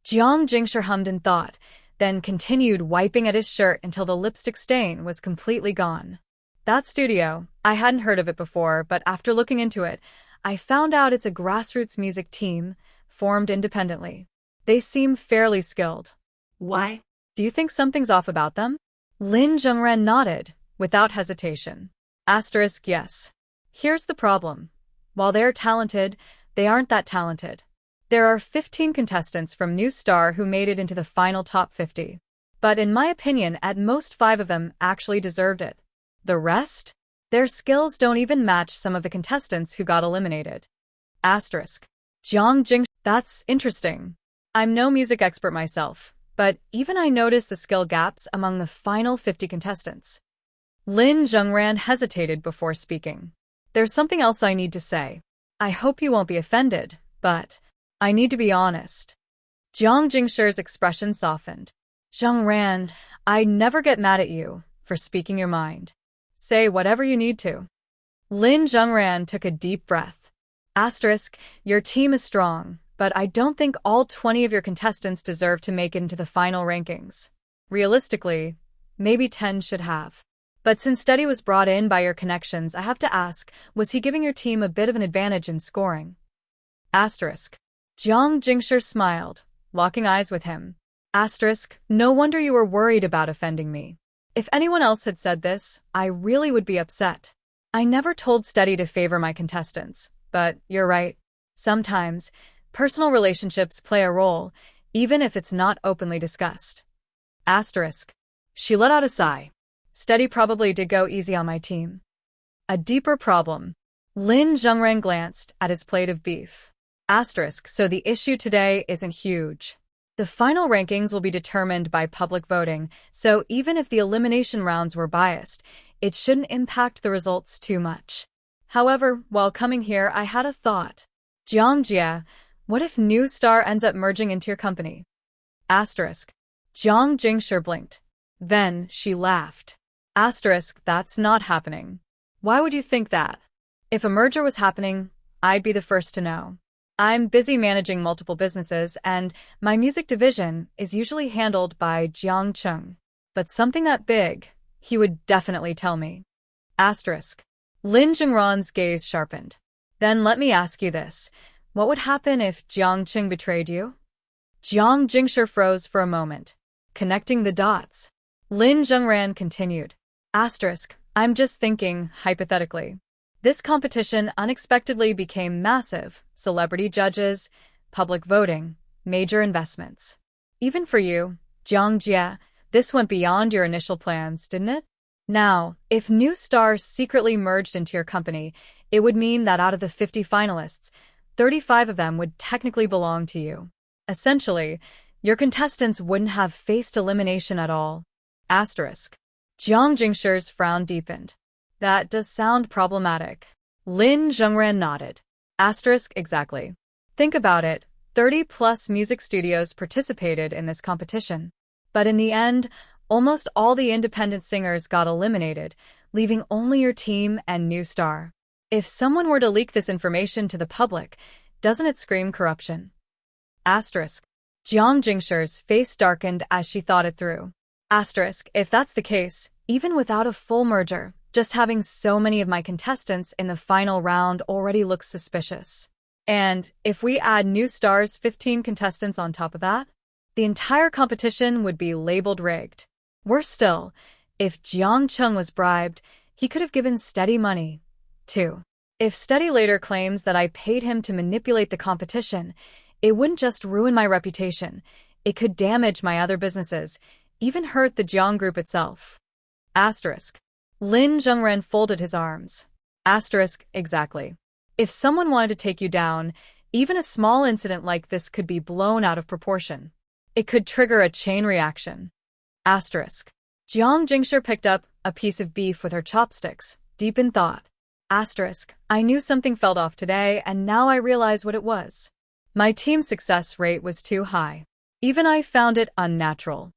Jiang Jingshi hummed in thought, then continued wiping at his shirt until the lipstick stain was completely gone. "That studio, I hadn't heard of it before, but after looking into it, I found out it's a grassroots music team, formed independently. They seem fairly skilled." Why? "Do you think something's off about them?" Lin Zhengran nodded, without hesitation. Yes. Here's the problem. While they're talented, they aren't that talented. There are 15 contestants from New Star who made it into the final top 50. But in my opinion, at most 5 of them actually deserved it. The rest? Their skills don't even match some of the contestants who got eliminated. Jiang Jing, that's interesting. I'm no music expert myself, but even I noticed the skill gaps among the final 50 contestants. Lin Zhengran hesitated before speaking. "There's something else I need to say. I hope you won't be offended, but I need to be honest." Jiang Jingshi's expression softened. "Zhengran, I never get mad at you for speaking your mind. Say whatever you need to. Lin Zhengran took a deep breath. Asterisk, your team is strong, but I don't think all 20 of your contestants deserve to make it into the final rankings. Realistically, maybe 10 should have. But since Steady was brought in by your connections, I have to ask, was he giving your team a bit of an advantage in scoring? Asterisk. Jiang Jingshi smiled, locking eyes with him. Asterisk, no wonder you were worried about offending me. If anyone else had said this, I really would be upset. I never told Steady to favor my contestants, but you're right. Sometimes, personal relationships play a role, even if it's not openly discussed. Asterisk. She let out a sigh. Steady probably did go easy on my team. A deeper problem. Lin Zhengran glanced at his plate of beef. Asterisk, so the issue today isn't huge. The final rankings will be determined by public voting, so even if the elimination rounds were biased, it shouldn't impact the results too much. However, while coming here, I had a thought. Jiang Jie, what if New Star ends up merging into your company? Asterisk. Jiang Jingshi blinked. Then she laughed. Asterisk, that's not happening. Why would you think that? If a merger was happening, I'd be the first to know. I'm busy managing multiple businesses, and my music division is usually handled by Jiang Cheng. But something that big, he would definitely tell me. Asterisk. Lin Zhengran's gaze sharpened. Then let me ask you this. What would happen if Jiang Cheng betrayed you? Jiang Jingshi froze for a moment, connecting the dots. Lin Zhengran continued. Asterisk. I'm just thinking, hypothetically. This competition unexpectedly became massive. Celebrity judges, public voting, major investments. Even for you, Jiang Jie, this went beyond your initial plans, didn't it? Now, if New Stars secretly merged into your company, it would mean that out of the 50 finalists, 35 of them would technically belong to you. Essentially, your contestants wouldn't have faced elimination at all. Asterisk. Jiang Jingshi's frown deepened. That does sound problematic. Lin Zhengran nodded. Asterisk, exactly. Think about it, 30-plus music studios participated in this competition. But in the end, almost all the independent singers got eliminated, leaving only your team and New Star. If someone were to leak this information to the public, doesn't it scream corruption? Asterisk. Jiang Jingshi's face darkened as she thought it through. Asterisk, if that's the case, even without a full merger, just having so many of my contestants in the final round already looks suspicious. And if we add New Star's 15 contestants on top of that, the entire competition would be labeled rigged. Worse still, if Jiang Cheng was bribed, he could have given Steady money, too. If Steady later claims that I paid him to manipulate the competition, it wouldn't just ruin my reputation, it could damage my other businesses, even hurt the Jiang group itself. Asterisk. Lin Zhengran folded his arms. Asterisk, exactly. If someone wanted to take you down, even a small incident like this could be blown out of proportion. It could trigger a chain reaction. Asterisk. Jiang Jingshi picked up a piece of beef with her chopsticks, deep in thought. Asterisk. I knew something felt off today, and now I realize what it was. My team's success rate was too high. Even I found it unnatural.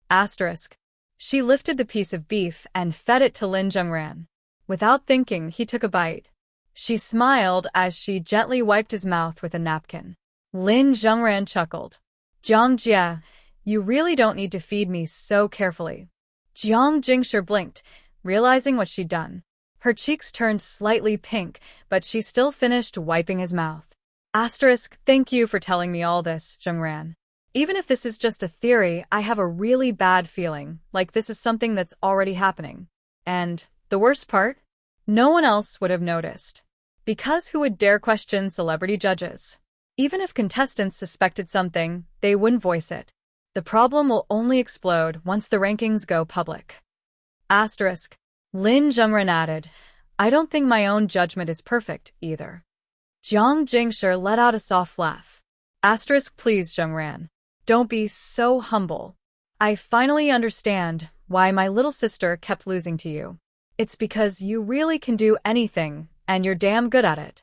Asterisk. She lifted the piece of beef and fed it to Lin Zhengran. Without thinking, he took a bite. She smiled as she gently wiped his mouth with a napkin. Lin Zhengran chuckled. Jiang Jie, you really don't need to feed me so carefully. Jiang Jingshi blinked, realizing what she'd done. Her cheeks turned slightly pink, but she still finished wiping his mouth. Asterisk, thank you for telling me all this, Zhengran. Even if this is just a theory, I have a really bad feeling, like this is something that's already happening. And the worst part? No one else would have noticed. Because who would dare question celebrity judges? Even if contestants suspected something, they wouldn't voice it. The problem will only explode once the rankings go public. Asterisk. Lin Zhengran added, I don't think my own judgment is perfect, either. Jiang Jingshi let out a soft laugh. Asterisk, please, Zhengran. Don't be so humble. I finally understand why my little sister kept losing to you. It's because you really can do anything, and you're damn good at it.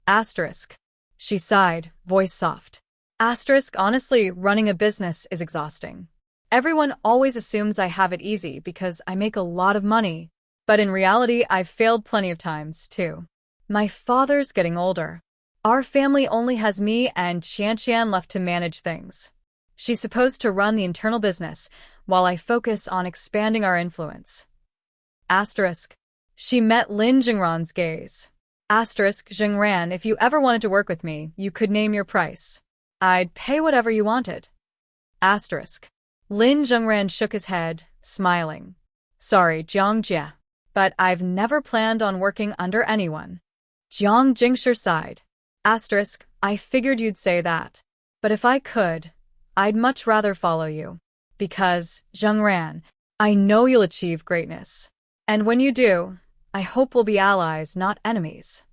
Asterisk. She sighed, voice soft. Asterisk, honestly, running a business is exhausting. Everyone always assumes I have it easy because I make a lot of money. But in reality, I've failed plenty of times, too. My father's getting older. Our family only has me and Qian left to manage things. She's supposed to run the internal business, while I focus on expanding our influence. Asterisk. She met Lin Zhengran's gaze. Asterisk, Zhengran, if you ever wanted to work with me, you could name your price. I'd pay whatever you wanted. Asterisk. Lin Zhengran shook his head, smiling. Sorry, Jiang Jie, but I've never planned on working under anyone. Jiang Jingshi sighed. Asterisk, I figured you'd say that. But if I could, I'd much rather follow you. Because, Zhengran, I know you'll achieve greatness. And when you do, I hope we'll be allies, not enemies.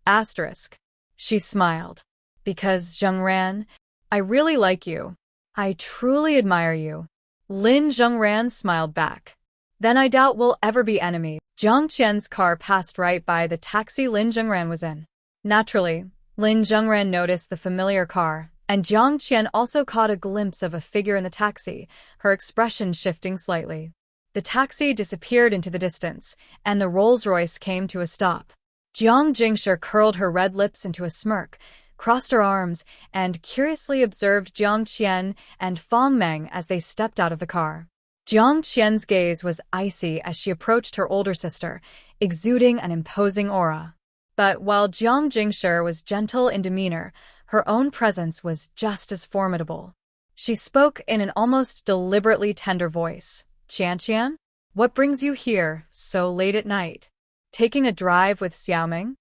Asterisk. She smiled. Because, Zhengran, I really like you. I truly admire you. Lin Zhengran smiled back. Then I doubt we'll ever be enemies. Jiang Qian's car passed right by the taxi Lin Zhengran was in. Naturally, Lin Zhengran noticed the familiar car, and Jiang Qian also caught a glimpse of a figure in the taxi, her expression shifting slightly. The taxi disappeared into the distance, and the Rolls-Royce came to a stop. Jiang Jingshi curled her red lips into a smirk, crossed her arms, and curiously observed Jiang Qian and Fang Meng as they stepped out of the car. Jiang Qian's gaze was icy as she approached her older sister, exuding an imposing aura. But while Jiang Jingshi was gentle in demeanor, her own presence was just as formidable. She spoke in an almost deliberately tender voice. Qian, what brings you here so late at night? Taking a drive with Xiaoming?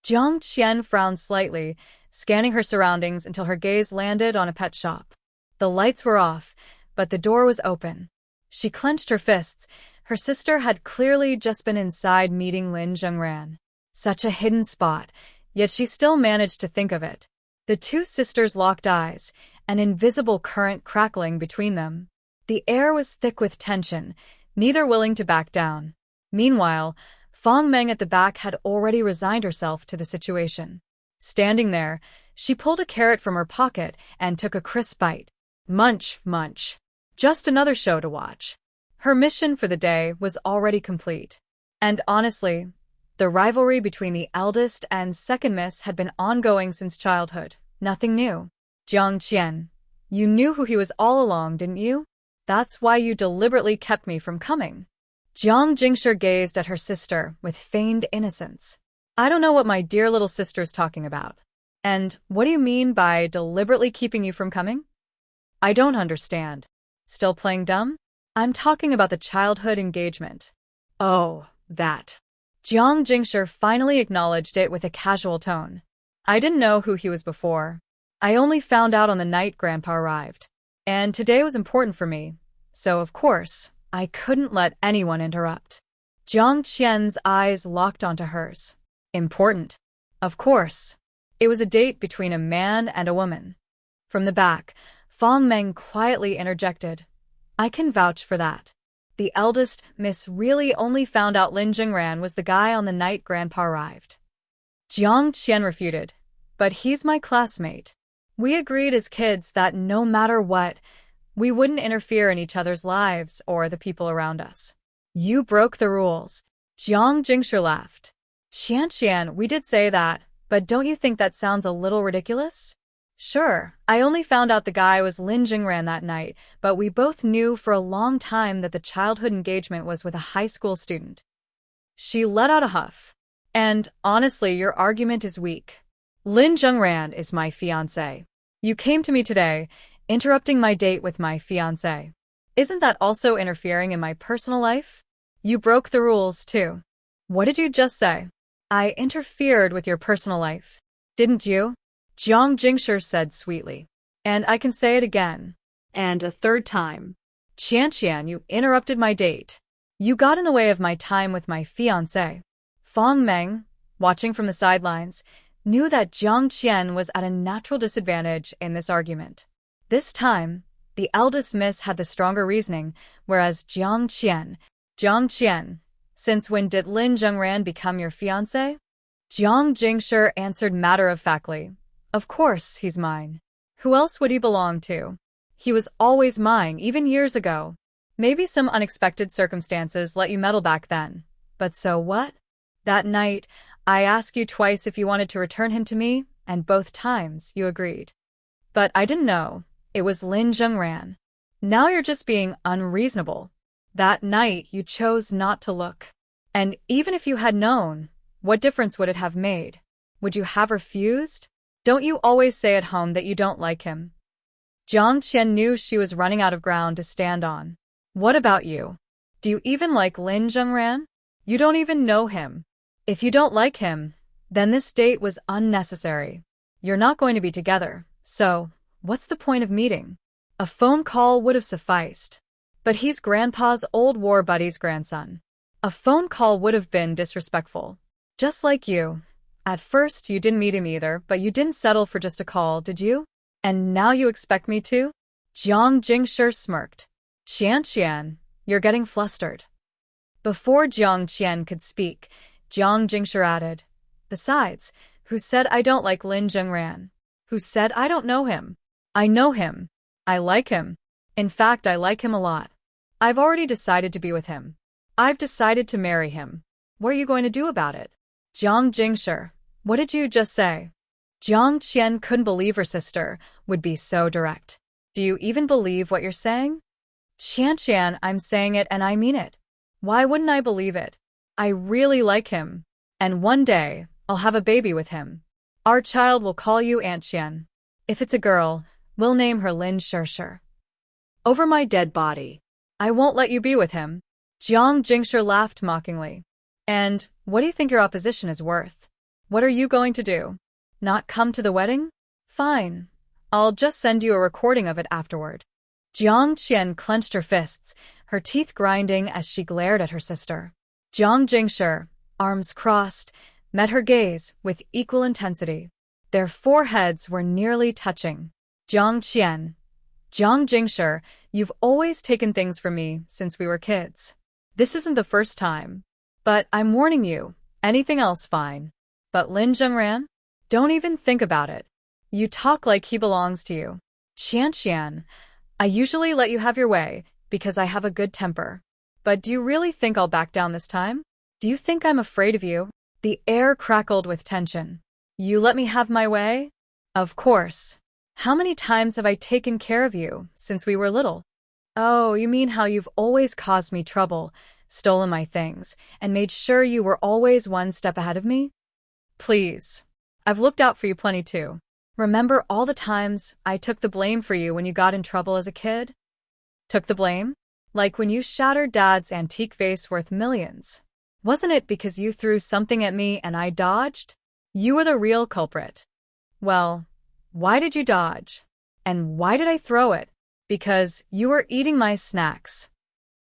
Jiang Qian frowned slightly, scanning her surroundings until her gaze landed on a pet shop. The lights were off, but the door was open. She clenched her fists. Her sister had clearly just been inside meeting Lin Zhengran. Such a hidden spot, yet she still managed to think of it. The two sisters locked eyes, an invisible current crackling between them. The air was thick with tension, neither willing to back down. Meanwhile, Fang Meng at the back had already resigned herself to the situation. Standing there, she pulled a carrot from her pocket and took a crisp bite. Munch, munch. Just another show to watch. Her mission for the day was already complete. And honestly, the rivalry between the eldest and second miss had been ongoing since childhood. Nothing new. Jiang Qian, you knew who he was all along, didn't you? That's why you deliberately kept me from coming. Jiang Jingshi gazed at her sister with feigned innocence. I don't know what my dear little sister's talking about. And what do you mean by deliberately keeping you from coming? I don't understand. Still playing dumb? I'm talking about the childhood engagement. Oh, that. Jiang Jingshi finally acknowledged it with a casual tone. I didn't know who he was before. I only found out on the night Grandpa arrived. And today was important for me. So, of course, I couldn't let anyone interrupt. Jiang Qian's eyes locked onto hers. Important. Of course. It was a date between a man and a woman. From the back, Fang Meng quietly interjected. I can vouch for that. The eldest miss really only found out Lin Zhengran was the guy on the night Grandpa arrived. Jiang Qian refuted. But he's my classmate. We agreed as kids that no matter what, we wouldn't interfere in each other's lives or the people around us. You broke the rules. Jiang Jingshi laughed. Qian, we did say that, but don't you think that sounds a little ridiculous? Sure, I only found out the guy was Lin Zhengran that night, but we both knew for a long time that the childhood engagement was with a high school student. She let out a huff. And, honestly, your argument is weak. Lin Zhengran is my fiancé. You came to me today, interrupting my date with my fiancé. Isn't that also interfering in my personal life? You broke the rules, too. What did you just say? I interfered with your personal life. Didn't you? Jiang Jingshi said sweetly. And I can say it again. And a third time. Qian, you interrupted my date. You got in the way of my time with my fiancé. Fang Meng, watching from the sidelines, knew that Jiang Qian was at a natural disadvantage in this argument. This time, the eldest miss had the stronger reasoning, whereas Jiang Qian, since when did Lin Zhengran become your fiancé? Jiang Jingshi answered matter-of-factly. Of course, he's mine. Who else would he belong to? He was always mine, even years ago. Maybe some unexpected circumstances let you meddle back then. But so what? That night, I asked you twice if you wanted to return him to me, and both times you agreed. But I didn't know. It was Lin Zhengran. Now you're just being unreasonable. That night, you chose not to look. And even if you had known, what difference would it have made? Would you have refused? Don't you always say at home that you don't like him? Jiang Qian knew she was running out of ground to stand on. What about you? Do you even like Lin Zhengran? You don't even know him. If you don't like him, then this date was unnecessary. You're not going to be together, so what's the point of meeting? A phone call would have sufficed. But he's Grandpa's old war buddy's grandson. A phone call would have been disrespectful. Just like you. At first, you didn't meet him either, but you didn't settle for just a call, did you? And now you expect me to? Jiang Jingshi smirked. Qian, you're getting flustered. Before Jiang Qian could speak, Jiang Jingshi added, besides, who said I don't like Lin Zhengran? Who said I don't know him? I know him. I like him. In fact, I like him a lot. I've already decided to be with him. I've decided to marry him. What are you going to do about it? Jiang Jingshi, what did you just say? Jiang Qian couldn't believe her sister would be so direct. Do you even believe what you're saying? Qian, I'm saying it and I mean it. Why wouldn't I believe it? I really like him. And one day, I'll have a baby with him. Our child will call you Aunt Qian. If it's a girl, we'll name her Lin Zhengran. Over my dead body. I won't let you be with him. Jiang Jingshi laughed mockingly. And what do you think your opposition is worth? What are you going to do? Not come to the wedding? Fine. I'll just send you a recording of it afterward. Jiang Qian clenched her fists, her teeth grinding as she glared at her sister. Jiang Jingshi, arms crossed, met her gaze with equal intensity. Their foreheads were nearly touching. Jiang Jingshi, you've always taken things from me since we were kids. This isn't the first time. But I'm warning you, anything else fine. But Lin Zhengran? Don't even think about it. You talk like he belongs to you. Qian, I usually let you have your way because I have a good temper. But do you really think I'll back down this time? Do you think I'm afraid of you? The air crackled with tension. You let me have my way? Of course. How many times have I taken care of you since we were little? Oh, you mean how you've always caused me trouble, stolen my things, and made sure you were always one step ahead of me? Please. I've looked out for you plenty too. Remember all the times I took the blame for you when you got in trouble as a kid? Took the blame? Like when you shattered Dad's antique vase worth millions. Wasn't it because you threw something at me and I dodged? You were the real culprit. Well, why did you dodge? And why did I throw it? Because you were eating my snacks.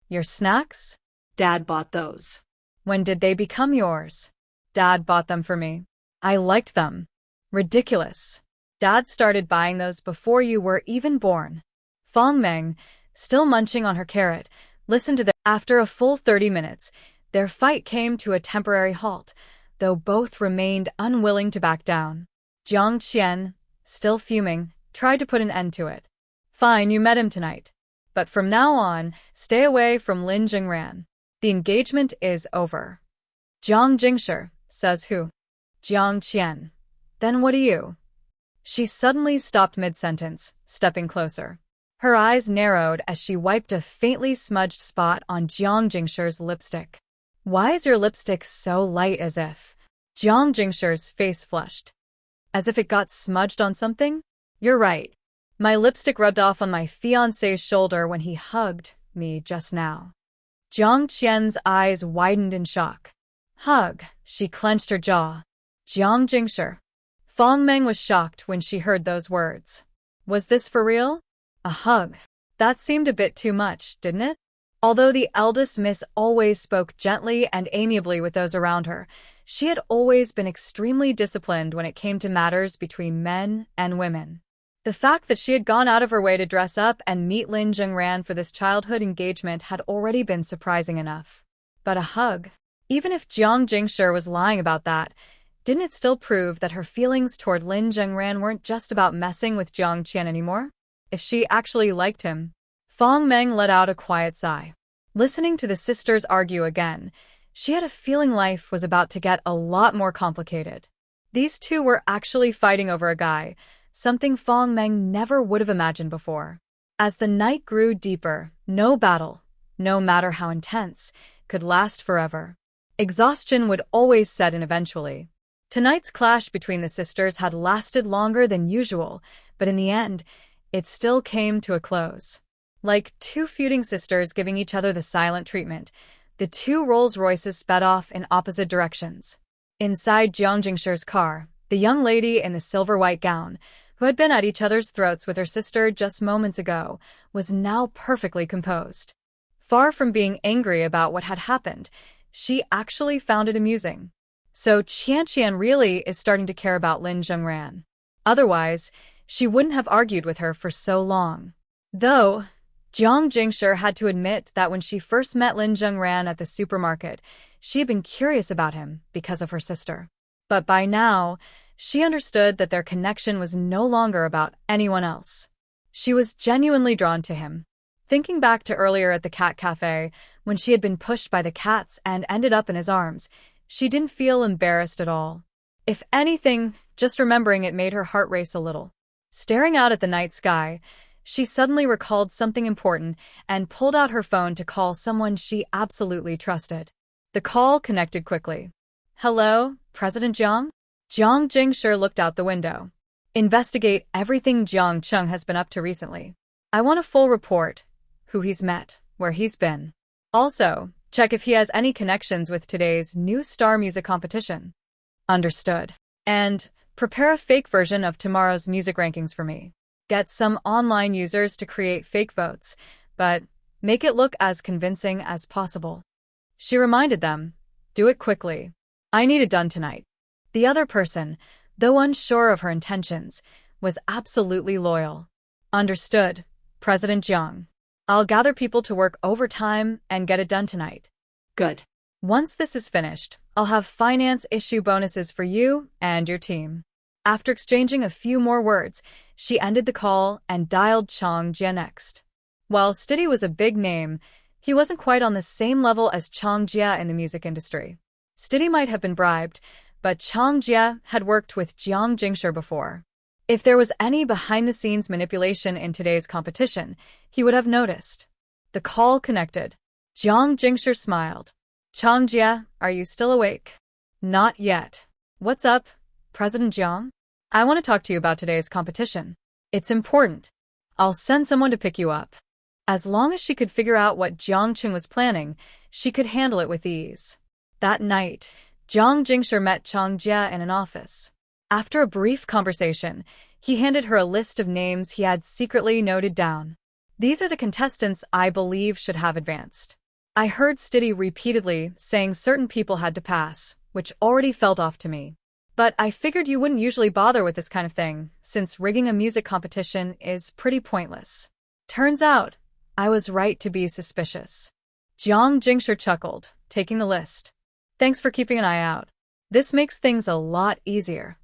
Your snacks? Dad bought those. When did they become yours? Dad bought them for me. I liked them. Ridiculous. Dad started buying those before you were even born. Feng Meng, still munching on her carrot, listened to them. After a full 30 minutes, their fight came to a temporary halt, though both remained unwilling to back down. Jiang Qian, still fuming, tried to put an end to it. Fine, you met him tonight. But from now on, stay away from Lin Zhengran. The engagement is over. Jiang Jingshi, says who? Jiang Qian. Then what do you? She suddenly stopped mid-sentence, stepping closer. Her eyes narrowed as she wiped a faintly smudged spot on Jiang Jingshi's lipstick. Why is your lipstick so light as if? Jiang Jingshi's face flushed. As if it got smudged on something? You're right. My lipstick rubbed off on my fiancé's shoulder when he hugged me just now. Jiang Qian's eyes widened in shock. Hug, she clenched her jaw. Jiang Jingshi. Feng Meng was shocked when she heard those words. Was this for real? A hug. That seemed a bit too much, didn't it? Although the eldest miss always spoke gently and amiably with those around her, she had always been extremely disciplined when it came to matters between men and women. The fact that she had gone out of her way to dress up and meet Lin Zhengran for this childhood engagement had already been surprising enough. But a hug? Even if Jiang Jingshi was lying about that, didn't it still prove that her feelings toward Lin Zhengran weren't just about messing with Jiang Qian anymore? if she actually liked him. Fong Meng let out a quiet sigh. Listening to the sisters argue again, she had a feeling life was about to get a lot more complicated. These two were actually fighting over a guy, something Fong Meng never would have imagined before. As the night grew deeper, no battle, no matter how intense, could last forever. Exhaustion would always set in eventually. Tonight's clash between the sisters had lasted longer than usual, but in the end, it still came to a close. Like two feuding sisters giving each other the silent treatment, the two Rolls-Royces sped off in opposite directions. Inside Jiang Jingshi's car, the young lady in the silver-white gown, who had been at each other's throats with her sister just moments ago, was now perfectly composed. Far from being angry about what had happened, she actually found it amusing. So Qianqian really is starting to care about Lin Zhengran. Otherwise, she wouldn't have argued with her for so long. Though, Jiang Jingshi had to admit that when she first met Lin Zhengran at the supermarket, she had been curious about him because of her sister. But by now, she understood that their connection was no longer about anyone else. She was genuinely drawn to him. Thinking back to earlier at the cat cafe, when she had been pushed by the cats and ended up in his arms, she didn't feel embarrassed at all. If anything, just remembering it made her heart race a little. Staring out at the night sky, she suddenly recalled something important and pulled out her phone to call someone she absolutely trusted. The call connected quickly. "Hello, President Jiang?" Jiang Jingshi looked out the window. "Investigate everything Jiang Cheng has been up to recently. I want a full report, who he's met, where he's been. Also, check if he has any connections with today's new star music competition." "Understood. And prepare a fake version of tomorrow's music rankings for me. Get some online users to create fake votes, but make it look as convincing as possible." She reminded them, "Do it quickly. I need it done tonight." The other person, though unsure of her intentions, was absolutely loyal. "Understood, President Jiang. I'll gather people to work overtime and get it done tonight." Good. "Once this is finished, I'll have finance issue bonuses for you and your team." After exchanging a few more words, she ended the call and dialed Chang Jie next. While Stiddy was a big name, he wasn't quite on the same level as Chang Jie in the music industry. Stiddy might have been bribed, but Chang Jie had worked with Jiang Jingshi before. If there was any behind-the-scenes manipulation in today's competition, he would have noticed. The call connected. Jiang Jingshi smiled. "Chang Jie, are you still awake?" "Not yet." "What's up, President Jiang?" "I want to talk to you about today's competition. It's important. I'll send someone to pick you up." As long as she could figure out what Jiang Qing was planning, she could handle it with ease. That night, Jiang Jingshi met Chang Jie in an office. After a brief conversation, he handed her a list of names he had secretly noted down. "These are the contestants I believe should have advanced. I heard Stiddy repeatedly saying certain people had to pass, which already felt off to me. But I figured you wouldn't usually bother with this kind of thing, since rigging a music competition is pretty pointless." Turns out, I was right to be suspicious. Jiang Jingshi chuckled, taking the list. "Thanks for keeping an eye out. This makes things a lot easier."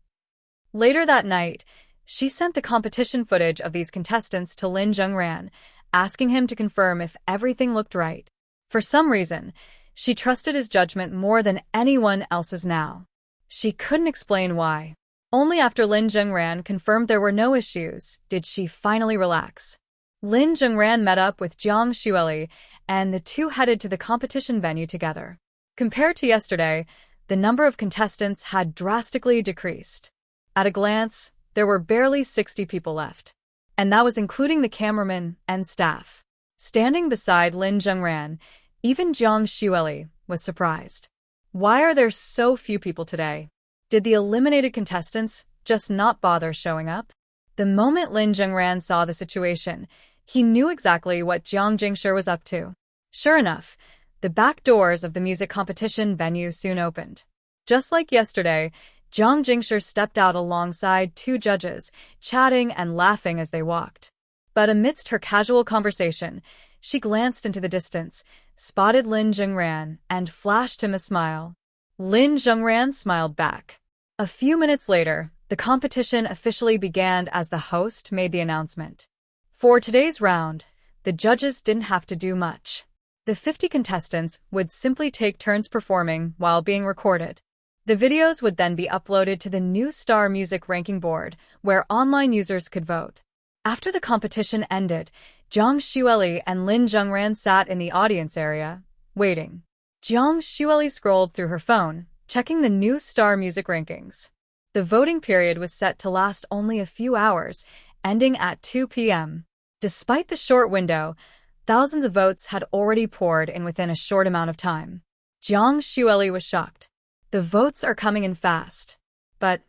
Later that night, she sent the competition footage of these contestants to Lin Zhengran, asking him to confirm if everything looked right. For some reason, she trusted his judgment more than anyone else's now. She couldn't explain why. Only after Lin Zhengran confirmed there were no issues did she finally relax. Lin Zhengran met up with Jiang Xueli, and the two headed to the competition venue together. Compared to yesterday, the number of contestants had drastically decreased. At a glance, there were barely 60 people left. And that was including the cameraman and staff. Standing beside Lin Zhengran, even Jiang Xueli was surprised. Why are there so few people today? Did the eliminated contestants just not bother showing up? The moment Lin Zhengran saw the situation, he knew exactly what Jiang Jingshi was up to. Sure enough, the back doors of the music competition venue soon opened. Just like yesterday, Jiang Jingshi stepped out alongside two judges, chatting and laughing as they walked. But amidst her casual conversation, she glanced into the distance, spotted Lin Zhengran, and flashed him a smile. Lin Zhengran smiled back. A few minutes later, the competition officially began as the host made the announcement. For today's round, the judges didn't have to do much. The 50 contestants would simply take turns performing while being recorded. The videos would then be uploaded to the new Star Music ranking board, where online users could vote. After the competition ended, Zhang Xueli and Lin Zhengran sat in the audience area, waiting. Zhang Xueli scrolled through her phone, checking the new Star Music rankings. The voting period was set to last only a few hours, ending at 2 p.m. Despite the short window, thousands of votes had already poured in within a short amount of time. Zhang Xueli was shocked. The votes are coming in fast. But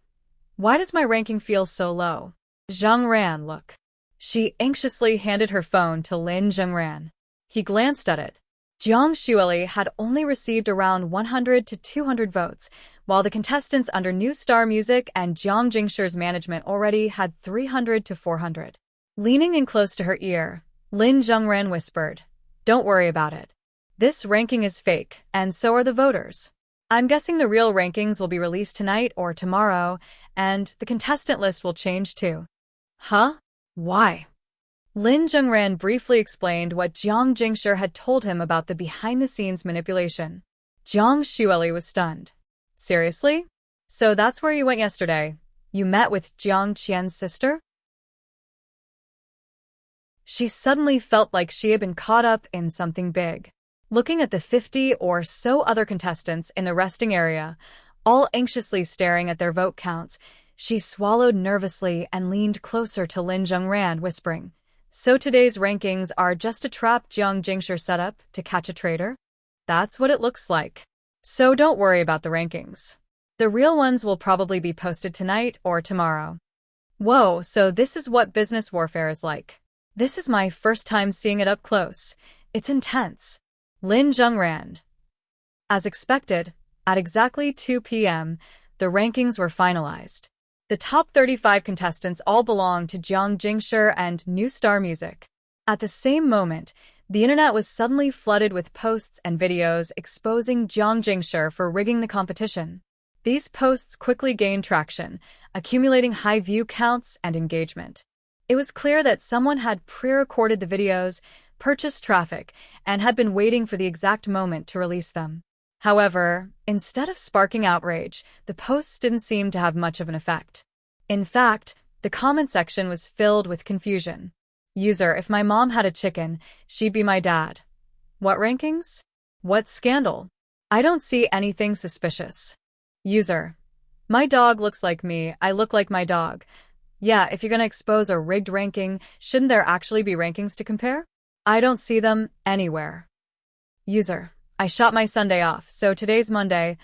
why does my ranking feel so low? Zhengran, look. She anxiously handed her phone to Lin Zhengran. He glanced at it. Zhang Xueli had only received around 100 to 200 votes, while the contestants under New Star Music and Jiang Jingshir's management already had 300 to 400. Leaning in close to her ear, Lin Zhengran whispered, "Don't worry about it. This ranking is fake, and so are the voters. I'm guessing the real rankings will be released tonight or tomorrow, and the contestant list will change too." Huh? Why? Lin Zhengran briefly explained what Jiang Jingshir had told him about the behind-the-scenes manipulation. Zhang Xueli was stunned. Seriously? So that's where you went yesterday? You met with Jiang Qian's sister? She suddenly felt like she had been caught up in something big. Looking at the 50 or so other contestants in the resting area, all anxiously staring at their vote counts, she swallowed nervously and leaned closer to Lin Zhengran, whispering, "So today's rankings are just a trap Jiang Jingshir set up to catch a traitor? That's what it looks like. So don't worry about the rankings. The real ones will probably be posted tonight or tomorrow." Whoa, so this is what business warfare is like. This is my first time seeing it up close. It's intense. Lin Zhengran. As expected, at exactly 2 p.m., the rankings were finalized. The top 35 contestants all belonged to Jiang Jingshir and New Star Music. At the same moment, the internet was suddenly flooded with posts and videos exposing Jiang Jingshir for rigging the competition. These posts quickly gained traction, accumulating high view counts and engagement. It was clear that someone had pre-recorded the videos, purchased traffic, and had been waiting for the exact moment to release them. However, instead of sparking outrage, the posts didn't seem to have much of an effect. In fact, the comment section was filled with confusion. User, if my mom had a chicken, she'd be my dad. What rankings? What scandal? I don't see anything suspicious. User, my dog looks like me, I look like my dog. Yeah, if you're gonna expose a rigged ranking, shouldn't there actually be rankings to compare? I don't see them anywhere. User, I shot my Sunday off, so today's Monday.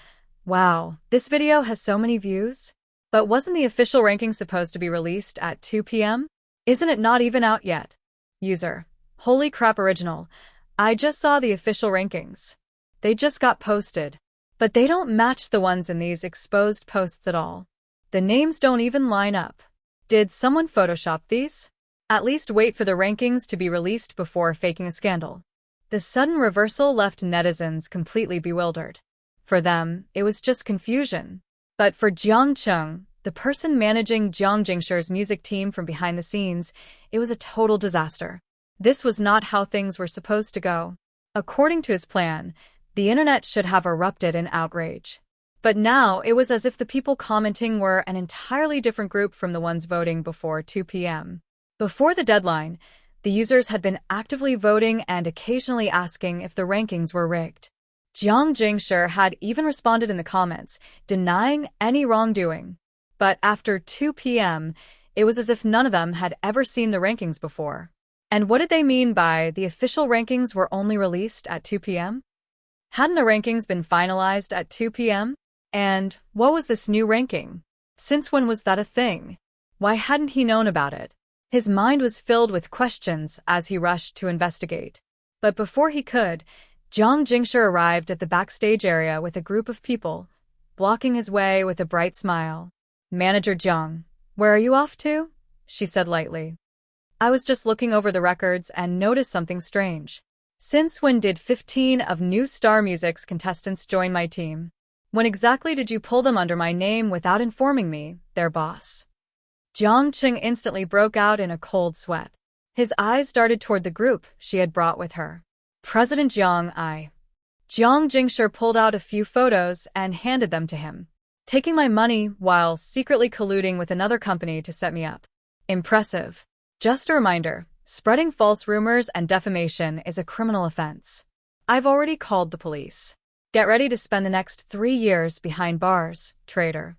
Wow, this video has so many views? But wasn't the official ranking supposed to be released at 2 p.m.? Isn't it not even out yet? User, holy crap original. I just saw the official rankings. They just got posted. But they don't match the ones in these exposed posts at all. The names don't even line up. Did someone Photoshop these? At least wait for the rankings to be released before faking a scandal. The sudden reversal left netizens completely bewildered. For them, it was just confusion. But for Jiang Cheng, the person managing Jiang Jingshir's music team from behind the scenes, it was a total disaster. This was not how things were supposed to go. According to his plan, the internet should have erupted in outrage. But now it was as if the people commenting were an entirely different group from the ones voting before 2 p.m. Before the deadline, the users had been actively voting and occasionally asking if the rankings were rigged. Jiang Jingshir had even responded in the comments, denying any wrongdoing. But after 2 p.m., it was as if none of them had ever seen the rankings before. And what did they mean by the official rankings were only released at 2 p.m.? Hadn't the rankings been finalized at 2 p.m.? And what was this new ranking? Since when was that a thing? Why hadn't he known about it? His mind was filled with questions as he rushed to investigate. But before he could, Jiang Jingshir arrived at the backstage area with a group of people, blocking his way with a bright smile. "Manager Jiang, where are you off to?" she said lightly. "I was just looking over the records and noticed something strange. Since when did 15 of New Star Music's contestants join my team? When exactly did you pull them under my name without informing me, their boss?" Jiang Cheng instantly broke out in a cold sweat. His eyes darted toward the group she had brought with her. President Jiang I. Jiang Jingshi pulled out a few photos and handed them to him. Taking my money while secretly colluding with another company to set me up. Impressive. Just a reminder, spreading false rumors and defamation is a criminal offense. I've already called the police. Get ready to spend the next 3 years behind bars, traitor.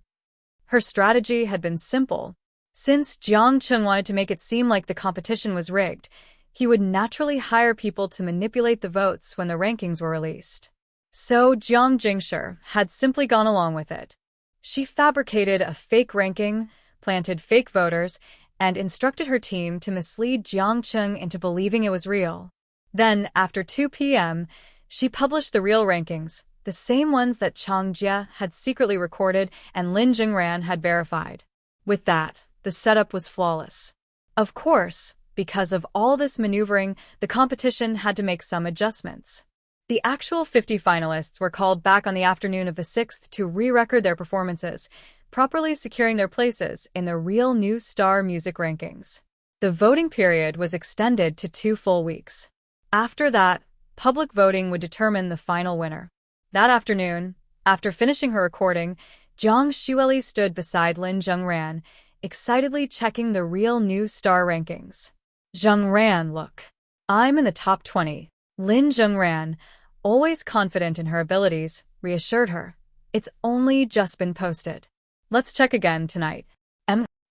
Her strategy had been simple. Since Jiang Cheng wanted to make it seem like the competition was rigged, he would naturally hire people to manipulate the votes when the rankings were released. So Jiang Jingshi had simply gone along with it. She fabricated a fake ranking, planted fake voters, and instructed her team to mislead Jiang Cheng into believing it was real. Then, after 2 p.m., she published the real rankings, the same ones that Chang Jie had secretly recorded and Lin Zhengran had verified. With that, the setup was flawless. Of course, because of all this maneuvering, the competition had to make some adjustments. The actual 50 finalists were called back on the afternoon of the 6th to re-record their performances, properly securing their places in the real new star music rankings. The voting period was extended to 2 full weeks. After that, public voting would determine the final winner. That afternoon, after finishing her recording, Jiang Xueli stood beside Lin Zhengran, excitedly checking the real new star rankings. Zhengran, look. I'm in the top 20. Lin Zhengran, always confident in her abilities, reassured her. It's only just been posted. Let's check again tonight.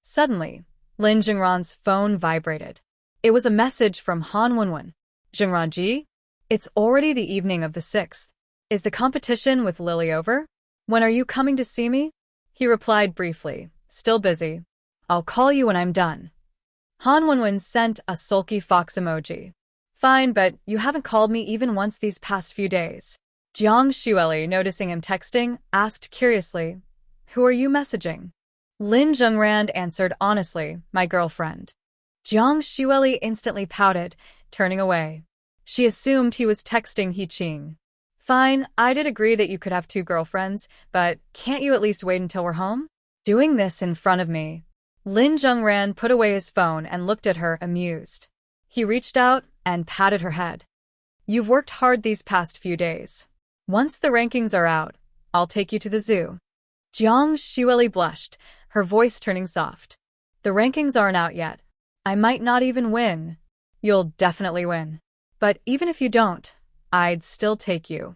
Suddenly, Lin Zhengran's phone vibrated. It was a message from Han Wenwen. Zhengranji? It's already the evening of the 6th. Is the competition with Lily over? When are you coming to see me? He replied briefly, still busy. I'll call you when I'm done. Han Wenwen sent a sulky fox emoji. Fine, but you haven't called me even once these past few days. Jiang Xueli, noticing him texting, asked curiously, Who are you messaging? Lin Zhengran answered honestly, my girlfriend. Jiang Xueli instantly pouted, turning away. She assumed he was texting He Qing. Fine, I did agree that you could have 2 girlfriends, but can't you at least wait until we're home? Doing this in front of me. Lin Zhengran put away his phone and looked at her, amused. He reached out and patted her head. You've worked hard these past few days. Once the rankings are out, I'll take you to the zoo. Jiang Xueli blushed, her voice turning soft. The rankings aren't out yet. I might not even win. You'll definitely win. But even if you don't, I'd still take you.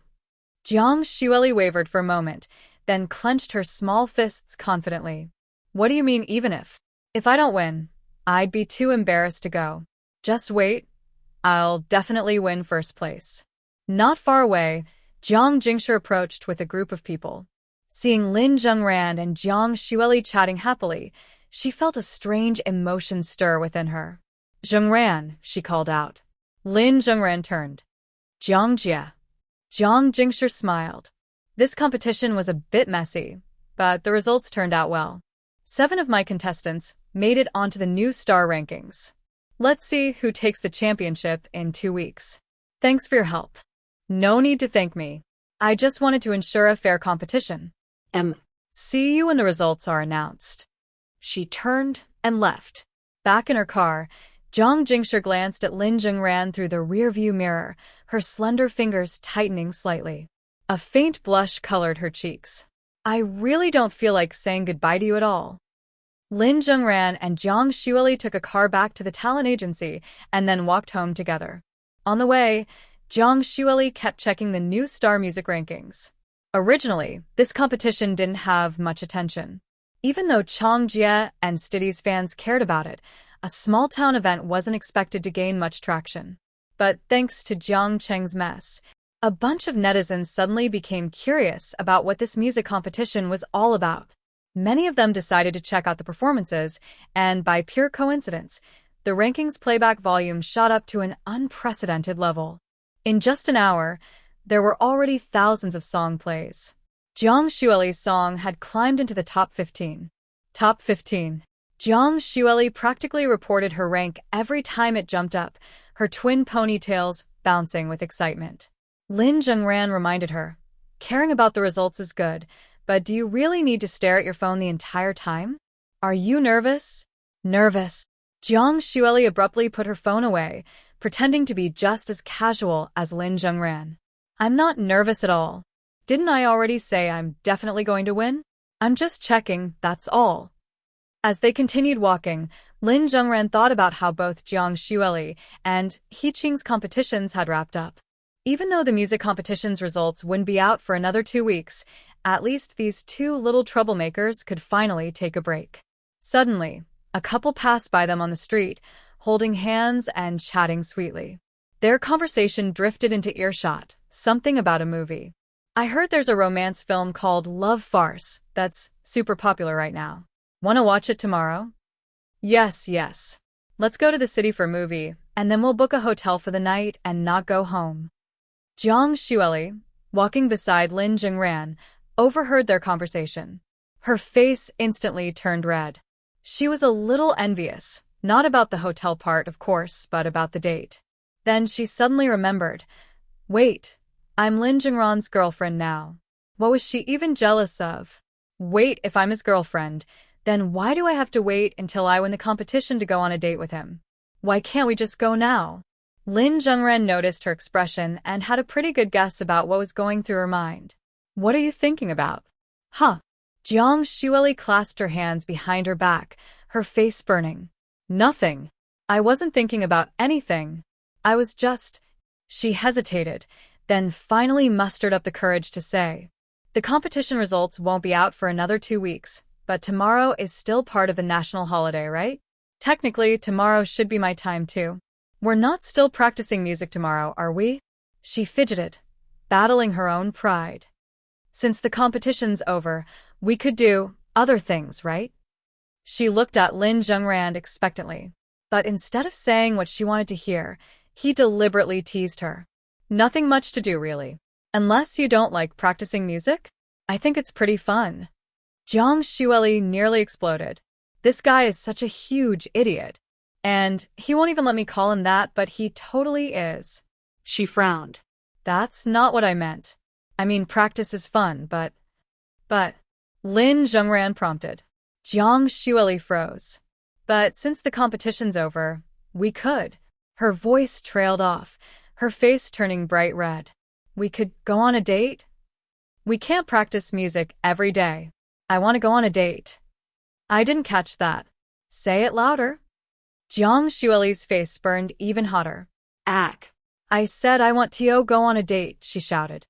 Jiang Xueli wavered for a moment, then clenched her small fists confidently. What do you mean even if? If I don't win, I'd be too embarrassed to go. Just wait. I'll definitely win first place. Not far away, Jiang Jingshi approached with a group of people. Seeing Lin Zhengran and Jiang Xueli chatting happily, she felt a strange emotion stir within her. Zhengran, she called out. Lin Zhengran turned. Jiang Jie. Jiang Jingshi smiled. This competition was a bit messy, but the results turned out well. 7 of my contestants made it onto the new star rankings. Let's see who takes the championship in 2 weeks. Thanks for your help. No need to thank me. I just wanted to ensure a fair competition. See you when the results are announced. She turned and left. Back in her car, Jiang Jingshi glanced at Lin Zhengran through the rearview mirror, her slender fingers tightening slightly. A faint blush colored her cheeks. I really don't feel like saying goodbye to you at all. Lin Zhengran and Jiang Xueli took a car back to the talent agency and then walked home together. On the way, Jiang Xueli kept checking the new star music rankings. Originally, this competition didn't have much attention. Even though Chang Jie and Stiddy's fans cared about it, a small-town event wasn't expected to gain much traction. But thanks to Jiang Cheng's mess, a bunch of netizens suddenly became curious about what this music competition was all about. Many of them decided to check out the performances, and by pure coincidence, the rankings playback volume shot up to an unprecedented level. In just an hour, there were already thousands of song plays. Jiang Xueli's song had climbed into the top 15. Top 15. Jiang Xueli practically reported her rank every time it jumped up, her twin ponytails bouncing with excitement. Lin Zhengran reminded her, caring about the results is good, but do you really need to stare at your phone the entire time? Are you nervous? Nervous. Jiang Xueli abruptly put her phone away, pretending to be just as casual as Lin Zhengran. I'm not nervous at all. Didn't I already say I'm definitely going to win? I'm just checking, that's all. As they continued walking, Lin Zhengran thought about how both Jiang Xueli and He Qing's competitions had wrapped up. Even though the music competition's results wouldn't be out for another 2 weeks, at least these two little troublemakers could finally take a break. Suddenly, a couple passed by them on the street, holding hands and chatting sweetly. Their conversation drifted into earshot, something about a movie. I heard there's a romance film called Love Farce that's super popular right now. Wanna watch it tomorrow? Yes. Let's go to the city for a movie, and then we'll book a hotel for the night and not go home. Jiang Xueli, walking beside Lin Zhengran, overheard their conversation. Her face instantly turned red. She was a little envious, not about the hotel part, of course, but about the date. Then she suddenly remembered. Wait, I'm Lin Zhengran's girlfriend now. What was she even jealous of? Wait, if I'm his girlfriend, then why do I have to wait until I win the competition to go on a date with him? Why can't we just go now? Lin Zhengran noticed her expression and had a pretty good guess about what was going through her mind. What are you thinking about? Huh? Jiang Xueli clasped her hands behind her back, her face burning. Nothing. I wasn't thinking about anything. I was just... She hesitated, then finally mustered up the courage to say, the competition results won't be out for another 2 weeks, but tomorrow is still part of the national holiday, right? Technically, tomorrow should be my time too. We're not still practicing music tomorrow, are we? She fidgeted, battling her own pride. Since the competition's over, we could do other things, right? She looked at Lin Zhengran expectantly, but instead of saying what she wanted to hear, he deliberately teased her. Nothing much to do, really. Unless you don't like practicing music? I think it's pretty fun. Jiang Xueli nearly exploded. This guy is such a huge idiot. And he won't even let me call him that, but he totally is. She frowned. That's not what I meant. I mean, practice is fun, but... Lin Zhengran prompted. Jiang Xueli froze. But since the competition's over, we could. Her voice trailed off, her face turning bright red. We could go on a date? We can't practice music every day. I want to go on a date. I didn't catch that. Say it louder. Jiang Xueli's face burned even hotter. Ack. I said I want to go on a date, she shouted.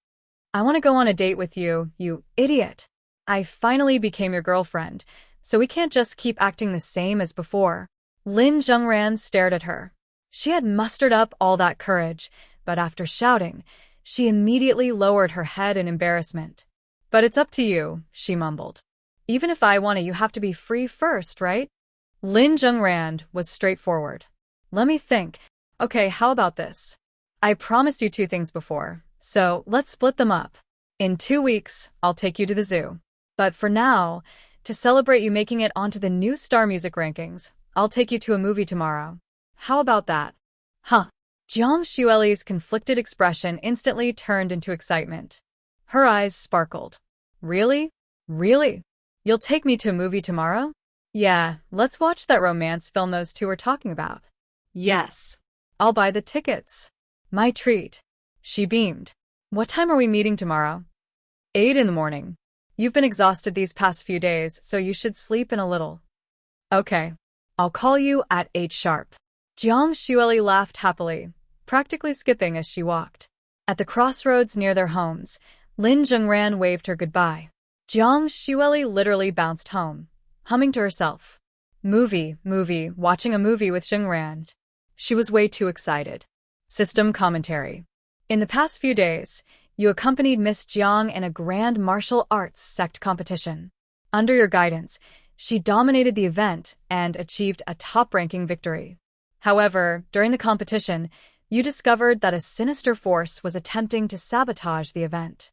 I want to go on a date with you, you idiot. I finally became your girlfriend, so we can't just keep acting the same as before. Lin Zhengran stared at her. She had mustered up all that courage, but after shouting, she immediately lowered her head in embarrassment. But it's up to you, she mumbled. Even if I want to, you have to be free first, right? Lin Zhengran was straightforward. Let me think. Okay, how about this? I promised you 2 things before, so let's split them up. In 2 weeks, I'll take you to the zoo. But for now, to celebrate you making it onto the new Star Music rankings, I'll take you to a movie tomorrow. How about that? Huh. Jiang Xueli's conflicted expression instantly turned into excitement. Her eyes sparkled. Really? Really? You'll take me to a movie tomorrow? Yeah, let's watch that romance film those two are talking about. Yes. I'll buy the tickets. My treat. She beamed. What time are we meeting tomorrow? 8 in the morning. You've been exhausted these past few days, so you should sleep in a little. Okay. I'll call you at 8 sharp. Jiang Xueli laughed happily, practically skipping as she walked. At the crossroads near their homes, Lin Zhengran waved her goodbye. Jiang Xueli literally bounced home, humming to herself. Movie, watching a movie with Zhengran. She was way too excited. System commentary. In the past few days, you accompanied Miss Jiang in a grand martial arts sect competition. Under your guidance, she dominated the event and achieved a top-ranking victory. However, during the competition, you discovered that a sinister force was attempting to sabotage the event.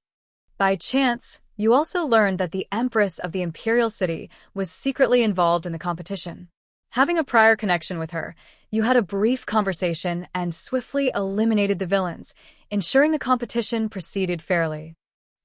By chance, you also learned that the Empress of the Imperial City was secretly involved in the competition. Having a prior connection with her, you had a brief conversation and swiftly eliminated the villains, ensuring the competition proceeded fairly.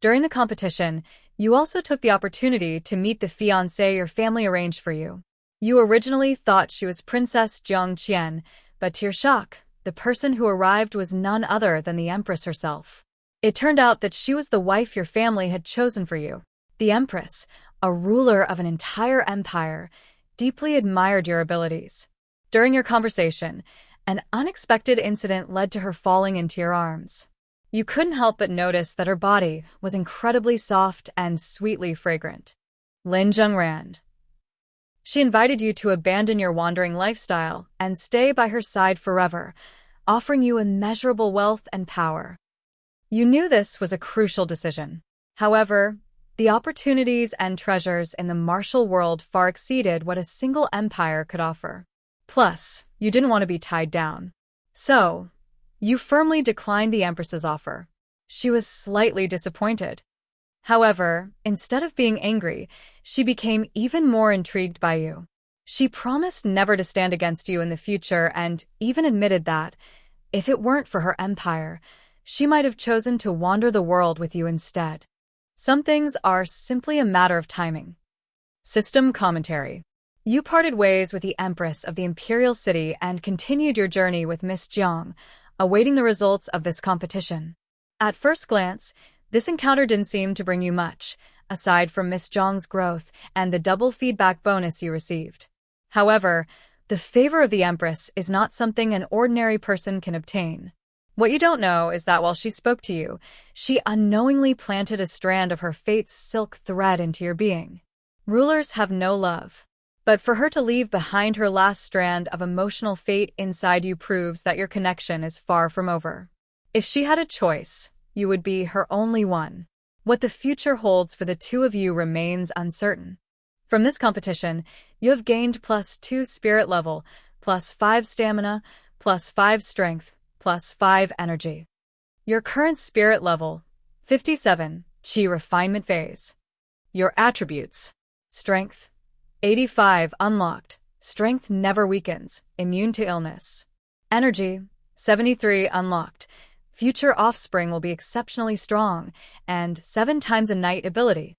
During the competition, you also took the opportunity to meet the fiancé your family arranged for you. You originally thought she was Princess Jiangqian, but to your shock, the person who arrived was none other than the Empress herself. It turned out that she was the wife your family had chosen for you. The Empress, a ruler of an entire empire, deeply admired your abilities. During your conversation, an unexpected incident led to her falling into your arms. You couldn't help but notice that her body was incredibly soft and sweetly fragrant. Lin Zhengran. She invited you to abandon your wandering lifestyle and stay by her side forever, offering you immeasurable wealth and power. You knew this was a crucial decision. However, the opportunities and treasures in the martial world far exceeded what a single empire could offer. Plus, you didn't want to be tied down. So, you firmly declined the Empress's offer. She was slightly disappointed. However, instead of being angry, she became even more intrigued by you. She promised never to stand against you in the future and even admitted that, if it weren't for her empire, she might have chosen to wander the world with you instead. Some things are simply a matter of timing. System commentary. You parted ways with the Empress of the Imperial City and continued your journey with Miss Jiang, awaiting the results of this competition. At first glance, this encounter didn't seem to bring you much, aside from Miss Jiang's growth and the double feedback bonus you received. However, the favor of the Empress is not something an ordinary person can obtain. What you don't know is that while she spoke to you, she unknowingly planted a strand of her fate's silk thread into your being. Rulers have no love. But for her to leave behind her last strand of emotional fate inside you proves that your connection is far from over. If she had a choice, you would be her only one. What the future holds for the two of you remains uncertain. From this competition, you have gained +2 spirit level, +5 stamina, +5 strength, +5 energy. Your current spirit level, 57, Qi refinement phase. Your attributes, strength, 85 unlocked, strength never weakens, immune to illness. Energy, 73 unlocked, future offspring will be exceptionally strong, and 7 times a night ability.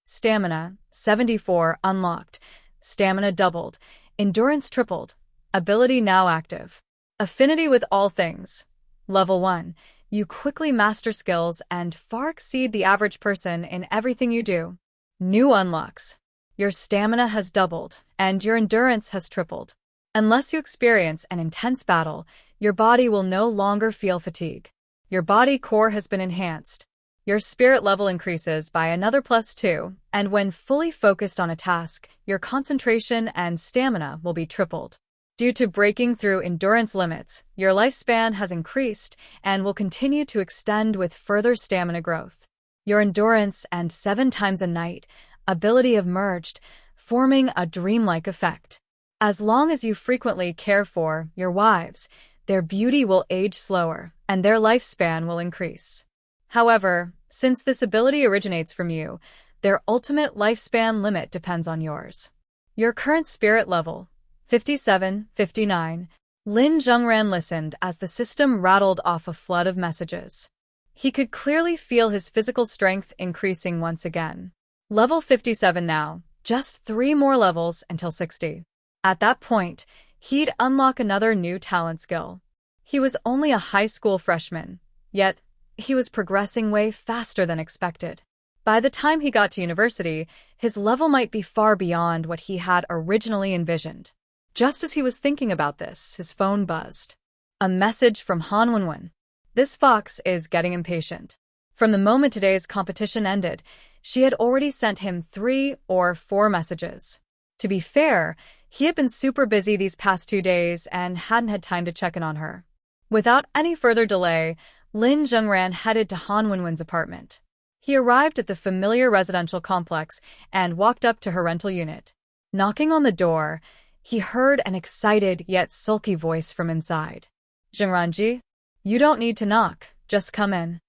Stamina, 74 unlocked, stamina doubled, endurance tripled, ability now active. Affinity with all things. Level 1, you quickly master skills and far exceed the average person in everything you do. New unlocks. Your stamina has doubled, and your endurance has tripled. Unless you experience an intense battle, your body will no longer feel fatigue. Your body core has been enhanced. Your spirit level increases by another +2, and when fully focused on a task, your concentration and stamina will be tripled. Due to breaking through endurance limits, your lifespan has increased and will continue to extend with further stamina growth. Your endurance and 7 times a night ability have merged, forming a dreamlike effect. As long as you frequently care for your wives, their beauty will age slower, and their lifespan will increase. However, since this ability originates from you, their ultimate lifespan limit depends on yours. Your current spirit level, 57, 59. Lin Zhengran listened as the system rattled off a flood of messages. He could clearly feel his physical strength increasing once again. Level 57 now, just 3 more levels until 60. At that point, he'd unlock another new talent skill. He was only a high school freshman, yet he was progressing way faster than expected. By the time he got to university, his level might be far beyond what he had originally envisioned. Just as he was thinking about this, his phone buzzed. A message from Han Wenwen. This fox is getting impatient. From the moment today's competition ended, she had already sent him 3 or 4 messages. To be fair, he had been super busy these past 2 days and hadn't had time to check in on her. Without any further delay, Lin Zhengran headed to Han Wenwen's apartment. He arrived at the familiar residential complex and walked up to her rental unit. Knocking on the door, he heard an excited yet sulky voice from inside. "Zhengranji, you don't need to knock, just come in."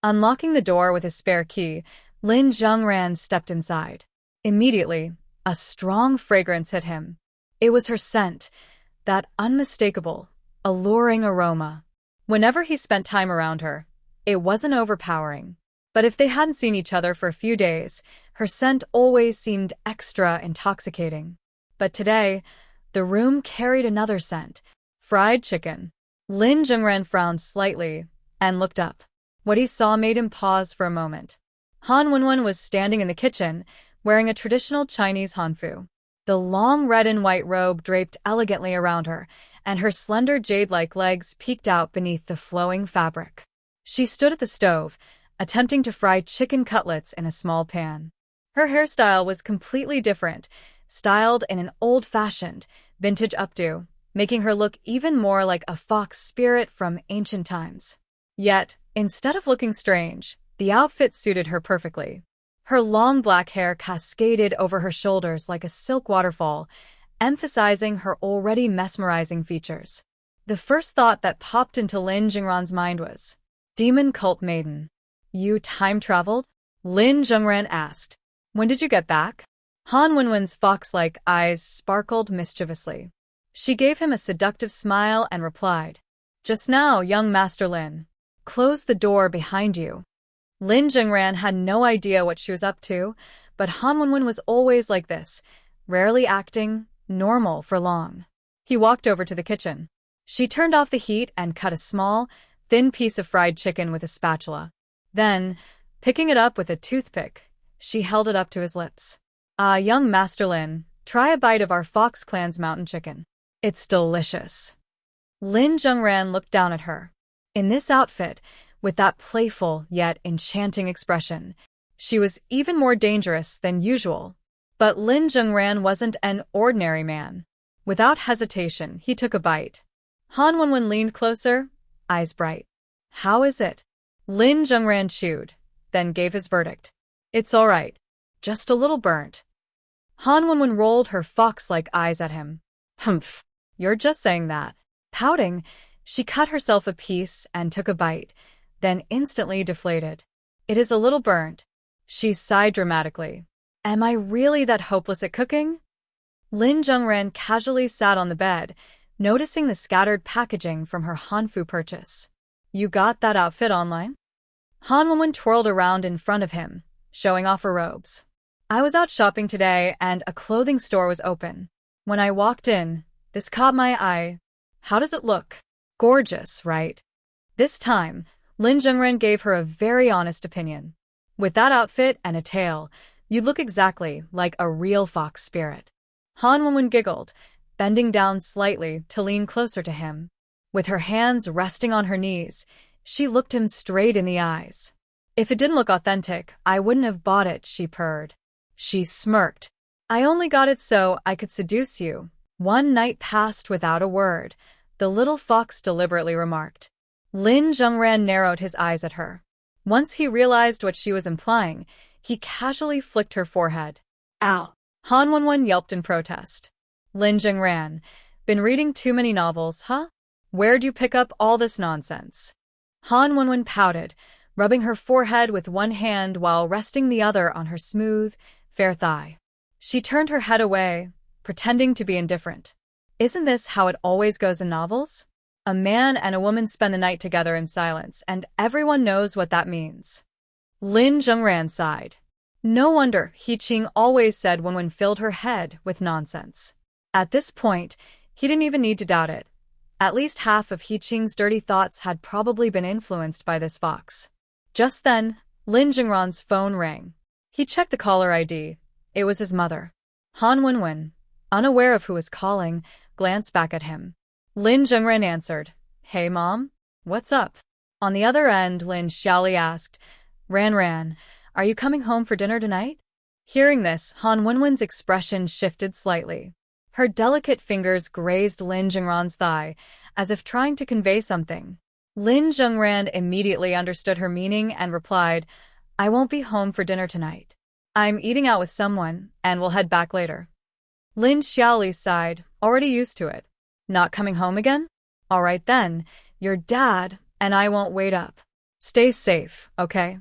Unlocking the door with his spare key, Lin Zhengran stepped inside. Immediately, a strong fragrance hit him. It was her scent, that unmistakable, alluring aroma. Whenever he spent time around her, it wasn't overpowering. But if they hadn't seen each other for a few days, her scent always seemed extra intoxicating. But today, the room carried another scent. Fried chicken. Lin Zhengran frowned slightly and looked up. What he saw made him pause for a moment. Han Wenwen was standing in the kitchen, wearing a traditional Chinese hanfu. The long red and white robe draped elegantly around her, and her slender jade-like legs peeked out beneath the flowing fabric. She stood at the stove, attempting to fry chicken cutlets in a small pan. Her hairstyle was completely different, styled in an old-fashioned, vintage updo, making her look even more like a fox spirit from ancient times. Yet, instead of looking strange, the outfit suited her perfectly. Her long black hair cascaded over her shoulders like a silk waterfall, emphasizing her already mesmerizing features. The first thought that popped into Lin Zhengran's mind was, Demon Cult Maiden. You time-traveled? Lin Zhengran asked. When did you get back? Han Wenwen's fox-like eyes sparkled mischievously. She gave him a seductive smile and replied, Just now, young Master Lin. Close the door behind you. Lin Zhengran had no idea what she was up to, but Han Wenwen was always like this, rarely acting normal for long. He walked over to the kitchen. She turned off the heat and cut a small, thin piece of fried chicken with a spatula. Then, picking it up with a toothpick, she held it up to his lips. Young Master Lin, try a bite of our Fox Clan's mountain chicken. It's delicious. Lin Zhengran looked down at her. In this outfit, with that playful yet enchanting expression, she was even more dangerous than usual. But Lin Zhengran wasn't an ordinary man. Without hesitation, he took a bite. Han Wenwen leaned closer, eyes bright. How is it? Lin Zhengran chewed, then gave his verdict. It's all right. Just a little burnt. Han Wenwen rolled her fox-like eyes at him. Humph, you're just saying that. Pouting, she cut herself a piece and took a bite, then instantly deflated. It is a little burnt. She sighed dramatically. Am I really that hopeless at cooking? Lin Zhengran casually sat on the bed, noticing the scattered packaging from her hanfu purchase. You got that outfit online? Han Wenwen twirled around in front of him, showing off her robes. I was out shopping today and a clothing store was open. When I walked in, this caught my eye. How does it look? Gorgeous, right? This time, Lin Zhengran gave her a very honest opinion. With that outfit and a tail, you'd look exactly like a real fox spirit. Han Wenwen giggled, bending down slightly to lean closer to him. With her hands resting on her knees, she looked him straight in the eyes. If it didn't look authentic, I wouldn't have bought it, she purred. She smirked. I only got it so I could seduce you. One night passed without a word, the little fox deliberately remarked. Lin Zhengran narrowed his eyes at her. Once he realized what she was implying, he casually flicked her forehead. Ow! Han Wenwen yelped in protest. Lin Zhengran, been reading too many novels, huh? Where'd you pick up all this nonsense? Han Wenwen pouted, rubbing her forehead with one hand while resting the other on her smooth, fair thigh. She turned her head away, pretending to be indifferent. Isn't this how it always goes in novels? A man and a woman spend the night together in silence, and everyone knows what that means. Lin Zhengran sighed. No wonder He Qing always said Wenwen filled her head with nonsense. At this point, he didn't even need to doubt it. At least half of He Qing's dirty thoughts had probably been influenced by this fox. Just then, Lin Zhengran's phone rang. He checked the caller ID. It was his mother. Han Wenwen, unaware of who was calling, glanced back at him. Lin Zhengran answered. Hey, Mom? What's up? On the other end, Lin Xiaoli asked, Ran, are you coming home for dinner tonight? Hearing this, Han Wenwen's expression shifted slightly. Her delicate fingers grazed Lin Zhengran's thigh, as if trying to convey something. Lin Zhengran immediately understood her meaning and replied, I won't be home for dinner tonight. I'm eating out with someone, and we'll head back later. Lin Xiaoli sighed, already used to it. Not coming home again? All right then, your dad and I won't wait up. Stay safe, okay?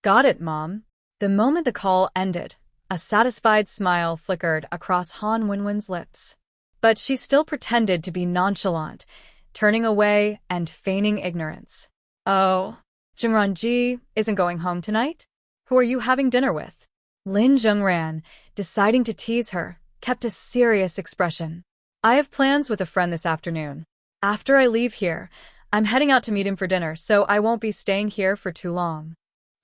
Got it, Mom. The moment the call ended, a satisfied smile flickered across Han Wenwen's lips. But she still pretended to be nonchalant, turning away and feigning ignorance. Oh, Zhengran Ji isn't going home tonight? Who are you having dinner with? Lin Zhengran, deciding to tease her, kept a serious expression. I have plans with a friend this afternoon. After I leave here, I'm heading out to meet him for dinner, so I won't be staying here for too long.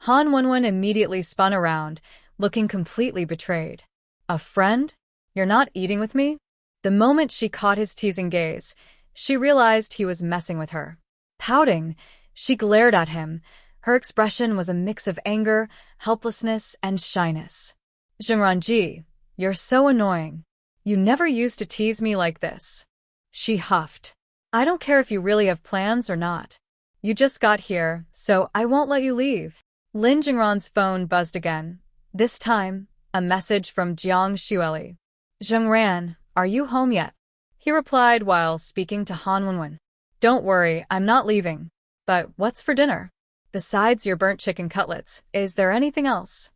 Han Wenwen immediately spun around, looking completely betrayed. A friend? You're not eating with me? The moment she caught his teasing gaze, she realized he was messing with her. Pouting, she glared at him. Her expression was a mix of anger, helplessness, and shyness. Zhengran, you're so annoying. You never used to tease me like this. She huffed. I don't care if you really have plans or not. You just got here, so I won't let you leave. Lin Zhengran's phone buzzed again. This time, a message from Jiang Xueli. Zhengran, are you home yet? He replied while speaking to Han Wenwen. Don't worry, I'm not leaving. But what's for dinner? Besides your burnt chicken cutlets, is there anything else?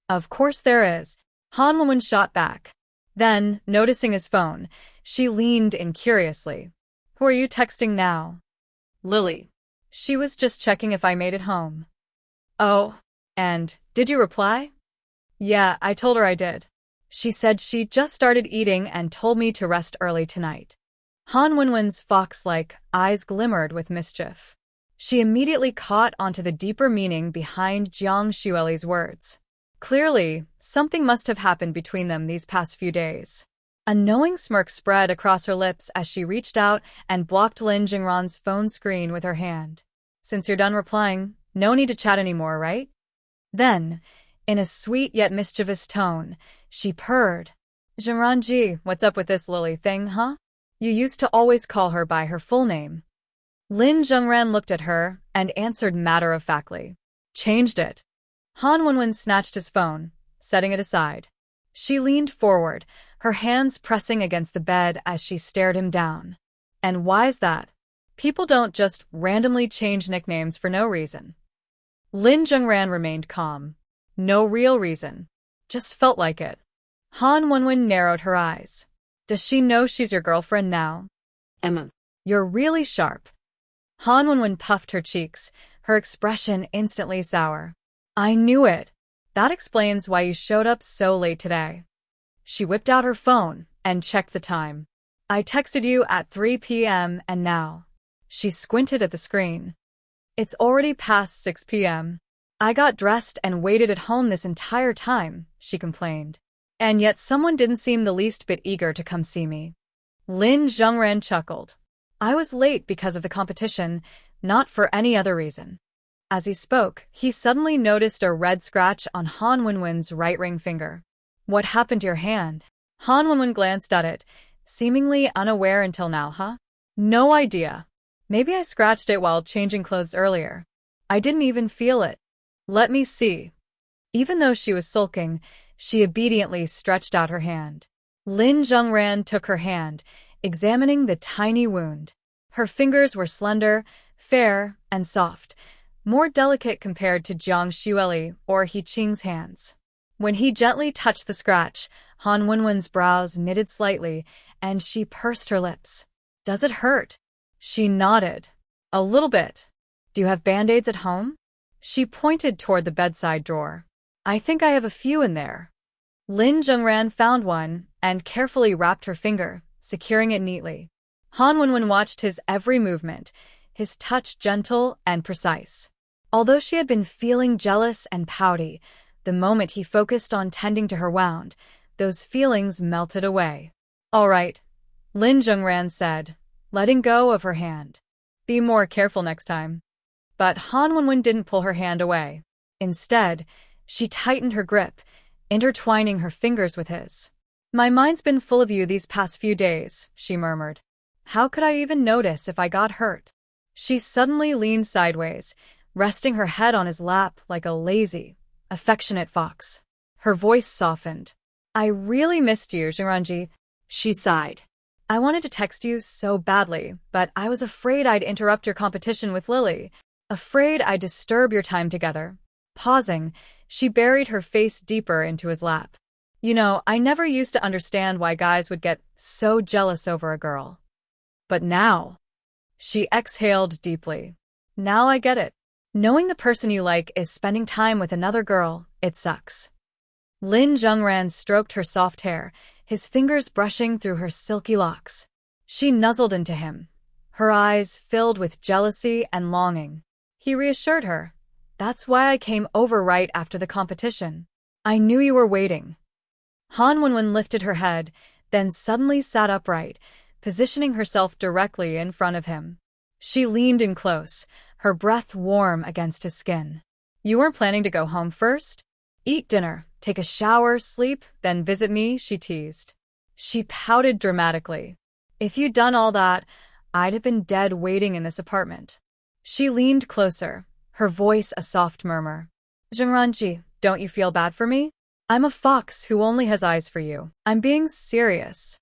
Of course there is. Han Wenwen shot back. Then, noticing his phone, she leaned in curiously. Who are you texting now? Lily. She was just checking if I made it home. Oh, and did you reply? Yeah, I told her I did. She said she just started eating and told me to rest early tonight. Han Wenwen's fox-like eyes glimmered with mischief. She immediately caught onto the deeper meaning behind Jiang Xueli's words. Clearly, something must have happened between them these past few days. A knowing smirk spread across her lips as she reached out and blocked Lin Zhengran's phone screen with her hand. Since you're done replying, no need to chat anymore, right? Then, in a sweet yet mischievous tone, she purred. Zhengran, what's up with this Lily thing, huh? You used to always call her by her full name. Lin Zhengran looked at her and answered matter-of-factly. Changed it. Han Wenwen snatched his phone, setting it aside. She leaned forward, her hands pressing against the bed as she stared him down. And why's that? People don't just randomly change nicknames for no reason. Lin Zhengran remained calm. No real reason. Just felt like it. Han Wenwen narrowed her eyes. Does she know she's your girlfriend now? Emma. You're really sharp. Han Wenwen puffed her cheeks, her expression instantly sour. I knew it. That explains why you showed up so late today. She whipped out her phone and checked the time. I texted you at 3 p.m. and now. She squinted at the screen. It's already past 6 p.m. I got dressed and waited at home this entire time, she complained. And yet someone didn't seem the least bit eager to come see me. Lin Zhengran chuckled. I was late because of the competition, not for any other reason. As he spoke, he suddenly noticed a red scratch on Han Wenwen's right ring finger. What happened to your hand? Han Wenwen glanced at it, seemingly unaware until now, huh? No idea. Maybe I scratched it while changing clothes earlier. I didn't even feel it. Let me see. Even though she was sulking, she obediently stretched out her hand. Lin Zhengran took her hand, examining the tiny wound. Her fingers were slender, fair, and soft, more delicate compared to Jiang Xueli or He Qing's hands. When he gently touched the scratch, Han Wenwen's brows knitted slightly, and she pursed her lips. Does it hurt? She nodded. A little bit. Do you have band-aids at home? She pointed toward the bedside drawer. I think I have a few in there. Lin Zhengran found one and carefully wrapped her finger, securing it neatly. Han Wenwen watched his every movement, his touch gentle and precise. Although she had been feeling jealous and pouty, the moment he focused on tending to her wound, those feelings melted away. All right, Lin Zhengran said, letting go of her hand. Be more careful next time. But Han Wenwen didn't pull her hand away. Instead, she tightened her grip, intertwining her fingers with his. My mind's been full of you these past few days, she murmured. How could I even notice if I got hurt? She suddenly leaned sideways, resting her head on his lap like a lazy, affectionate fox. Her voice softened. I really missed you, Zhengran. She sighed. I wanted to text you so badly, but I was afraid I'd interrupt your competition with Lily, afraid I'd disturb your time together. Pausing, she buried her face deeper into his lap. You know, I never used to understand why guys would get so jealous over a girl. But now, she exhaled deeply. Now I get it. Knowing the person you like is spending time with another girl, it sucks. Lin Zhengran stroked her soft hair, his fingers brushing through her silky locks. She nuzzled into him, her eyes filled with jealousy and longing. He reassured her. That's why I came over right after the competition. I knew you were waiting. Han Wenwen lifted her head, then suddenly sat upright, positioning herself directly in front of him. She leaned in close, her breath warm against his skin. You weren't planning to go home first? Eat dinner, take a shower, sleep, then visit me, she teased. She pouted dramatically. If you'd done all that, I'd have been dead waiting in this apartment. She leaned closer, her voice a soft murmur. Zhengran, don't you feel bad for me? I'm a fox who only has eyes for you. I'm being serious.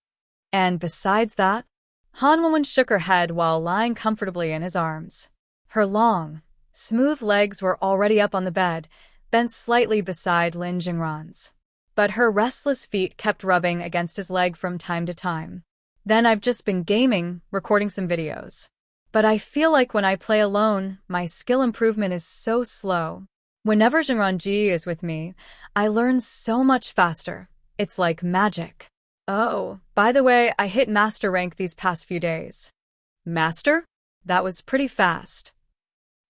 And besides that, Han Wenwen shook her head while lying comfortably in his arms. Her long, smooth legs were already up on the bed, bent slightly beside Lin Zhengran's. But her restless feet kept rubbing against his leg from time to time. Then I've just been gaming, recording some videos. But I feel like when I play alone, my skill improvement is so slow. Whenever Zhengran is with me, I learn so much faster. It's like magic. Oh, by the way, I hit master rank these past few days. Master? That was pretty fast.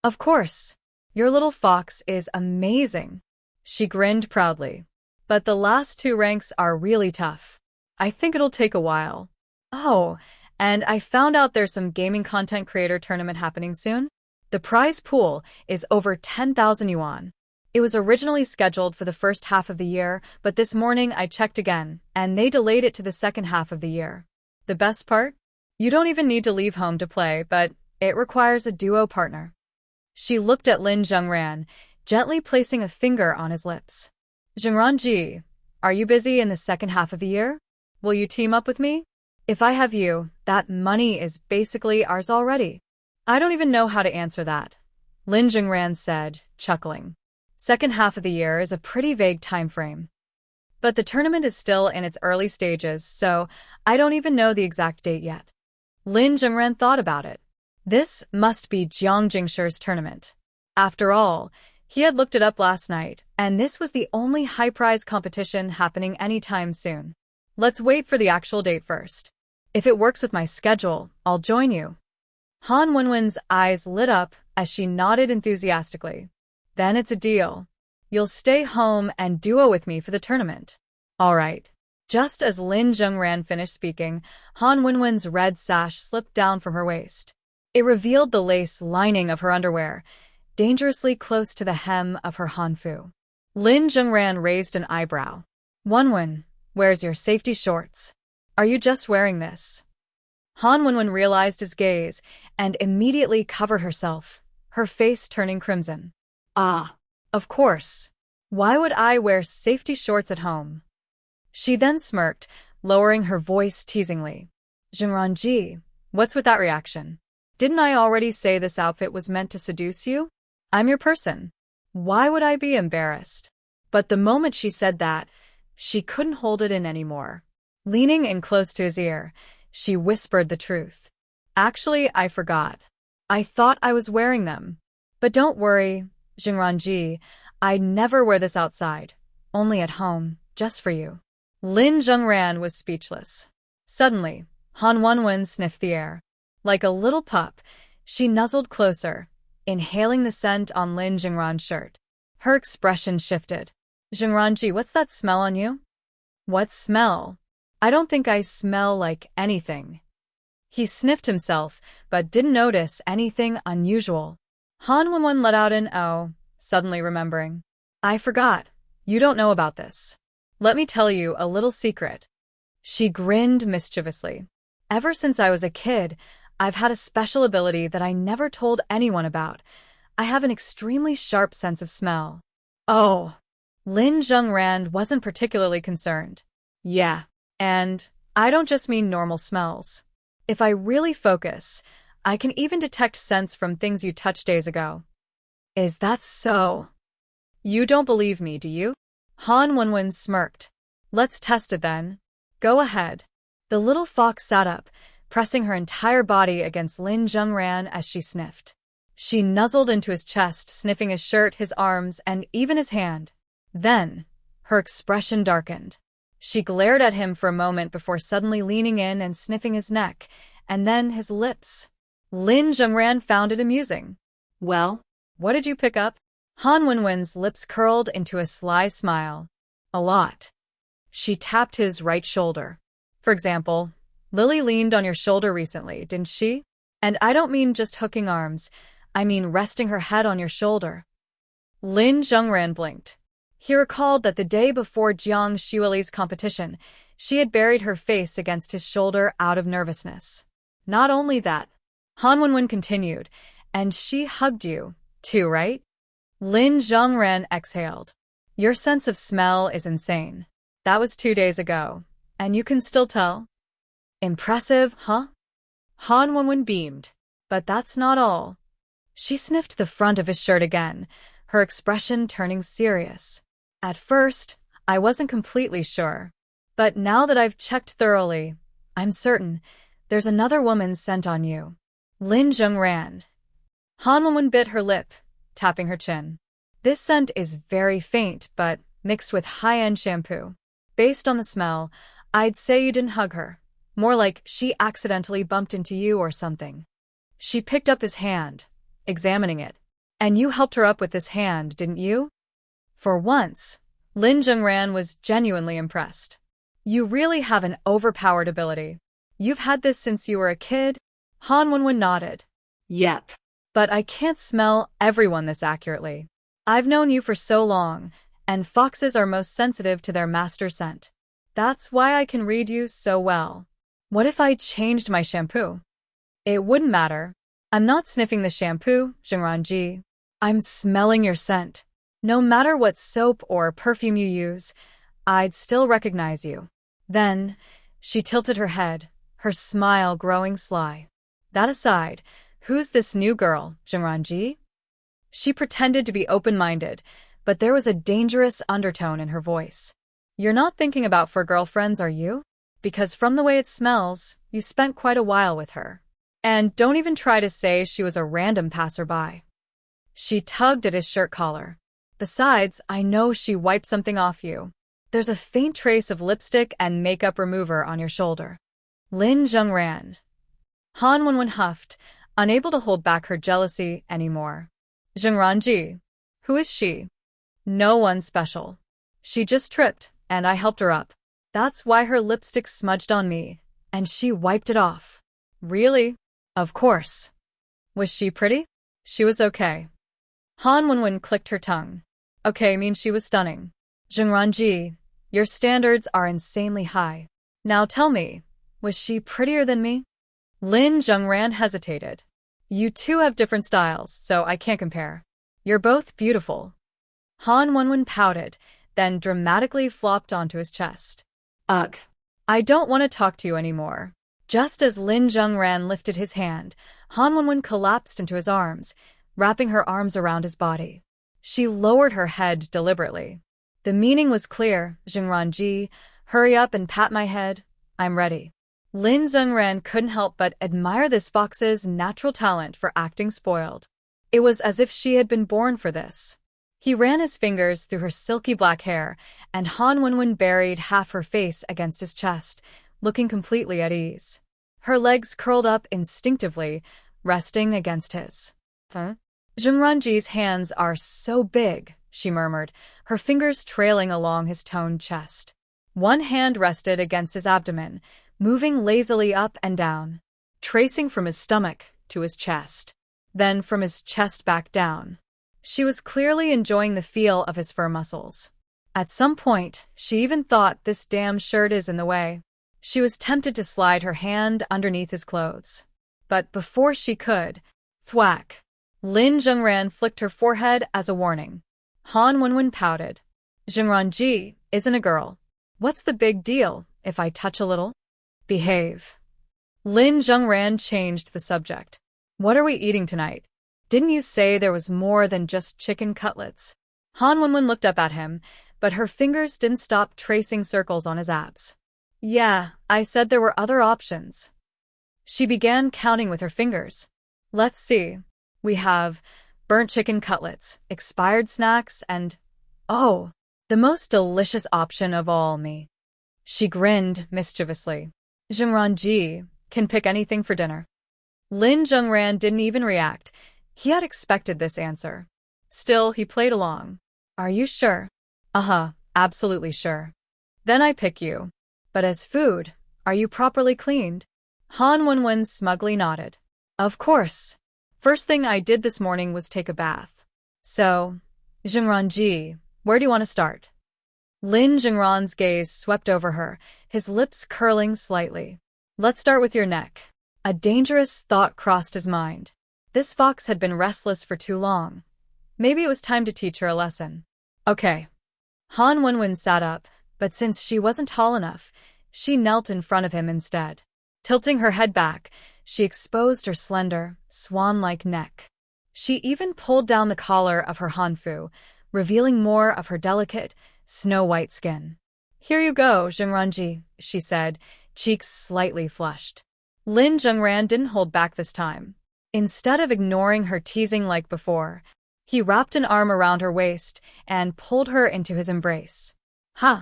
Of course. Your little fox is amazing. She grinned proudly. But the last 2 ranks are really tough. I think it'll take a while. Oh, and I found out there's some gaming content creator tournament happening soon. The prize pool is over 10,000 yuan. It was originally scheduled for the first half of the year, but this morning I checked again, and they delayed it to the second half of the year. The best part? You don't even need to leave home to play, but it requires a duo partner. She looked at Lin Zhengran, gently placing a finger on his lips. Zhengran, are you busy in the second half of the year? Will you team up with me? If I have you, that money is basically ours already. I don't even know how to answer that, Lin Zhengran said, chuckling. Second half of the year is a pretty vague time frame. But the tournament is still in its early stages, so I don't even know the exact date yet. Lin Zhengran thought about it. This must be Jiang Jingshi's tournament. After all, he had looked it up last night, and this was the only high-prize competition happening anytime soon. Let's wait for the actual date first. If it works with my schedule, I'll join you. Han Wenwen's eyes lit up as she nodded enthusiastically. Then it's a deal. You'll stay home and duo with me for the tournament. All right. Just as Lin Zhengran finished speaking, Han Wenwen's red sash slipped down from her waist. It revealed the lace lining of her underwear, dangerously close to the hem of her hanfu. Lin Zhengran raised an eyebrow. Wenwen, where's your safety shorts? Are you just wearing this? Han Wenwen realized his gaze and immediately covered herself, her face turning crimson. Ah, of course. Why would I wear safety shorts at home? She then smirked, lowering her voice teasingly. Zhengran, what's with that reaction? Didn't I already say this outfit was meant to seduce you? I'm your person. Why would I be embarrassed? But the moment she said that, she couldn't hold it in anymore. Leaning in close to his ear, she whispered the truth. Actually, I forgot. I thought I was wearing them. But don't worry, Zhengran, I'd never wear this outside. Only at home, just for you. Lin Zhengran was speechless. Suddenly, Han Wenwen sniffed the air. Like a little pup, she nuzzled closer, inhaling the scent on Lin Zhengran's shirt. Her expression shifted. Zhengran, what's that smell on you? What smell? I don't think I smell like anything. He sniffed himself, but didn't notice anything unusual. Han Wenwen let out an "oh," suddenly remembering. I forgot. You don't know about this. Let me tell you a little secret. She grinned mischievously. Ever since I was a kid, I've had a special ability that I never told anyone about. I have an extremely sharp sense of smell. Oh. Lin Zhengran wasn't particularly concerned. Yeah. And I don't just mean normal smells. If I really focus, I can even detect scents from things you touched days ago. Is that so? You don't believe me, do you? Han Wenwen smirked. Let's test it then. Go ahead. The little fox sat up, pressing her entire body against Lin Zhengran as she sniffed. She nuzzled into his chest, sniffing his shirt, his arms, and even his hand. Then, her expression darkened. She glared at him for a moment before suddenly leaning in and sniffing his neck, and then his lips. Lin Zhengran found it amusing. Well, What did you pick up? Han Wenwen's lips curled into a sly smile. A lot. She tapped his right shoulder. For example, Lily leaned on your shoulder recently, didn't she? And I don't mean just hooking arms. I mean resting her head on your shoulder. Lin Zhengran blinked. He recalled that the day before Jiang Xueli's competition, she had buried her face against his shoulder out of nervousness. Not only that, Han Wenwen continued, and she hugged you, too, right? Lin Zhengran exhaled. Your sense of smell is insane. That was 2 days ago, and you can still tell? Impressive, huh? Han Wenwen beamed. But that's not all. She sniffed the front of his shirt again, her expression turning serious. At first, I wasn't completely sure. But now that I've checked thoroughly, I'm certain there's another woman's scent on you. Lin Zhengran. Han Wenwen bit her lip, tapping her chin. This scent is very faint, but mixed with high-end shampoo. Based on the smell, I'd say you didn't hug her. More like she accidentally bumped into you or something. She picked up his hand, examining it. And you helped her up with this hand, didn't you? For once, Lin Zhengran was genuinely impressed. You really have an overpowered ability. You've had this since you were a kid? Han Wenwen nodded. yep. But I can't smell everyone this accurately. I've known you for so long, and foxes are most sensitive to their master scent. That's why I can read you so well. What if I changed my shampoo? It wouldn't matter. I'm not sniffing the shampoo, Zhengranji. I'm smelling your scent. No matter what soap or perfume you use, I'd still recognize you. Then, she tilted her head, her smile growing sly. That aside, who's this new girl, Zhengranji? She pretended to be open-minded, but there was a dangerous undertone in her voice. You're not thinking about for girlfriends, are you? Because from the way it smells, you spent quite a while with her. And don't even try to say she was a random passerby. She tugged at his shirt collar. Besides, I know she wiped something off you. There's a faint trace of lipstick and makeup remover on your shoulder. Lin Zhengran. Han Wenwen huffed, unable to hold back her jealousy anymore. Zhengranji. Who is she? No one special. She just tripped, and I helped her up. That's why her lipstick smudged on me, and she wiped it off. Really? Of course. Was she pretty? She was okay. Han Wenwen clicked her tongue. Okay means she was stunning. Zhengranji, your standards are insanely high. Now tell me, was she prettier than me? Lin Zhengran hesitated. You two have different styles, so I can't compare. You're both beautiful. Han Wenwen pouted, then dramatically flopped onto his chest. Ugh. I don't want to talk to you anymore. Just as Lin Zhengran lifted his hand, Han Wenwen collapsed into his arms, wrapping her arms around his body. She lowered her head deliberately. The meaning was clear, Zhengranji, hurry up and pat my head. I'm ready. Lin Zhengran couldn't help but admire this fox's natural talent for acting spoiled. It was as if she had been born for this. He ran his fingers through her silky black hair, and Han Wenwen buried half her face against his chest, looking completely at ease. Her legs curled up instinctively, resting against his. Zhengranji's hands are so big, she murmured, her fingers trailing along his toned chest. One hand rested against his abdomen, moving lazily up and down, tracing from his stomach to his chest, then from his chest back down. She was clearly enjoying the feel of his fur muscles. At some point, she even thought this damn shirt is in the way. She was tempted to slide her hand underneath his clothes. But before she could, thwack! Lin Zhengran flicked her forehead as a warning. Han Wenwen pouted. Zhengranji isn't a girl. What's the big deal if I touch a little? Behave. Lin Zhengran changed the subject. What are we eating tonight? Didn't you say there was more than just chicken cutlets? Han Wenwen looked up at him, but her fingers didn't stop tracing circles on his abs. Yeah, I said there were other options. She began counting with her fingers. Let's see. We have burnt chicken cutlets, expired snacks, and, oh, the most delicious option of all, me. She grinned mischievously. Zhengran Ji can pick anything for dinner. Lin Zhengran didn't even react. He had expected this answer. Still, he played along. Are you sure? Uh-huh, absolutely sure. Then I pick you. But as food, are you properly cleaned? Han Wenwen smugly nodded. Of course. First thing I did this morning was take a bath. So, Zhengran Ji, where do you want to start? Lin Zhengran's gaze swept over her, his lips curling slightly. Let's start with your neck. A dangerous thought crossed his mind. This fox had been restless for too long. Maybe it was time to teach her a lesson. Okay. Han Wenwen sat up, but since she wasn't tall enough, she knelt in front of him instead. Tilting her head back, she exposed her slender, swan-like neck. She even pulled down the collar of her hanfu, revealing more of her delicate, snow-white skin. Here you go, Zhengranji, she said, cheeks slightly flushed. Lin Zhengran didn't hold back this time. Instead of ignoring her teasing like before, he wrapped an arm around her waist and pulled her into his embrace. Huh!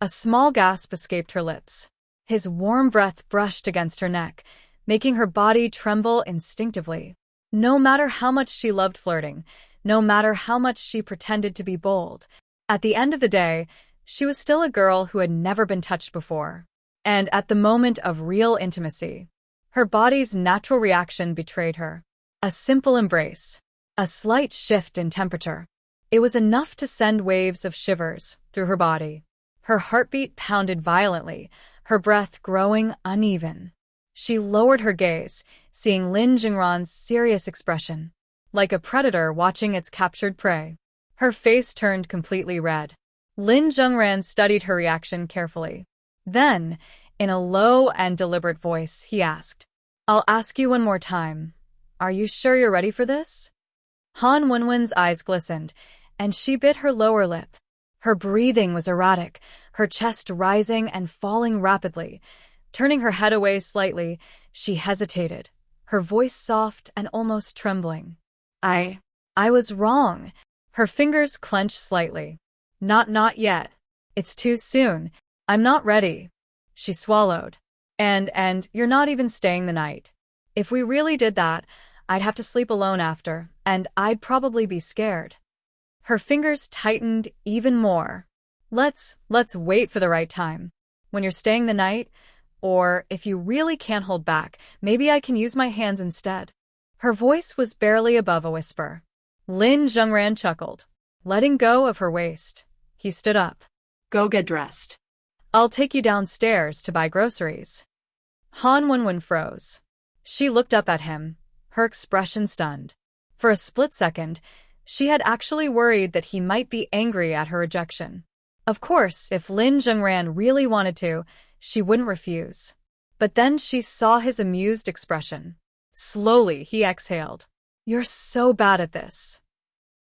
A small gasp escaped her lips. His warm breath brushed against her neck, making her body tremble instinctively. No matter how much she loved flirting, no matter how much she pretended to be bold, at the end of the day, she was still a girl who had never been touched before. And at the moment of real intimacy, her body's natural reaction betrayed her. A simple embrace, a slight shift in temperature. It was enough to send waves of shivers through her body. Her heartbeat pounded violently, her breath growing uneven. She lowered her gaze, seeing Lin Zhengran's serious expression, like a predator watching its captured prey. Her face turned completely red. Lin Zhengran studied her reaction carefully. Then, in a low and deliberate voice, he asked, I'll ask you one more time. Are you sure you're ready for this? Han Wenwen's eyes glistened, and she bit her lower lip. Her breathing was erratic, her chest rising and falling rapidly. Turning her head away slightly, she hesitated, her voice soft and almost trembling. I was wrong. Her fingers clenched slightly. Not yet. It's too soon. I'm not ready. She swallowed. And you're not even staying the night. If we really did that, I'd have to sleep alone after, and I'd probably be scared. Her fingers tightened even more. Let's wait for the right time. When you're staying the night, or if you really can't hold back, maybe I can use my hands instead. Her voice was barely above a whisper. Lin Zhengran chuckled, letting go of her waist. He stood up. Go get dressed. I'll take you downstairs to buy groceries. Han Wenwen froze. She looked up at him, her expression stunned. For a split second, she had actually worried that he might be angry at her rejection. Of course, if Lin Zhengran really wanted to, she wouldn't refuse. But then she saw his amused expression. Slowly, he exhaled. You're so bad at this.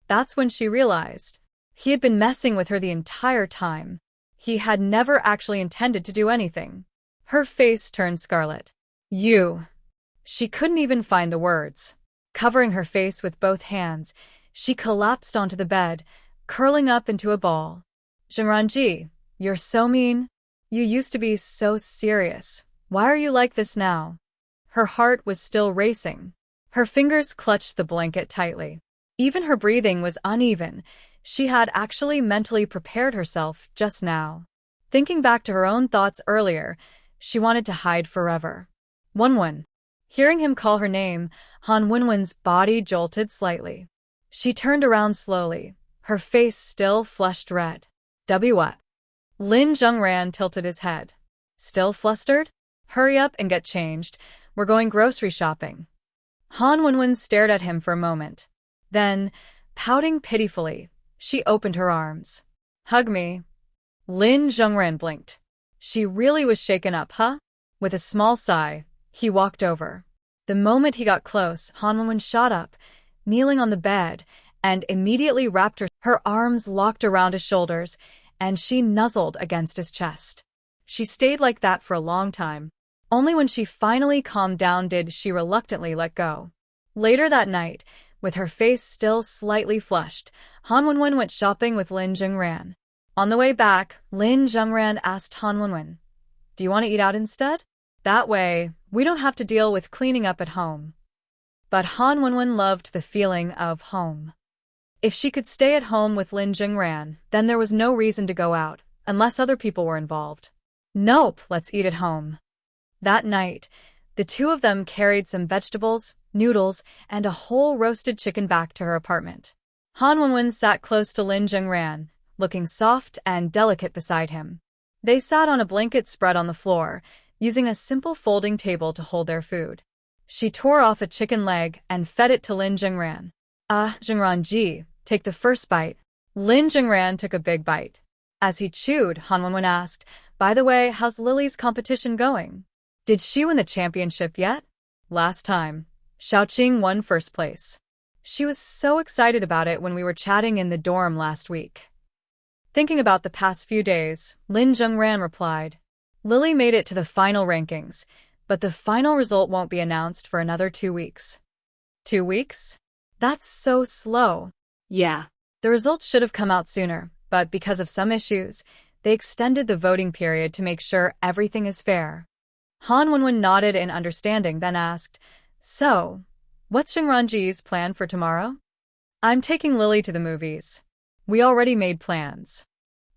That's when she realized. He had been messing with her the entire time. He had never actually intended to do anything. Her face turned scarlet. You. She couldn't even find the words. Covering her face with both hands, she collapsed onto the bed, curling up into a ball. Zhengranji, you're so mean. You used to be so serious. Why are you like this now? Her heart was still racing. Her fingers clutched the blanket tightly. Even her breathing was uneven. She had actually mentally prepared herself just now. Thinking back to her own thoughts earlier, she wanted to hide forever. Wenwen. Hearing him call her name, Han Wenwen's body jolted slightly. She turned around slowly, her face still flushed red. What? Lin Zhengran tilted his head. Still flustered? Hurry up and get changed. We're going grocery shopping. Han Wenwen stared at him for a moment. Then, pouting pitifully, she opened her arms. Hug me. Lin Zhengran blinked. She really was shaken up, huh? With a small sigh, he walked over. The moment he got close, Han Wenwen shot up, kneeling on the bed, and immediately wrapped her arms locked around his shoulders, and she nuzzled against his chest. She stayed like that for a long time. Only when she finally calmed down did she reluctantly let go. Later that night, with her face still slightly flushed, Han Wenwen went shopping with Lin Zhengran. On the way back, Lin Zhengran asked Han Wenwen, "Do you want to eat out instead? That way, we don't have to deal with cleaning up at home." But Han Wenwen loved the feeling of home. If she could stay at home with Lin Zhengran, then there was no reason to go out, unless other people were involved. Nope, let's eat at home. That night, the two of them carried some vegetables, noodles, and a whole roasted chicken back to her apartment. Han Wenwen sat close to Lin Zhengran, looking soft and delicate beside him. They sat on a blanket spread on the floor, using a simple folding table to hold their food. She tore off a chicken leg and fed it to Lin Zhengran. Zhengran ji, take the first bite." Lin Zhengran took a big bite. As he chewed, Han Wenwen asked, "By the way, how's Lily's competition going? Did she win the championship yet?" "Last time, Xiaoqing won first place. She was so excited about it when we were chatting in the dorm last week." Thinking about the past few days, Lin Zhengran replied, "Lily made it to the final rankings, but the final result won't be announced for another 2 weeks." 2 weeks? That's so slow. Yeah. The results should have come out sooner, but because of some issues, they extended the voting period to make sure everything is fair. Han Wenwen nodded in understanding, then asked, "So, what's Zhengranji's plan for tomorrow?" "I'm taking Lily to the movies. We already made plans."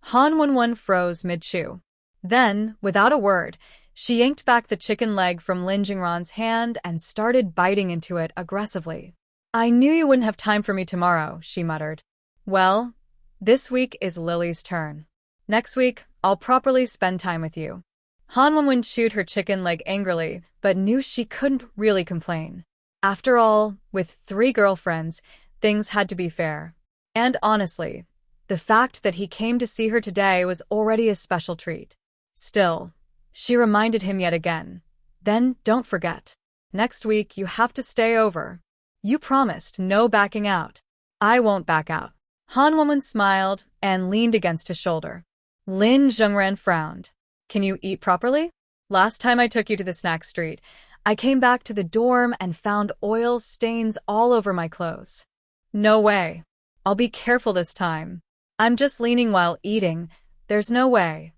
Han Wenwen froze mid-chew. Then, without a word, she yanked back the chicken leg from Lin Zhengran's hand and started biting into it aggressively. "I knew you wouldn't have time for me tomorrow," she muttered. "Well, this week is Lily's turn. Next week, I'll properly spend time with you." Han Wenwen chewed her chicken leg angrily, but knew she couldn't really complain. After all, with 3 girlfriends, things had to be fair. And honestly, the fact that he came to see her today was already a special treat. Still, she reminded him yet again, "Then don't forget. Next week you have to stay over. You promised no backing out." "I won't back out." Han Wenwen smiled and leaned against his shoulder. Lin Zhengran frowned. "Can you eat properly? Last time I took you to the snack street, I came back to the dorm and found oil stains all over my clothes." "No way. I'll be careful this time. I'm just leaning while eating. There's no way."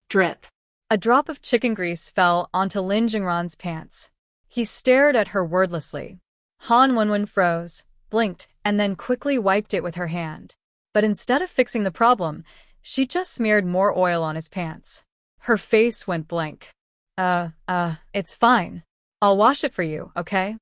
Drip. A drop of chicken grease fell onto Lin Zhengran's pants. He stared at her wordlessly. Han Wenwen froze, blinked, and then quickly wiped it with her hand. But instead of fixing the problem, she just smeared more oil on his pants. Her face went blank. It's fine. I'll wash it for you, okay?"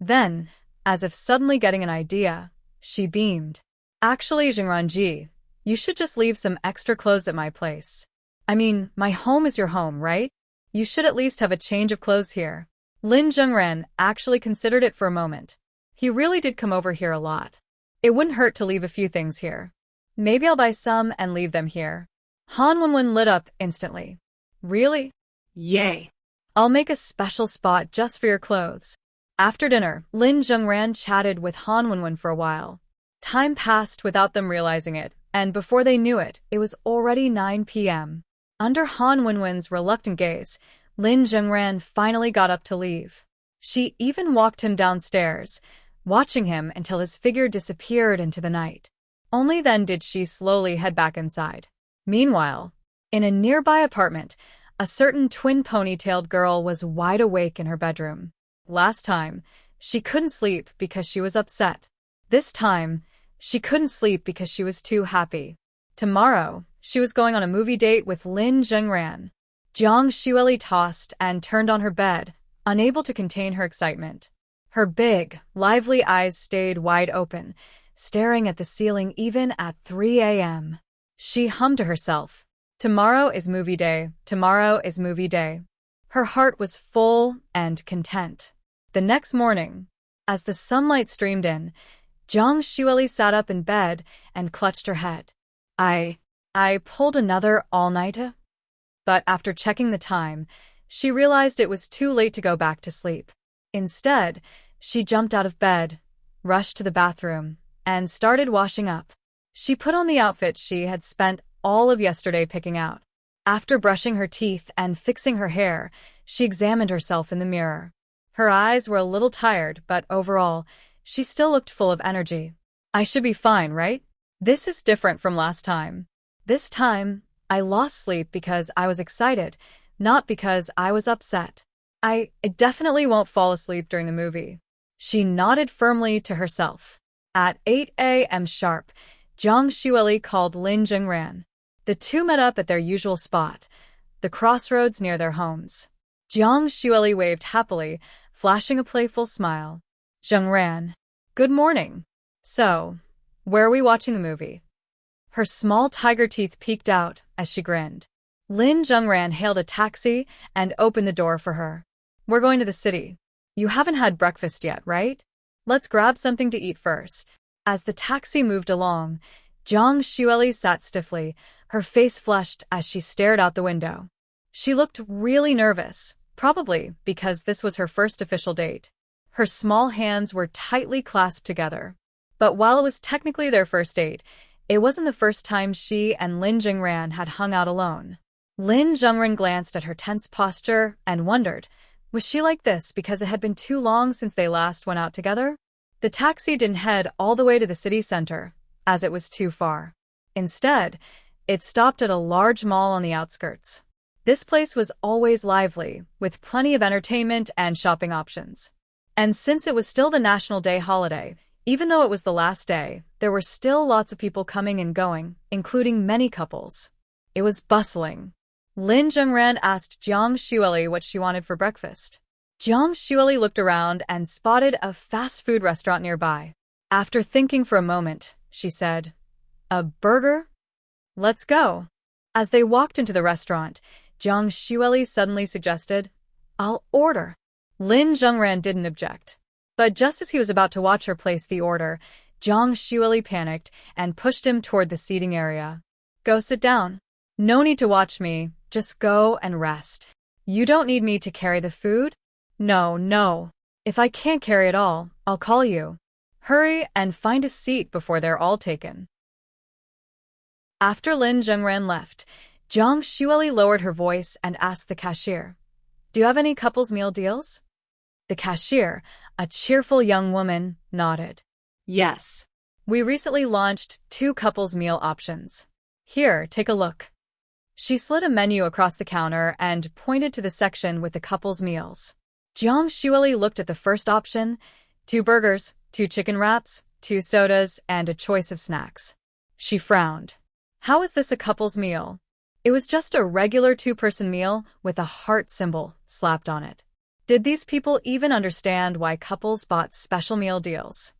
Then, as if suddenly getting an idea, she beamed. "Actually, Zhengranji, you should just leave some extra clothes at my place. I mean, my home is your home, right? You should at least have a change of clothes here." Lin Zhengran actually considered it for a moment. He really did come over here a lot. It wouldn't hurt to leave a few things here. Maybe I'll buy some and leave them here. Han Wenwen lit up instantly. "Really?" Yay. "I'll make a special spot just for your clothes." After dinner, Lin Zhengran chatted with Han Wenwen for a while. Time passed without them realizing it, and before they knew it, it was already 9 p.m. Under Han Wenwen's reluctant gaze, Lin Zhengran finally got up to leave. She even walked him downstairs, watching him until his figure disappeared into the night. Only then did she slowly head back inside. Meanwhile, in a nearby apartment, a certain twin ponytailed girl was wide awake in her bedroom. Last time, she couldn't sleep because she was upset. This time, she couldn't sleep because she was too happy. Tomorrow, she was going on a movie date with Lin Zhengran. Jiang Xueli tossed and turned on her bed, unable to contain her excitement. Her big, lively eyes stayed wide open, staring at the ceiling even at 3 a.m. She hummed to herself, "Tomorrow is movie day, tomorrow is movie day." Her heart was full and content. The next morning, as the sunlight streamed in, Jiang Xueli sat up in bed and clutched her head. I pulled another all-nighter?" But after checking the time, she realized it was too late to go back to sleep. Instead, she jumped out of bed, rushed to the bathroom, and started washing up. She put on the outfit she had spent all of yesterday picking out. After brushing her teeth and fixing her hair, she examined herself in the mirror. Her eyes were a little tired, but overall, she still looked full of energy. "I should be fine, right? This is different from last time." This time, I lost sleep because I was excited, not because I was upset. I definitely won't fall asleep during the movie. She nodded firmly to herself. At 8 a.m. sharp, Jiang Xueli called Lin Zhengran. The two met up at their usual spot, the crossroads near their homes. Jiang Xueli waved happily, flashing a playful smile. Zhengran, good morning. So, where are we watching the movie? Her small tiger teeth peeked out as she grinned. Lin Zhengran hailed a taxi and opened the door for her. We're going to the city. You haven't had breakfast yet, right? Let's grab something to eat first. As the taxi moved along, Jiang Xueli sat stiffly, her face flushed as she stared out the window. She looked really nervous, probably because this was her first official date. Her small hands were tightly clasped together. But while it was technically their first date, it wasn't the first time she and Lin Zhengran had hung out alone. Lin Zhengran glanced at her tense posture and wondered, was she like this because it had been too long since they last went out together? The taxi didn't head all the way to the city center, as it was too far. Instead, it stopped at a large mall on the outskirts. This place was always lively, with plenty of entertainment and shopping options. And since it was still the National Day holiday, even though it was the last day, there were still lots of people coming and going, including many couples. It was bustling. Lin Zhengran asked Jiang Xueli what she wanted for breakfast. Jiang Xueli looked around and spotted a fast food restaurant nearby. After thinking for a moment, she said, "A burger? Let's go." As they walked into the restaurant, Jiang Xueli suddenly suggested, "I'll order." Lin Zhengran didn't object. But just as he was about to watch her place the order, Jiang Xueli panicked and pushed him toward the seating area. "Go sit down. No need to watch me, just go and rest. You don't need me to carry the food? No. If I can't carry it all, I'll call you. Hurry and find a seat before they're all taken." After Lin Zhengran left, Jiang Xueli lowered her voice and asked the cashier, "Do you have any couples meal deals?" The cashier, a cheerful young woman, nodded. Yes. "We recently launched 2 couples meal options. Here, take a look." She slid a menu across the counter and pointed to the section with the couples meals. Jiang Xueli looked at the first option, 2 burgers, 2 chicken wraps, 2 sodas, and a choice of snacks. She frowned. How is this a couple's meal? It was just a regular 2-person meal with a heart symbol slapped on it. Did these people even understand why couples bought special meal deals?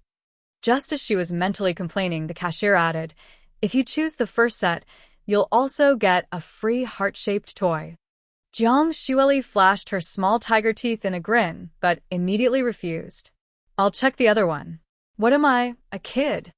Just as she was mentally complaining, the cashier added, "If you choose the first set, you'll also get a free heart-shaped toy." Jiang Xueli flashed her small tiger teeth in a grin, but immediately refused. "I'll check the other one. What am I, a kid?"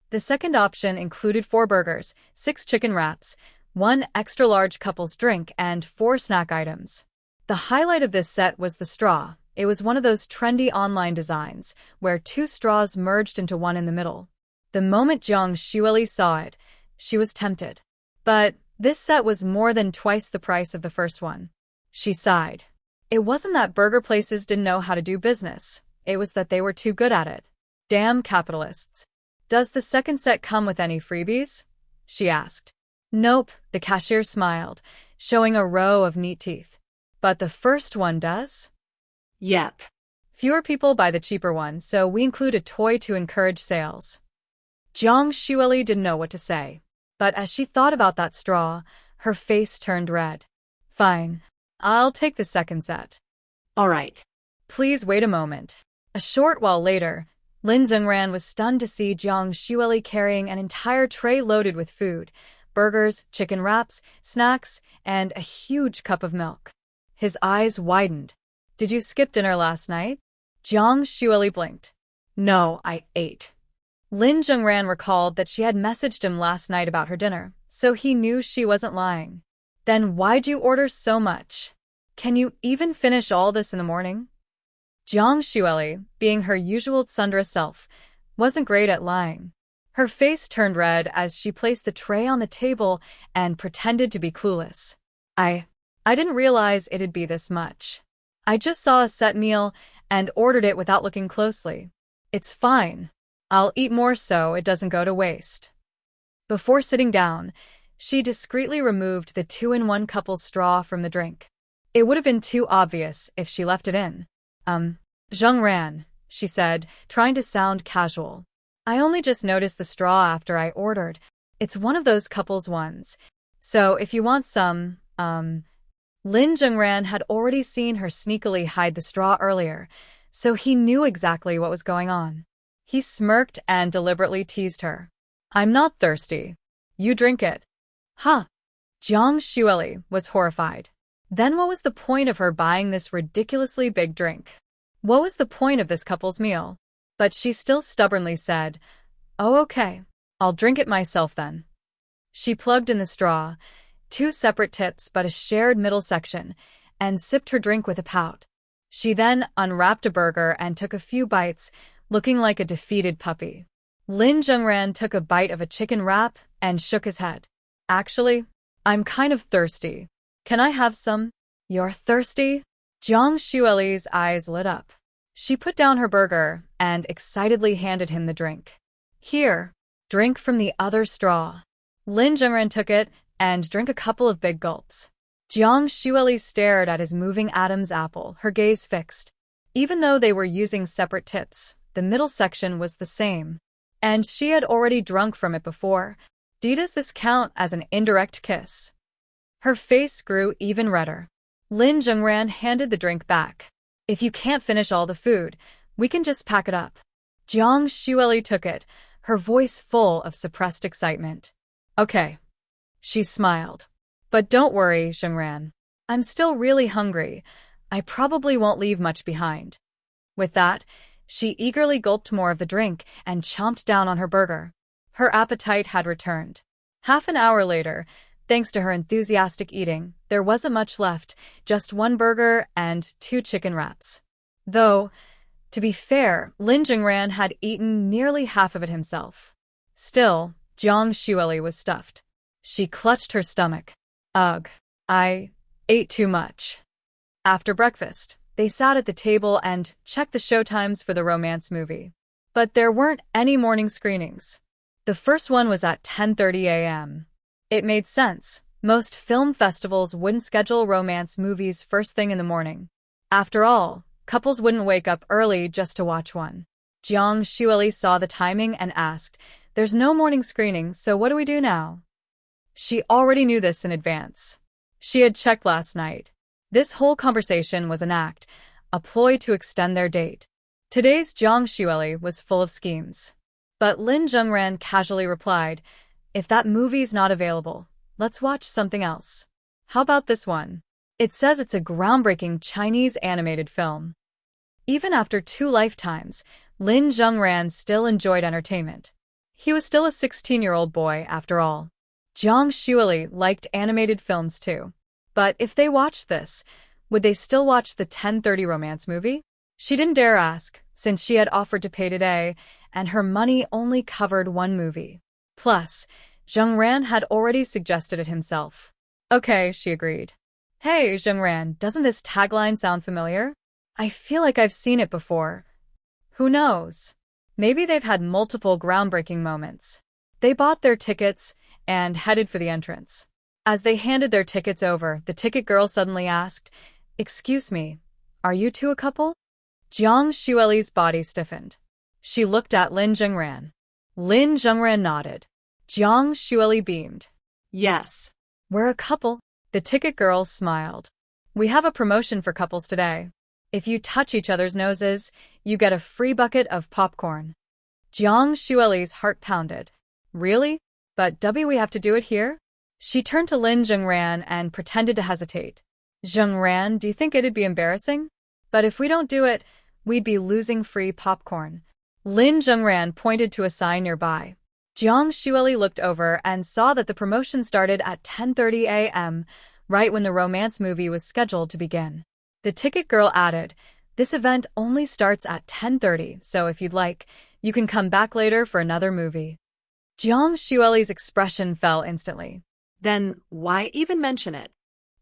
The second option included 4 burgers, 6 chicken wraps, 1 extra-large couple's drink, and 4 snack items. The highlight of this set was the straw. It was one of those trendy online designs, where 2 straws merged into one in the middle. The moment Jiang Xueli saw it, she was tempted. But this set was more than twice the price of the first one. She sighed. It wasn't that burger places didn't know how to do business. It was that they were too good at it. Damn capitalists. "Does the second set come with any freebies?" she asked. "Nope," the cashier smiled, showing a row of neat teeth. "But the first one does?" Yep. "Fewer people buy the cheaper one, so we include a toy to encourage sales." Jiang Xueli didn't know what to say. But as she thought about that straw, her face turned red. "Fine. I'll take the second set." All right. "Please wait a moment." A short while later, Lin Zhengran was stunned to see Jiang Xueli carrying an entire tray loaded with food, burgers, chicken wraps, snacks, and a huge cup of milk. His eyes widened. "Did you skip dinner last night?" Jiang Xueli blinked. "No, I ate." Lin Zhengran recalled that she had messaged him last night about her dinner, so he knew she wasn't lying. "Then why'd you order so much? Can you even finish all this in the morning?" Jiang Xueli, being her usual tsundere self, wasn't great at lying. Her face turned red as she placed the tray on the table and pretended to be clueless. I didn't realize it'd be this much. I just saw a set meal and ordered it without looking closely. It's fine. I'll eat more so it doesn't go to waste." Before sitting down, She discreetly removed the two-in-one couple's straw from the drink. It would have been too obvious if she left it in. Zhengran, she said, trying to sound casual. I only just noticed the straw after I ordered. It's one of those couples ones. So if you want some, Lin Zhengran had already seen her sneakily hide the straw earlier, so he knew exactly what was going on. He smirked and deliberately teased her. I'm not thirsty. You drink it. Huh? Jiang Xueli was horrified. Then what was the point of her buying this ridiculously big drink? What was the point of this couple's meal? But she still stubbornly said, "Oh, okay. I'll drink it myself then." She plugged in the straw, two separate tips but a shared middle section, and sipped her drink with a pout. She then unwrapped a burger and took a few bites, looking like a defeated puppy. Lin Zhengran took a bite of a chicken wrap and shook his head. Actually, I'm kind of thirsty. Can I have some? You're thirsty? Jiang Xueli's eyes lit up. She put down her burger and excitedly handed him the drink. Here, drink from the other straw. Lin Zhengran took it and drank a couple of big gulps. Jiang Xueli stared at his moving Adam's apple, her gaze fixed. Even though they were using separate tips, the middle section was the same. And she had already drunk from it before. Does this count as an indirect kiss? Her face grew even redder. Lin Zhengran handed the drink back. If you can't finish all the food, we can just pack it up. Jiang Xueli took it, her voice full of suppressed excitement. Okay. She smiled. But don't worry, Zhengran. I'm still really hungry. I probably won't leave much behind. With that, she eagerly gulped more of the drink and chomped down on her burger. Her appetite had returned. Half an hour later, thanks to her enthusiastic eating, there wasn't much left, just one burger and 2 chicken wraps. Though, to be fair, Lin Zhengran had eaten nearly half of it himself. Still, Jiang Xueli was stuffed. She clutched her stomach. Ugh, I ate too much. After breakfast, they sat at the table and checked the showtimes for the romance movie. But there weren't any morning screenings. The first one was at 10:30 a.m. It made sense. Most film festivals wouldn't schedule romance movies first thing in the morning. After all, couples wouldn't wake up early just to watch one. Jiang Xueli saw the timing and asked, "There's no morning screening, so what do we do now?" She already knew this in advance. She had checked last night. This whole conversation was an act, a ploy to extend their date. Today's Jiang Xueli was full of schemes. But Lin Zhengran casually replied, "If that movie's not available, let's watch something else. How about this one? It says it's a groundbreaking Chinese animated film." Even after 2 lifetimes, Lin Zhengran still enjoyed entertainment. He was still a 16-year-old boy, after all. Jiang Xueli liked animated films too. But if they watched this, would they still watch the 10:30 romance movie? She didn't dare ask, since she had offered to pay today, and her money only covered one movie. Plus, Zhengran had already suggested it himself. Okay, she agreed. Hey, Zhengran, doesn't this tagline sound familiar? I feel like I've seen it before. Who knows? Maybe they've had multiple groundbreaking moments. They bought their tickets and headed for the entrance. As they handed their tickets over, the ticket girl suddenly asked, "Excuse me, are you two a couple?" Jiang Xueli's body stiffened. She looked at Lin Zhengran. Lin Zhengran nodded. Jiang Xueli beamed. Yes. We're a couple. The ticket girl smiled. We have a promotion for couples today. If you touch each other's noses, you get a free bucket of popcorn. Jiang Xueli's heart pounded. Really? But we have to do it here? She turned to Lin Zhengran and pretended to hesitate. Zhengran, do you think it'd be embarrassing? But if we don't do it, we'd be losing free popcorn. Lin Zhengran pointed to a sign nearby. Jiang Xueli looked over and saw that the promotion started at 10:30 a.m., right when the romance movie was scheduled to begin. The ticket girl added, "This event only starts at 10:30, so if you'd like, you can come back later for another movie." Jiang Xueli's expression fell instantly. Then why even mention it?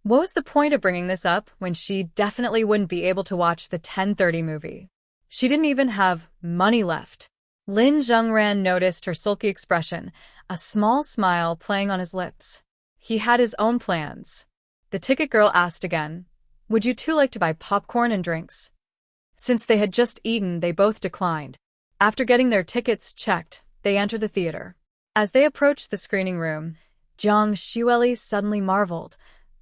What was the point of bringing this up when she definitely wouldn't be able to watch the 10:30 movie? She didn't even have money left. Lin Zhengran noticed her sulky expression, a small smile playing on his lips. He had his own plans. The ticket girl asked again, "Would you two like to buy popcorn and drinks?" Since they had just eaten, they both declined. After getting their tickets checked, they entered the theater. As they approached the screening room, Jiang Xueli suddenly marveled.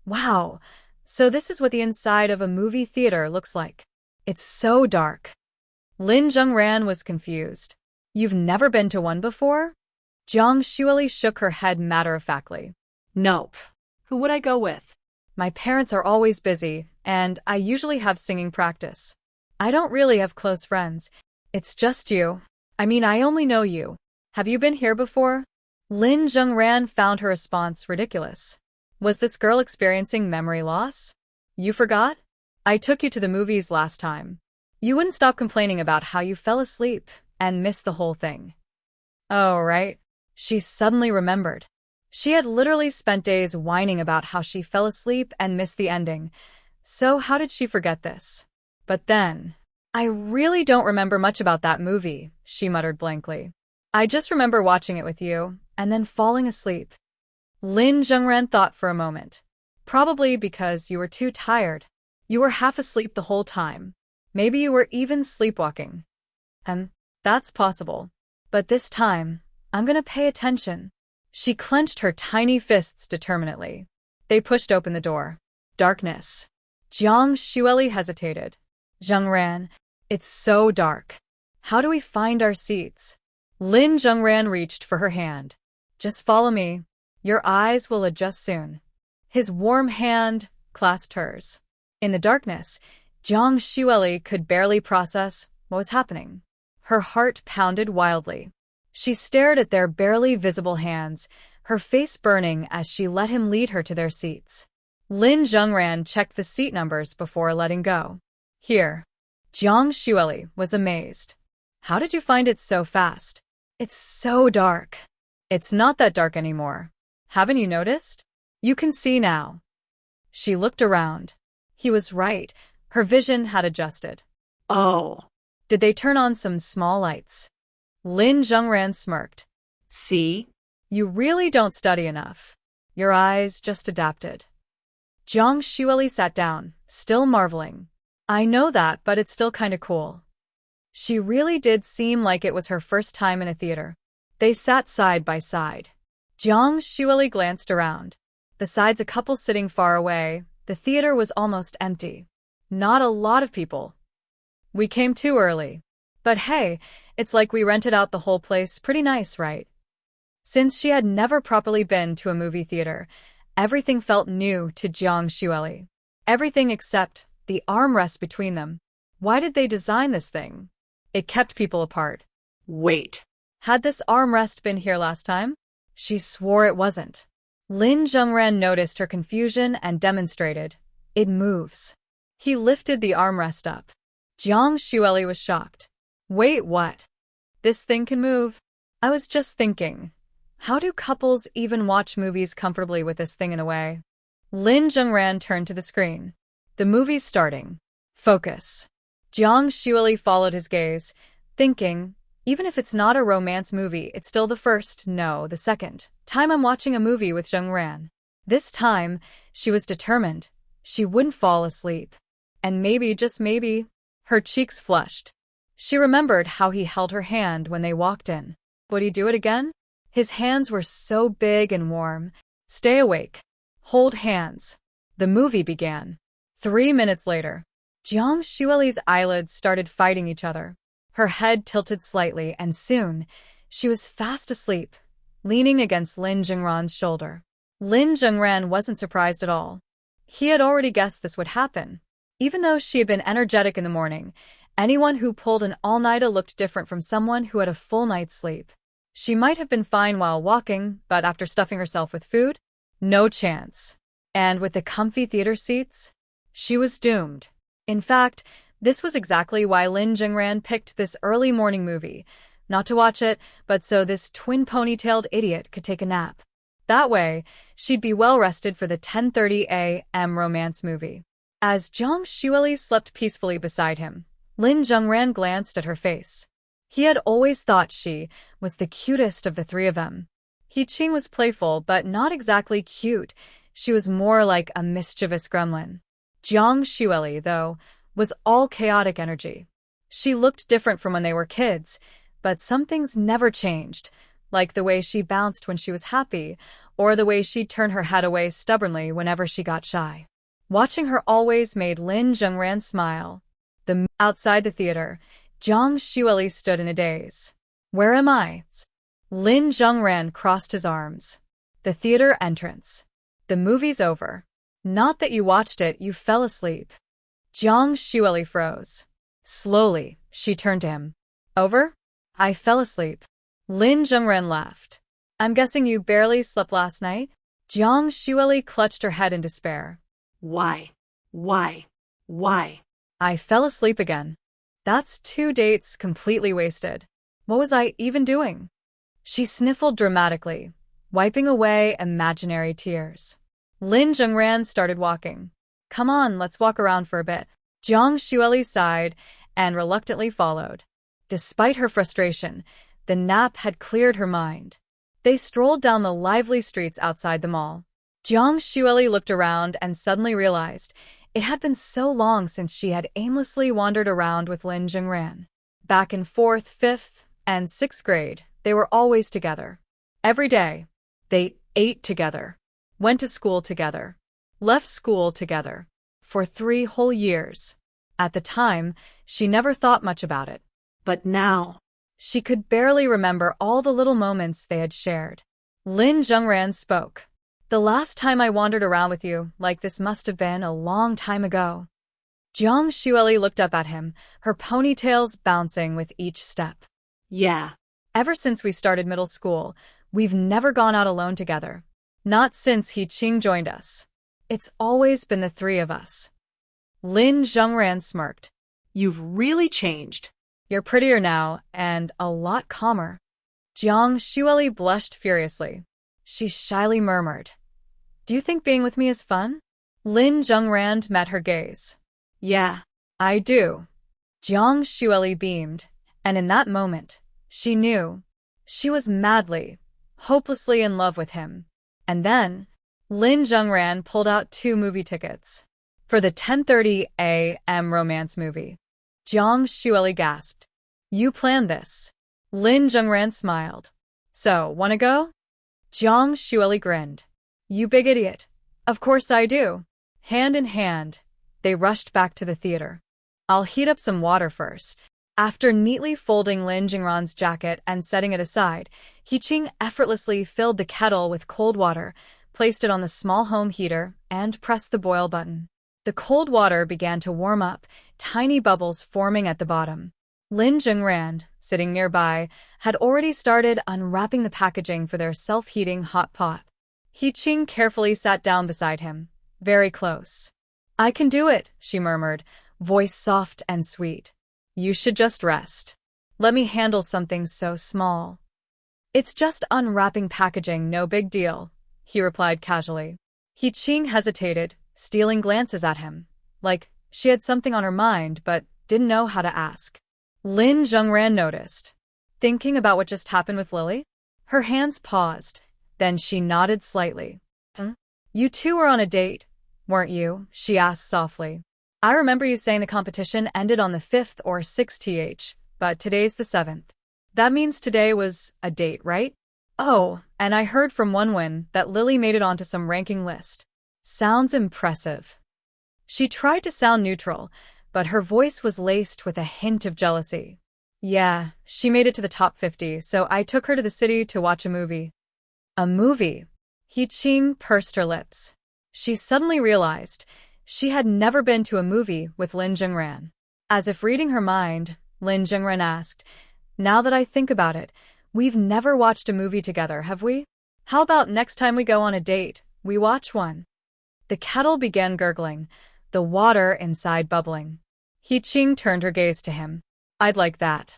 Wow, so this is what the inside of a movie theater looks like. It's so dark. Lin Zhengran was confused. You've never been to one before? Jiang Xueli shook her head matter-of-factly. Nope. Who would I go with? My parents are always busy, and I usually have singing practice. I don't really have close friends. It's just you. I mean, I only know you. Have you been here before? Lin Zhengran found her response ridiculous. Was this girl experiencing memory loss? You forgot? I took you to the movies last time. You wouldn't stop complaining about how you fell asleep and missed the whole thing. Oh, right. She suddenly remembered. She had literally spent days whining about how she fell asleep and missed the ending. So how did she forget this? But then, I really don't remember much about that movie, she muttered blankly. I just remember watching it with you, and then falling asleep. Lin Zhengran thought for a moment. Probably because you were too tired. You were half asleep the whole time. Maybe you were even sleepwalking. That's possible. But this time, I'm gonna pay attention. She clenched her tiny fists determinedly. They pushed open the door. Darkness. Jiang Xueli hesitated. Zhengran, it's so dark. How do we find our seats? Lin Zhengran reached for her hand. Just follow me. Your eyes will adjust soon. His warm hand clasped hers. In the darkness, Jiang Xueli could barely process what was happening. Her heart pounded wildly. She stared at their barely visible hands, her face burning as she let him lead her to their seats. Lin Zhengran checked the seat numbers before letting go. Here. Jiang Xueli was amazed. How did you find it so fast? It's so dark. It's not that dark anymore. Haven't you noticed? You can see now. She looked around. He was right. Her vision had adjusted. Oh. Did they turn on some small lights? Lin Zhengran smirked. See? You really don't study enough. Your eyes just adapted. Jiang Xueli sat down, still marveling. I know that, but it's still kinda cool. She really did seem like it was her first time in a theater. They sat side by side. Jiang Xueli glanced around. Besides a couple sitting far away, the theater was almost empty. Not a lot of people. We came too early. But hey, it's like we rented out the whole place. Pretty nice, right? Since she had never properly been to a movie theater, everything felt new to Jiang Xueli. Everything except the armrest between them. Why did they design this thing? It kept people apart. Wait. Had this armrest been here last time? She swore it wasn't. Lin Zhengran noticed her confusion and demonstrated. It moves. He lifted the armrest up. Jiang Xueli was shocked. Wait, what? This thing can move? I was just thinking. How do couples even watch movies comfortably with this thing in a way? Lin Zhengran turned to the screen. The movie's starting. Focus. Jiang Xueli followed his gaze, thinking, even if it's not a romance movie, it's still the second time I'm watching a movie with Zhengran. This time, she was determined. She wouldn't fall asleep. And maybe, just maybe, her cheeks flushed. She remembered how he held her hand when they walked in. Would he do it again? His hands were so big and warm. Stay awake. Hold hands. The movie began. 3 minutes later, Jiang Xueli's eyelids started fighting each other. Her head tilted slightly, and soon, she was fast asleep, leaning against Lin Zhengran's shoulder. Lin Zhengran wasn't surprised at all. He had already guessed this would happen. Even though she had been energetic in the morning, anyone who pulled an all-nighter looked different from someone who had a full night's sleep. She might have been fine while walking, but after stuffing herself with food? No chance. And with the comfy theater seats? She was doomed. In fact, this was exactly why Lin Zhengran picked this early morning movie. Not to watch it, but so this twin ponytailed idiot could take a nap. That way, she'd be well rested for the 10:30 a.m. romance movie. As Jiang Xueli slept peacefully beside him, Lin Zhengran glanced at her face. He had always thought she was the cutest of the three of them. Qing was playful, but not exactly cute. She was more like a mischievous gremlin. Jiang Xueli, though, was all chaotic energy. She looked different from when they were kids, but some things never changed, like the way she bounced when she was happy, or the way she'd turn her head away stubbornly whenever she got shy. Watching her always made Lin Zhengran smile. Outside the theater, Jiang Xueli stood in a daze. Where am I? Lin Zhengran crossed his arms. The theater entrance. The movie's over. Not that you watched it, you fell asleep. Jiang Xueli froze. Slowly, she turned to him. Over? I fell asleep. Lin Zhengran laughed. I'm guessing you barely slept last night? Jiang Xueli clutched her head in despair. Why? I fell asleep again. That's 2 dates completely wasted. What was I even doing? She sniffled dramatically, wiping away imaginary tears. Lin Zhengran started walking. Come on, let's walk around for a bit. Jiang Xueli sighed and reluctantly followed. Despite her frustration, the nap had cleared her mind. They strolled down the lively streets outside the mall. Jiang Xueli looked around and suddenly realized it had been so long since she had aimlessly wandered around with Lin Zhengran. Back in 4th, 5th, and 6th grade, they were always together. Every day, they ate together, went to school together, left school together, for 3 whole years. At the time, she never thought much about it. But now, she could barely remember all the little moments they had shared. Lin Zhengran spoke. The last time I wandered around with you like this must have been a long time ago. Jiang Xueli looked up at him, her ponytails bouncing with each step. Yeah. Ever since we started middle school, we've never gone out alone together. Not since Qing joined us. It's always been the 3 of us. Lin Zhengran smirked. You've really changed. You're prettier now, and a lot calmer. Jiang Xueli blushed furiously. She shyly murmured, Do you think being with me is fun? Lin Zhengran met her gaze. Yeah. I do. Jiang Xueli beamed, and in that moment, she knew. She was madly, hopelessly in love with him. And then, Lin Zhengran pulled out 2 movie tickets. For the 10:30 a.m. romance movie. Jiang Xueli gasped. You planned this. Lin Zhengran smiled. So, wanna go? Jiang Xueli grinned. You big idiot. Of course I do. Hand in hand, they rushed back to the theater. I'll heat up some water first. After neatly folding Lin Zhengran's jacket and setting it aside, Qing effortlessly filled the kettle with cold water, placed it on the small home heater, and pressed the boil button. The cold water began to warm up, tiny bubbles forming at the bottom. Lin Zhengran, sitting nearby, had already started unwrapping the packaging for their self-heating hot pot. Qing carefully sat down beside him, very close. I can do it, she murmured, voice soft and sweet. You should just rest. Let me handle something so small. It's just unwrapping packaging, no big deal, he replied casually. Qing hesitated, stealing glances at him, like she had something on her mind but didn't know how to ask. Lin Zhengran noticed. Thinking about what just happened with Lily? Her hands paused, then she nodded slightly. You 2 were on a date, weren't you? She asked softly. I remember you saying the competition ended on the 5th or 6th, but today's the 7th. That means today was a date, right? Oh, and I heard from Wenwen that Lily made it onto some ranking list. Sounds impressive. She tried to sound neutral, but her voice was laced with a hint of jealousy. Yeah, she made it to the top 50, so I took her to the city to watch a movie. A movie? Qing pursed her lips. She suddenly realized she had never been to a movie with Lin Zhengran. As if reading her mind, Lin Zhengran asked, Now that I think about it, we've never watched a movie together, have we? How about next time we go on a date, we watch one? The kettle began gurgling, the water inside bubbling. Qing turned her gaze to him. I'd like that.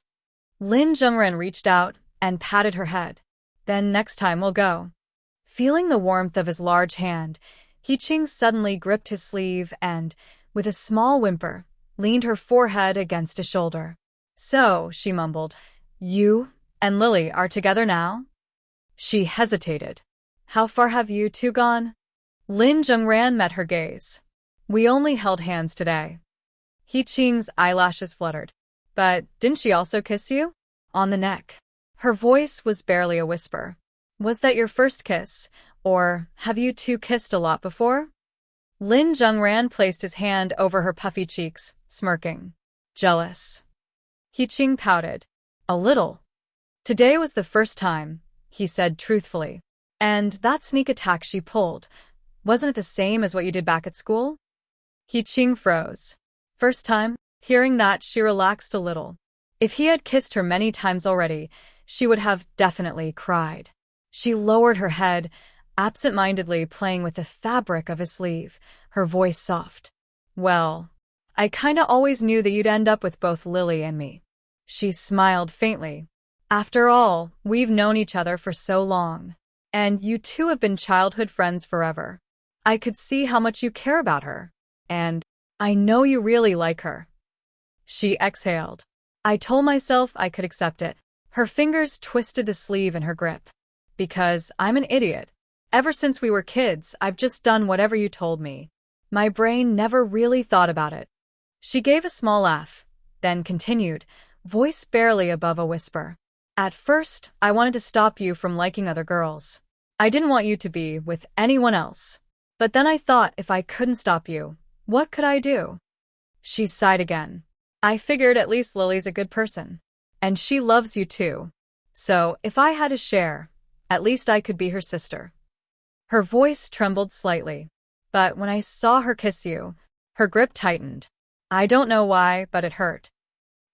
Lin Zhengran reached out and patted her head. Then next time we'll go. Feeling the warmth of his large hand, Qing suddenly gripped his sleeve and, with a small whimper, leaned her forehead against his shoulder. So, she mumbled, you and Lily are together now? She hesitated. How far have you two gone? Lin Zhengran met her gaze. We only held hands today. He Qing's eyelashes fluttered. But didn't she also kiss you? On the neck. Her voice was barely a whisper. Was that your first kiss? Or have you two kissed a lot before? Lin Zhengran placed his hand over her puffy cheeks, smirking. Jealous. He Qing pouted. A little. Today was the first time, he said truthfully. And that sneak attack she pulled, wasn't it the same as what you did back at school? He Qing froze. First time? Hearing that, she relaxed a little. If he had kissed her many times already, she would have definitely cried. She lowered her head, absent-mindedly playing with the fabric of his sleeve, her voice soft. Well, I kinda always knew that you'd end up with both Lily and me. She smiled faintly. After all, we've known each other for so long. And you two have been childhood friends forever. I could see how much you care about her. And I know you really like her. She exhaled. I told myself I could accept it. Her fingers twisted the sleeve in her grip. Because I'm an idiot. Ever since we were kids, I've just done whatever you told me. My brain never really thought about it. She gave a small laugh, then continued, voice barely above a whisper. At first, I wanted to stop you from liking other girls. I didn't want you to be with anyone else. But then I thought if I couldn't stop you, what could I do? She sighed again. I figured at least Lily's a good person. And she loves you too. So, if I had a share, at least I could be her sister. Her voice trembled slightly. But when I saw her kiss you, her grip tightened. I don't know why, but it hurt.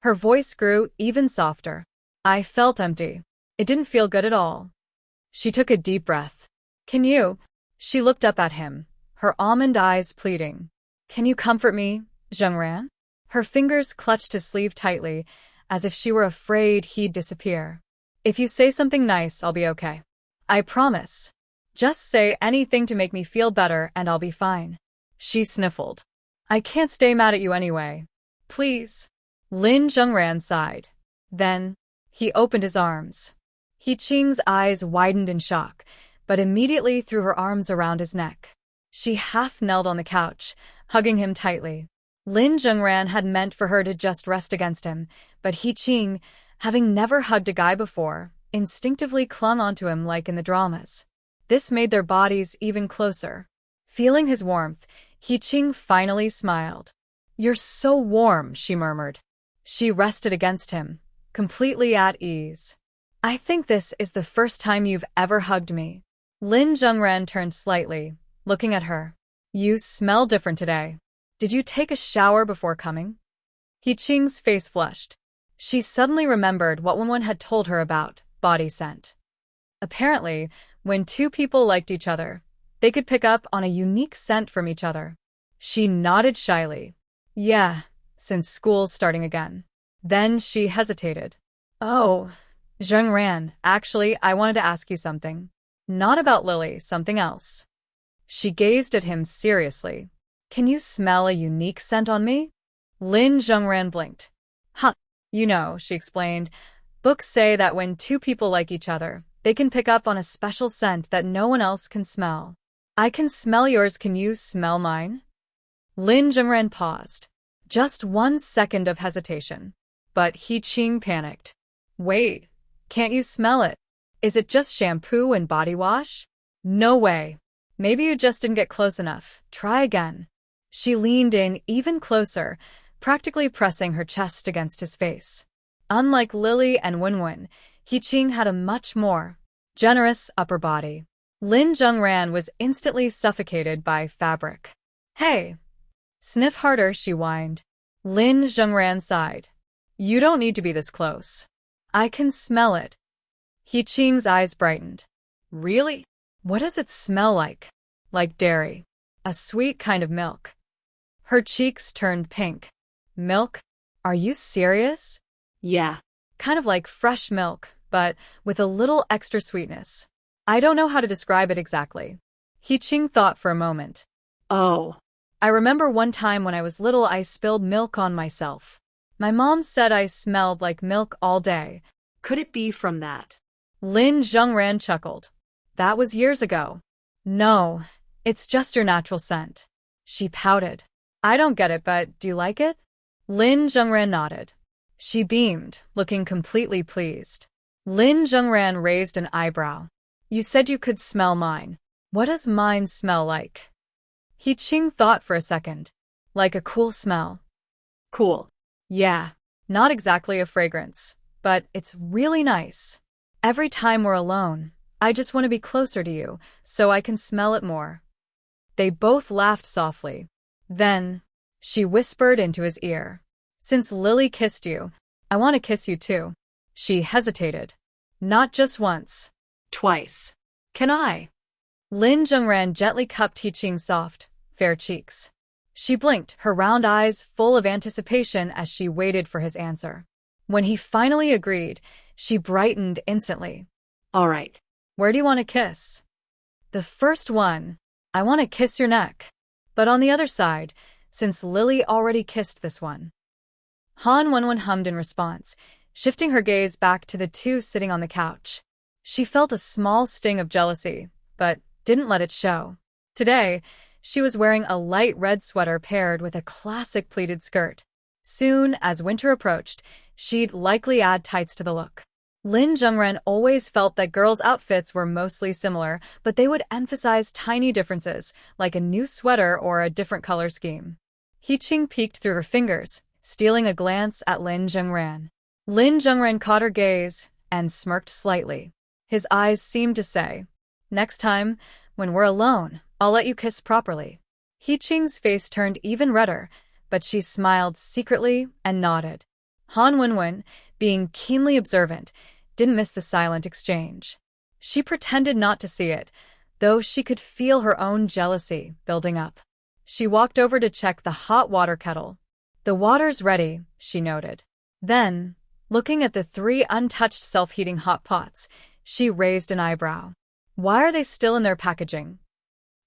Her voice grew even softer. I felt empty. It didn't feel good at all. She took a deep breath. Can you? She looked up at him, her almond eyes pleading. Can you comfort me, Zhengran? Her fingers clutched his sleeve tightly, as if she were afraid he'd disappear. If you say something nice, I'll be okay. I promise. Just say anything to make me feel better and I'll be fine. She sniffled. I can't stay mad at you anyway. Please. Lin Zhengran sighed. Then, he opened his arms. He Qing's eyes widened in shock, but immediately threw her arms around his neck. She half knelt on the couch, hugging him tightly. Lin Zhengran had meant for her to just rest against him, but He Qing, having never hugged a guy before, instinctively clung onto him like in the dramas. This made their bodies even closer. Feeling his warmth, He Qing finally smiled. You're so warm, she murmured. She rested against him, completely at ease. I think this is the first time you've ever hugged me. Lin Zhengran turned slightly, looking at her. You smell different today. Did you take a shower before coming? He Qing's face flushed. She suddenly remembered what Wenwen had told her about body scent. Apparently, when two people liked each other, they could pick up on a unique scent from each other. She nodded shyly. Yeah, since school's starting again. Then she hesitated. Oh, Zhengran, actually, I wanted to ask you something. Not about Lily, something else. She gazed at him seriously. Can you smell a unique scent on me? Lin Zhengran blinked. Huh, you know, she explained. Books say that when two people like each other, they can pick up on a special scent that no one else can smell. I can smell yours, can you smell mine? Lin Zhengran paused. Just 1 second of hesitation. But He Qing panicked. Wait, can't you smell it? Is it just shampoo and body wash? No way. Maybe you just didn't get close enough. Try again. She leaned in even closer, practically pressing her chest against his face. Unlike Lily and Wenwen, He Qing had a much more generous upper body. Lin Zhengran was instantly suffocated by fabric. Hey! Sniff harder, she whined. Lin Zhengran sighed. You don't need to be this close. I can smell it. He Qing's eyes brightened. Really? What does it smell like? Like dairy. A sweet kind of milk. Her cheeks turned pink. Milk? Are you serious? Yeah. Kind of like fresh milk, but with a little extra sweetness. I don't know how to describe it exactly. He Qing thought for a moment. Oh. I remember one time when I was little I spilled milk on myself. My mom said I smelled like milk all day. Could it be from that? Lin Zhengran chuckled. That was years ago. No, it's just your natural scent. She pouted. I don't get it, but do you like it? Lin Zhengran nodded. She beamed, looking completely pleased. Lin Zhengran raised an eyebrow. You said you could smell mine. What does mine smell like? He Qing thought for a second. Like a cool smell. Cool. Yeah, not exactly a fragrance, but it's really nice. Every time we're alone, I just want to be closer to you, so I can smell it more. They both laughed softly. Then, she whispered into his ear. Since Lily kissed you, I want to kiss you too. She hesitated. Not just once. Twice. Can I? Lin Zhengran gently cupped He Qing's soft, fair cheeks. She blinked, her round eyes full of anticipation as she waited for his answer. When he finally agreed, she brightened instantly. All right. Where do you want to kiss? The first one. I want to kiss your neck. But on the other side, since Lily already kissed this one. Han Wenwen hummed in response, shifting her gaze back to the two sitting on the couch. She felt a small sting of jealousy, but didn't let it show. Today, she was wearing a light red sweater paired with a classic pleated skirt. Soon, as winter approached, she'd likely add tights to the look. Lin Zhengran always felt that girls' outfits were mostly similar, but they would emphasize tiny differences, like a new sweater or a different color scheme. He Qing peeked through her fingers, stealing a glance at Lin Zhengran. Lin Zhengran caught her gaze and smirked slightly. His eyes seemed to say, next time, when we're alone, I'll let you kiss properly. He Qing's face turned even redder, but she smiled secretly and nodded. Han Wenwen, being keenly observant, didn't miss the silent exchange. She pretended not to see it, though she could feel her own jealousy building up. She walked over to check the hot water kettle. The water's ready, she noted. Then, looking at the 3 untouched self-heating hot pots, she raised an eyebrow. Why are they still in their packaging?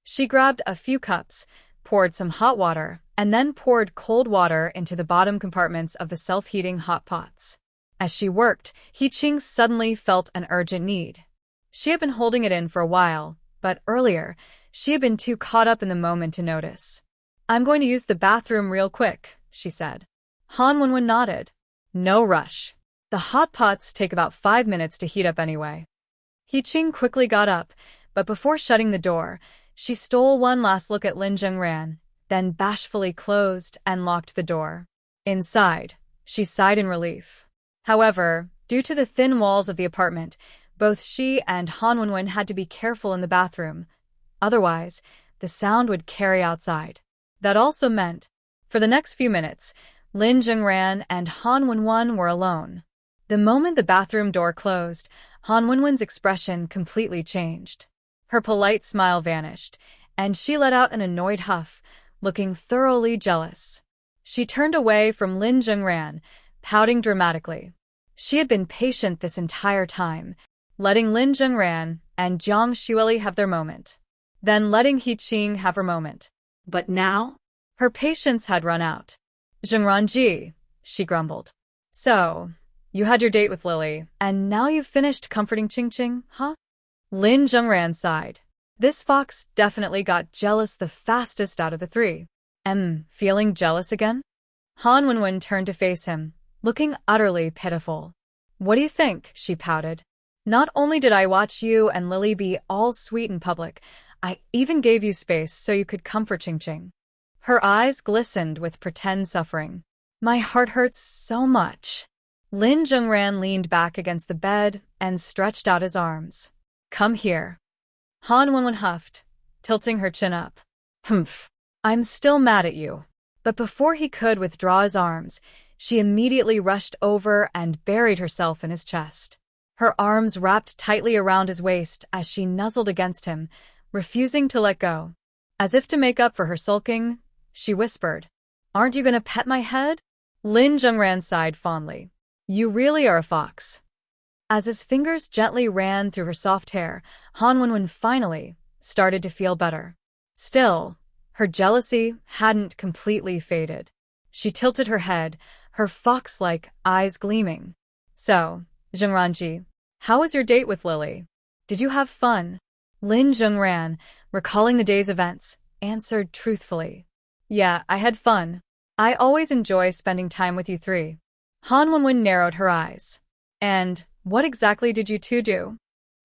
She grabbed a few cups, poured some hot water, and then poured cold water into the bottom compartments of the self-heating hot pots. As she worked, He Qing suddenly felt an urgent need. She had been holding it in for a while, but earlier, she had been too caught up in the moment to notice. I'm going to use the bathroom real quick, she said. Han Wenwen nodded. No rush. The hot pots take about 5 minutes to heat up anyway. He Qing quickly got up, but before shutting the door, she stole one last look at Lin Zhengran, then bashfully closed and locked the door. Inside, she sighed in relief. However, due to the thin walls of the apartment, both she and Han Wenwen had to be careful in the bathroom. Otherwise, the sound would carry outside. That also meant, for the next few minutes, Lin Zhengran and Han Wenwen were alone. The moment the bathroom door closed, Han Wenwen's expression completely changed. Her polite smile vanished, and she let out an annoyed huff, looking thoroughly jealous. She turned away from Lin Zhengran, pouting dramatically. She had been patient this entire time, letting Lin Zhengran and Jiang Xueli have their moment, then letting He Qing have her moment. But now? Her patience had run out. Zhengranji, she grumbled. So, you had your date with Lily, and now you've finished comforting Qing, huh? Lin Zhengran sighed. This fox definitely got jealous the fastest out of the 3. Feeling jealous again? Han Wenwen turned to face him, looking utterly pitiful. What do you think? She pouted. Not only did I watch you and Lily be all sweet in public, I even gave you space so you could comfort Qing. Her eyes glistened with pretend suffering. My heart hurts so much. Lin Zhengran leaned back against the bed and stretched out his arms. Come here. Han Wenwen huffed, tilting her chin up. Humph. I'm still mad at you. But before he could withdraw his arms, she immediately rushed over and buried herself in his chest. Her arms wrapped tightly around his waist as she nuzzled against him, refusing to let go. As if to make up for her sulking, she whispered, Aren't you going to pet my head? Lin Zhengran sighed fondly. You really are a fox. As his fingers gently ran through her soft hair, Han Wenwen finally started to feel better. Still, her jealousy hadn't completely faded. She tilted her head, her fox-like eyes gleaming. So, Zhengranji, How was your date with Lily? Did you have fun? Lin Zhengran, recalling the day's events, answered truthfully. Yeah, I had fun. I always enjoy spending time with you three. Han Wenwen narrowed her eyes. And what exactly did you two do?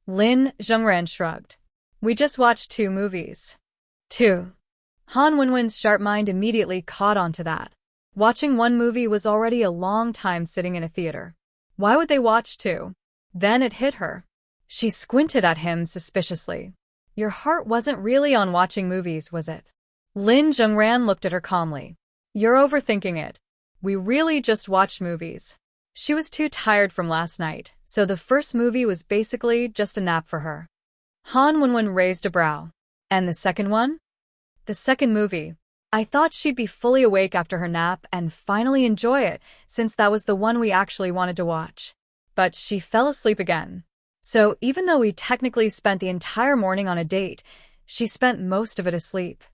Lin Zhengran shrugged. We just watched 2 movies. 2. Han Wenwen's sharp mind immediately caught on to that. Watching 1 movie was already a long time sitting in a theater. Why would they watch 2? Then it hit her. She squinted at him suspiciously. Your heart wasn't really on watching movies, was it? Lin Zhengran looked at her calmly. You're overthinking it. We really just watched movies. She was too tired from last night, so the first movie was basically just a nap for her. Han Wenwen raised a brow. And the second one? The second movie. I thought she'd be fully awake after her nap and finally enjoy it, since that was the one we actually wanted to watch. But she fell asleep again. So even though we technically spent the entire morning on a date, she spent most of it asleep.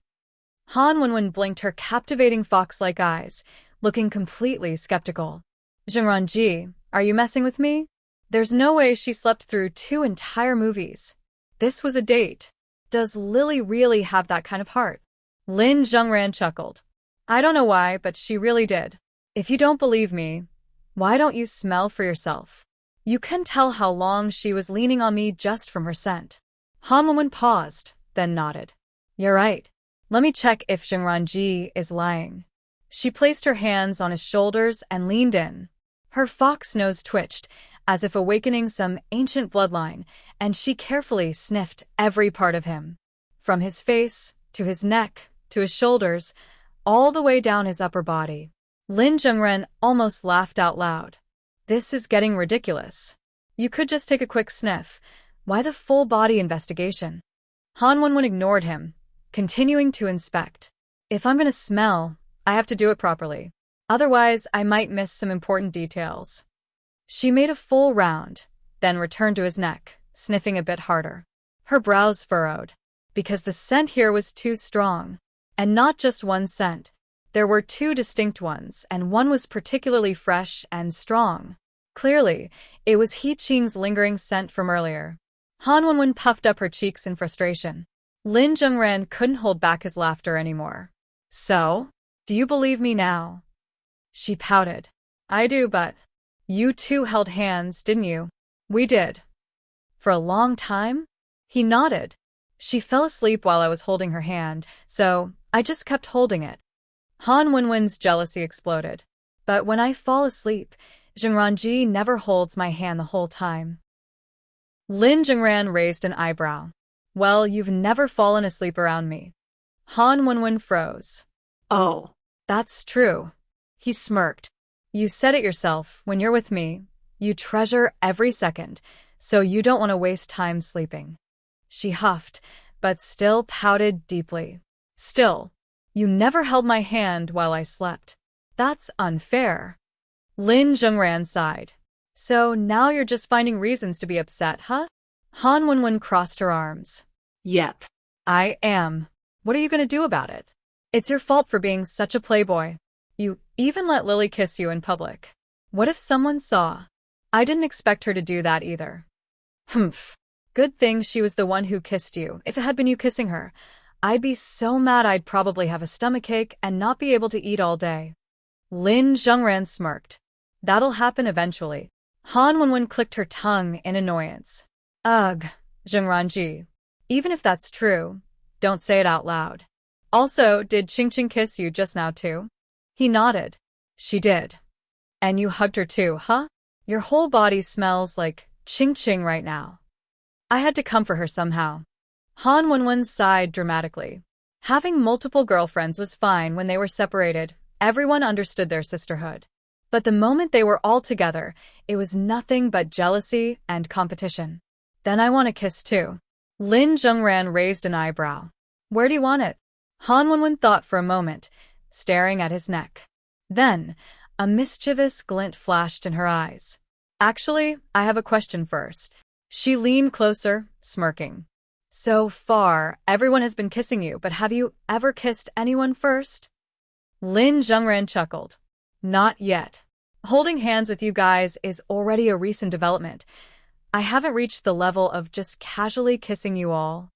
Han Wenwen blinked her captivating fox-like eyes, looking completely skeptical. Zhengran, are you messing with me? There's no way she slept through 2 entire movies. This was a date. Does Lily really have that kind of heart? Lin Zhengran chuckled. I don't know why, but she really did. If you don't believe me, why don't you smell for yourself? You can tell how long she was leaning on me just from her scent. Han Wenwen paused, then nodded. You're right. Let me check if Zhengran is lying. She placed her hands on his shoulders and leaned in. Her fox nose twitched, as if awakening some ancient bloodline, and she carefully sniffed every part of him. From his face, to his neck, to his shoulders, all the way down his upper body. Lin Zhengran almost laughed out loud. This is getting ridiculous. You could just take a quick sniff. Why the full body investigation? Han Wenwen ignored him, continuing to inspect. If I'm gonna smell, I have to do it properly. Otherwise, I might miss some important details. She made a full round, then returned to his neck, sniffing a bit harder. Her brows furrowed, because the scent here was too strong. And not just one scent. There were 2 distinct ones, and one was particularly fresh and strong. Clearly, it was He Qing's lingering scent from earlier. Han Wenwen puffed up her cheeks in frustration. Lin Zhengran couldn't hold back his laughter anymore. So? Do you believe me now? She pouted. I do, but... You 2 held hands, didn't you? We did. For a long time? He nodded. She fell asleep while I was holding her hand, so I just kept holding it. Han Wenwen's jealousy exploded. But when I fall asleep, Zhengran never holds my hand the whole time. Lin Zhengran raised an eyebrow. Well, you've never fallen asleep around me. Han Wenwen froze. Oh, That's true. He smirked. You said it yourself, when you're with me, you treasure every second, so you don't want to waste time sleeping. She huffed, but still pouted deeply. Still, you never held my hand while I slept. That's unfair. Lin Zhengran sighed. So now you're just finding reasons to be upset, huh? Han Wenwen crossed her arms. yep. I am. What are you going to do about it? It's your fault for being such a playboy. You even let Lily kiss you in public. What if someone saw? I didn't expect her to do that either. Humph. Good thing she was the one who kissed you. If it had been you kissing her, I'd be so mad I'd probably have a stomachache and not be able to eat all day. Lin Zhengran smirked. That'll happen eventually. Han Wenwen clicked her tongue in annoyance. Ugh, Zhengran. Even if that's true, don't say it out loud. Also, did Qing kiss you just now too? He nodded. She did. And you hugged her too, huh? Your whole body smells like Qing right now. I had to comfort her somehow. Han Wenwen sighed dramatically. Having multiple girlfriends was fine when they were separated. Everyone understood their sisterhood. But the moment they were all together, it was nothing but jealousy and competition. Then I want a kiss too. Lin Zhengran raised an eyebrow. Where do you want it? Han Wenwen thought for a moment, staring at his neck. Then, a mischievous glint flashed in her eyes. Actually, I have a question first. She leaned closer, smirking. So far, everyone has been kissing you, but have you ever kissed anyone first? Lin Zhengran chuckled. Not yet. Holding hands with you guys is already a recent development. I haven't reached the level of just casually kissing you all.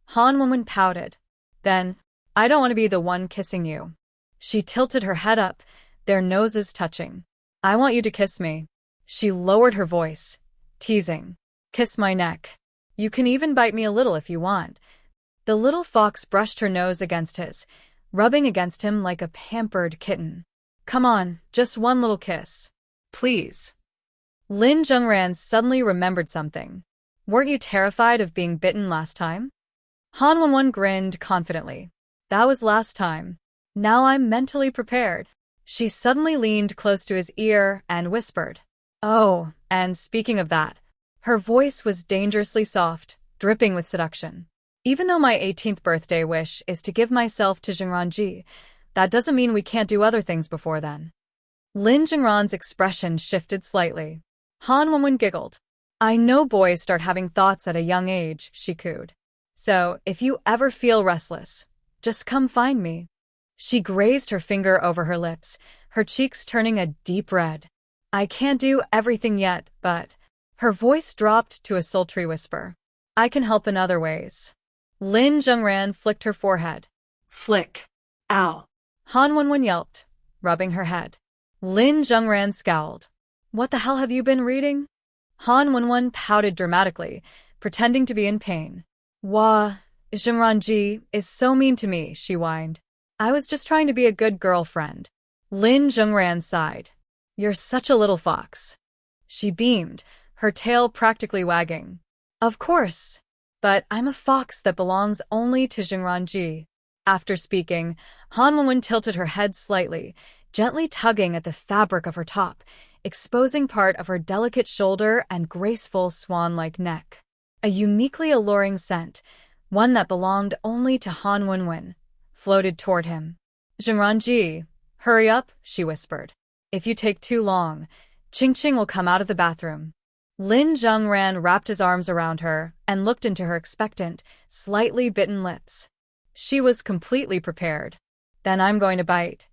Han Wenwen pouted. Then, I don't want to be the one kissing you. She tilted her head up, their noses touching. I want you to kiss me. She lowered her voice, teasing. Kiss my neck. You can even bite me a little if you want. The little fox brushed her nose against his, rubbing against him like a pampered kitten. Come on, just one little kiss. Please. Lin Zhengran suddenly remembered something. Weren't you terrified of being bitten last time? Han Wenwen grinned confidently. That was last time. Now I'm mentally prepared. She suddenly leaned close to his ear and whispered. Oh, and speaking of that, her voice was dangerously soft, dripping with seduction. Even though my 18th birthday wish is to give myself to Zhengran, that doesn't mean we can't do other things before then. Lin Zhengran's expression shifted slightly. Han Wenwen giggled. I know boys start having thoughts at a young age, she cooed. So, if you ever feel restless, just come find me. She grazed her finger over her lips, her cheeks turning a deep red. I can't do everything yet, but... Her voice dropped to a sultry whisper. I can help in other ways. Lin Zhengran flicked her forehead. Flick. Ow. Han Wenwen yelped, rubbing her head. Lin Zhengran scowled. What the hell have you been reading? Han Wenwen pouted dramatically, pretending to be in pain. Wah, Zhengran is so mean to me, she whined. I was just trying to be a good girlfriend. Lin Zhengran sighed. You're such a little fox. She beamed, her tail practically wagging. Of course, but I'm a fox that belongs only to Zhengran. After speaking, Han Wenwen tilted her head slightly, gently tugging at the fabric of her top, exposing part of her delicate shoulder and graceful swan-like neck. A uniquely alluring scent, one that belonged only to Han Wenwen, floated toward him. Zhengran, hurry up, she whispered. If you take too long, Qingqing will come out of the bathroom. Lin Zhengran wrapped his arms around her and looked into her expectant, slightly bitten lips. She was completely prepared. Then I'm going to bite.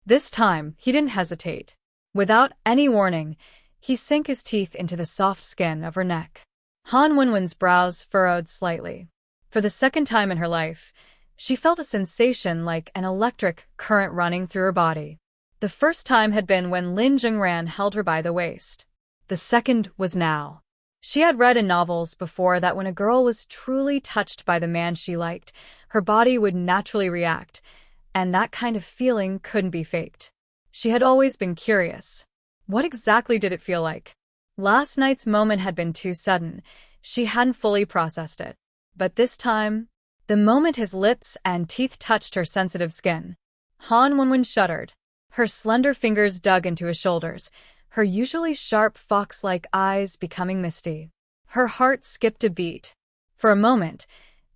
This time, he didn't hesitate. Without any warning, he sank his teeth into the soft skin of her neck. Han Wenwen's brows furrowed slightly. For the second time in her life, she felt a sensation like an electric current running through her body. The first time had been when Lin Zhengran held her by the waist. The second was now. She had read in novels before that when a girl was truly touched by the man she liked, her body would naturally react, and that kind of feeling couldn't be faked. She had always been curious. What exactly did it feel like? Last night's moment had been too sudden. She hadn't fully processed it. But this time, the moment his lips and teeth touched her sensitive skin, Han Wenwen shuddered. Her slender fingers dug into his shoulders, her usually sharp fox-like eyes becoming misty. Her heart skipped a beat. For a moment,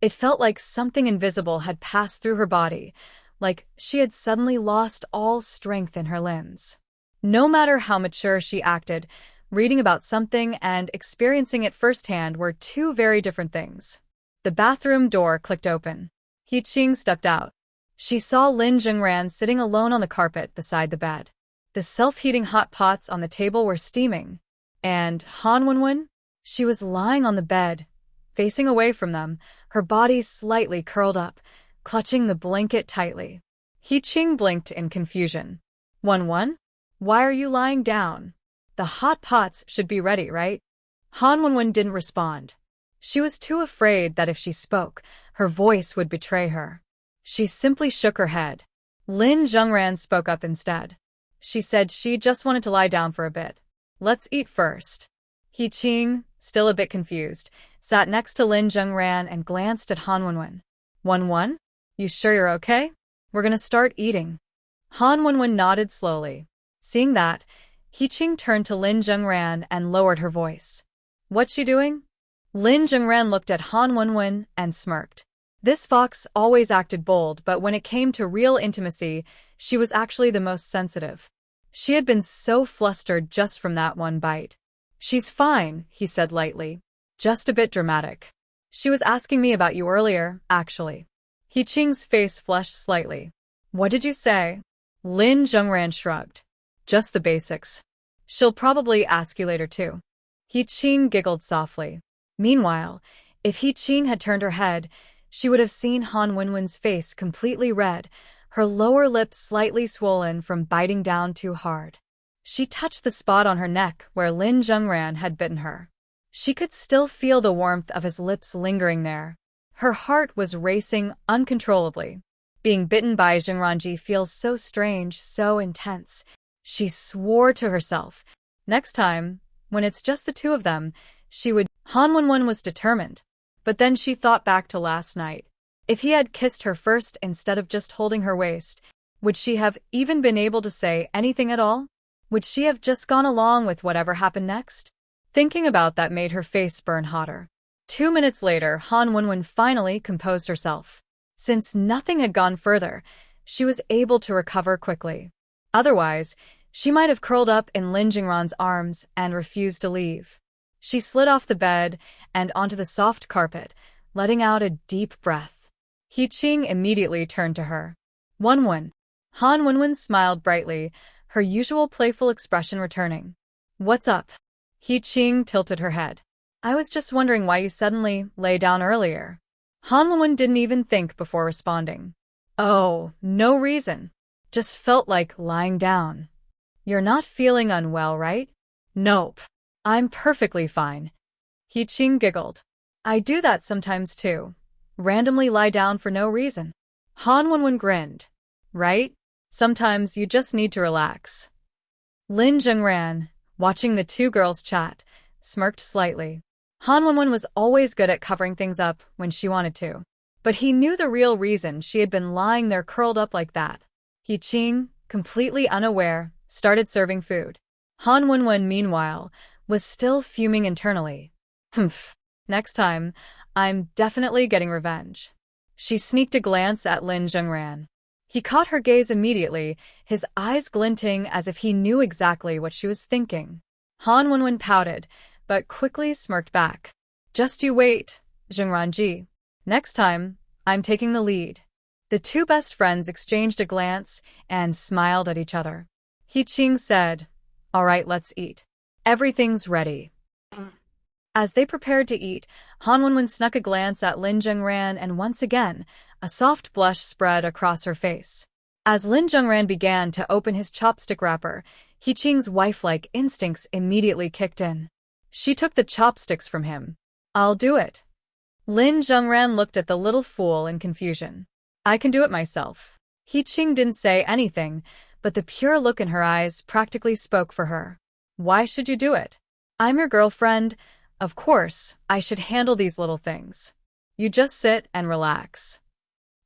it felt like something invisible had passed through her body, like she had suddenly lost all strength in her limbs. No matter how mature she acted, reading about something and experiencing it firsthand were two very different things. The bathroom door clicked open. He Qing stepped out. She saw Lin Zhengran sitting alone on the carpet beside the bed. The self-heating hot pots on the table were steaming. And Han Wenwen? She was lying on the bed, facing away from them, her body slightly curled up, clutching the blanket tightly. He Qing blinked in confusion. Wenwen? Why are you lying down? The hot pots should be ready, right? Han Wenwen didn't respond. She was too afraid that if she spoke, her voice would betray her. She simply shook her head. Lin Zhengran spoke up instead. She said she just wanted to lie down for a bit. Let's eat first. He Qing, still a bit confused, sat next to Lin Zhengran and glanced at Han Wenwen. Wenwen? You sure you're okay? We're gonna start eating. Han Wenwen nodded slowly. Seeing that, He Qing turned to Lin Zhengran and lowered her voice. What's she doing? Lin Zhengran looked at Han Wenwen and smirked. This fox always acted bold, but when it came to real intimacy, she was actually the most sensitive. She had been so flustered just from that one bite. She's fine, he said lightly. Just a bit dramatic. She was asking me about you earlier, actually. He Qing's face flushed slightly. What did you say? Lin Zhengran shrugged. Just the basics. She'll probably ask you later too. He Qing giggled softly. Meanwhile, if He Qing had turned her head, she would have seen Han Wenwen's face completely red, her lower lip slightly swollen from biting down too hard. She touched the spot on her neck where Lin Zhengran had bitten her. She could still feel the warmth of his lips lingering there. Her heart was racing uncontrollably. Being bitten by Zhengranji feels so strange, so intense. She swore to herself. Next time, when it's just the two of them, she would. Han Wenwen was determined. But then she thought back to last night. If he had kissed her first instead of just holding her waist, would she have even been able to say anything at all? Would she have just gone along with whatever happened next? Thinking about that made her face burn hotter. 2 minutes later, Han Wenwen finally composed herself. Since nothing had gone further, she was able to recover quickly. Otherwise, she might have curled up in Lin Zhengran's arms and refused to leave. She slid off the bed and onto the soft carpet, letting out a deep breath. He Qing immediately turned to her. Wenwen. Han Wenwen smiled brightly, her usual playful expression returning. What's up? He Qing tilted her head. I was just wondering why you suddenly lay down earlier. Han Wenwen didn't even think before responding. Oh, no reason. Just felt like lying down. You're not feeling unwell, right? Nope. I'm perfectly fine. He Qing giggled. I do that sometimes too. Randomly lie down for no reason. Han Wenwen grinned. Right? Sometimes you just need to relax. Lin Zhengran, watching the two girls chat, smirked slightly. Han Wenwen was always good at covering things up when she wanted to. But he knew the real reason she had been lying there curled up like that. He Qing, completely unaware, started serving food. Han Wenwen, meanwhile, was still fuming internally. Humph. Next time, I'm definitely getting revenge. She sneaked a glance at Lin Zhengran. He caught her gaze immediately, his eyes glinting as if he knew exactly what she was thinking. Han Wenwen pouted, but quickly smirked back. Just you wait, Zhengranji. Next time, I'm taking the lead. The two best friends exchanged a glance and smiled at each other. He Qing said, All right, let's eat. Everything's ready. As they prepared to eat, Han Wenwen snuck a glance at Lin Zhengran and once again, a soft blush spread across her face. As Lin Zhengran began to open his chopstick wrapper, He Qing's wife-like instincts immediately kicked in. She took the chopsticks from him. I'll do it. Lin Zhengran looked at the little fool in confusion. I can do it myself. He Qing didn't say anything, but the pure look in her eyes practically spoke for her. Why should you do it? I'm your girlfriend. Of course, I should handle these little things. You just sit and relax.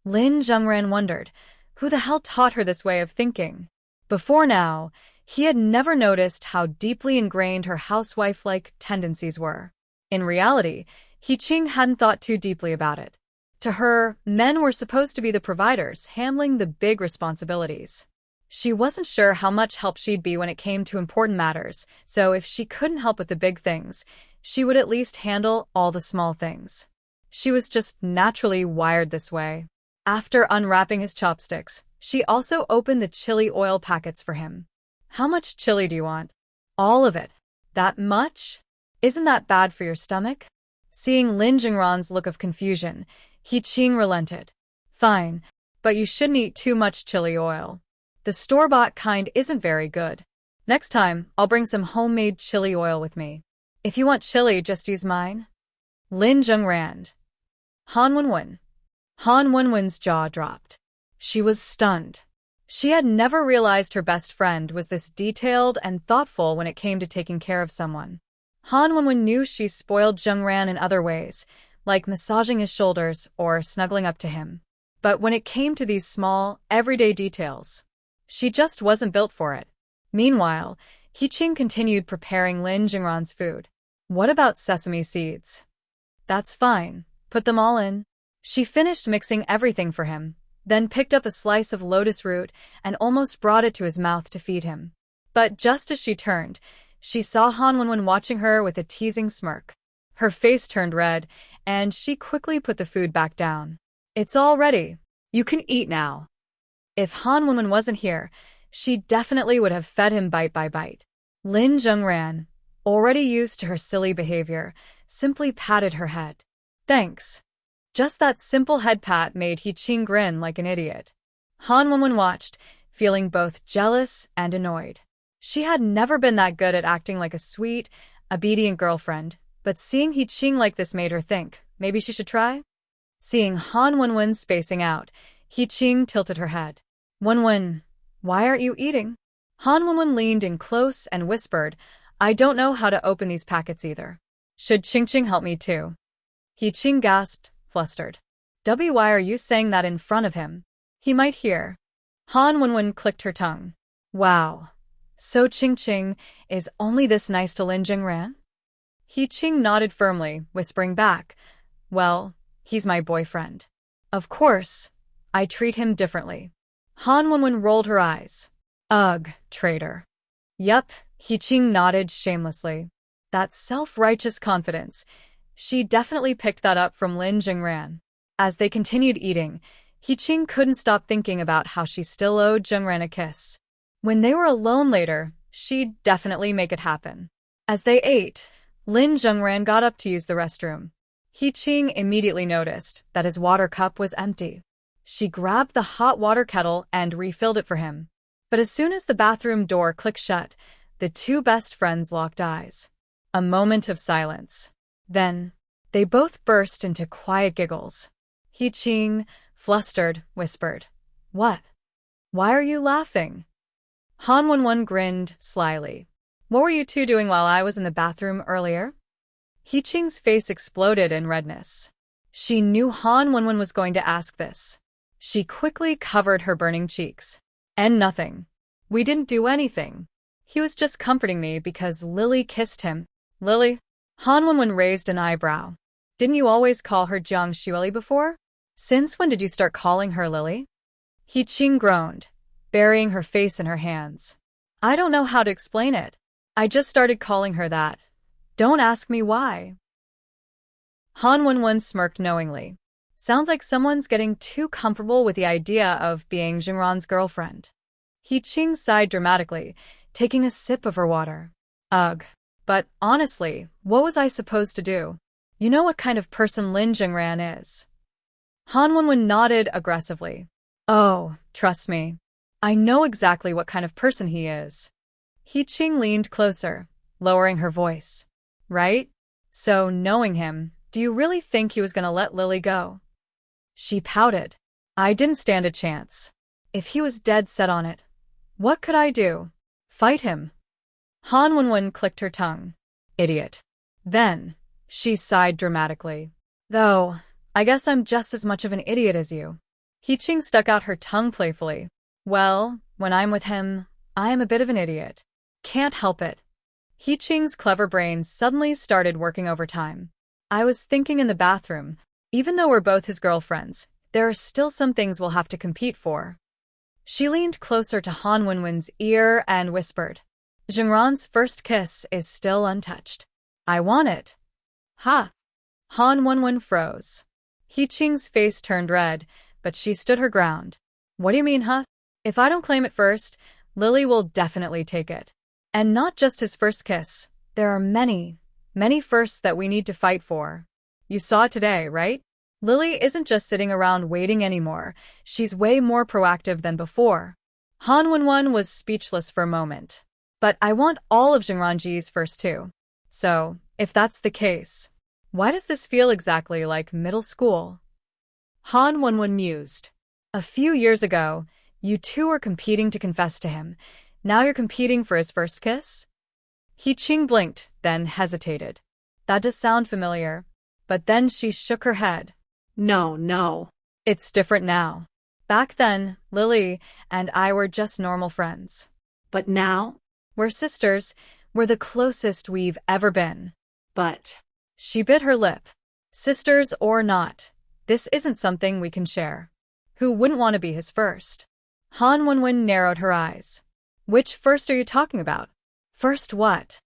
Lin Zhengran wondered, who the hell taught her this way of thinking? Before now, he had never noticed how deeply ingrained her housewife-like tendencies were. In reality, He Qing hadn't thought too deeply about it. To her, men were supposed to be the providers, handling the big responsibilities. She wasn't sure how much help she'd be when it came to important matters, so if she couldn't help with the big things, she would at least handle all the small things. She was just naturally wired this way. After unwrapping his chopsticks, she also opened the chili oil packets for him. How much chili do you want? All of it. That much? Isn't that bad for your stomach? Seeing Lin Zhengran's look of confusion, He Qing relented. Fine, but you shouldn't eat too much chili oil. The store-bought kind isn't very good. Next time, I'll bring some homemade chili oil with me. If you want chili, just use mine. Lin Zhengran. Han Wenwen. Han Wenwen's jaw dropped. She was stunned. She had never realized her best friend was this detailed and thoughtful when it came to taking care of someone. Han Wenwen knew she spoiled Zhengran in other ways, like massaging his shoulders or snuggling up to him. But when it came to these small, everyday details, she just wasn't built for it. Meanwhile, He Qing continued preparing Lin Zhengran's food. What about sesame seeds? That's fine. Put them all in. She finished mixing everything for him, then picked up a slice of lotus root and almost brought it to his mouth to feed him. But just as she turned, she saw Han Wenwen watching her with a teasing smirk. Her face turned red, and she quickly put the food back down. It's all ready. You can eat now. If Han Wenwen wasn't here, she definitely would have fed him bite by bite. Lin Zhengran. already used to her silly behavior, simply patted her head. Thanks. Just that simple head pat made He-Ching grin like an idiot. Han Wenwen watched, feeling both jealous and annoyed. She had never been that good at acting like a sweet, obedient girlfriend, but seeing He-Ching like this made her think, maybe she should try? Seeing Han Wenwen spacing out, He-Ching tilted her head. Wenwen, why aren't you eating? Han Wenwen leaned in close and whispered, I don't know how to open these packets either. Should Ching help me too? He-Ching gasped, flustered. Why are you saying that in front of him? He might hear. Han Wenwen clicked her tongue. Wow. So Ching is only this nice to Lin Zhengran? He-Ching nodded firmly, whispering back, well, he's my boyfriend. Of course, I treat him differently. Han Wenwen rolled her eyes. Ugh, traitor. Yup, He-Ching nodded shamelessly. That self-righteous confidence. She definitely picked that up from Lin Zhengran. As they continued eating, He-Ching couldn't stop thinking about how she still owed Zhengran a kiss. When they were alone later, she'd definitely make it happen. As they ate, Lin Zhengran got up to use the restroom. He-Ching immediately noticed that his water cup was empty. She grabbed the hot water kettle and refilled it for him. But as soon as the bathroom door clicked shut, the two best friends locked eyes. A moment of silence. Then, they both burst into quiet giggles. He-Ching, flustered, whispered, What? Why are you laughing? Han Wenwen grinned slyly. What were you two doing while I was in the bathroom earlier? He-Ching's face exploded in redness. She knew Han Wenwen was going to ask this. She quickly covered her burning cheeks. And nothing. We didn't do anything. He was just comforting me because Lily kissed him. Lily? Han Wenwen raised an eyebrow. Didn't you always call her Jiang Xueli before? Since when did you start calling her Lily? He-Ching groaned, burying her face in her hands. I don't know how to explain it. I just started calling her that. Don't ask me why. Han Wenwen smirked knowingly. Sounds like someone's getting too comfortable with the idea of being Zhengran's girlfriend. He-Ching sighed dramatically, taking a sip of her water. Ugh. But honestly, what was I supposed to do? You know what kind of person Lin Zhengran is. Han Wenwen nodded aggressively. Oh, trust me. I know exactly what kind of person he is. He-Ching leaned closer, lowering her voice. Right? So, knowing him, do you really think he was going to let Lily go? She pouted. I didn't stand a chance. If he was dead set on it, what could I do? Fight him? Han Wenwen clicked her tongue. Idiot. Then, she sighed dramatically. Though, I guess I'm just as much of an idiot as you. He-Ching stuck out her tongue playfully. Well, when I'm with him, I am a bit of an idiot. Can't help it. He-Ching's clever brain suddenly started working overtime. I was thinking in the bathroom, even though we're both his girlfriends, there are still some things we'll have to compete for. She leaned closer to Han Wenwen's ear and whispered, Zhengran's first kiss is still untouched. I want it. Ha! Han Wenwen froze. He-Ching's face turned red, but she stood her ground. What do you mean, huh? If I don't claim it first, Lily will definitely take it. And not just his first kiss. There are many, many firsts that we need to fight for. You saw it today, right? Lily isn't just sitting around waiting anymore. She's way more proactive than before. Han Wenwen was speechless for a moment. But I want all of Zhengranji's first too. So, if that's the case, why does this feel exactly like middle school? Han Wenwen mused. A few years ago, you two were competing to confess to him. Now you're competing for his first kiss? He-Ching blinked, then hesitated. That does sound familiar. But then she shook her head. No. It's different now. Back then, Lily and I were just normal friends. But now? We're sisters. We're the closest we've ever been. But... She bit her lip. Sisters or not, this isn't something we can share. Who wouldn't want to be his first? Han Wenwen narrowed her eyes. Which first are you talking about? First what?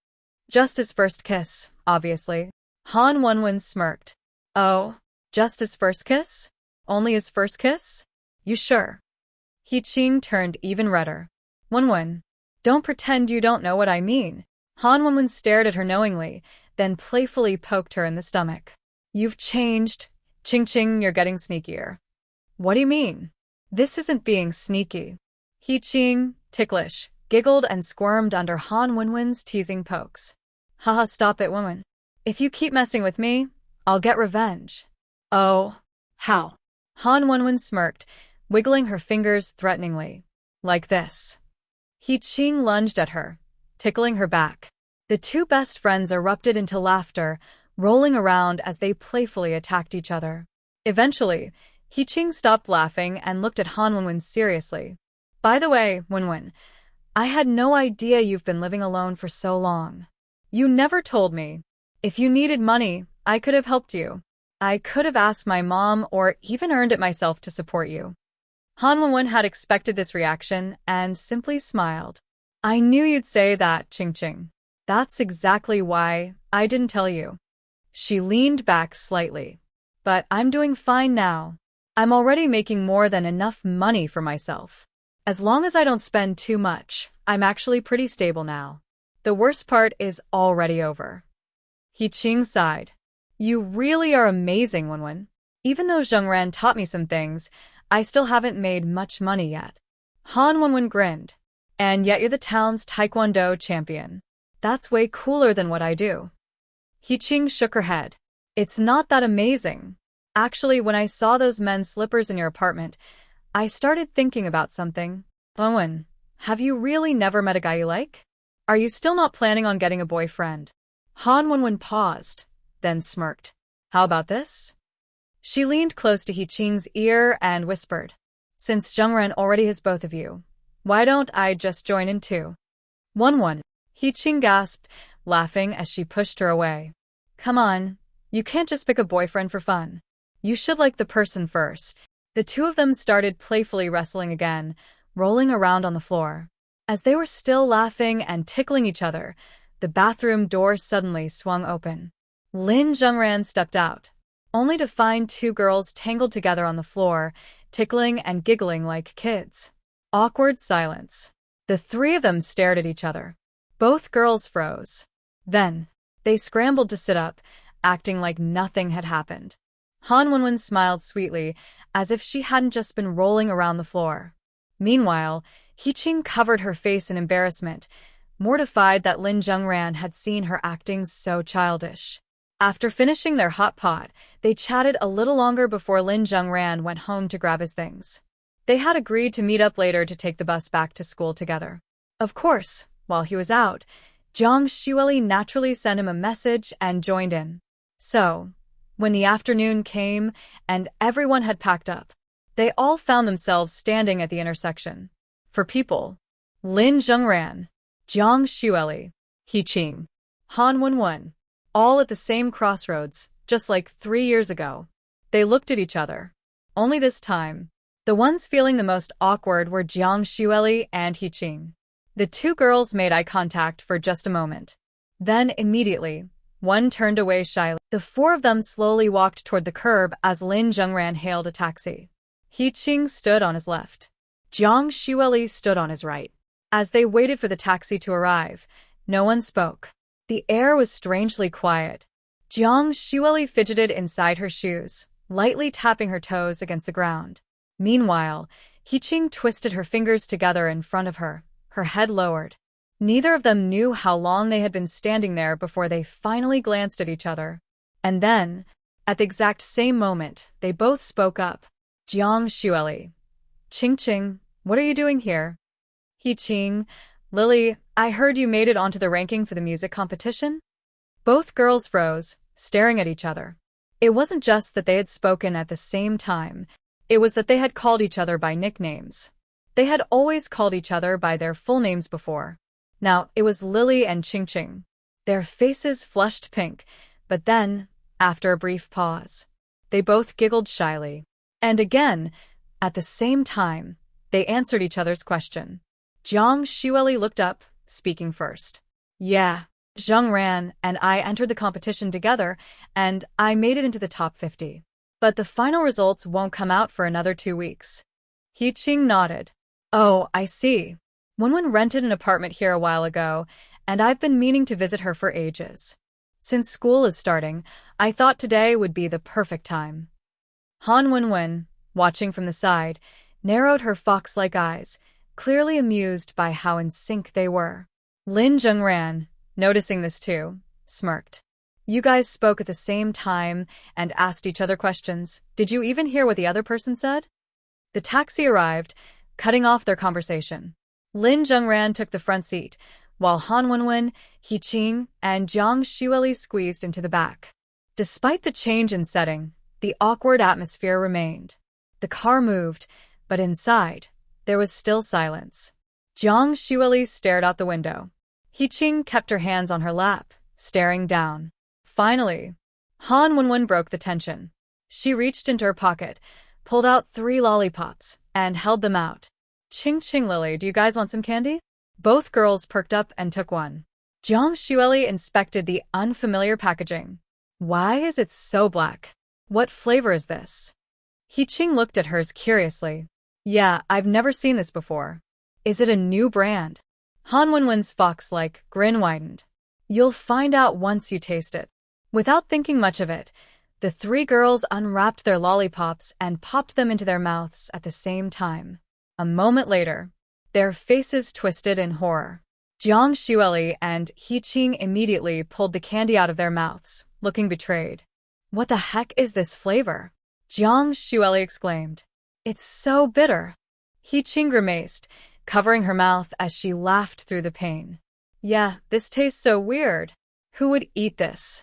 Just his first kiss, obviously. Han Wenwen smirked. Oh, just his first kiss? Only his first kiss? You sure? He-Ching turned even redder. Wenwen, don't pretend you don't know what I mean. Han Wenwen stared at her knowingly, then playfully poked her in the stomach. You've changed. Ching Ching, you're getting sneakier. What do you mean? This isn't being sneaky. He Ching, ticklish, giggled and squirmed under Han Wenwen's teasing pokes. Haha, stop it, woman. If you keep messing with me, I'll get revenge. Oh. How? Han Wenwen smirked, wiggling her fingers threateningly. Like this. He Ching lunged at her, tickling her back. The two best friends erupted into laughter, rolling around as they playfully attacked each other. Eventually, He Ching stopped laughing and looked at Han Wenwen seriously. By the way, Wenwen, I had no idea you've been living alone for so long. You never told me. If you needed money, I could have helped you. I could have asked my mom or even earned it myself to support you. Han Wenwen had expected this reaction and simply smiled. I knew you'd say that, Ching Ching. That's exactly why I didn't tell you. She leaned back slightly. But I'm doing fine now. I'm already making more than enough money for myself. As long as I don't spend too much, I'm actually pretty stable now. The worst part is already over. He Ching sighed. You really are amazing, Wenwen. Even though Zhengran taught me some things, I still haven't made much money yet. Han Wenwen grinned. And yet you're the town's taekwondo champion. That's way cooler than what I do. He Ching shook her head. It's not that amazing. Actually, when I saw those men's slippers in your apartment, I started thinking about something. Wenwen, have you really never met a guy you like? Are you still not planning on getting a boyfriend? Han Wenwen paused, then smirked. How about this? She leaned close to He Ching's ear and whispered. Since Zhengran already has both of you, why don't I just join in too? Wenwen. He Ching gasped, laughing as she pushed her away. Come on, you can't just pick a boyfriend for fun. You should like the person first. The two of them started playfully wrestling again, rolling around on the floor. As they were still laughing and tickling each other, the bathroom door suddenly swung open. Lin Zhengran stepped out, only to find two girls tangled together on the floor, tickling and giggling like kids. Awkward silence. The three of them stared at each other. Both girls froze. Then, they scrambled to sit up, acting like nothing had happened. Han Wenwen smiled sweetly, as if she hadn't just been rolling around the floor. Meanwhile, He Ching covered her face in embarrassment, mortified that Lin Zhengran had seen her acting so childish. After finishing their hot pot, they chatted a little longer before Lin Zhengran went home to grab his things. They had agreed to meet up later to take the bus back to school together. Of course, while he was out, Zhang Xueli naturally sent him a message and joined in. So, when the afternoon came and everyone had packed up, they all found themselves standing at the intersection. For people, Lin Zhengran, Zhang Xueli, He Ching, Han Wenwen, all at the same crossroads, just like 3 years ago. They looked at each other. Only this time, the ones feeling the most awkward were Zhang Xueli and He Ching. The two girls made eye contact for just a moment. Then, immediately, one turned away shyly. The four of them slowly walked toward the curb as Lin Zhengran hailed a taxi. He Ching stood on his left. Zhang Xueli stood on his right. As they waited for the taxi to arrive, no one spoke. The air was strangely quiet. Zhang Xueli fidgeted inside her shoes, lightly tapping her toes against the ground. Meanwhile, He Ching twisted her fingers together in front of her, her head lowered. Neither of them knew how long they had been standing there before they finally glanced at each other. And then, at the exact same moment, they both spoke up. Zhang Xueli. Ching Ching, what are you doing here? He Ching. Lily, I heard you made it onto the ranking for the music competition? Both girls froze, staring at each other. It wasn't just that they had spoken at the same time. It was that they had called each other by nicknames. They had always called each other by their full names before. Now, it was Lily and Ching Ching. Their faces flushed pink, but then, after a brief pause, they both giggled shyly. And again, at the same time, they answered each other's question. Zhang Xueli looked up, speaking first. Yeah, Zhengran and I entered the competition together, and I made it into the top 50. But the final results won't come out for another 2 weeks. He Ching nodded. Oh, I see. Wenwen rented an apartment here a while ago, and I've been meaning to visit her for ages. Since school is starting, I thought today would be the perfect time. Han Wenwen, watching from the side, narrowed her fox-like eyes, clearly amused by how in sync they were. Lin Zhengran, noticing this too, smirked. You guys spoke at the same time and asked each other questions. Did you even hear what the other person said? The taxi arrived, cutting off their conversation. Lin Zhengran took the front seat, while Han Wenwen, He Qing, and Jiang Xueli squeezed into the back. Despite the change in setting, the awkward atmosphere remained. The car moved, but inside, there was still silence. Jiang Xueli stared out the window. He Qing kept her hands on her lap, staring down. Finally, Han Wenwen broke the tension. She reached into her pocket, pulled out 3 lollipops, and held them out. Ching Lily, do you guys want some candy? Both girls perked up and took one. Jiang Xueli inspected the unfamiliar packaging. Why is it so black? What flavor is this? He Qing looked at hers curiously. Yeah, I've never seen this before. Is it a new brand? Han Wenwen's fox-like grin widened. You'll find out once you taste it. Without thinking much of it, the 3 girls unwrapped their lollipops and popped them into their mouths at the same time. A moment later, their faces twisted in horror. Jiang Xueli and He Qing immediately pulled the candy out of their mouths, looking betrayed. What the heck is this flavor? Jiang Xueli exclaimed. It's so bitter. He Qing grimaced, covering her mouth as she laughed through the pain. Yeah, this tastes so weird. Who would eat this?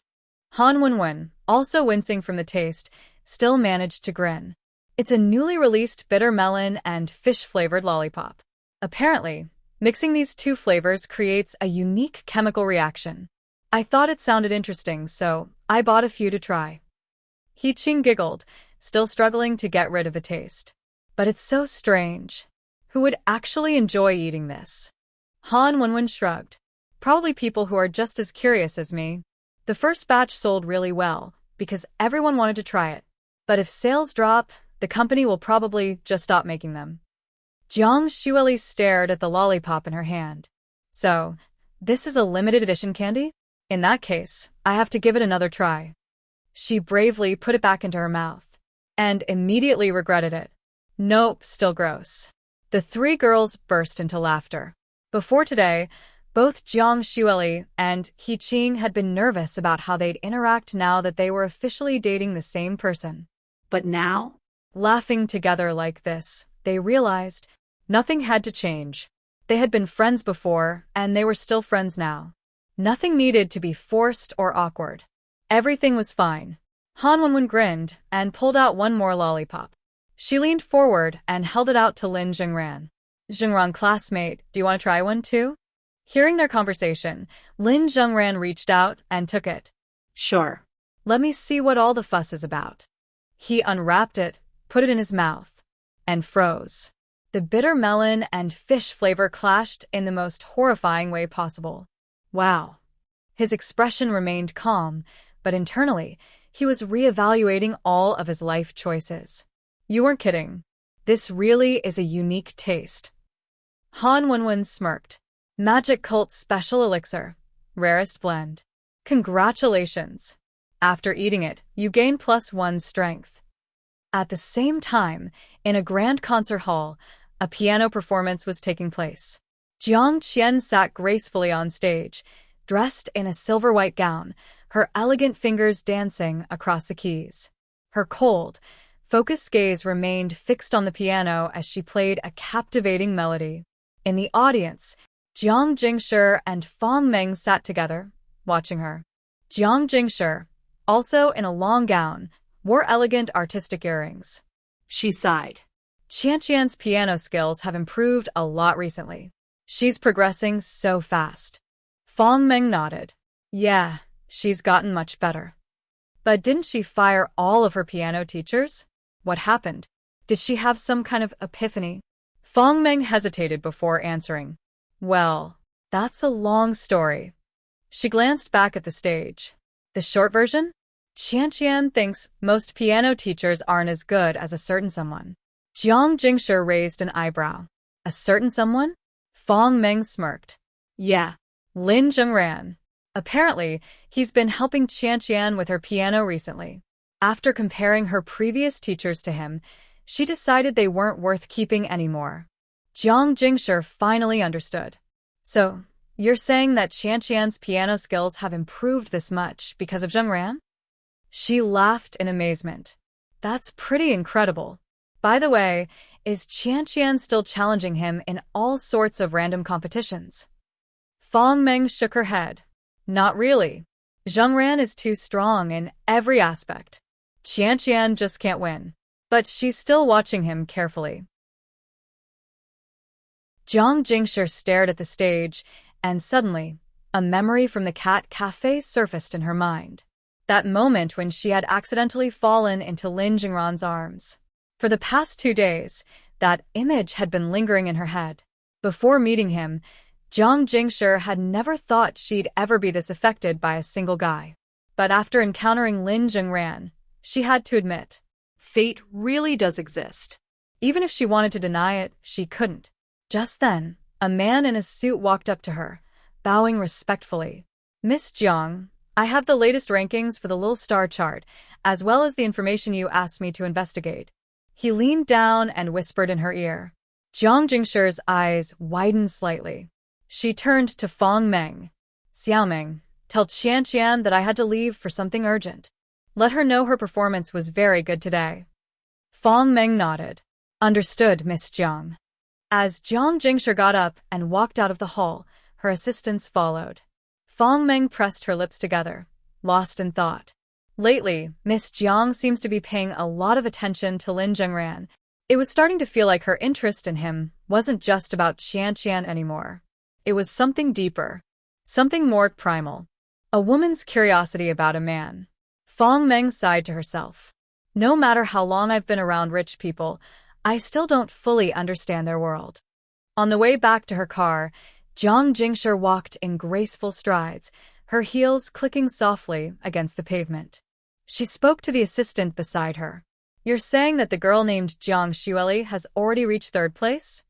Han Wenwen, also wincing from the taste, still managed to grin. It's a newly released bitter melon and fish-flavored lollipop. Apparently, mixing these 2 flavors creates a unique chemical reaction. I thought it sounded interesting, so I bought a few to try. He Qing giggled, still struggling to get rid of the taste. But it's so strange. Who would actually enjoy eating this? Han Wenwen shrugged. Probably people who are just as curious as me. The first batch sold really well, because everyone wanted to try it. But if sales drop, the company will probably just stop making them. Jiang Xueli stared at the lollipop in her hand. So, this is a limited edition candy? In that case, I have to give it another try. She bravely put it back into her mouth, and immediately regretted it. Nope, still gross. The 3 girls burst into laughter. Before today, both Jiang Xueli and He Qing had been nervous about how they'd interact now that they were officially dating the same person. But now? Laughing together like this, they realized nothing had to change. They had been friends before, and they were still friends now. Nothing needed to be forced or awkward. Everything was fine. Han Wenwen grinned and pulled out 1 more lollipop. She leaned forward and held it out to Lin Zhengran. Zhengran classmate, do you want to try one too? Hearing their conversation, Lin Zhengran reached out and took it. Sure. Let me see what all the fuss is about. He unwrapped it, put it in his mouth, and froze. The bitter melon and fish flavor clashed in the most horrifying way possible. Wow. His expression remained calm, but internally, he was reevaluating all of his life choices. You weren't kidding. This really is a unique taste. Han Wenwen smirked. Magic Cult Special Elixir. Rarest blend. Congratulations. After eating it, you gain +1 strength. At the same time, in a grand concert hall, a piano performance was taking place. Jiang Qian sat gracefully on stage, dressed in a silver-white gown, her elegant fingers dancing across the keys. Her cold, focused gaze remained fixed on the piano as she played a captivating melody. In the audience, Jiang Jingshi and Fang Meng sat together, watching her. Jiang Jingshi, also in a long gown, wore elegant artistic earrings. She sighed. Qianqian's piano skills have improved a lot recently. She's progressing so fast. Fang Meng nodded. Yeah, she's gotten much better. But didn't she fire all of her piano teachers? What happened? Did she have some kind of epiphany? Fang Meng hesitated before answering. Well, that's a long story. She glanced back at the stage. The short version? Qianqian thinks most piano teachers aren't as good as a certain someone. Jiang Jingshi raised an eyebrow. A certain someone? Fang Meng smirked. Yeah, Lin Zhengran. Apparently, he's been helping Qian with her piano recently. After comparing her previous teachers to him, she decided they weren't worth keeping anymore. Jiang Jingshi finally understood. So, you're saying that Qian's piano skills have improved this much because of Zhengran? She laughed in amazement. That's pretty incredible. By the way, is Qian still challenging him in all sorts of random competitions? Fang Meng shook her head. Not really. Zhengran is too strong in every aspect. Qian just can't win. But she's still watching him carefully. Jiang Jingshi stared at the stage, and suddenly, a memory from the cat cafe surfaced in her mind. That moment when she had accidentally fallen into Lin Zhengran's arms. For the past 2 days, that image had been lingering in her head. Before meeting him, Jiang Jingshi had never thought she'd ever be this affected by a single guy. But after encountering Lin Zhengran, she had to admit, Fate really does exist. even if she wanted to deny it, she couldn't. Just then, a man in a suit walked up to her, bowing respectfully. Miss Jiang, I have the latest rankings for the Little Star chart, as well as the information you asked me to investigate. He leaned down and whispered in her ear. Jiang Jingshi's eyes widened slightly. She turned to Fang Meng. Xiaoming, tell Qian that I had to leave for something urgent. Let her know her performance was very good today. Fang Meng nodded. Understood, Miss Jiang. As Jiang Jingshi got up and walked out of the hall, her assistants followed. Fang Meng pressed her lips together, lost in thought. Lately, Miss Jiang seems to be paying a lot of attention to Lin Zhengran. It was starting to feel like her interest in him wasn't just about Qian anymore. It was something deeper, something more primal. A woman's curiosity about a man. Fang Meng sighed to herself. No matter how long I've been around rich people, I still don't fully understand their world. On the way back to her car, Jiang Jingshi walked in graceful strides, her heels clicking softly against the pavement. She spoke to the assistant beside her. You're saying that the girl named Jiang Xueli has already reached 3rd place?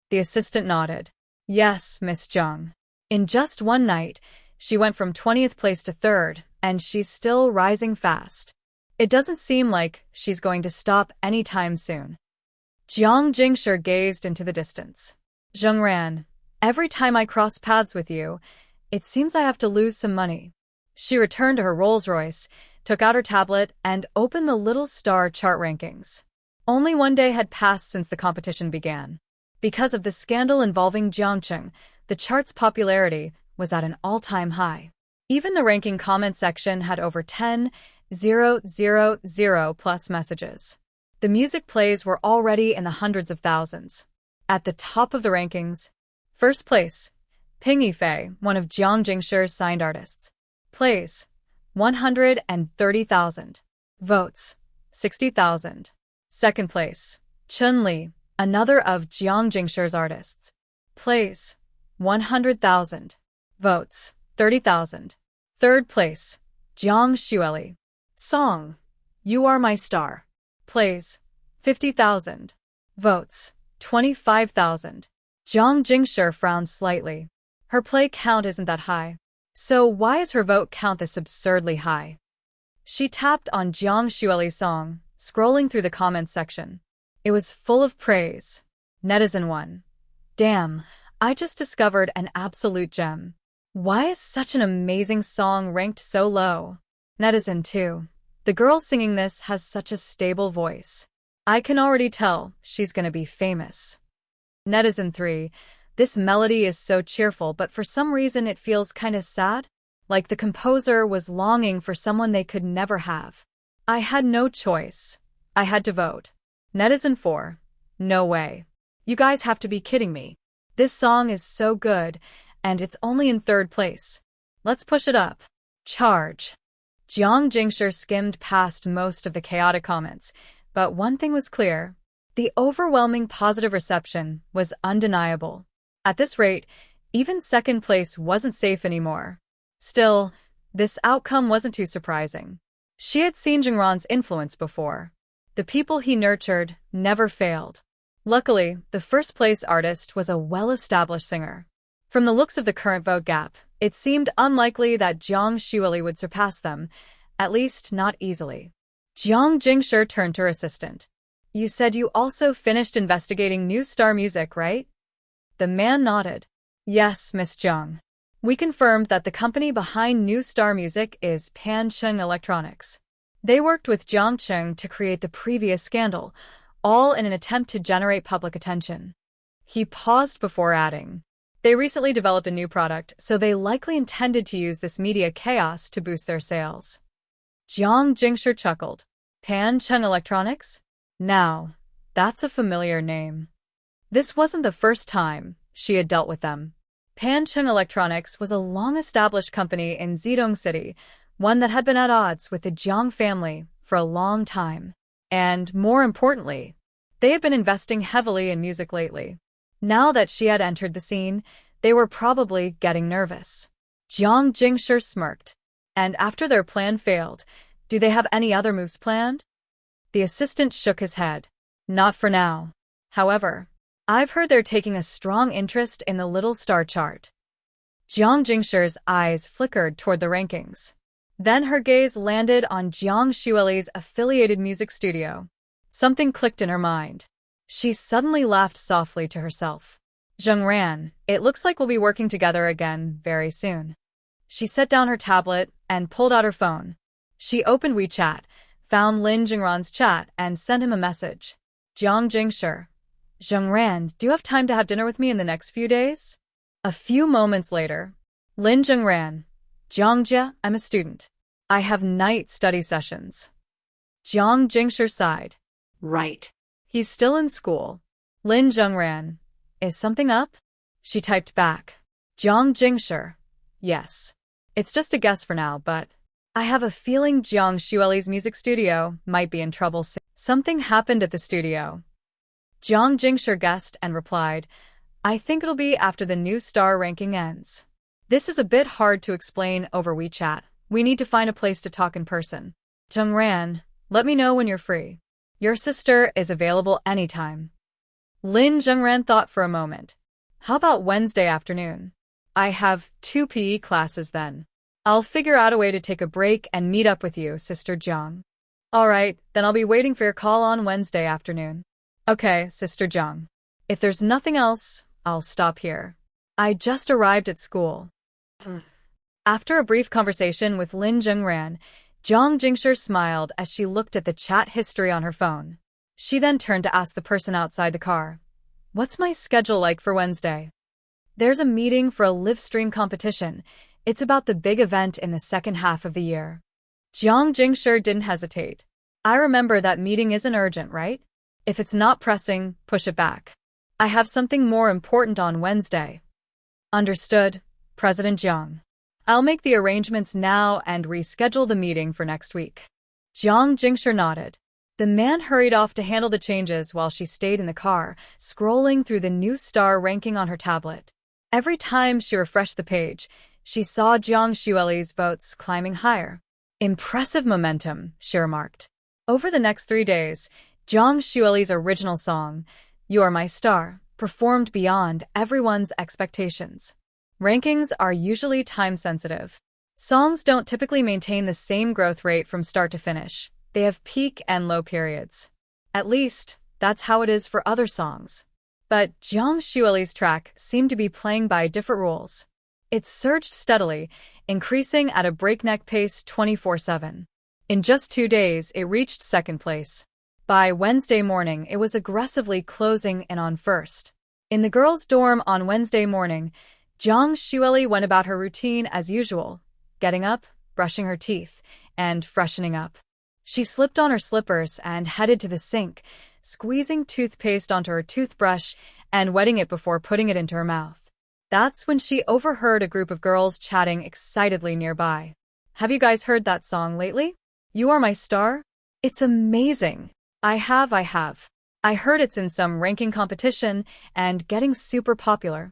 The assistant nodded. Yes, Miss Jiang. In just one night, she went from 20th place to 3rd, and she's still rising fast. It doesn't seem like she's going to stop anytime soon. Jiang Jingshi gazed into the distance. Zhengran, every time I cross paths with you, it seems I have to lose some money. She returned to her Rolls-Royce, took out her tablet, and opened the Little Star chart rankings. Only 1 day had passed since the competition began. Because of the scandal involving Jiangcheng, the chart's popularity was at an all-time high. Even the ranking comment section had over 10,000+ messages. The music plays were already in the hundreds of thousands. At the top of the rankings, 1st place, Ping Yifei, one of Jiang Jingshi's signed artists. Plays, 130,000. Votes, 60,000. 2nd place, Chun Li, another of Jiang Jingshi's artists. Plays, 100,000. Votes, 30,000. 3rd place, Jiang Xueli. Song, You Are My Star. Plays, 50,000. Votes, 25,000. Jiang Jingshi frowned slightly. Her play count isn't that high. So why is her vote count this absurdly high? She tapped on Jiang Xueli's song, scrolling through the comments section. It was full of praise. Netizen 1. Damn, I just discovered an absolute gem. Why is such an amazing song ranked so low? Netizen 2. The girl singing this has such a stable voice. I can already tell she's gonna be famous. Netizen 3. This melody is so cheerful, but for some reason it feels kinda sad, like the composer was longing for someone they could never have. I had no choice. I had to vote. Netizen 4. No way. You guys have to be kidding me. This song is so good, and it's only in 3rd place. Let's push it up. Charge. Jiang Jingshi skimmed past most of the chaotic comments, but one thing was clear. The overwhelming positive reception was undeniable. At this rate, even 2nd place wasn't safe anymore. Still, this outcome wasn't too surprising. She had seen Zhengran's influence before. The people he nurtured never failed. Luckily, the 1st place artist was a well-established singer. From the looks of the current vote gap, it seemed unlikely that Jiang Xueli would surpass them, at least not easily. Jiang Jingshi turned to her assistant. You said you also finished investigating new star music, right? The man nodded. Yes, Miss Jiang. We confirmed that the company behind New Star Music is Pancheng Electronics. They worked with Jiang Cheng to create the previous scandal, all in an attempt to generate public attention. He paused before adding, they recently developed a new product, so they likely intended to use this media chaos to boost their sales. Jiang Jingshi chuckled. Pancheng Electronics? Now, that's a familiar name. This wasn't the first time she had dealt with them. Pancheng Electronics was a long-established company in Zidong City, one that had been at odds with the Jiang family for a long time. And, more importantly, they had been investing heavily in music lately. Now that she had entered the scene, they were probably getting nervous. Jiang Jingshi smirked. And after their plan failed, do they have any other moves planned? The assistant shook his head. Not for now. However, I've heard they're taking a strong interest in the Little Star chart. Jiang Jingshi's eyes flickered toward the rankings. Then her gaze landed on Jiang Xueli's affiliated music studio. Something clicked in her mind. She suddenly laughed softly to herself. Zhengran, it looks like we'll be working together again very soon. She set down her tablet and pulled out her phone. She opened WeChat, found Lin Zhengran's chat, and sent him a message. Jiang Jingshi. Zhengran, do you have time to have dinner with me in the next few days? A few moments later, Lin Zhengran. Jiangjia, I'm a student. I have night study sessions. Jiang Jingshi sighed. Right. He's still in school. Lin Zhengran. Is something up? She typed back. Jiang Jingshi. Yes. It's just a guess for now, but I have a feeling Jiang Xueli's music studio might be in trouble soon. Something happened at the studio. Jiang Jingshi guessed and replied, I think it'll be after the new star ranking ends. This is a bit hard to explain over WeChat. We need to find a place to talk in person. Zhengran, let me know when you're free. Your sister is available anytime. Lin Zhengran thought for a moment. How about Wednesday afternoon? I have 2 PE classes then. I'll figure out a way to take a break and meet up with you, Sister Jiang. Alright, then I'll be waiting for your call on Wednesday afternoon. Okay, Sister Jiang. If there's nothing else, I'll stop here. I just arrived at school. After a brief conversation with Lin Zhengran, Jiang Jingshi smiled as she looked at the chat history on her phone. She then turned to ask the person outside the car, What's my schedule like for Wednesday? There's a meeting for a live stream competition. It's about the big event in the second half of the year. Jiang Jingshi didn't hesitate. I remember that meeting isn't urgent, right? If it's not pressing, push it back. I have something more important on Wednesday. Understood, President Jiang. I'll make the arrangements now and reschedule the meeting for next week. Jiang Jingshi nodded. The man hurried off to handle the changes while she stayed in the car, scrolling through the new star ranking on her tablet. Every time she refreshed the page, she saw Jiang Xueli's votes climbing higher. Impressive momentum, she remarked. Over the next 3 days, Jiang Xueli's original song, You Are My Star, performed beyond everyone's expectations. Rankings are usually time-sensitive. Songs don't typically maintain the same growth rate from start to finish. They have peak and low periods. At least, that's how it is for other songs. But Jiang Xueli's track seemed to be playing by different rules. It surged steadily, increasing at a breakneck pace 24/7. In just 2 days, it reached second place. By Wednesday morning, it was aggressively closing in on first. In the girls' dorm on Wednesday morning, Jiang Xueli went about her routine as usual, getting up, brushing her teeth, and freshening up. She slipped on her slippers and headed to the sink, squeezing toothpaste onto her toothbrush and wetting it before putting it into her mouth. That's when she overheard a group of girls chatting excitedly nearby. Have you guys heard that song lately? You Are My Star? It's amazing. I have. I heard it's in some ranking competition and getting super popular.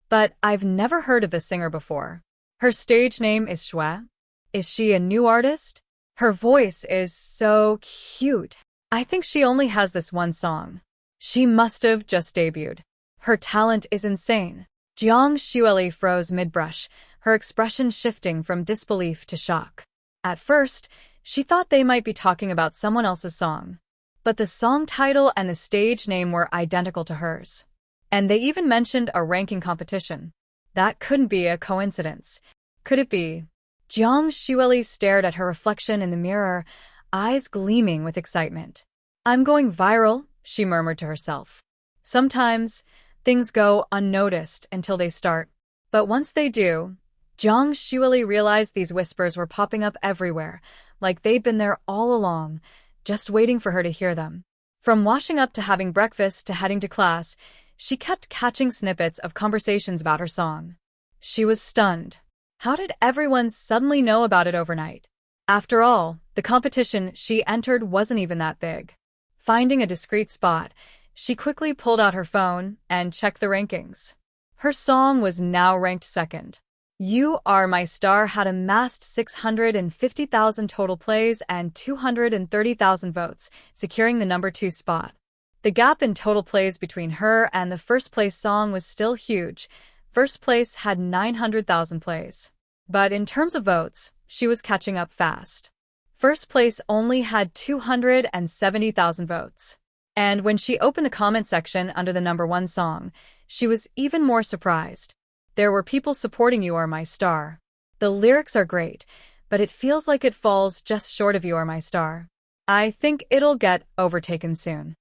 But I've never heard of the singer before. Her stage name is Shui. Is she a new artist? Her voice is so cute. I think she only has this one song. She must have just debuted. Her talent is insane. Jiang Xueli froze mid-brush, her expression shifting from disbelief to shock. At first, she thought they might be talking about someone else's song. But the song title and the stage name were identical to hers. And they even mentioned a ranking competition. That couldn't be a coincidence. Could it be? Jiang Xueli stared at her reflection in the mirror, eyes gleaming with excitement. I'm going viral, she murmured to herself. Sometimes, things go unnoticed until they start. But once they do, Jiang Xueli realized these whispers were popping up everywhere, like they'd been there all along, just waiting for her to hear them. From washing up to having breakfast to heading to class, she kept catching snippets of conversations about her song. She was stunned. How did everyone suddenly know about it overnight? After all, the competition she entered wasn't even that big. Finding a discreet spot, she quickly pulled out her phone and checked the rankings. Her song was now ranked second. You Are My Star had amassed 650,000 total plays and 230,000 votes, securing the number 2 spot. The gap in total plays between her and the first-place song was still huge. First place had 900,000 plays. But in terms of votes, she was catching up fast. First place only had 270,000 votes. And when she opened the comment section under the number 1 song, she was even more surprised. There were people supporting You Are My Star. The lyrics are great, but it feels like it falls just short of You Are My Star. I think it'll get overtaken soon.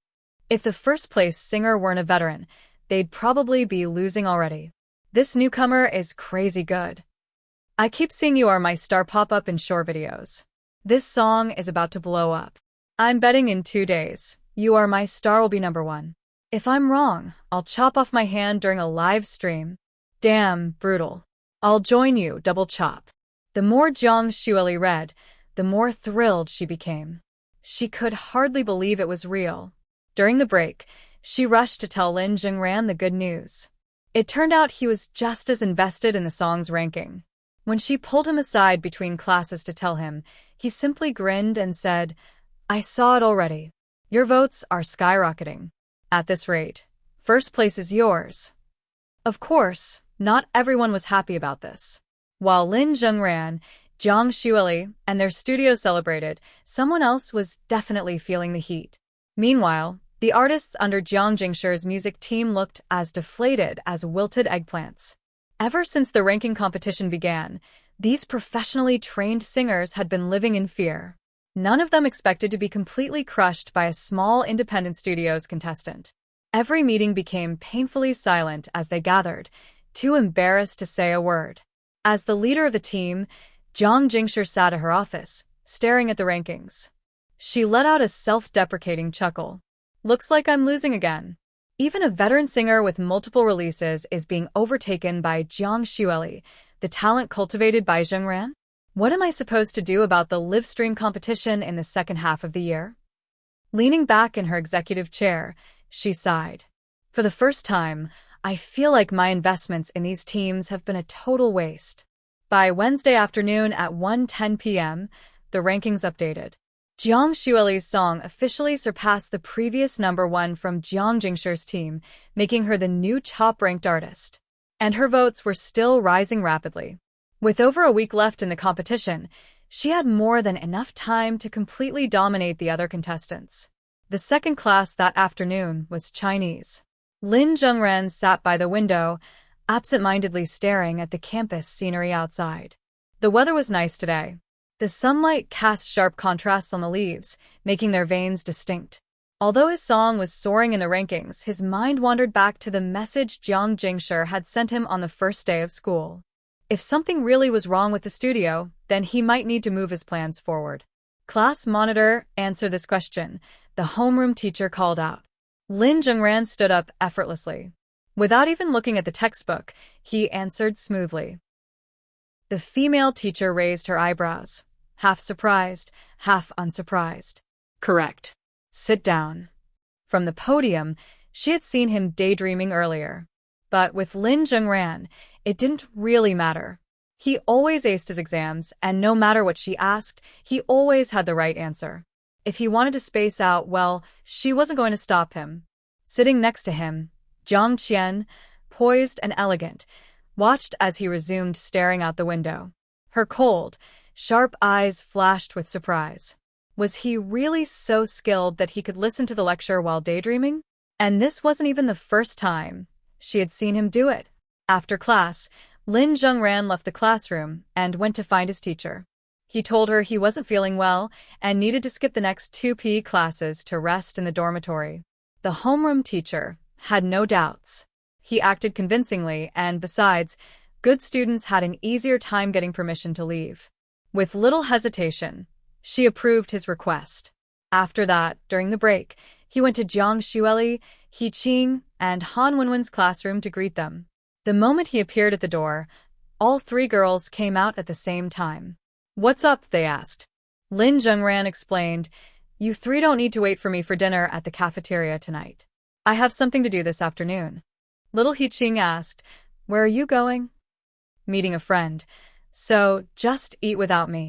If the first-place singer weren't a veteran, they'd probably be losing already. This newcomer is crazy good. I keep seeing You Are My Star pop up in short videos. This song is about to blow up. I'm betting in 2 days, You Are My Star will be number 1. If I'm wrong, I'll chop off my hand during a live stream. Damn, brutal. I'll join you, double chop. The more Jiang Xueli read, the more thrilled she became. She could hardly believe it was real. During the break, she rushed to tell Lin Zhengran the good news. It turned out he was just as invested in the song's ranking. When she pulled him aside between classes to tell him, he simply grinned and said, I saw it already. Your votes are skyrocketing. At this rate, first place is yours. Of course, not everyone was happy about this. While Lin Zhengran, Jiang Xueli, and their studio celebrated, someone else was definitely feeling the heat. Meanwhile, the artists under Jiang Jingshir's music team looked as deflated as wilted eggplants. Ever since the ranking competition began, these professionally trained singers had been living in fear. None of them expected to be completely crushed by a small independent studio's contestant. Every meeting became painfully silent as they gathered, too embarrassed to say a word. As the leader of the team, Jiang Jingshir sat at her office, staring at the rankings. She let out a self-deprecating chuckle. Looks like I'm losing again. Even a veteran singer with multiple releases is being overtaken by Jiang Xueli, the talent cultivated by Zhengran? What am I supposed to do about the live stream competition in the second half of the year? Leaning back in her executive chair, she sighed. For the first time, I feel like my investments in these teams have been a total waste. By Wednesday afternoon at 1:10 p.m., the rankings updated. Jiang Xueli's song officially surpassed the previous number 1 from Jiang Jingshir's team, making her the new top-ranked artist. And her votes were still rising rapidly. With over a week left in the competition, she had more than enough time to completely dominate the other contestants. The second class that afternoon was Chinese. Lin Zhengran sat by the window, absent-mindedly staring at the campus scenery outside. The weather was nice today. The sunlight cast sharp contrasts on the leaves, making their veins distinct. Although his song was soaring in the rankings, his mind wandered back to the message Jiang Jingshir had sent him on the first day of school. If something really was wrong with the studio, then he might need to move his plans forward. Class monitor, answer this question, the homeroom teacher called out. Lin Zhengran stood up effortlessly. Without even looking at the textbook, he answered smoothly. The female teacher raised her eyebrows, half surprised, half unsurprised. Correct. Sit down. From the podium, she had seen him daydreaming earlier. But with Lin Zhengran, it didn't really matter. He always aced his exams, and no matter what she asked, he always had the right answer. If he wanted to space out, well, she wasn't going to stop him. Sitting next to him, Zhang Qian, poised and elegant, watched as he resumed staring out the window. Her cold, sharp eyes flashed with surprise. Was he really so skilled that he could listen to the lecture while daydreaming? And this wasn't even the first time she had seen him do it. After class, Lin Zhengran left the classroom and went to find his teacher. He told her he wasn't feeling well and needed to skip the next 2 PE classes to rest in the dormitory. The homeroom teacher had no doubts. He acted convincingly, and besides, good students had an easier time getting permission to leave. With little hesitation, she approved his request. After that, during the break, he went to Jiang Xueli, He Qing, and Han Wenwen's classroom to greet them. The moment he appeared at the door, all 3 girls came out at the same time. "What's up?" they asked. Lin Zhengran explained, "You 3 don't need to wait for me for dinner at the cafeteria tonight. I have something to do this afternoon." Little He Qing asked, "Where are you going?" "Meeting a friend. So, just eat without me."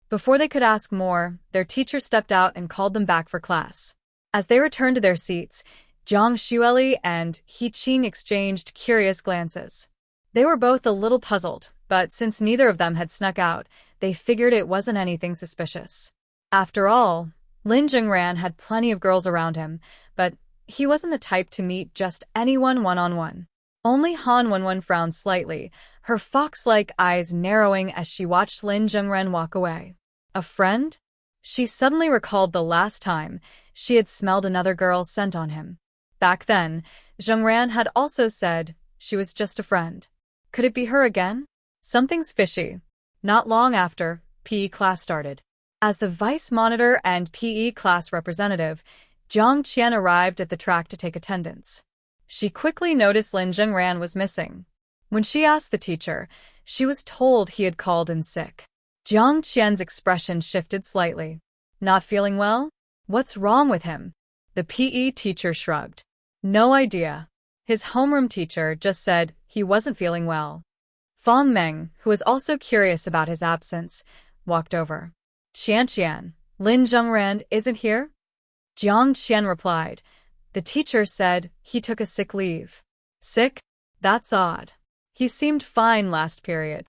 Before they could ask more, their teacher stepped out and called them back for class. As they returned to their seats, Jiang Xueli and He Qing exchanged curious glances. They were both a little puzzled, but since neither of them had snuck out, they figured it wasn't anything suspicious. After all, Lin Zhengran had plenty of girls around him, but he wasn't the type to meet just anyone one-on-one. Only Han Wenwen frowned slightly, her fox-like eyes narrowing as she watched Lin Zhengran walk away. A friend? She suddenly recalled the last time she had smelled another girl's scent on him. Back then, Zhengran had also said she was just a friend. Could it be her again? Something's fishy. Not long after, PE class started. As the vice monitor and PE class representative, Jiang Qian arrived at the track to take attendance. She quickly noticed Lin Zhengran was missing. When she asked the teacher, she was told he had called in sick. Jiang Qian's expression shifted slightly. "Not feeling well? What's wrong with him?" The PE teacher shrugged. "No idea. His homeroom teacher just said he wasn't feeling well." Fang Meng, who was also curious about his absence, walked over. "Qian, Lin Zhengran isn't here?" Jiang Qian replied. "The teacher said he took a sick leave." "Sick? That's odd. He seemed fine last period."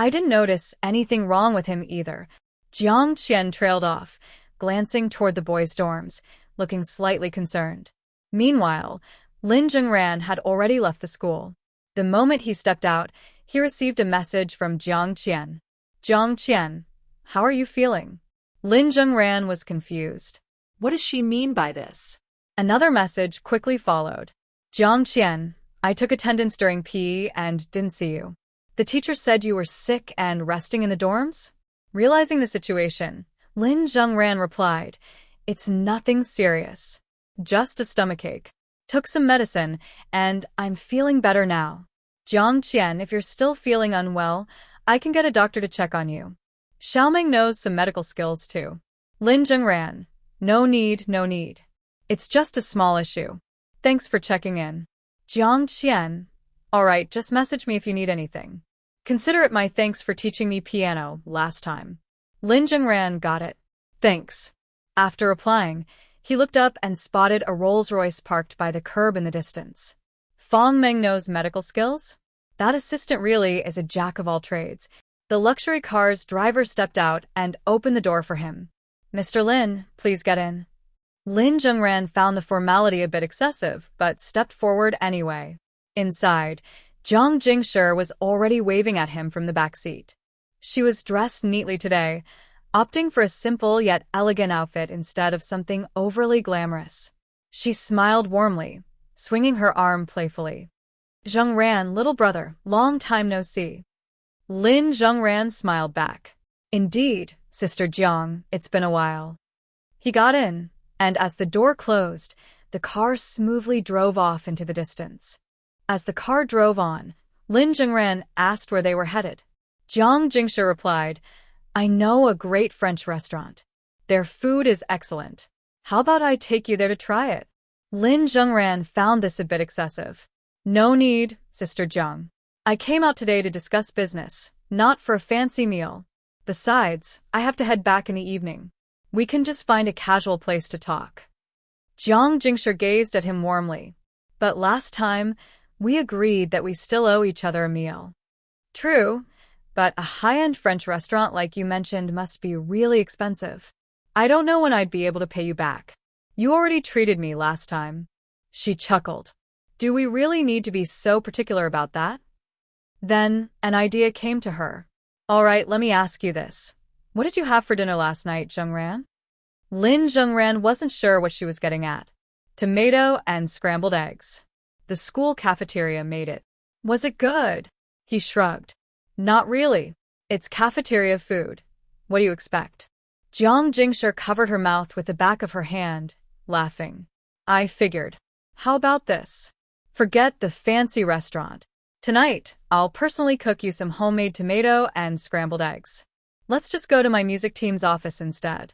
"I didn't notice anything wrong with him either." Jiang Qian trailed off, glancing toward the boys' dorms, looking slightly concerned. Meanwhile, Lin Zhengran had already left the school. The moment he stepped out, he received a message from Jiang Qian. "Jiang Qian, how are you feeling?" Lin Zhengran was confused. What does she mean by this? Another message quickly followed. "Jiang Qian, I took attendance during PE and didn't see you. The teacher said you were sick and resting in the dorms?" Realizing the situation, Lin Zhengran replied, "It's nothing serious. Just a stomachache. Took some medicine, and I'm feeling better now. Jiang Qian, if you're still feeling unwell, I can get a doctor to check on you. Xiaoming knows some medical skills too." Lin Zhengran, No need. It's just a small issue. Thanks for checking in." Jiang Qian, "All right, just message me if you need anything. Consider it my thanks for teaching me piano last time." Lin Zhengran got it. "Thanks." After replying, he looked up and spotted a Rolls-Royce parked by the curb in the distance. Fang Meng knows medical skills? That assistant really is a jack of all trades. The luxury car's driver stepped out and opened the door for him. "Mr. Lin, please get in." Lin Zhengran found the formality a bit excessive, but stepped forward anyway. Inside, Zhang Jingshi was already waving at him from the back seat. She was dressed neatly today, opting for a simple yet elegant outfit instead of something overly glamorous. She smiled warmly, swinging her arm playfully. "Zhengran, little brother, long time no see." Lin Zhengran smiled back. "Indeed, Sister Jiang, it's been a while." He got in, and as the door closed, the car smoothly drove off into the distance. As the car drove on, Lin Zhengran asked where they were headed. Jiang Jingshi replied, "I know a great French restaurant. Their food is excellent. How about I take you there to try it?" Lin Zhengran found this a bit excessive. "No need, Sister Jiang. I came out today to discuss business, not for a fancy meal. Besides, I have to head back in the evening. We can just find a casual place to talk." Jiang Jingshi gazed at him warmly. But last time, We agreed that we still owe each other a meal. True, but a high-end French restaurant like you mentioned must be really expensive. I don't know when I'd be able to pay you back. You already treated me last time. She chuckled. Do we really need to be so particular about that? Then, an idea came to her. All right, let me ask you this. What did you have for dinner last night, Zhengran? Lin Zhengran wasn't sure what she was getting at. Tomato and scrambled eggs. The school cafeteria made it. Was it good? He shrugged. Not really. It's cafeteria food. What do you expect? Jiang Jingshi covered her mouth with the back of her hand, laughing. I figured. How about this? Forget the fancy restaurant. Tonight, I'll personally cook you some homemade tomato and scrambled eggs. Let's just go to my music team's office instead.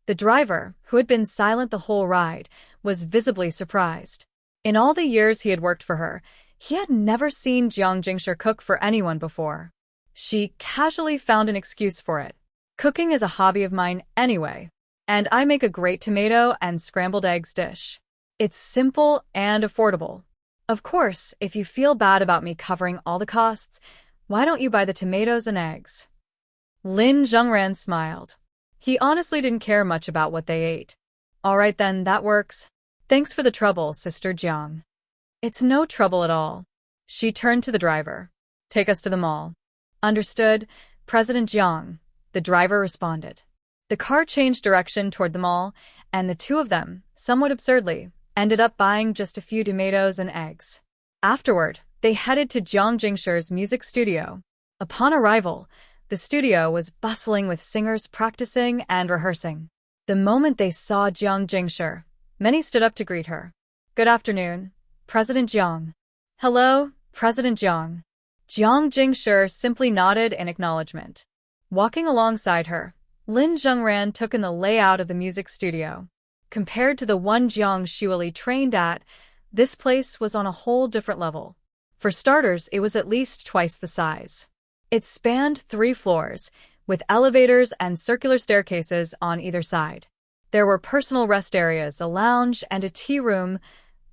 The driver, who had been silent the whole ride, was visibly surprised. In all the years he had worked for her, he had never seen Jiang Jingshi cook for anyone before. She casually found an excuse for it. Cooking is a hobby of mine anyway, and I make a great tomato and scrambled eggs dish. It's simple and affordable. Of course, if you feel bad about me covering all the costs, why don't you buy the tomatoes and eggs? Lin Zhengran smiled. He honestly didn't care much about what they ate. All right then, that works. Thanks for the trouble, Sister Jiang. It's no trouble at all. She turned to the driver. Take us to the mall. Understood, President Jiang, the driver responded. The car changed direction toward the mall, and the two of them, somewhat absurdly, ended up buying just a few tomatoes and eggs. Afterward, they headed to Jiang Jingshi's music studio. Upon arrival, the studio was bustling with singers practicing and rehearsing. The moment they saw Jiang Jingshi, many stood up to greet her. Good afternoon, President Jiang. Hello, President Jiang. Jiang Jingshi simply nodded in acknowledgement. Walking alongside her, Lin Zhengran took in the layout of the music studio. Compared to the one Jiang Xueli trained at, this place was on a whole different level. For starters, it was at least twice the size. It spanned 3 floors, with elevators and circular staircases on either side. There were personal rest areas, a lounge, and a tea room.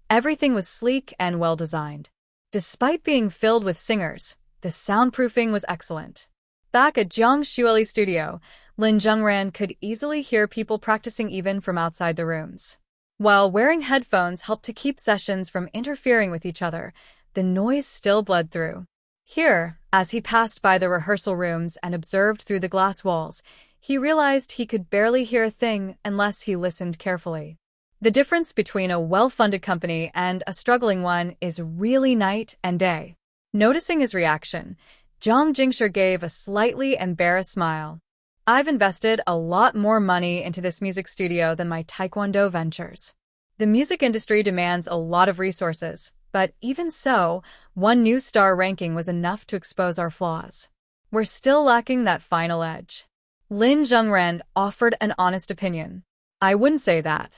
Everything was sleek and well-designed. Despite being filled with singers, the soundproofing was excellent. Back at Jiang Xueli's studio, Lin Zhengran could easily hear people practicing even from outside the rooms. While wearing headphones helped to keep sessions from interfering with each other, the noise still bled through. Here, as he passed by the rehearsal rooms and observed through the glass walls, he realized he could barely hear a thing unless he listened carefully. The difference between a well-funded company and a struggling one is really night and day. Noticing his reaction, Jiang Jingshi gave a slightly embarrassed smile. I've invested a lot more money into this music studio than my Taekwondo ventures. The music industry demands a lot of resources, but even so, one new star ranking was enough to expose our flaws. We're still lacking that final edge. Lin Zhengran offered an honest opinion. I wouldn't say that.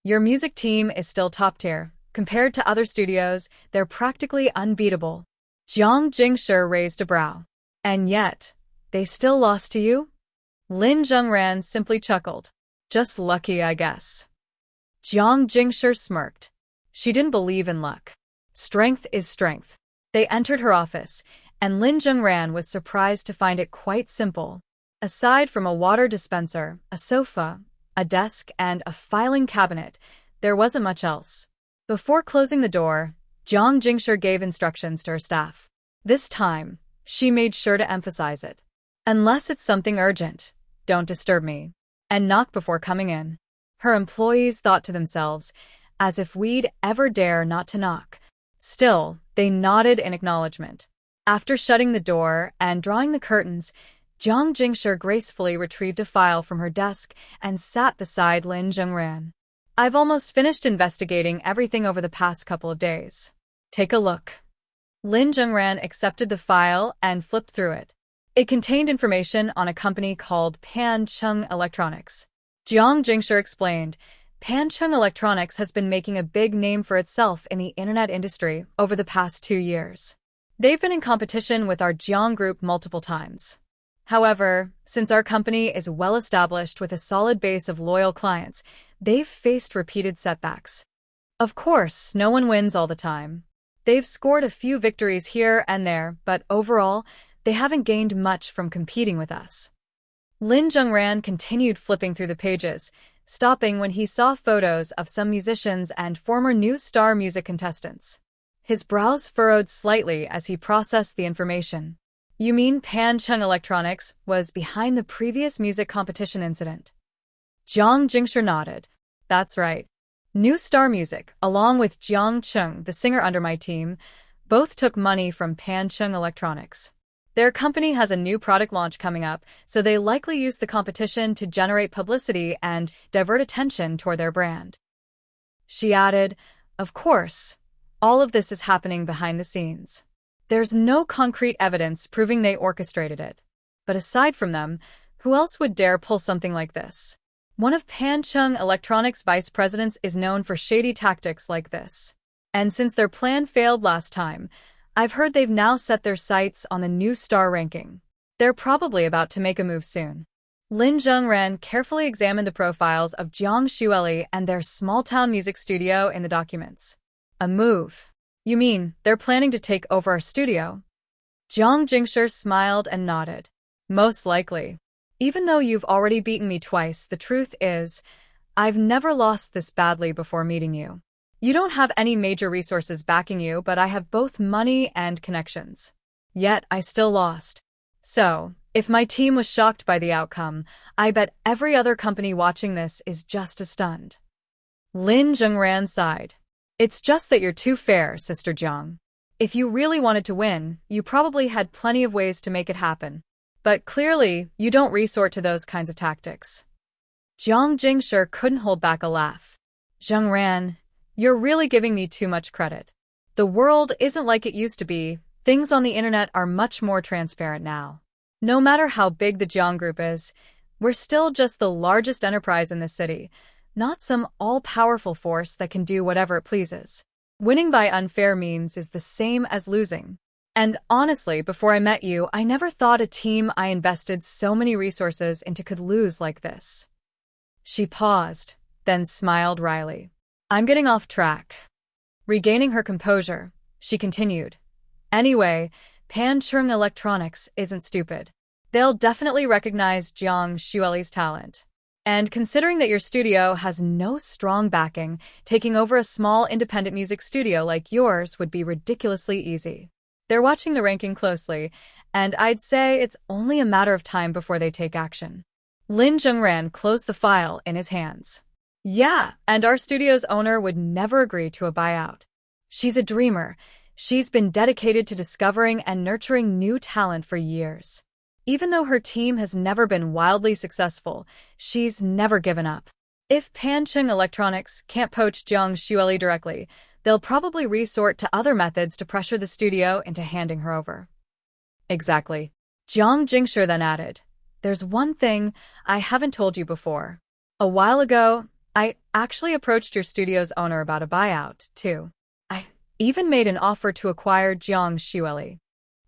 Your music team is still top tier. Compared to other studios, they're practically unbeatable. Jiang Jingshi raised a brow. And yet, they still lost to you? Lin Zhengran simply chuckled. Just lucky, I guess. Jiang Jingshi smirked. She didn't believe in luck. Strength is strength. They entered her office, and Lin Zhengran was surprised to find it quite simple. Aside from a water dispenser, a sofa, a desk, and a filing cabinet, there wasn't much else. Before closing the door, Jiang Jingshi gave instructions to her staff. This time, she made sure to emphasize it. Unless it's something urgent, don't disturb me, and knock before coming in. Her employees thought to themselves, as if we'd ever dare not to knock. Still, they nodded in acknowledgement. After shutting the door and drawing the curtains, Jiang Jingshi gracefully retrieved a file from her desk and sat beside Lin Zhengran. I've almost finished investigating everything over the past couple of days. Take a look. Lin Zhengran accepted the file and flipped through it. It contained information on a company called Pancheng Electronics. Jiang Jingshi explained, Pancheng Electronics has been making a big name for itself in the internet industry over the past 2 years. They've been in competition with our Jiang Group multiple times. However, since our company is well established with a solid base of loyal clients, they've faced repeated setbacks. Of course, no one wins all the time. They've scored a few victories here and there, but overall, they haven't gained much from competing with us. Lin Zhengran continued flipping through the pages, stopping when he saw photos of some musicians and former New Star music contestants. His brows furrowed slightly as he processed the information. You mean Pancheng Electronics was behind the previous music competition incident? Jiang Jingshi nodded. That's right. New Star Music, along with Jiang Cheng, the singer under my team, both took money from Pancheng Electronics. Their company has a new product launch coming up, so they likely used the competition to generate publicity and divert attention toward their brand. She added, of course, all of this is happening behind the scenes. There's no concrete evidence proving they orchestrated it. But aside from them, who else would dare pull something like this? One of Pancheng Electronics' vice presidents is known for shady tactics like this. And since their plan failed last time, I've heard they've now set their sights on the New Star ranking. They're probably about to make a move soon. Lin Zhengran carefully examined the profiles of Jiang Xueli and their small-town music studio in the documents. A move? You mean they're planning to take over our studio? Jiang Jingshi smiled and nodded. Most likely. Even though you've already beaten me twice, the truth is, I've never lost this badly before meeting you. You don't have any major resources backing you, but I have both money and connections. Yet I still lost. So, if my team was shocked by the outcome, I bet every other company watching this is just as stunned. Lin Zhengran sighed. It's just that you're too fair, Sister Jiang. If you really wanted to win, you probably had plenty of ways to make it happen. But clearly, you don't resort to those kinds of tactics. Jiang Jingshi couldn't hold back a laugh. Zhengran, you're really giving me too much credit. The world isn't like it used to be. Things on the internet are much more transparent now. No matter how big the Jiang Group is, we're still just the largest enterprise in the city, not some all-powerful force that can do whatever it pleases. Winning by unfair means is the same as losing. And honestly, before I met you, I never thought a team I invested so many resources into could lose like this. She paused, then smiled wryly. I'm getting off track. Regaining her composure, she continued. Anyway, Pancheng Electronics isn't stupid. They'll definitely recognize Jiang Xueli's talent. And considering that your studio has no strong backing, taking over a small independent music studio like yours would be ridiculously easy. They're watching the ranking closely, and I'd say it's only a matter of time before they take action. Lin Zhengran closed the file in his hands. Yeah, and our studio's owner would never agree to a buyout. She's a dreamer. She's been dedicated to discovering and nurturing new talent for years. Even though her team has never been wildly successful, she's never given up. If Pancheng Electronics can't poach Jiang Xueli directly, they'll probably resort to other methods to pressure the studio into handing her over. Exactly. Jiang Jingshi then added, there's one thing I haven't told you before. A while ago, I actually approached your studio's owner about a buyout, too. I even made an offer to acquire Jiang Xueli.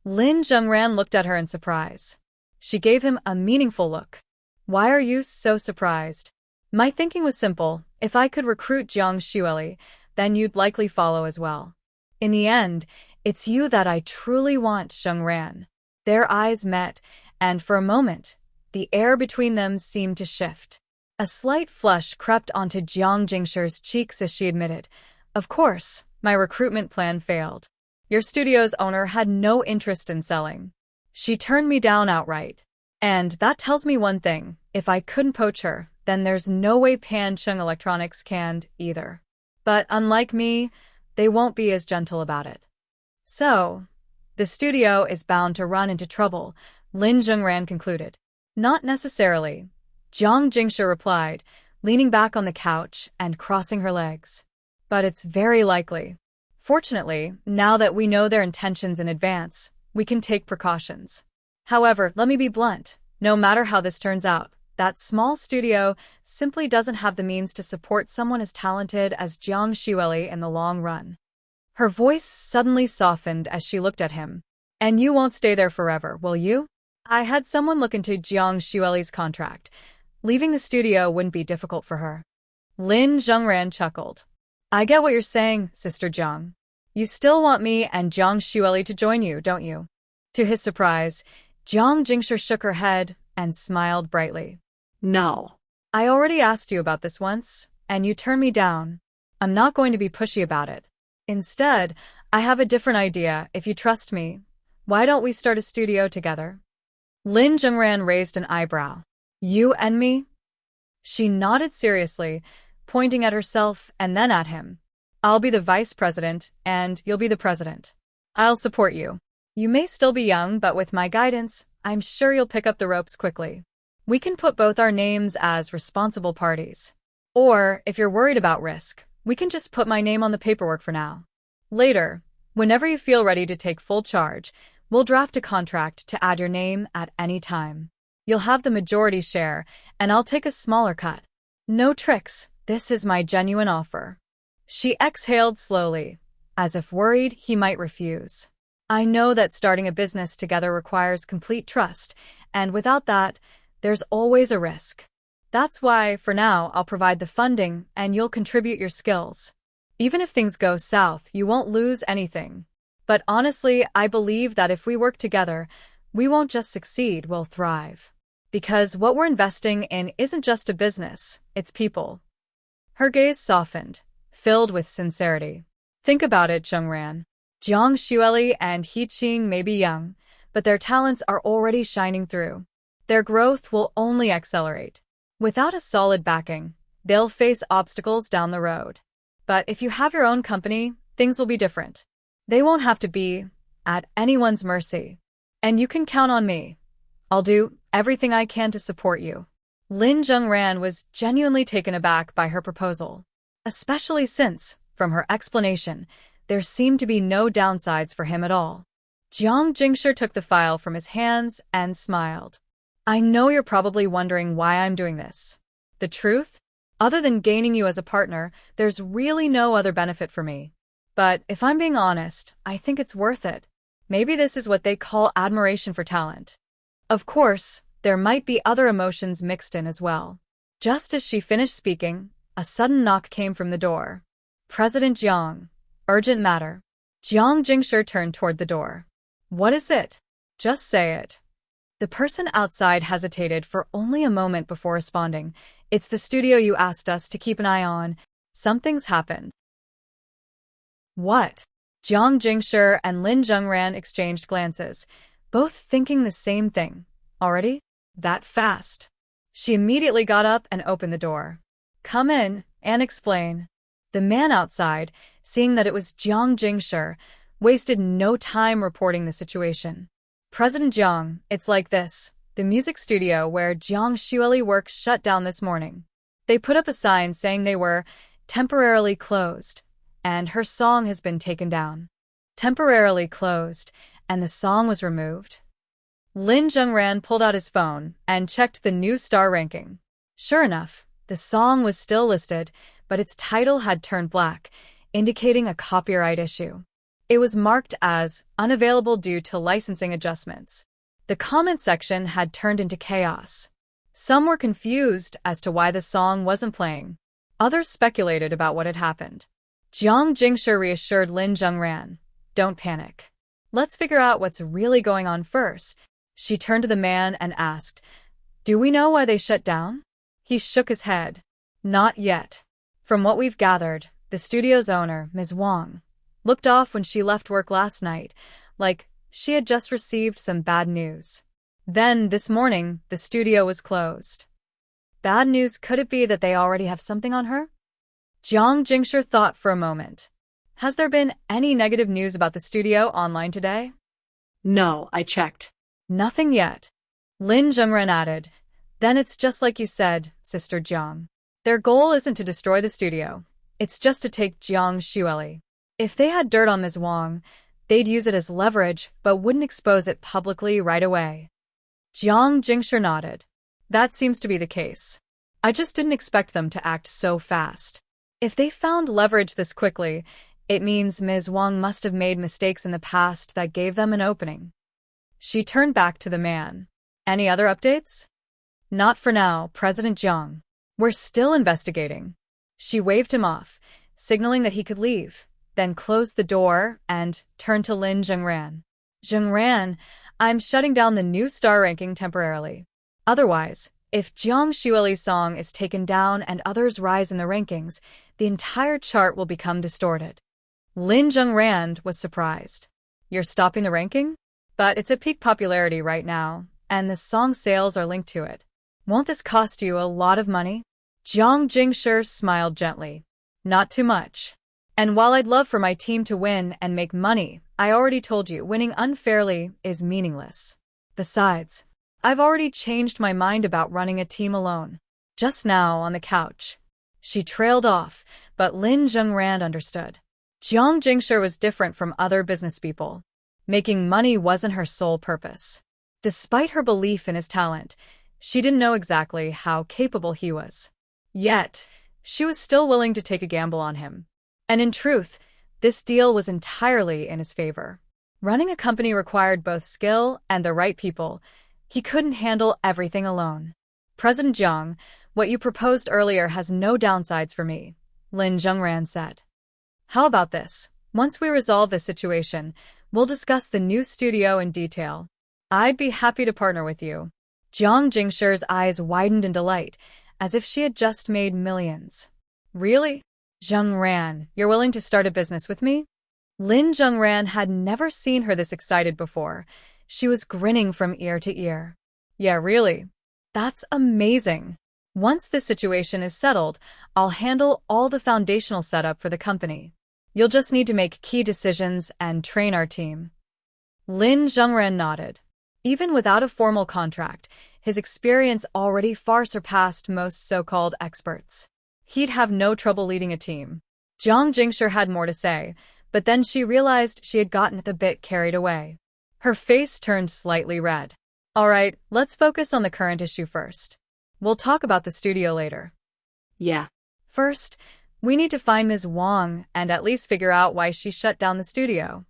Lin Zhengran looked at her in surprise. She gave him a meaningful look. Why are you so surprised? My thinking was simple. If I could recruit Jiang Xueli, then you'd likely follow as well. In the end, it's you that I truly want, Zhengran. Their eyes met, and for a moment, the air between them seemed to shift. A slight flush crept onto Jiang Jingshi's cheeks as she admitted, of course, my recruitment plan failed. Your studio's owner had no interest in selling. She turned me down outright. And that tells me one thing, if I couldn't poach her, then there's no way Pancheng Electronics can either. But unlike me, they won't be as gentle about it. So, the studio is bound to run into trouble, Lin Zhengran concluded. Not necessarily, Jiang Jingshi replied, leaning back on the couch and crossing her legs. But it's very likely. Fortunately, now that we know their intentions in advance, we can take precautions. However, let me be blunt, no matter how this turns out, that small studio simply doesn't have the means to support someone as talented as Jiang Xueli in the long run. Her voice suddenly softened as she looked at him. And you won't stay there forever, will you? I had someone look into Jiang Xueli's contract. Leaving the studio wouldn't be difficult for her. Lin Zhengran chuckled. I get what you're saying, Sister Jiang. You still want me and Jiang Xueli to join you, don't you? To his surprise, Jiang Jingshi shook her head and smiled brightly. No. I already asked you about this once, and you turned me down. I'm not going to be pushy about it. Instead, I have a different idea, if you trust me. Why don't we start a studio together? Lin Zhengran raised an eyebrow. You and me? She nodded seriously, pointing at herself and then at him. I'll be the vice president, and you'll be the president. I'll support you. You may still be young, but with my guidance, I'm sure you'll pick up the ropes quickly. We can put both our names as responsible parties. Or, if you're worried about risk, we can just put my name on the paperwork for now. Later, whenever you feel ready to take full charge, we'll draft a contract to add your name at any time. You'll have the majority share, and I'll take a smaller cut. No tricks, this is my genuine offer. She exhaled slowly, as if worried he might refuse. I know that starting a business together requires complete trust, and without that, there's always a risk. That's why, for now, I'll provide the funding and you'll contribute your skills. Even if things go south, you won't lose anything. But honestly, I believe that if we work together, we won't just succeed, we'll thrive. Because what we're investing in isn't just a business, it's people. Her gaze softened, filled with sincerity. Think about it, Zhengran. Jiang Xueli and He Qing may be young, but their talents are already shining through. Their growth will only accelerate. Without a solid backing, they'll face obstacles down the road. But if you have your own company, things will be different. They won't have to be at anyone's mercy. And you can count on me. I'll do everything I can to support you. Lin Zhengran was genuinely taken aback by her proposal, especially since, from her explanation, there seemed to be no downsides for him at all. Jiang Jingshi took the file from his hands and smiled. I know you're probably wondering why I'm doing this. The truth? Other than gaining you as a partner, there's really no other benefit for me. But if I'm being honest, I think it's worth it. Maybe this is what they call admiration for talent. Of course, there might be other emotions mixed in as well. Just as she finished speaking, a sudden knock came from the door. President Jiang. Urgent matter. Jiang Jingshi turned toward the door. What is it? Just say it. The person outside hesitated for only a moment before responding. It's the studio you asked us to keep an eye on. Something's happened. What? Jiang Jingshi and Lin Zhengran exchanged glances, both thinking the same thing. Already? That fast? She immediately got up and opened the door. Come in and explain. The man outside, seeing that it was Jiang Jingshi, wasted no time reporting the situation. President Jiang, it's like this. The music studio where Jiang Xueli works shut down this morning. They put up a sign saying they were temporarily closed, and her song has been taken down. Temporarily closed, and the song was removed. Lin Zhengran pulled out his phone and checked the new star ranking. Sure enough, the song was still listed, but its title had turned black, indicating a copyright issue. It was marked as unavailable due to licensing adjustments. The comment section had turned into chaos. Some were confused as to why the song wasn't playing. Others speculated about what had happened. Jiang Jingshi reassured Lin Zhengran, don't panic. Let's figure out what's really going on first. She turned to the man and asked, do we know why they shut down? He shook his head. Not yet. From what we've gathered, the studio's owner, Ms. Wang, looked off when she left work last night, like she had just received some bad news. Then, this morning, the studio was closed. Bad news? Could it be that they already have something on her? Jiang Jingshi thought for a moment. Has there been any negative news about the studio online today? No, I checked. Nothing yet. Lin Zhengran added. Then it's just like you said, Sister Jiang. Their goal isn't to destroy the studio. It's just to take Jiang Xueli. If they had dirt on Ms. Wang, they'd use it as leverage, but wouldn't expose it publicly right away. Jiang Jingshi nodded. That seems to be the case. I just didn't expect them to act so fast. If they found leverage this quickly, it means Ms. Wang must have made mistakes in the past that gave them an opening. She turned back to the man. Any other updates? Not for now, President Jiang. We're still investigating. She waved him off, signaling that he could leave. then closed the door and turned to Lin Zhengran. Zhengran, I'm shutting down the new star ranking temporarily. Otherwise, if Jiang Xueli's song is taken down and others rise in the rankings, the entire chart will become distorted. Lin Zhengran was surprised. You're stopping the ranking? But it's at peak popularity right now, and the song sales are linked to it. Won't this cost you a lot of money? Jiang Jingshi smiled gently. Not too much. And while I'd love for my team to win and make money, I already told you winning unfairly is meaningless. Besides, I've already changed my mind about running a team alone. Just now on the couch. She trailed off, but Lin Zhengran understood. Jiang Jingshi was different from other business people. Making money wasn't her sole purpose. Despite her belief in his talent, she didn't know exactly how capable he was. Yet, she was still willing to take a gamble on him. And in truth, this deal was entirely in his favor. Running a company required both skill and the right people. He couldn't handle everything alone. President Jiang, what you proposed earlier has no downsides for me, Lin Zhengran said. How about this? Once we resolve this situation, we'll discuss the new studio in detail. I'd be happy to partner with you. Jiang Jingshi's eyes widened in delight, as if she had just made millions. Really? Zhengran, you're willing to start a business with me? Lin Zhengran had never seen her this excited before. She was grinning from ear to ear. Yeah, really? That's amazing. Once this situation is settled, I'll handle all the foundational setup for the company. You'll just need to make key decisions and train our team. Lin Zhengran nodded. Even without a formal contract, his experience already far surpassed most so-called experts. He'd have no trouble leading a team. Jiang Jingshi had more to say, but then she realized she had gotten a bit carried away. Her face turned slightly red. All right, let's focus on the current issue first. We'll talk about the studio later. Yeah. First, we need to find Ms. Wang and at least figure out why she shut down the studio.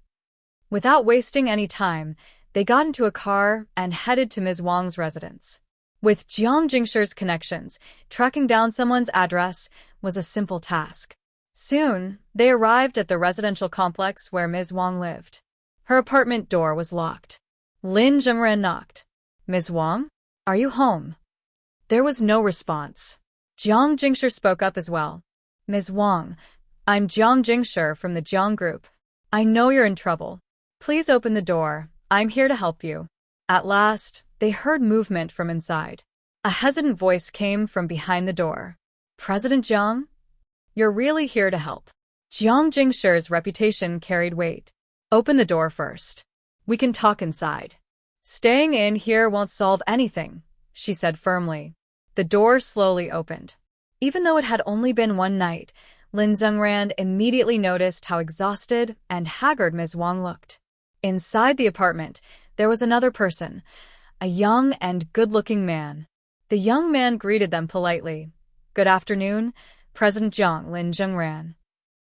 Without wasting any time, they got into a car and headed to Ms. Wang's residence. With Jiang Jingshi's connections, tracking down someone's address was a simple task. Soon, they arrived at the residential complex where Ms. Wang lived. Her apartment door was locked. Lin Zhengran knocked. Ms. Wang? Are you home? There was no response. Jiang Jingshi spoke up as well. Ms. Wang, I'm Jiang Jingshi from the Jiang Group. I know you're in trouble. Please open the door. I'm here to help you. At last, they heard movement from inside. A hesitant voice came from behind the door. President Jiang? You're really here to help. Jiang Jingshi's reputation carried weight. Open the door first. We can talk inside. Staying in here won't solve anything, she said firmly. The door slowly opened. Even though it had only been one night, Lin Zhengran immediately noticed how exhausted and haggard Ms. Wang looked. Inside the apartment, there was another person, a young and good-looking man. The young man greeted them politely. Good afternoon, President Jiang, Lin Zhengran.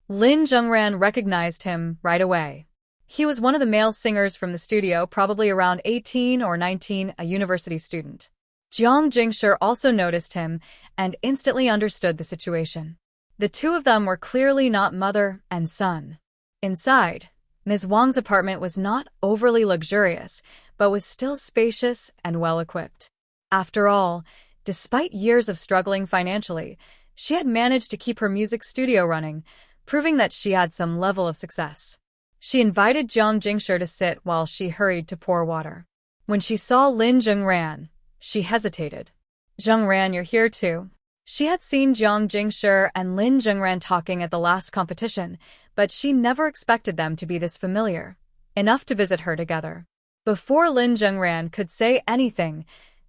Lin Zhengran recognized him right away. He was one of the male singers from the studio, probably around 18 or 19, a university student. Jiang Jingshi also noticed him and instantly understood the situation. The two of them were clearly not mother and son. Inside, Ms. Wang's apartment was not overly luxurious, but was still spacious and well-equipped. After all, despite years of struggling financially, she had managed to keep her music studio running, proving that she had some level of success. She invited Jiang Jingshi to sit while she hurried to pour water. When she saw Lin Zhengran, she hesitated. Zhengran, you're here too. She had seen Jiang Jingshi and Lin Zhengran talking at the last competition, but she never expected them to be this familiar, enough to visit her together. Before Lin Zhengran could say anything,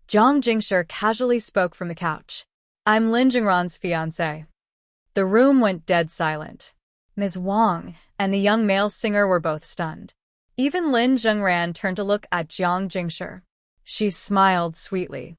Jiang Jingshi casually spoke from the couch. I'm Lin Zhengran's fiancé. The room went dead silent. Ms. Wang and the young male singer were both stunned. Even Lin Zhengran turned to look at Jiang Jingshi. She smiled sweetly.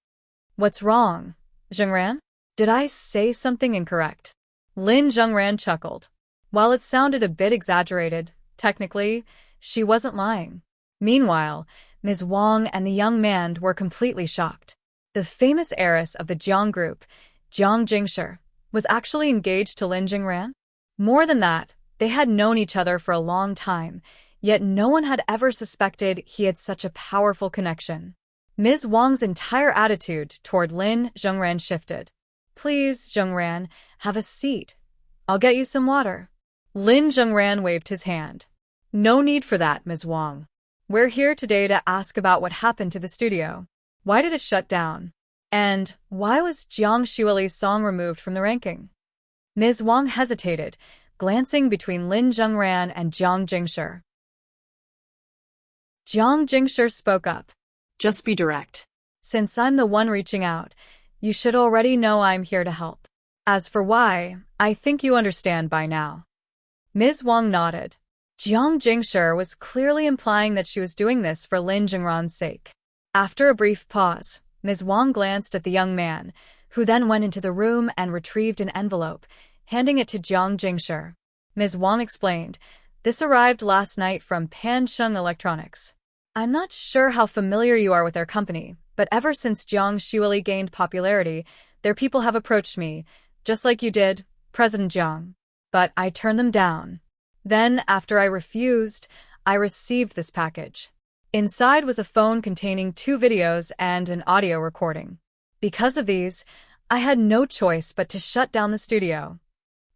What's wrong, Zhengran? Did I say something incorrect? Lin Zhengran chuckled. While it sounded a bit exaggerated, technically, she wasn't lying. Meanwhile, Ms. Wang and the young man were completely shocked. The famous heiress of the Jiang Group, Jiang Jingshi, was actually engaged to Lin Zhengran? More than that, They had known each other for a long time, yet no one had ever suspected he had such a powerful connection. Ms. Wang's entire attitude toward Lin Zhengran shifted. "Please, Zhengran, have a seat. I'll get you some water." Lin Zhengran waved his hand. "No need for that, Ms. Wang. We're here today to ask about what happened to the studio. Why did it shut down? And why was Jiang Xueli's song removed from the ranking?" Ms. Wang hesitated, glancing between Lin Zhengran and Jiang Jingshi. Jiang Jingshi spoke up. Just be direct. "Since I'm the one reaching out, you should already know I'm here to help. As for why, I think you understand by now." Ms. Wang nodded. Jiang Jingshi was clearly implying that she was doing this for Lin Zhengran's sake. After a brief pause, Ms. Wang glanced at the young man, who then went into the room and retrieved an envelope, handing it to Jiang Jingshi. Ms. Wang explained, "This arrived last night from Pancheng Electronics. I'm not sure how familiar you are with their company, but ever since Jiang Xueli gained popularity, their people have approached me, just like you did, President Jiang. But I turned them down. Then, after I refused, I received this package. Inside was a phone containing 2 videos and an audio recording. Because of these, I had no choice but to shut down the studio."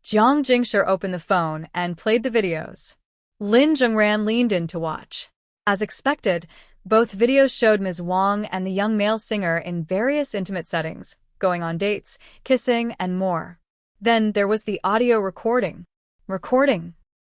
Jiang Jingshi opened the phone and played the videos. Lin Zhengran leaned in to watch. As expected, both videos showed Ms. Wang and the young male singer in various intimate settings, going on dates, kissing, and more. Then there was the audio recording.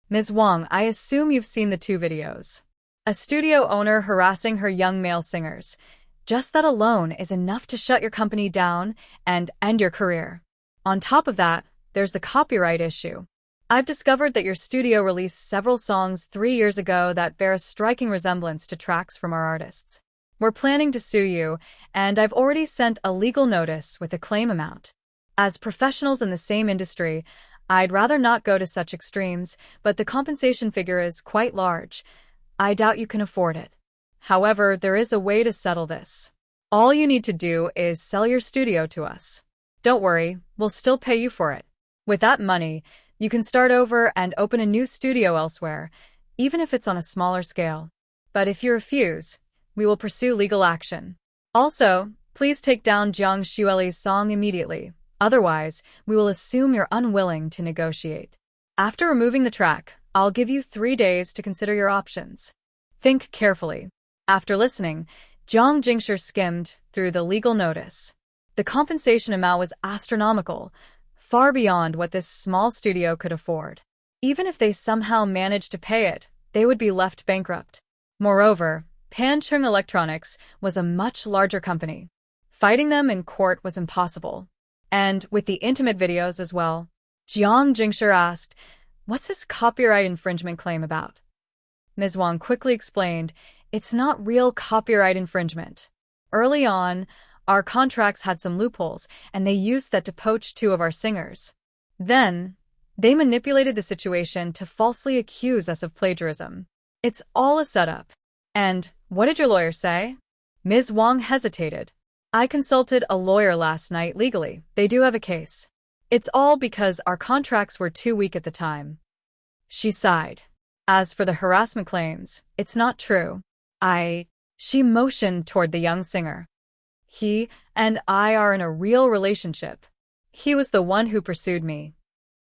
Ms. Wang, I assume you've seen the 2 videos. A studio owner harassing her young male singers. Just that alone is enough to shut your company down and end your career. On top of that, there's the copyright issue. I've discovered that your studio released several songs 3 years ago that bear a striking resemblance to tracks from our artists. We're planning to sue you, and I've already sent a legal notice with a claim amount. As professionals in the same industry, I'd rather not go to such extremes, but the compensation figure is quite large. I doubt you can afford it. However, there is a way to settle this. All you need to do is sell your studio to us. Don't worry, we'll still pay you for it. With that money, you can start over and open a new studio elsewhere, even if it's on a smaller scale. But if you refuse, we will pursue legal action. Also, please take down Jiang Xueli's song immediately. Otherwise, we will assume you're unwilling to negotiate. After removing the track, I'll give you 3 days to consider your options. Think carefully." After listening, Jiang Jingshi skimmed through the legal notice. The compensation amount was astronomical, far beyond what this small studio could afford. Even if they somehow managed to pay it, they would be left bankrupt. Moreover, Pancheng Electronics was a much larger company. Fighting them in court was impossible. And with the intimate videos as well. Jiang Jingshi asked, "What's this copyright infringement claim about?" Ms. Wang quickly explained, "It's not real copyright infringement. Early on, our contracts had some loopholes, and they used that to poach 2 of our singers. Then, they manipulated the situation to falsely accuse us of plagiarism. It's all a setup." "And what did your lawyer say?" Ms. Wang hesitated. "I consulted a lawyer last night legally. They do have a case. It's all because our contracts were too weak at the time." She sighed. "As for the harassment claims, it's not true. She motioned toward the young singer. "He and I are in a real relationship. He was the one who pursued me."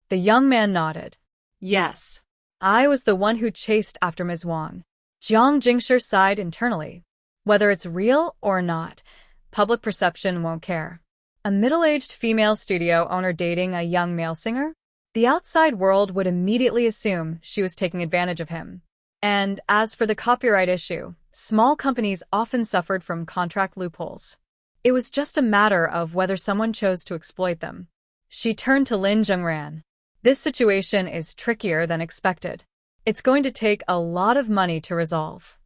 The young man nodded. Yes. "I was the one who chased after Ms. Wang." Jiang Jingshi sighed internally. Whether it's real or not, public perception won't care. A middle-aged female studio owner dating a young male singer? The outside world would immediately assume she was taking advantage of him. And as for the copyright issue, small companies often suffered from contract loopholes. It was just a matter of whether someone chose to exploit them. She turned to Lin Zhengran. "This situation is trickier than expected. It's going to take a lot of money to resolve."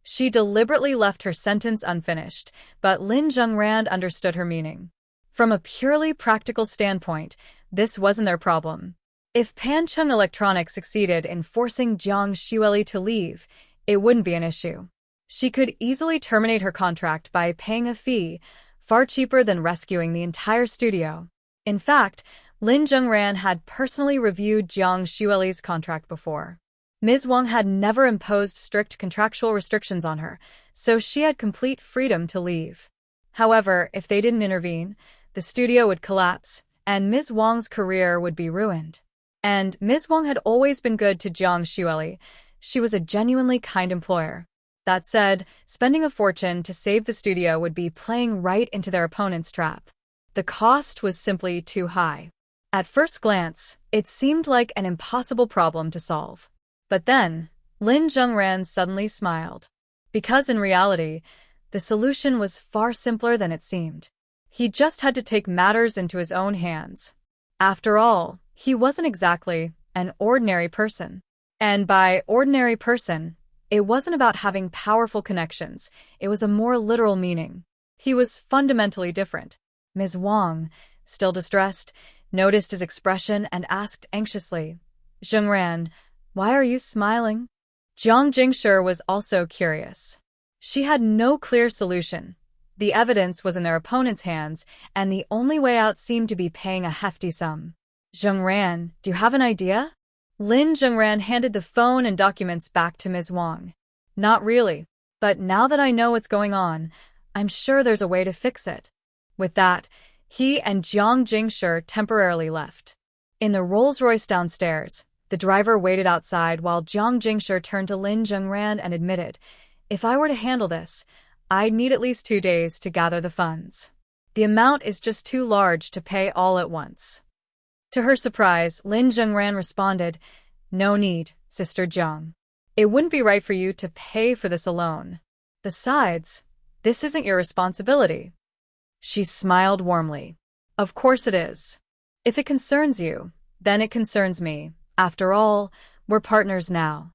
She deliberately left her sentence unfinished, but Lin Zhengran understood her meaning. From a purely practical standpoint, this wasn't their problem. If Pancheng Electronics succeeded in forcing Jiang Xueli to leave, it wouldn't be an issue. She could easily terminate her contract by paying a fee, far cheaper than rescuing the entire studio. In fact, Lin Zhengran had personally reviewed Jiang Xueli's contract before. Ms. Wang had never imposed strict contractual restrictions on her, so she had complete freedom to leave. However, if they didn't intervene, the studio would collapse, and Ms. Wang's career would be ruined. And Ms. Wang had always been good to Jiang Xueli. She was a genuinely kind employer. That said, spending a fortune to save the studio would be playing right into their opponent's trap. The cost was simply too high. At first glance, it seemed like an impossible problem to solve. But then, Lin Zhengran suddenly smiled. Because in reality, the solution was far simpler than it seemed. He just had to take matters into his own hands. After all, he wasn't exactly an ordinary person. And by ordinary person, it wasn't about having powerful connections, it was a more literal meaning. He was fundamentally different. Ms. Wang, still distressed, noticed his expression and asked anxiously, "Zhengran, why are you smiling?" Jiang Jingshi was also curious. She had no clear solution. The evidence was in their opponent's hands, and the only way out seemed to be paying a hefty sum. "Zhengran, do you have an idea?" Lin Zhengran handed the phone and documents back to Ms. Wang. "Not really, but now that I know what's going on, I'm sure there's a way to fix it." With that, he and Jiang Jingshi temporarily left. In the Rolls-Royce downstairs, the driver waited outside while Jiang Jingshi turned to Lin Zhengran and admitted, "If I were to handle this, I'd need at least 2 days to gather the funds. The amount is just too large to pay all at once." To her surprise, Lin Zhengran responded, "No need, Sister Jiang. It wouldn't be right for you to pay for this alone. Besides, this isn't your responsibility." She smiled warmly. "Of course it is. If it concerns you, then it concerns me. After all, we're partners now."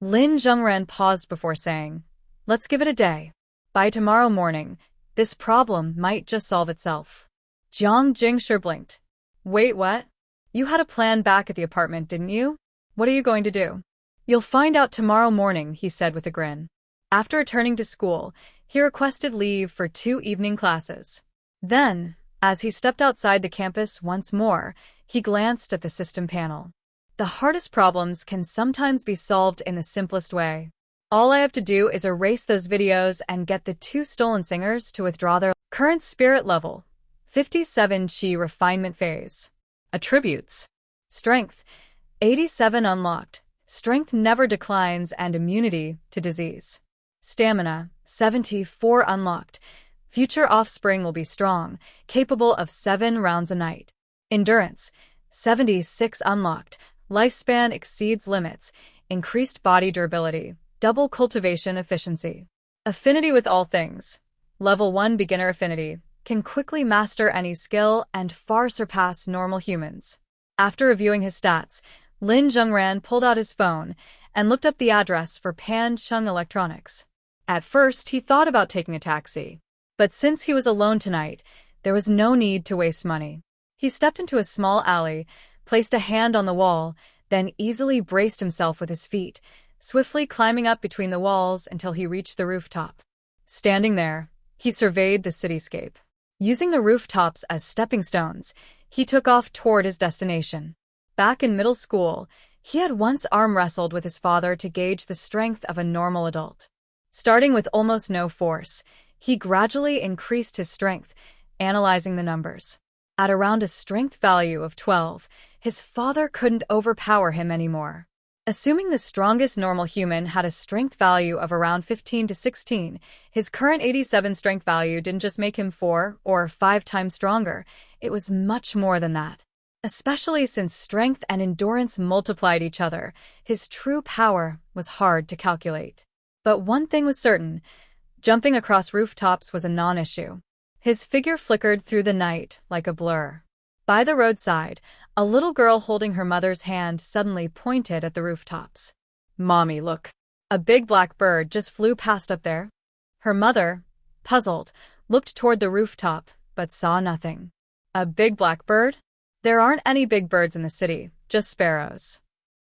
Lin Zhengran paused before saying, "Let's give it a day. By tomorrow morning, this problem might just solve itself." Jiang Jingshi blinked. "Wait, what? You had a plan back at the apartment, didn't you? What are you going to do?" "You'll find out tomorrow morning," he said with a grin. After returning to school, he requested leave for 2 evening classes. Then, as he stepped outside the campus once more, he glanced at the system panel. The hardest problems can sometimes be solved in the simplest way. All I have to do is erase those videos and get the 2 stolen singers to withdraw their current spirit level. 57 Qi refinement phase. Attributes. Strength. 87 unlocked. Strength never declines and immunity to disease. Stamina. 74 unlocked. Future offspring will be strong, capable of 7 rounds a night. Endurance. 76 unlocked. Lifespan exceeds limits. Increased body durability. Double cultivation efficiency. Affinity with all things. Level 1 beginner affinity. Can quickly master any skill and far surpass normal humans. After reviewing his stats, Lin Zhengran pulled out his phone and looked up the address for Pan Chung Electronics. At first, he thought about taking a taxi. But since he was alone tonight, there was no need to waste money. He stepped into a small alley, placed a hand on the wall, then easily braced himself with his feet, swiftly climbing up between the walls until he reached the rooftop. Standing there, he surveyed the cityscape. Using the rooftops as stepping stones, he took off toward his destination. Back in middle school, he had once arm wrestled with his father to gauge the strength of a normal adult. Starting with almost no force, he gradually increased his strength, analyzing the numbers. At around a strength value of 12, his father couldn't overpower him anymore. Assuming the strongest normal human had a strength value of around 15 to 16, his current 87 strength value didn't just make him 4 or 5 times stronger, it was much more than that. Especially since strength and endurance multiplied each other, his true power was hard to calculate. But one thing was certain, jumping across rooftops was a non-issue. His figure flickered through the night like a blur. By the roadside, a little girl holding her mother's hand suddenly pointed at the rooftops. "Mommy, look. A big black bird just flew past up there." Her mother, puzzled, looked toward the rooftop, but saw nothing. "A big black bird? There aren't any big birds in the city, just sparrows."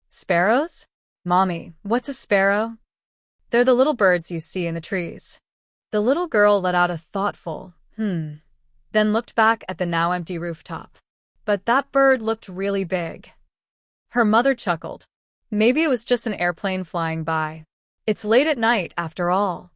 "Sparrows? Mommy, what's a sparrow?" "They're the little birds you see in the trees." The little girl let out a thoughtful, then looked back at the now empty rooftop. but that bird looked really big. Her mother chuckled. Maybe it was just an airplane flying by. It's late at night, after all.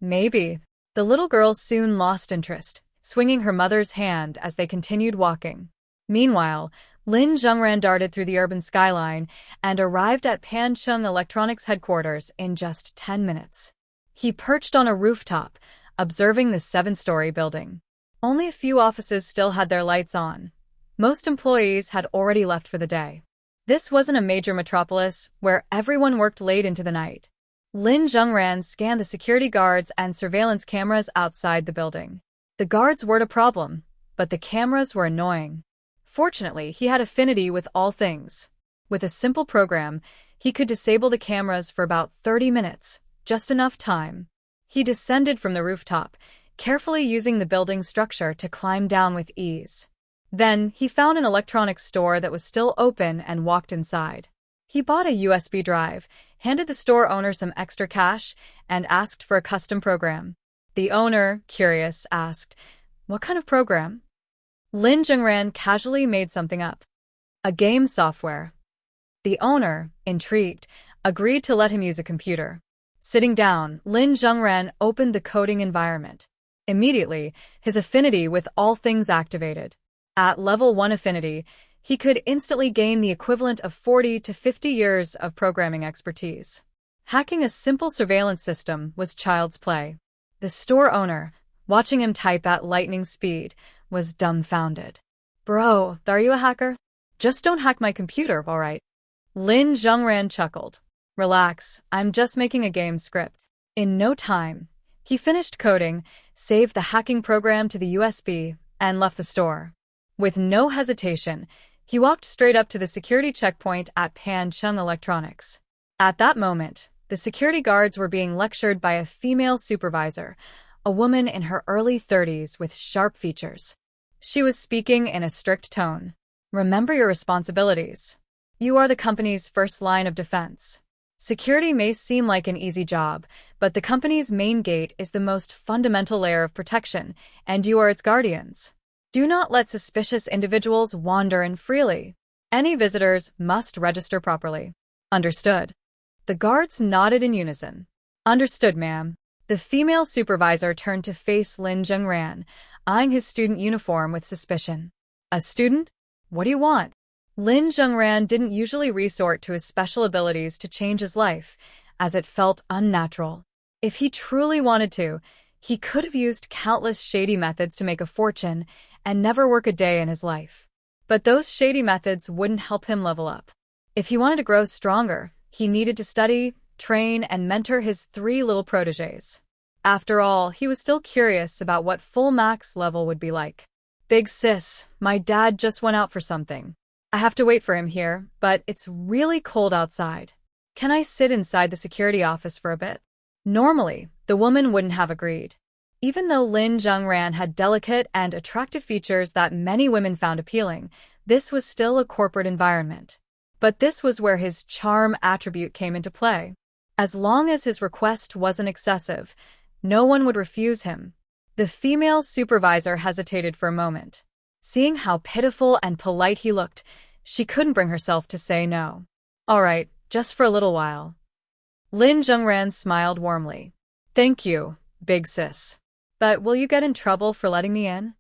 Maybe. The little girl soon lost interest, swinging her mother's hand as they continued walking. Meanwhile, Lin Zhengran darted through the urban skyline and arrived at Pancheng Electronics headquarters in just 10 minutes. He perched on a rooftop, observing the 7-story building. Only a few offices still had their lights on. Most employees had already left for the day. This wasn't a major metropolis where everyone worked late into the night. Lin Zhengran scanned the security guards and surveillance cameras outside the building. The guards weren't a problem, but the cameras were annoying. Fortunately, he had affinity with all things. With a simple program, he could disable the cameras for about 30 minutes, just enough time. He descended from the rooftop, carefully using the building's structure to climb down with ease. Then, he found an electronics store that was still open and walked inside. He bought a USB drive, handed the store owner some extra cash, and asked for a custom program. The owner, curious, asked, "What kind of program?" Lin Zhengran casually made something up. "A game software." The owner, intrigued, agreed to let him use a computer. Sitting down, Lin Zhengran opened the coding environment. Immediately, his affinity with all things activated. At level 1 affinity, he could instantly gain the equivalent of 40 to 50 years of programming expertise. Hacking a simple surveillance system was child's play. The store owner, watching him type at lightning speed, was dumbfounded. "Bro, are you a hacker? Just don't hack my computer, all right?" Lin Zhengran chuckled. "Relax, I'm just making a game script." In no time, he finished coding, saved the hacking program to the USB, and left the store. With no hesitation, he walked straight up to the security checkpoint at Pancheng Electronics. At that moment, the security guards were being lectured by a female supervisor, a woman in her early 30s with sharp features. She was speaking in a strict tone. "Remember your responsibilities. You are the company's first line of defense. Security may seem like an easy job, but the company's main gate is the most fundamental layer of protection, and you are its guardians. Do not let suspicious individuals wander in freely. Any visitors must register properly." "Understood." The guards nodded in unison. "Understood, ma'am." The female supervisor turned to face Lin Zhengran, eyeing his student uniform with suspicion. "A student? What do you want?" Lin Zhengran didn't usually resort to his special abilities to change his life, as it felt unnatural. If he truly wanted to, he could have used countless shady methods to make a fortune and never work a day in his life. But those shady methods wouldn't help him level up. If he wanted to grow stronger, he needed to study, train, and mentor his 3 little protégés. After all, he was still curious about what full max level would be like. "Big sis, my dad just went out for something. I have to wait for him here, but it's really cold outside. Can I sit inside the security office for a bit?" Normally, the woman wouldn't have agreed. Even though Lin Zhengran had delicate and attractive features that many women found appealing, this was still a corporate environment. But this was where his charm attribute came into play. As long as his request wasn't excessive, no one would refuse him. The female supervisor hesitated for a moment. Seeing how pitiful and polite he looked, she couldn't bring herself to say no. "All right, just for a little while." Lin Zhengran smiled warmly. "Thank you, big sis. But will you get in trouble for letting me in?"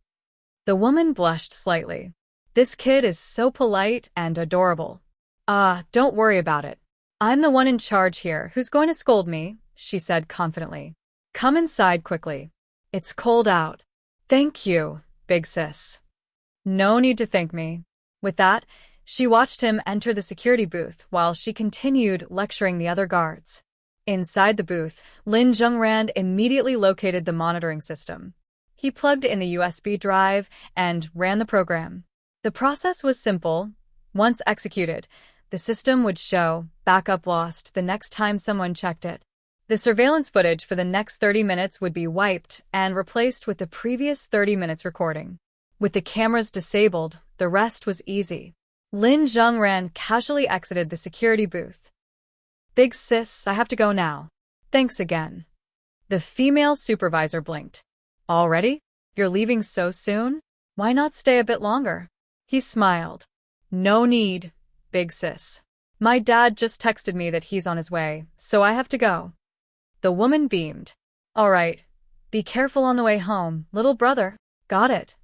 The woman blushed slightly. "This kid is so polite and adorable." Don't worry about it. I'm the one in charge here who's going to scold me," she said confidently. "Come inside quickly. It's cold out." "Thank you, big sis." "No need to thank me." With that, she watched him enter the security booth while she continued lecturing the other guards. Inside the booth, Lin Zhengran immediately located the monitoring system. He plugged in the USB drive and ran the program. The process was simple. Once executed, the system would show backup lost the next time someone checked it. The surveillance footage for the next 30 minutes would be wiped and replaced with the previous 30 minutes recording. With the cameras disabled, the rest was easy. Lin Zhengran casually exited the security booth. "Big sis, I have to go now. Thanks again." The female supervisor blinked. "Already? You're leaving so soon? Why not stay a bit longer?" He smiled. No need, big sis. My dad just texted me that he's on his way, so I have to go. The woman beamed. All right. Be careful on the way home, little brother. Got it.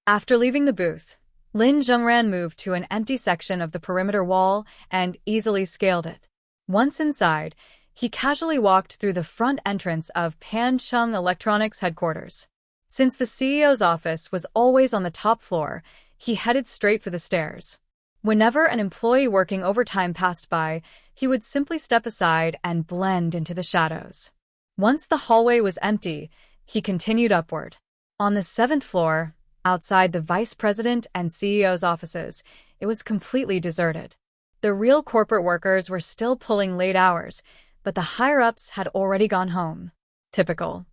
After leaving the booth, Lin Zhengran moved to an empty section of the perimeter wall and easily scaled it. Once inside, he casually walked through the front entrance of Pancheng Electronics headquarters. Since the CEO's office was always on the top floor, he headed straight for the stairs. Whenever an employee working overtime passed by, he would simply step aside and blend into the shadows. Once the hallway was empty, he continued upward. On the 7th floor, outside the vice president and CEO's offices, it was completely deserted. The real corporate workers were still pulling late hours, but the higher-ups had already gone home. Typical.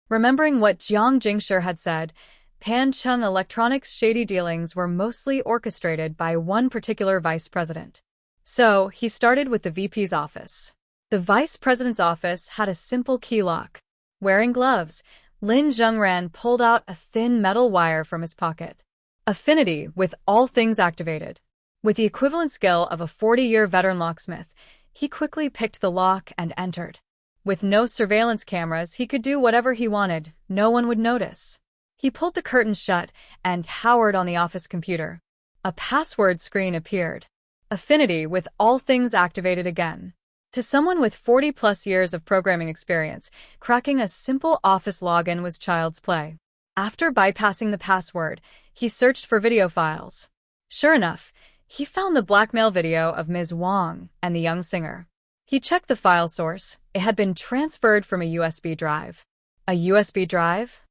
Remembering what Jiang Jingshi had said, Pancheng Electronics' shady dealings were mostly orchestrated by one particular vice president. So, he started with the VP's office. The vice president's office had a simple key lock. Wearing gloves, Lin Zhengran pulled out a thin metal wire from his pocket. Affinity with all things activated. With the equivalent skill of a 40-year veteran locksmith, he quickly picked the lock and entered. With no surveillance cameras, he could do whatever he wanted. No one would notice. He pulled the curtains shut and powered on the office computer. A password screen appeared. Affinity with all things activated again. To someone with 40-plus years of programming experience, cracking a simple office login was child's play. After bypassing the password, he searched for video files. Sure enough, he found the blackmail video of Ms. Wang and the young singer. He checked the file source. It had been transferred from a USB drive. A USB drive?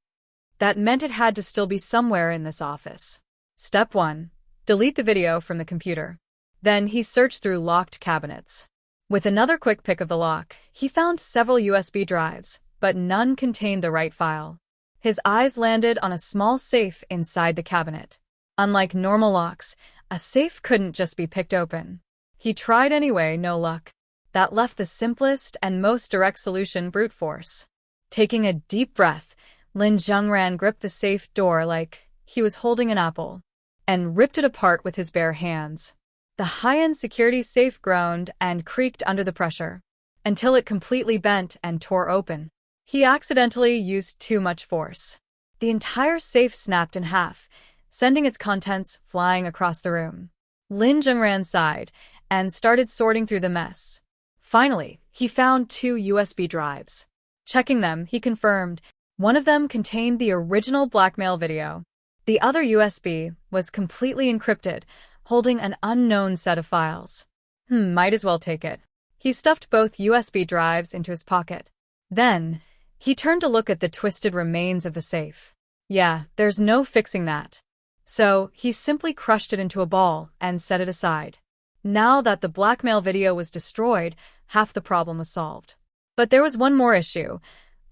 That meant it had to still be somewhere in this office. Step 1. Delete the video from the computer. Then he searched through locked cabinets. With another quick pick of the lock, he found several USB drives, but none contained the right file. His eyes landed on a small safe inside the cabinet. Unlike normal locks, a safe couldn't just be picked open. He tried anyway, no luck. That left the simplest and most direct solution: brute force. Taking a deep breath, Lin Zhengran gripped the safe door like he was holding an apple and ripped it apart with his bare hands. The high-end security safe groaned and creaked under the pressure until it completely bent and tore open. He accidentally used too much force. The entire safe snapped in half, sending its contents flying across the room. Lin Zhengran sighed and started sorting through the mess. Finally, he found 2 USB drives. Checking them, he confirmed one of them contained the original blackmail video. The other USB was completely encrypted, holding an unknown set of files. Might as well take it. He stuffed both USB drives into his pocket. Then, he turned to look at the twisted remains of the safe. Yeah, there's no fixing that. So, he simply crushed it into a ball and set it aside. Now that the blackmail video was destroyed, half the problem was solved. But there was one more issue: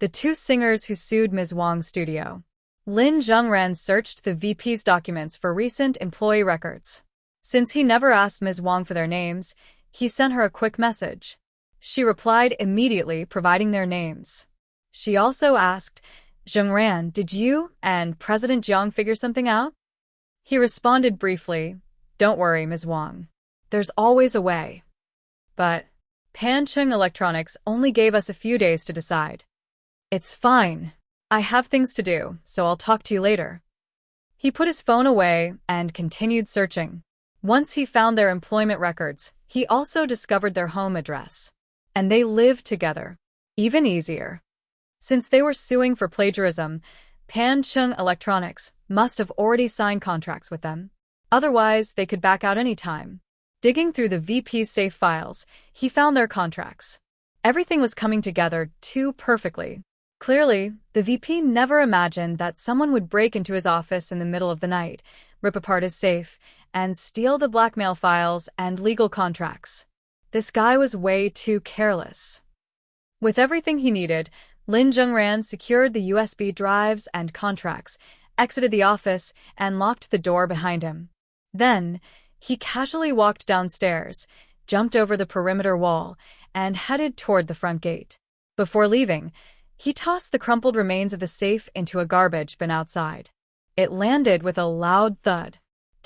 the 2 singers who sued Ms. Wang's studio. Lin Zhengran searched the VP's documents for recent employee records. Since he never asked Ms. Wang for their names, he sent her a quick message. She replied immediately, providing their names. She also asked, "Zhengran, did you and President Jiang figure something out?" He responded briefly, "Don't worry, Ms. Wang. There's always a way." But Pancheng Electronics only gave us a few days to decide. It's fine. I have things to do, so I'll talk to you later. He put his phone away and continued searching. Once he found their employment records, he also discovered their home address. And they lived together. Even easier. Since they were suing for plagiarism, Pancheng Electronics must have already signed contracts with them. Otherwise, they could back out any time. Digging through the VP's safe files, he found their contracts. Everything was coming together too perfectly. Clearly, the VP never imagined that someone would break into his office in the middle of the night, rip apart his safe, and steal the blackmail files and legal contracts. This guy was way too careless. With everything he needed, Lin Zhengran secured the USB drives and contracts, exited the office, and locked the door behind him. Then, he casually walked downstairs, jumped over the perimeter wall, and headed toward the front gate. Before leaving, he tossed the crumpled remains of the safe into a garbage bin outside. It landed with a loud thud.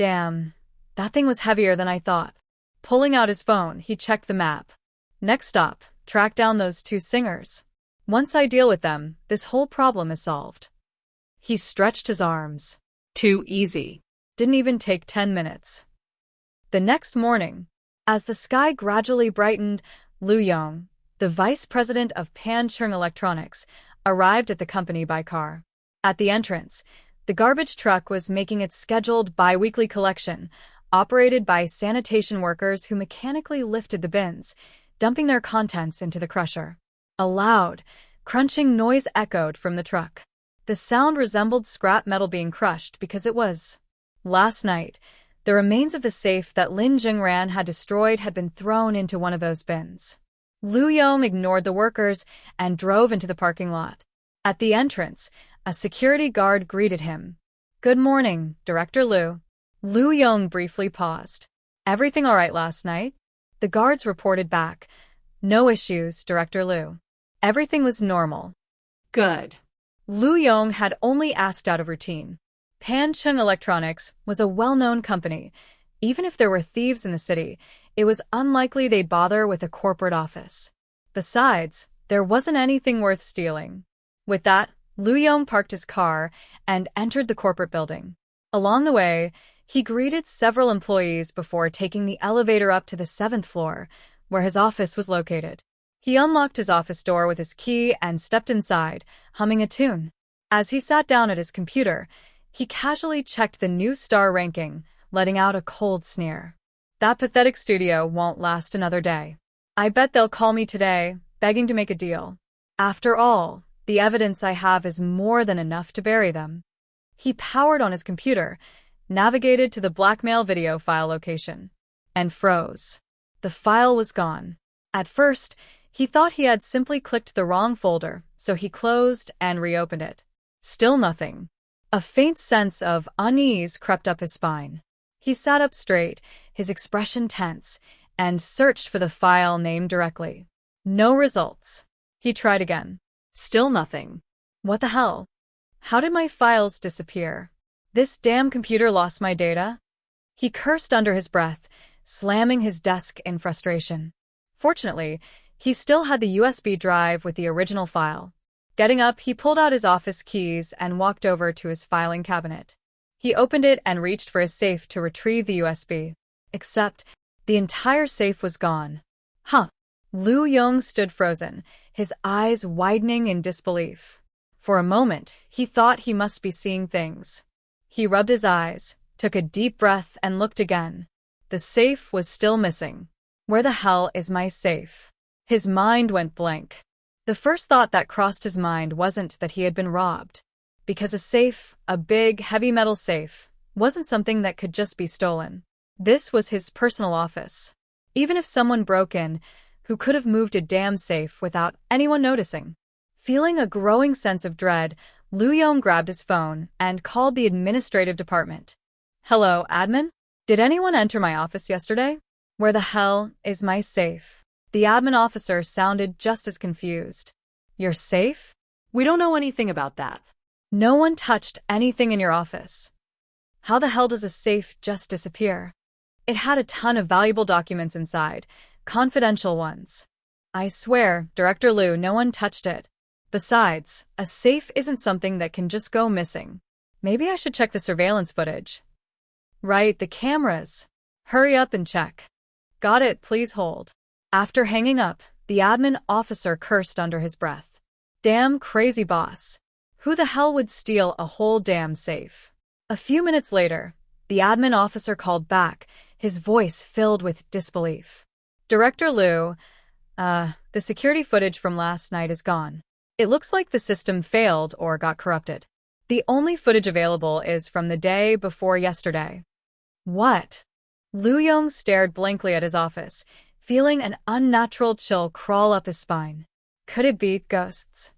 Damn, that thing was heavier than I thought. Pulling out his phone, he checked the map. Next stop, track down those two singers. Once I deal with them, this whole problem is solved. He stretched his arms. Too easy. Didn't even take 10 minutes. The next morning, as the sky gradually brightened, Liu Yong, the vice president of Pancheng Electronics, arrived at the company by car. At the entrance, the garbage truck was making its scheduled bi-weekly collection, operated by sanitation workers who mechanically lifted the bins, dumping their contents into the crusher. A loud, crunching noise echoed from the truck. The sound resembled scrap metal being crushed because it was. Last night, the remains of the safe that Lin Zhengran had destroyed had been thrown into one of those bins. Liu Yong ignored the workers and drove into the parking lot. At the entrance, a security guard greeted him. "Good morning, Director Liu." Liu Yong briefly paused. "Everything all right last night?" The guards reported back. "No issues, Director Liu. Everything was normal." Good. Liu Yong had only asked out of routine. Pancheng Electronics was a well-known company. Even if there were thieves in the city, it was unlikely they'd bother with a corporate office. Besides, there wasn't anything worth stealing. With that, Liu Yong parked his car and entered the corporate building. Along the way, he greeted several employees before taking the elevator up to the 7th floor, where his office was located. He unlocked his office door with his key and stepped inside, humming a tune. As he sat down at his computer, he casually checked the new star ranking, letting out a cold sneer. That pathetic studio won't last another day. I bet they'll call me today, begging to make a deal. After all, the evidence I have is more than enough to bury them. He powered on his computer, navigated to the blackmail video file location, and froze. The file was gone. At first, he thought he had simply clicked the wrong folder, so he closed and reopened it. Still nothing. A faint sense of unease crept up his spine. He sat up straight, his expression tense, and searched for the file name directly. No results. He tried again. Still nothing. What the hell? How did my files disappear? This damn computer lost my data? He cursed under his breath, slamming his desk in frustration. Fortunately, he still had the USB drive with the original file. Getting up, he pulled out his office keys and walked over to his filing cabinet. He opened it and reached for his safe to retrieve the USB. Except, the entire safe was gone. Huh. Liu Yong stood frozen, his eyes widening in disbelief. For a moment, he thought he must be seeing things. He rubbed his eyes, took a deep breath, and looked again. The safe was still missing. Where the hell is my safe? His mind went blank. The first thought that crossed his mind wasn't that he had been robbed. Because a safe, a big, heavy metal safe, wasn't something that could just be stolen. This was his personal office. Even if someone broke in, who could have moved a damn safe without anyone noticing? Feeling a growing sense of dread, Liu Yong grabbed his phone and called the administrative department. "Hello, admin? Did anyone enter my office yesterday? Where the hell is my safe?" The admin officer sounded just as confused. "Your safe? We don't know anything about that." No one touched anything in your office. How the hell does a safe just disappear? It had a ton of valuable documents inside, confidential ones. I swear, Director Liu, no one touched it. Besides, a safe isn't something that can just go missing. Maybe I should check the surveillance footage. Right, the cameras. Hurry up and check. Got it, please hold. After hanging up, the admin officer cursed under his breath. Damn crazy boss. Who the hell would steal a whole damn safe? A few minutes later, the admin officer called back, his voice filled with disbelief. Director Liu, the security footage from last night is gone. It looks like the system failed or got corrupted. The only footage available is from the day before yesterday. What? Liu Yong stared blankly at his office, feeling an unnatural chill crawl up his spine. Could it be ghosts?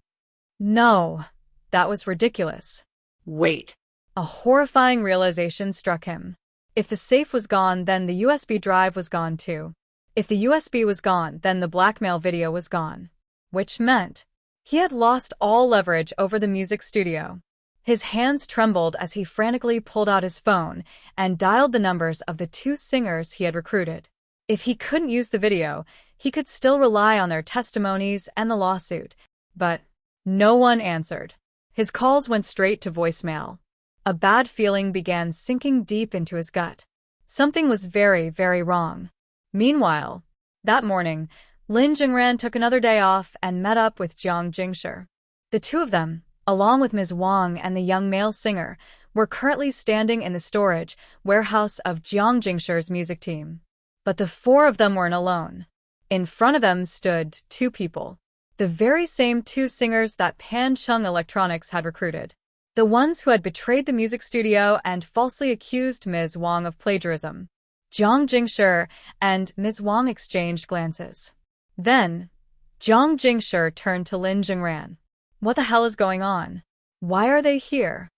No, that was ridiculous. Wait. A horrifying realization struck him. If the safe was gone, then the USB drive was gone too. If the USB was gone, then the blackmail video was gone. Which meant he had lost all leverage over the music studio. His hands trembled as he frantically pulled out his phone and dialed the numbers of the 2 singers he had recruited. If he couldn't use the video, he could still rely on their testimonies and the lawsuit. But no one answered. His calls went straight to voicemail. A bad feeling began sinking deep into his gut. Something was very, very wrong. Meanwhile, that morning, Lin Zhengran took another day off and met up with Jiang Jingshi. The two of them, along with Ms. Wang and the young male singer, were currently standing in the storage warehouse of Jiang Jingshi's music team. But the 4 of them weren't alone. In front of them stood 2 people. The very same 2 singers that Pancheng Electronics had recruited. The ones who had betrayed the music studio and falsely accused Ms. Wang of plagiarism. Jiang Jingshi and Ms. Wang exchanged glances. Then, Jiang Jingshi turned to Lin Zhengran. What the hell is going on? Why are they here?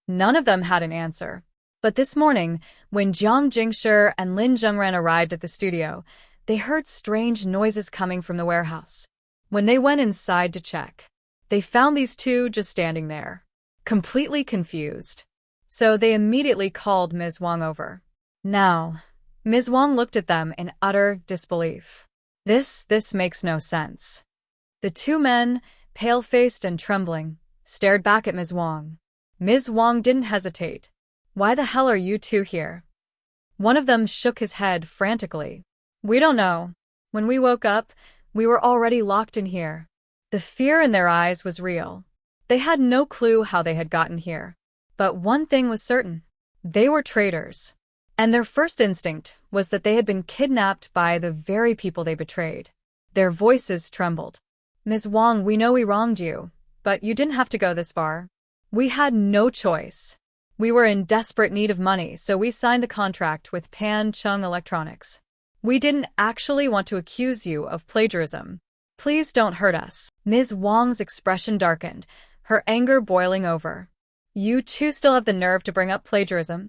None of them had an answer. But this morning, when Jiang Jingshi and Lin Zhengran arrived at the studio, they heard strange noises coming from the warehouse. When they went inside to check, they found these 2 just standing there, completely confused. So they immediately called Ms. Wang over. Now, Ms. Wang looked at them in utter disbelief. This makes no sense. The 2 men, pale-faced and trembling, stared back at Ms. Wang. Ms. Wang didn't hesitate. Why the hell are you 2 here? One of them shook his head frantically. We don't know. When we woke up, we were already locked in here. The fear in their eyes was real. They had no clue how they had gotten here. But one thing was certain. They were traitors. And their first instinct was that they had been kidnapped by the very people they betrayed. Their voices trembled. Ms. Wang, we know we wronged you, but you didn't have to go this far. We had no choice. We were in desperate need of money, so we signed the contract with Pancheng Electronics. We didn't actually want to accuse you of plagiarism. Please don't hurt us. Ms. Wang's expression darkened, her anger boiling over. You 2 still have the nerve to bring up plagiarism?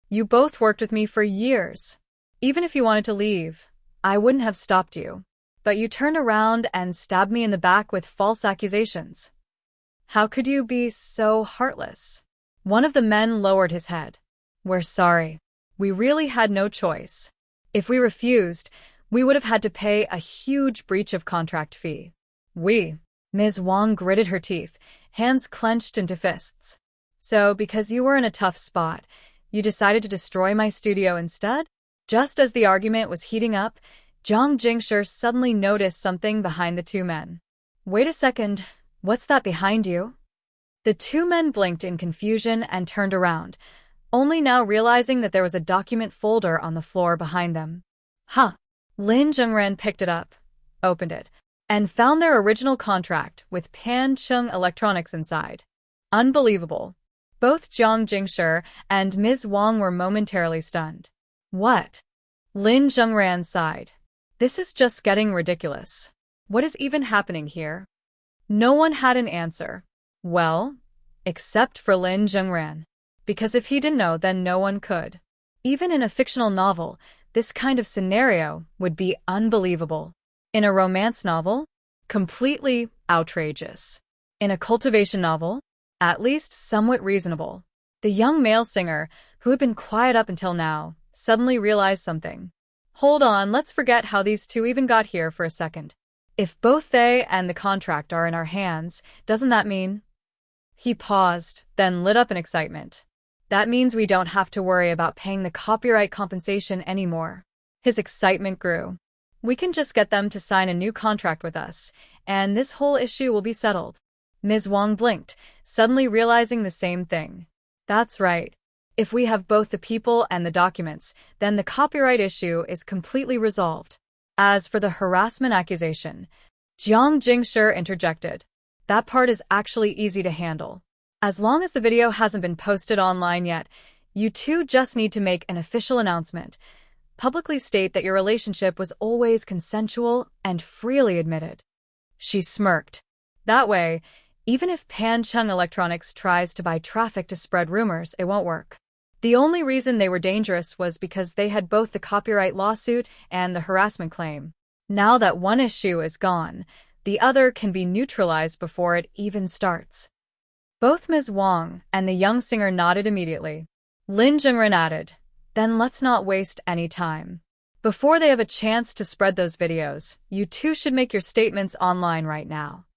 You both worked with me for years. Even if you wanted to leave, I wouldn't have stopped you. But you turned around and stabbed me in the back with false accusations. How could you be so heartless? One of the men lowered his head. We're sorry. We really had no choice. If we refused, we would have had to pay a huge breach of contract fee. Ms. Wang gritted her teeth, hands clenched into fists. So, because you were in a tough spot, you decided to destroy my studio instead? Just as the argument was heating up, Jiang Jingshi suddenly noticed something behind the 2 men. Wait a second, what's that behind you? The 2 men blinked in confusion and turned around, only now realizing that there was a document folder on the floor behind them. Huh. Lin Zhengran picked it up, opened it, and found their original contract with Pancheng Electronics inside. Unbelievable. Both Jiang Jingshi and Ms. Wang were momentarily stunned. What? Lin Zhengran sighed. This is just getting ridiculous. What is even happening here? No one had an answer. Well, except for Lin Zhengran. Because if he didn't know, then no one could. Even in a fictional novel, this kind of scenario would be unbelievable. In a romance novel, completely outrageous. In a cultivation novel, at least somewhat reasonable. The young male singer, who had been quiet up until now, suddenly realized something. Hold on, let's forget how these 2 even got here for a second. If both they and the contract are in our hands, doesn't that mean? He paused, then lit up in excitement. That means we don't have to worry about paying the copyright compensation anymore. His excitement grew. We can just get them to sign a new contract with us, and this whole issue will be settled. Ms. Wang blinked, suddenly realizing the same thing. That's right. If we have both the people and the documents, then the copyright issue is completely resolved. As for the harassment accusation, Jiang Jingshi interjected. That part is actually easy to handle. As long as the video hasn't been posted online yet, you 2 just need to make an official announcement. Publicly state that your relationship was always consensual and freely admitted. She smirked. That way, even if Pancheng Electronics tries to buy traffic to spread rumors, it won't work. The only reason they were dangerous was because they had both the copyright lawsuit and the harassment claim. Now that one issue is gone, the other can be neutralized before it even starts. Both Ms. Wang and the young singer nodded immediately. Lin Zhengran added, "Then let's not waste any time. Before they have a chance to spread those videos, you two should make your statements online right now."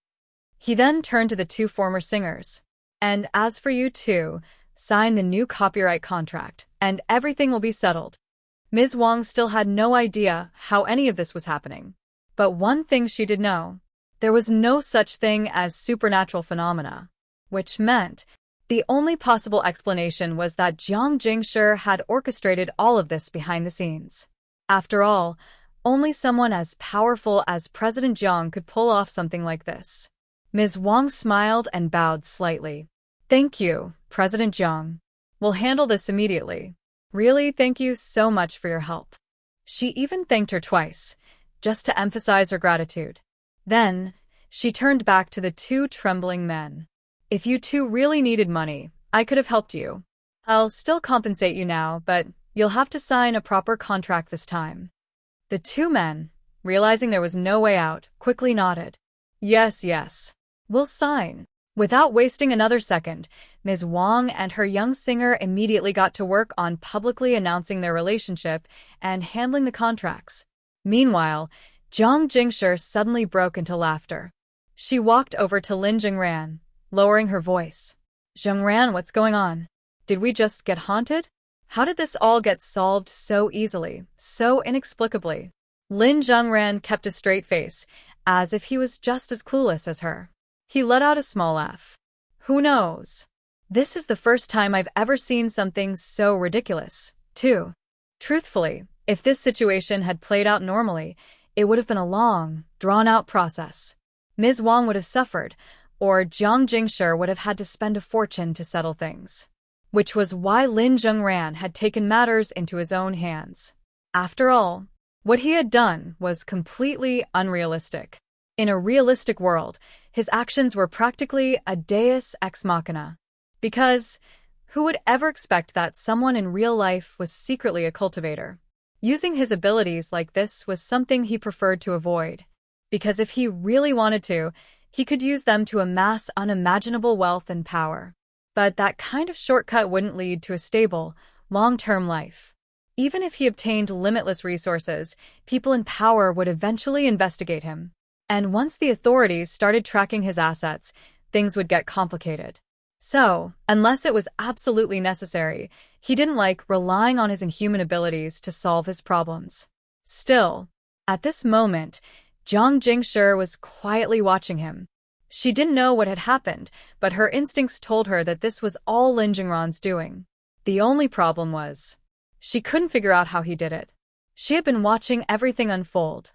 He then turned to the two former singers. "And as for you two, sign the new copyright contract, and everything will be settled." Ms. Wang still had no idea how any of this was happening. But one thing she did know: there was no such thing as supernatural phenomena, which meant the only possible explanation was that Jiang Jingshi had orchestrated all of this behind the scenes. After all, only someone as powerful as President Jiang could pull off something like this. Ms. Wang smiled and bowed slightly. "Thank you, President Jiang. We'll handle this immediately. Really, thank you so much for your help." She even thanked her twice, just to emphasize her gratitude. Then, she turned back to the two trembling men. "If you two really needed money, I could have helped you. I'll still compensate you now, but you'll have to sign a proper contract this time." The two men, realizing there was no way out, quickly nodded. Yes, we'll sign." Without wasting another second, Ms. Wang and her young singer immediately got to work on publicly announcing their relationship and handling the contracts. Meanwhile, Jiang Jingshi suddenly broke into laughter. She walked over to Lin Zhengran, lowering her voice. "Zhengran, what's going on? Did we just get haunted? How did this all get solved so easily, so inexplicably?" Lin Zhengran kept a straight face, as if he was just as clueless as her. He let out a small laugh. "Who knows? This is the first time I've ever seen something so ridiculous, too. Truthfully, if this situation had played out normally, it would have been a long, drawn-out process. Ms. Wang would have suffered, or Jiang Jingshi would have had to spend a fortune to settle things." Which was why Lin Zhengran had taken matters into his own hands. After all, what he had done was completely unrealistic. In a realistic world, his actions were practically a deus ex machina. Because who would ever expect that someone in real life was secretly a cultivator? Using his abilities like this was something he preferred to avoid. Because if he really wanted to, he could use them to amass unimaginable wealth and power. But that kind of shortcut wouldn't lead to a stable, long-term life. Even if he obtained limitless resources, people in power would eventually investigate him. And once the authorities started tracking his assets, things would get complicated. So, unless it was absolutely necessary, he didn't like relying on his inhuman abilities to solve his problems. Still, at this moment, Jiang Jingshi was quietly watching him. She didn't know what had happened, but her instincts told her that this was all Lin Zhengran's doing. The only problem was, she couldn't figure out how he did it. She had been watching everything unfold.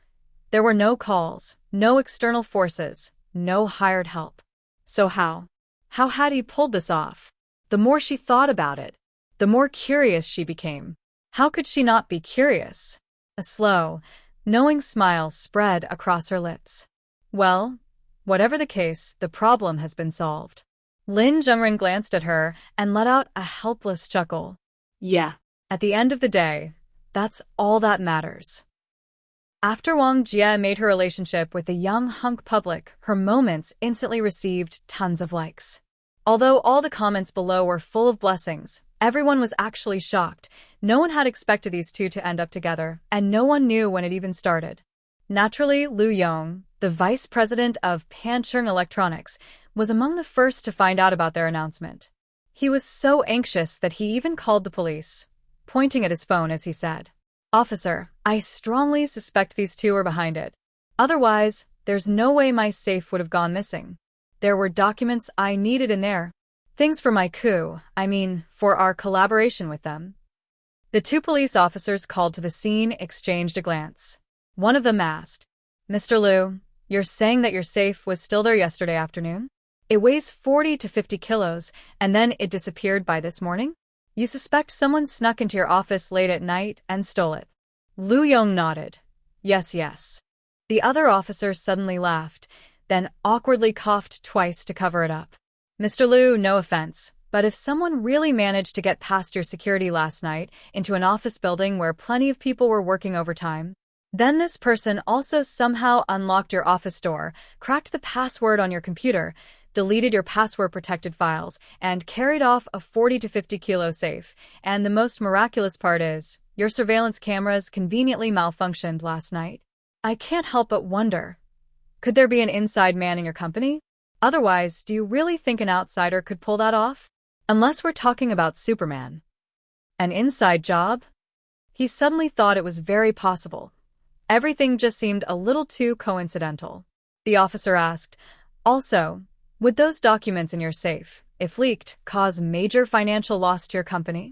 There were no calls, no external forces, no hired help. So how? How had he pulled this off? The more she thought about it, the more curious she became. How could she not be curious? A slow, knowing smile spread across her lips. Well, whatever the case, the problem has been solved. Lin Zhengran glanced at her and let out a helpless chuckle. Yeah. At the end of the day, that's all that matters. After Wang Jie made her relationship with the young hunk public, her moments instantly received tons of likes. Although all the comments below were full of blessings, everyone was actually shocked. No one had expected these two to end up together, and no one knew when it even started. Naturally, Lu Yong, the vice president of Pancheng Electronics, was among the first to find out about their announcement. He was so anxious that he even called the police, pointing at his phone as he said, "Officer, I strongly suspect these two are behind it. Otherwise, there's no way my safe would have gone missing. There were documents I needed in there. Things for my coup, for our collaboration with them." The two police officers called to the scene exchanged a glance. One of them asked, "Mr. Liu, you're saying that your safe was still there yesterday afternoon? It weighs 40 to 50 kilos, and then it disappeared by this morning? You suspect someone snuck into your office late at night and stole it?" Lu Yong nodded. Yes. The other officer suddenly laughed, then awkwardly coughed twice to cover it up. "Mr. Liu, no offense, but if someone really managed to get past your security last night into an office building where plenty of people were working overtime, then this person also somehow unlocked your office door, cracked the password on your computer, deleted your password-protected files, and carried off a 40 to 50 kilo safe. And the most miraculous part is, your surveillance cameras conveniently malfunctioned last night. I can't help but wonder, could there be an inside man in your company? Otherwise, do you really think an outsider could pull that off? Unless we're talking about Superman. An inside job? He suddenly thought it was very possible. Everything just seemed a little too coincidental. The officer asked, also, would those documents in your safe, if leaked, cause major financial loss to your company?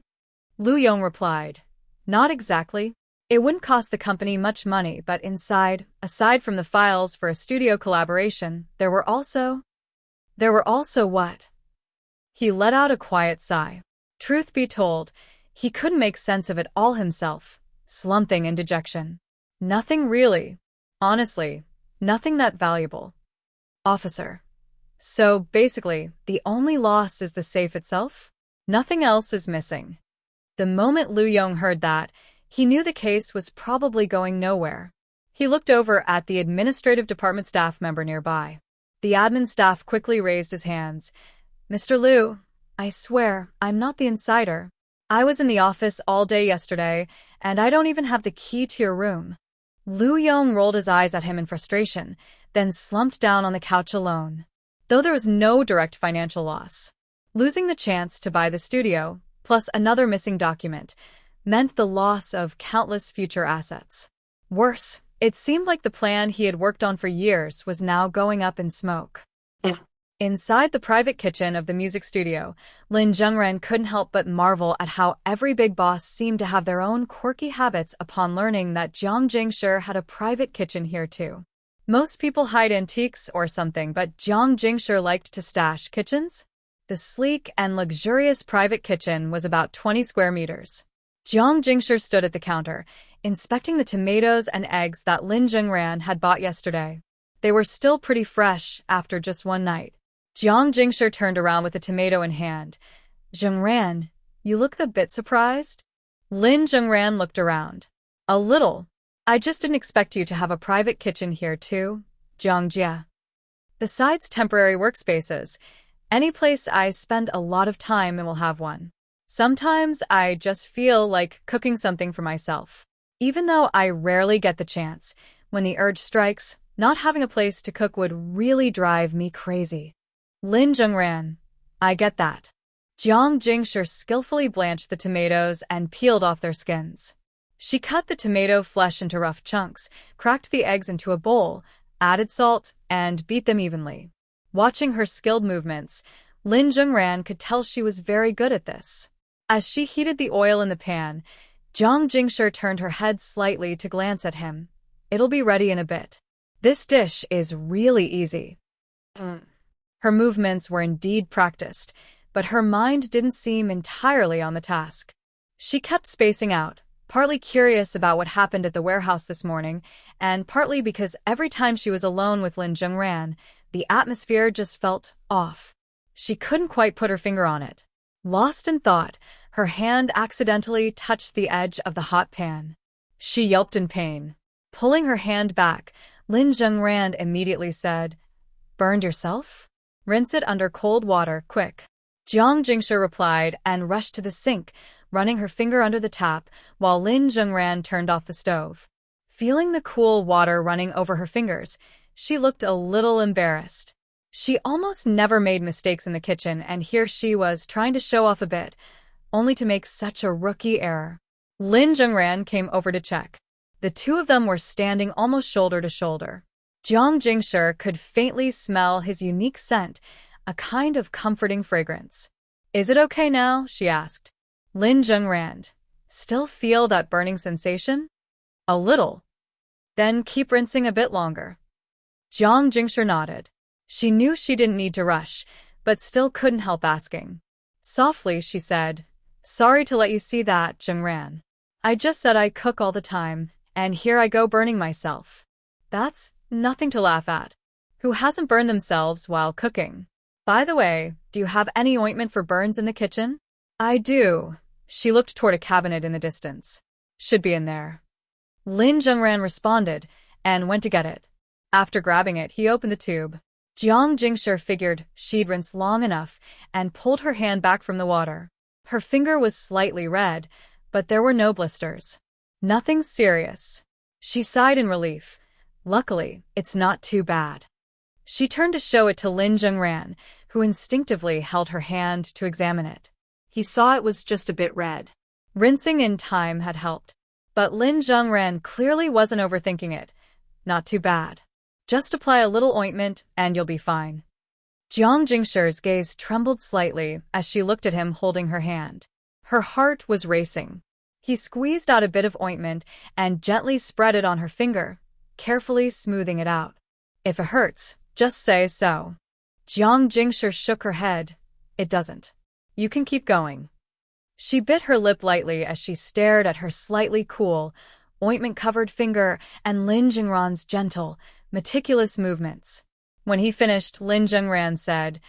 Lu Yong replied, not exactly. It wouldn't cost the company much money, but aside from the files for a studio collaboration, there were also what? He let out a quiet sigh. Truth be told, he couldn't make sense of it all himself, slumping in dejection. Nothing really. Honestly, nothing that valuable. Officer. So, basically, the only loss is the safe itself? Nothing else is missing. The moment Lu Yong heard that, he knew the case was probably going nowhere. He looked over at the administrative department staff member nearby. The admin staff quickly raised his hands. Mr. Liu, I swear, I'm not the insider. I was in the office all day yesterday, and I don't even have the key to your room. Lu Yong rolled his eyes at him in frustration, then slumped down on the couch alone. Though there was no direct financial loss, losing the chance to buy the studio, plus another missing document, meant the loss of countless future assets. Worse, it seemed like the plan he had worked on for years was now going up in smoke. Inside the private kitchen of the music studio, Lin Zhengran couldn't help but marvel at how every big boss seemed to have their own quirky habits upon learning that Jiang Jingshi had a private kitchen here too. Most people hide antiques or something, but Jiang Jingshi liked to stash kitchens. The sleek and luxurious private kitchen was about 20 square meters. Jiang Jingshi stood at the counter, inspecting the tomatoes and eggs that Lin Zhengran had bought yesterday. They were still pretty fresh after just one night. Jiang Jingshi turned around with a tomato in hand. Zhengran, you look a bit surprised? Lin Zhengran looked around. A little. I just didn't expect you to have a private kitchen here too, Jiang Jia. Besides temporary workspaces, any place I spend a lot of time and will have one. Sometimes I just feel like cooking something for myself. Even though I rarely get the chance, when the urge strikes, not having a place to cook would really drive me crazy. Lin Zhengran, I get that. Jiang Jingshi skillfully blanched the tomatoes and peeled off their skins. She cut the tomato flesh into rough chunks, cracked the eggs into a bowl, added salt, and beat them evenly. Watching her skilled movements, Lin Zhengran could tell she was very good at this. As she heated the oil in the pan, Jiang Jingshi turned her head slightly to glance at him. It'll be ready in a bit. This dish is really easy. Her movements were indeed practiced, but her mind didn't seem entirely on the task. She kept spacing out, partly curious about what happened at the warehouse this morning, and partly because every time she was alone with Lin Zhengran, the atmosphere just felt off. She couldn't quite put her finger on it. Lost in thought, her hand accidentally touched the edge of the hot pan. She yelped in pain. Pulling her hand back, Lin Zhengran immediately said, "Burned yourself? Rinse it under cold water, quick." Jiang Jingshi replied and rushed to the sink, running her finger under the tap while Lin Zhengran turned off the stove. Feeling the cool water running over her fingers, she looked a little embarrassed. She almost never made mistakes in the kitchen, and here she was trying to show off a bit, only to make such a rookie error. Lin Zhengran came over to check. The two of them were standing almost shoulder to shoulder. Jiang Jingshi could faintly smell his unique scent, a kind of comforting fragrance. "Is it okay now?" she asked. Lin Zhengran, "Still feel that burning sensation?" "A little." "Then keep rinsing a bit longer." Jiang Jingshi nodded. She knew she didn't need to rush, but still couldn't help asking. Softly, she said, "Sorry to let you see that, Zhengran. I just said I cook all the time, and here I go burning myself. That's nothing to laugh at. Who hasn't burned themselves while cooking? By the way, do you have any ointment for burns in the kitchen?" "I do." She looked toward a cabinet in the distance. "Should be in there." Lin Zhengran responded and went to get it. After grabbing it, he opened the tube. Jiang Jingshi figured she'd rinsed long enough and pulled her hand back from the water. Her finger was slightly red, but there were no blisters. Nothing serious. She sighed in relief. Luckily, it's not too bad. She turned to show it to Lin Zhengran, who instinctively held her hand to examine it. He saw it was just a bit red. Rinsing in time had helped. But Lin Zhengran clearly wasn't overthinking it. Not too bad. Just apply a little ointment and you'll be fine. Jiang Jingshi's gaze trembled slightly as she looked at him holding her hand. Her heart was racing. He squeezed out a bit of ointment and gently spread it on her finger, carefully smoothing it out. If it hurts, just say so. Jiang Jingshi shook her head. It doesn't. You can keep going. She bit her lip lightly as she stared at her slightly cool, ointment-covered finger and Lin Zhengran's gentle, meticulous movements. When he finished, Lin Zhengran said,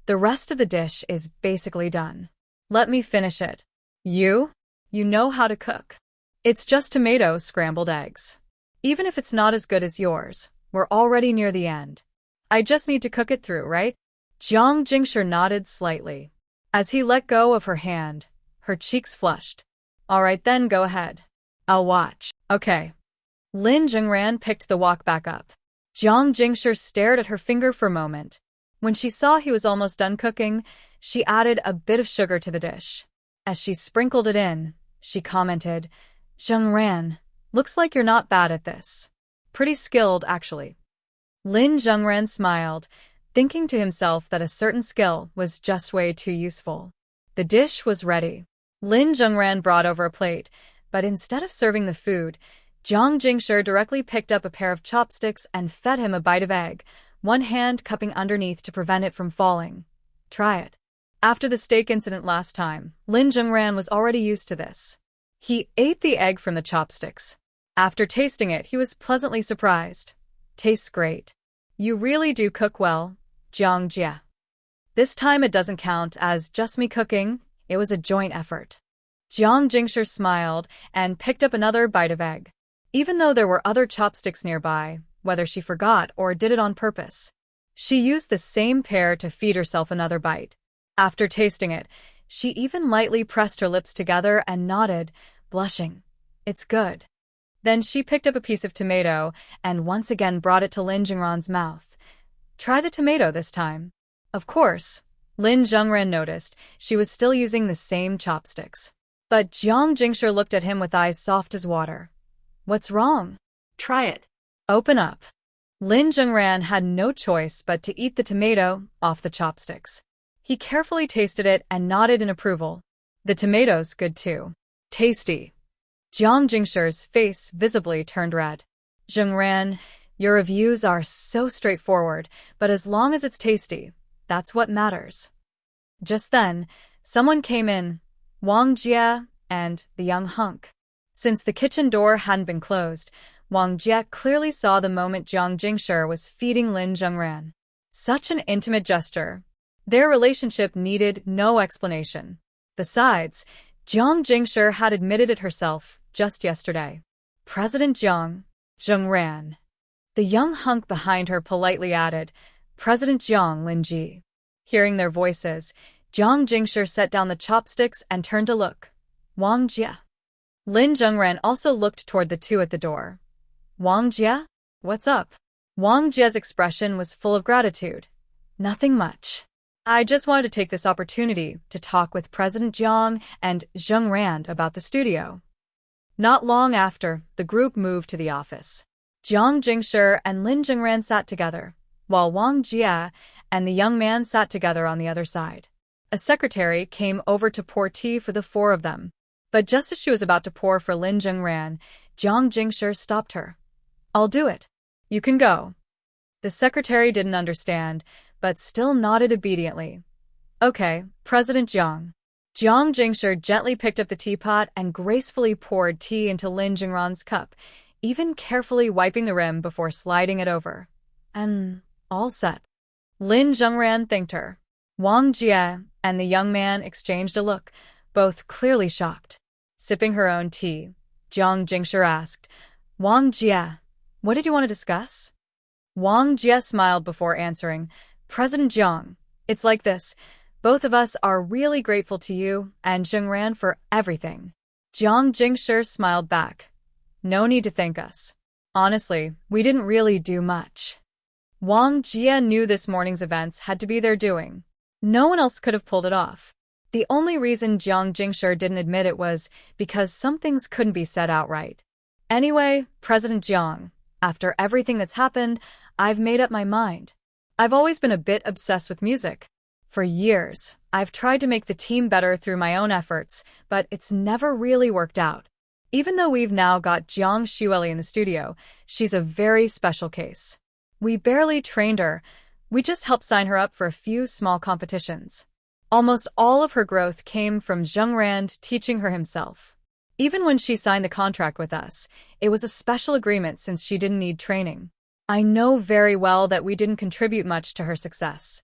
"The rest of the dish is basically done. Let me finish it. You know how to cook. It's just tomato scrambled eggs. Even if it's not as good as yours, we're already near the end. I just need to cook it through, right?" Jiang Jingshi nodded slightly. As he let go of her hand, her cheeks flushed. "All right then, go ahead. I'll watch." "Okay." Lin Zhengran picked the wok back up. Jiang Jingshi stared at her finger for a moment. When she saw he was almost done cooking, she added a bit of sugar to the dish. As she sprinkled it in, she commented, "Zhengran, looks like you're not bad at this. Pretty skilled, actually." Lin Zhengran smiled, thinking to himself that a certain skill was just way too useful. The dish was ready. Lin Zhengran brought over a plate, but instead of serving the food, Jiang Jingshi directly picked up a pair of chopsticks and fed him a bite of egg, one hand cupping underneath to prevent it from falling. Try it. After the steak incident last time, Lin Zhengran was already used to this. He ate the egg from the chopsticks. After tasting it, he was pleasantly surprised. "Tastes great. You really do cook well, Jiang Jia. This time it doesn't count as just me cooking, it was a joint effort." Jiang Jingshi smiled and picked up another bite of egg. Even though there were other chopsticks nearby, whether she forgot or did it on purpose, she used the same pair to feed herself another bite. After tasting it, she even lightly pressed her lips together and nodded, blushing. "It's good." Then she picked up a piece of tomato and once again brought it to Lin Zhengran's mouth. "Try the tomato this time." Of course, Lin Zhengran noticed she was still using the same chopsticks. But Jiang Jingshi looked at him with eyes soft as water. "What's wrong?" Try it. "Open up." Lin Zhengran had no choice but to eat the tomato off the chopsticks. He carefully tasted it and nodded in approval. "The tomato's good too. Tasty." Jiang Jingshi's face visibly turned red. "Zhengran, your reviews are so straightforward, but as long as it's tasty, that's what matters." Just then, someone came in, Wang Jie and the young hunk. Since the kitchen door hadn't been closed, Wang Jie clearly saw the moment Jiang Jingshi was feeding Lin Zhengran. Such an intimate gesture. Their relationship needed no explanation. Besides, Jiang Jingshi had admitted it herself just yesterday. "President Jiang, Zhengran." The young hunk behind her politely added, "President Jiang Linji." Hearing their voices, Jiang Jingshi set down the chopsticks and turned to look. Wang Jie. Lin Zhengran also looked toward the two at the door. "Wang Jie? What's up?" Wang Jie's expression was full of gratitude. "Nothing much. I just wanted to take this opportunity to talk with President Jiang and Zhengran about the studio." Not long after, the group moved to the office. Jiang Jingshi and Lin Zhengran sat together, while Wang Jie and the young man sat together on the other side. A secretary came over to pour tea for the four of them. But just as she was about to pour for Lin Zhengran, Jiang Jingshi stopped her. "I'll do it. You can go." The secretary didn't understand, but still nodded obediently. "Okay, President Jiang." Jiang Jingshi gently picked up the teapot and gracefully poured tea into Lin Zhengran's cup, even carefully wiping the rim before sliding it over. All set." Lin Zhengran thanked her. Wang Jie and the young man exchanged a look, both clearly shocked. Sipping her own tea, Jiang Jingshi asked, "Wang Jie, what did you want to discuss?" Wang Jie smiled before answering. President Jiang, it's like this. Both of us are really grateful to you and Zhengran for everything. Jiang Jingshi smiled back. No need to thank us. Honestly, we didn't really do much. Wang Jie knew this morning's events had to be their doing. No one else could have pulled it off. The only reason Jiang Jingshi didn't admit it was because some things couldn't be said outright. Anyway, President Jiang, after everything that's happened, I've made up my mind. I've always been a bit obsessed with music. For years, I've tried to make the team better through my own efforts, but it's never really worked out. Even though we've now got Jiang Xueli in the studio, she's a very special case. We barely trained her. We just helped sign her up for a few small competitions. Almost all of her growth came from Zhengran teaching her himself. Even when she signed the contract with us, it was a special agreement since she didn't need training. I know very well that we didn't contribute much to her success.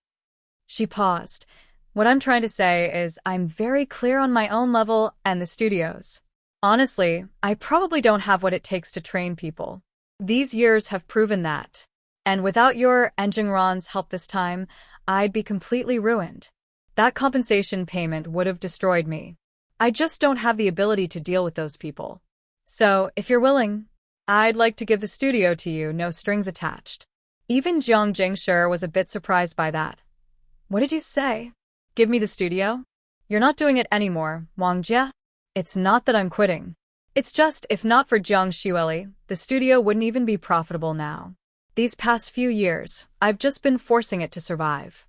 She paused. What I'm trying to say is I'm very clear on my own level and the studio's. Honestly, I probably don't have what it takes to train people. These years have proven that. And without your and Zhengran's help this time, I'd be completely ruined. That compensation payment would have destroyed me. I just don't have the ability to deal with those people. So, if you're willing, I'd like to give the studio to you, no strings attached. Even Jiang Jingshi was a bit surprised by that. What did you say? Give me the studio? You're not doing it anymore, Wang Jie? It's not that I'm quitting. It's just, if not for Jiang Xueli, the studio wouldn't even be profitable now. These past few years, I've just been forcing it to survive.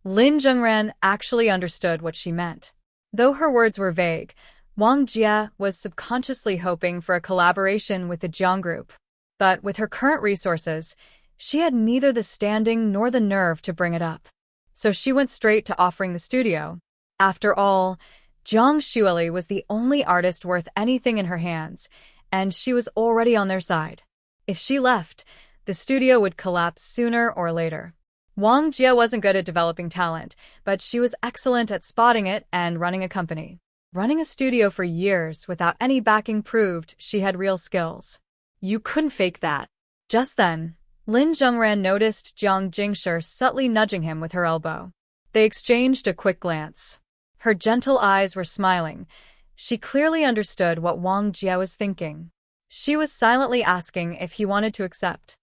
Lin Zhengran actually understood what she meant. Though her words were vague, Wang Jie was subconsciously hoping for a collaboration with the Jiang group. But with her current resources, she had neither the standing nor the nerve to bring it up. So she went straight to offering the studio. After all, Jiang Xueli was the only artist worth anything in her hands, and she was already on their side. If she left, the studio would collapse sooner or later. Wang Jie wasn't good at developing talent, but she was excellent at spotting it and running a company. Running a studio for years without any backing proved she had real skills. You couldn't fake that. Just then, Lin Zhengran noticed Jiang Jingshi subtly nudging him with her elbow. They exchanged a quick glance. Her gentle eyes were smiling. She clearly understood what Wang Jie was thinking. She was silently asking if he wanted to accept.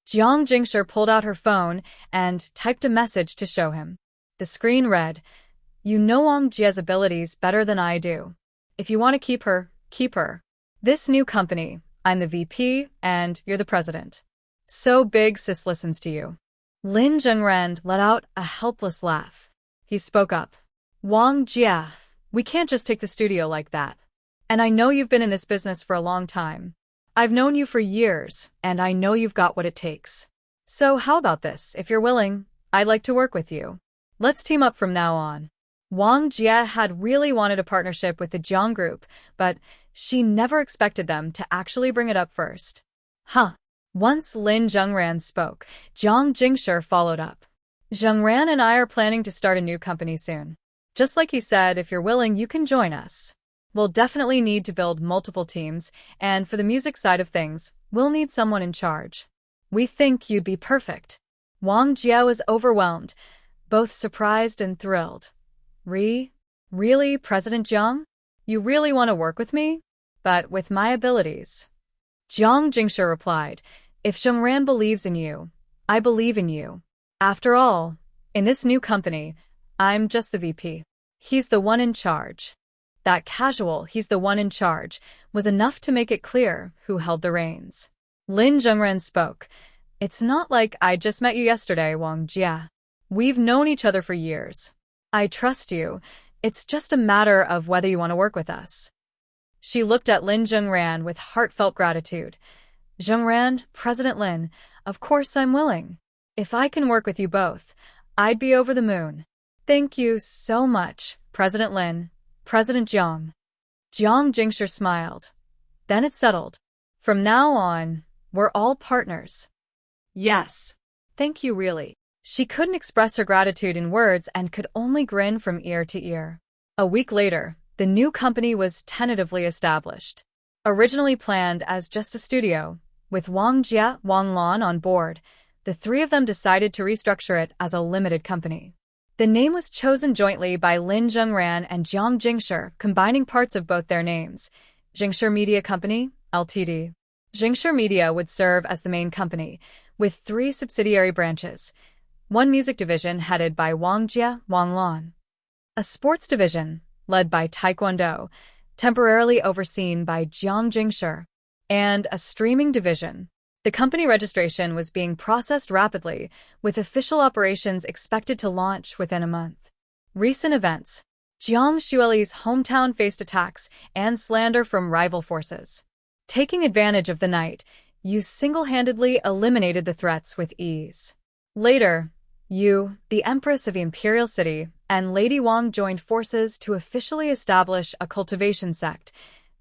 Jiang Jingshi pulled out her phone and typed a message to show him. The screen read, "You know Wang Jie's abilities better than I do. If you want to keep her, keep her. This new company, I'm the VP and you're the president. So big sis listens to you." Lin Zhengran let out a helpless laugh. He spoke up. "Wang Jie, we can't just take the studio like that. And I know you've been in this business for a long time. I've known you for years, and I know you've got what it takes. So how about this? If you're willing, I'd like to work with you. Let's team up from now on." Wang Jie had really wanted a partnership with the Jiang group, but she never expected them to actually bring it up first. Once Lin Zhengran spoke, Jiang Jingshi followed up. "Zhengran and I are planning to start a new company soon. Just like he said, if you're willing, you can join us. We'll definitely need to build multiple teams, and for the music side of things, we'll need someone in charge. We think you'd be perfect." Wang Jie was overwhelmed, both surprised and thrilled. Really, President Jiang? You really want to work with me? But with my abilities?" Jiang Jingshi replied, "If Zhengran believes in you, I believe in you. After all, in this new company, I'm just the VP. He's the one in charge." That casual, "he's the one in charge," was enough to make it clear who held the reins. Lin Zhengran spoke. "It's not like I just met you yesterday, Wang Jie. We've known each other for years. I trust you. It's just a matter of whether you want to work with us." She looked at Lin Zhengran with heartfelt gratitude. "Zhengran, President Lin, of course I'm willing. If I can work with you both, I'd be over the moon. Thank you so much, President Lin, President Jiang." Jiang Jingshi smiled. Then it settled. "From now on, we're all partners." Yes. "Thank you, really." She couldn't express her gratitude in words and could only grin from ear to ear. A week later, the new company was tentatively established. Originally planned as just a studio, With Wang Jie, Wang Lan on board, the three of them decided to restructure it as a limited company. The name was chosen jointly by Lin Zhengran and Jiang Jingshi, combining parts of both their names. Jingshi Media Company, Ltd. Jingshi Media would serve as the main company, with 3 subsidiary branches. One music division headed by Wang Jie, Wang Lan. A sports division, led by Taekwondo, temporarily overseen by Jiang Jingshi. And a streaming division. The company registration was being processed rapidly, with official operations expected to launch within a month. Recent events. Jiang Xueli's hometown faced attacks and slander from rival forces. Taking advantage of the night, you single-handedly eliminated the threats with ease. Later, you, the Empress of the Imperial City, and Lady Wang joined forces to officially establish a cultivation sect,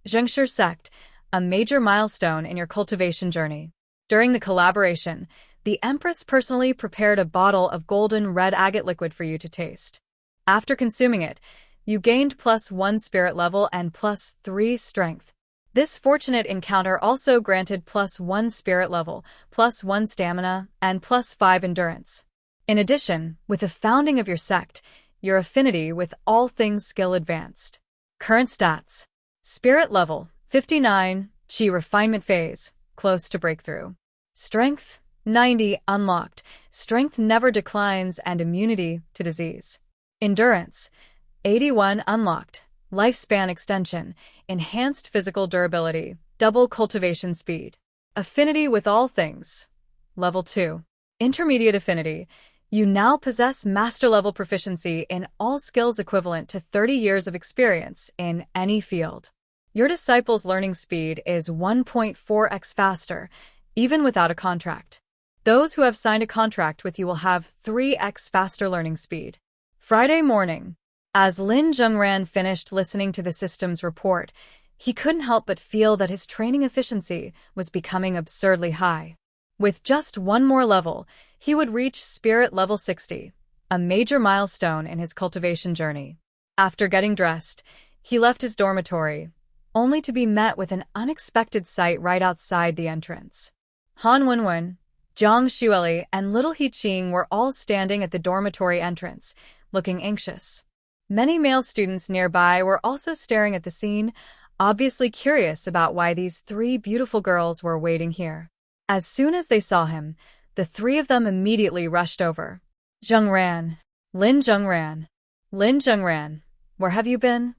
Zhengshi Sect, a major milestone in your cultivation journey. During the collaboration, the Empress personally prepared a bottle of golden red agate liquid for you to taste. After consuming it, you gained +1 spirit level and +3 strength. This fortunate encounter also granted +1 spirit level, +1 stamina, and +5 endurance. In addition, with the founding of your sect, your affinity with all things skill advanced. Current stats. Spirit level, 59, Qi refinement phase, close to breakthrough. Strength, 90, unlocked. Strength never declines and immunity to disease. Endurance, 81, unlocked. Lifespan extension, enhanced physical durability, double cultivation speed. Affinity with all things, level 2. Intermediate affinity, you now possess master-level proficiency in all skills equivalent to 30 years of experience in any field. Your disciple's learning speed is 1.4x faster, even without a contract. Those who have signed a contract with you will have 3x faster learning speed. Friday morning. As Lin Zhengran finished listening to the system's report, he couldn't help but feel that his training efficiency was becoming absurdly high. With just one more level, he would reach spirit level 60, a major milestone in his cultivation journey. After getting dressed, he left his dormitory, only to be met with an unexpected sight right outside the entrance. Han Wenwen, Zhang Xueli, and little He Qing were all standing at the dormitory entrance, looking anxious. Many male students nearby were also staring at the scene, obviously curious about why these 3 beautiful girls were waiting here. As soon as they saw him, the 3 of them immediately rushed over. Zhengran, Lin Zhengran, Lin Zhengran, where have you been?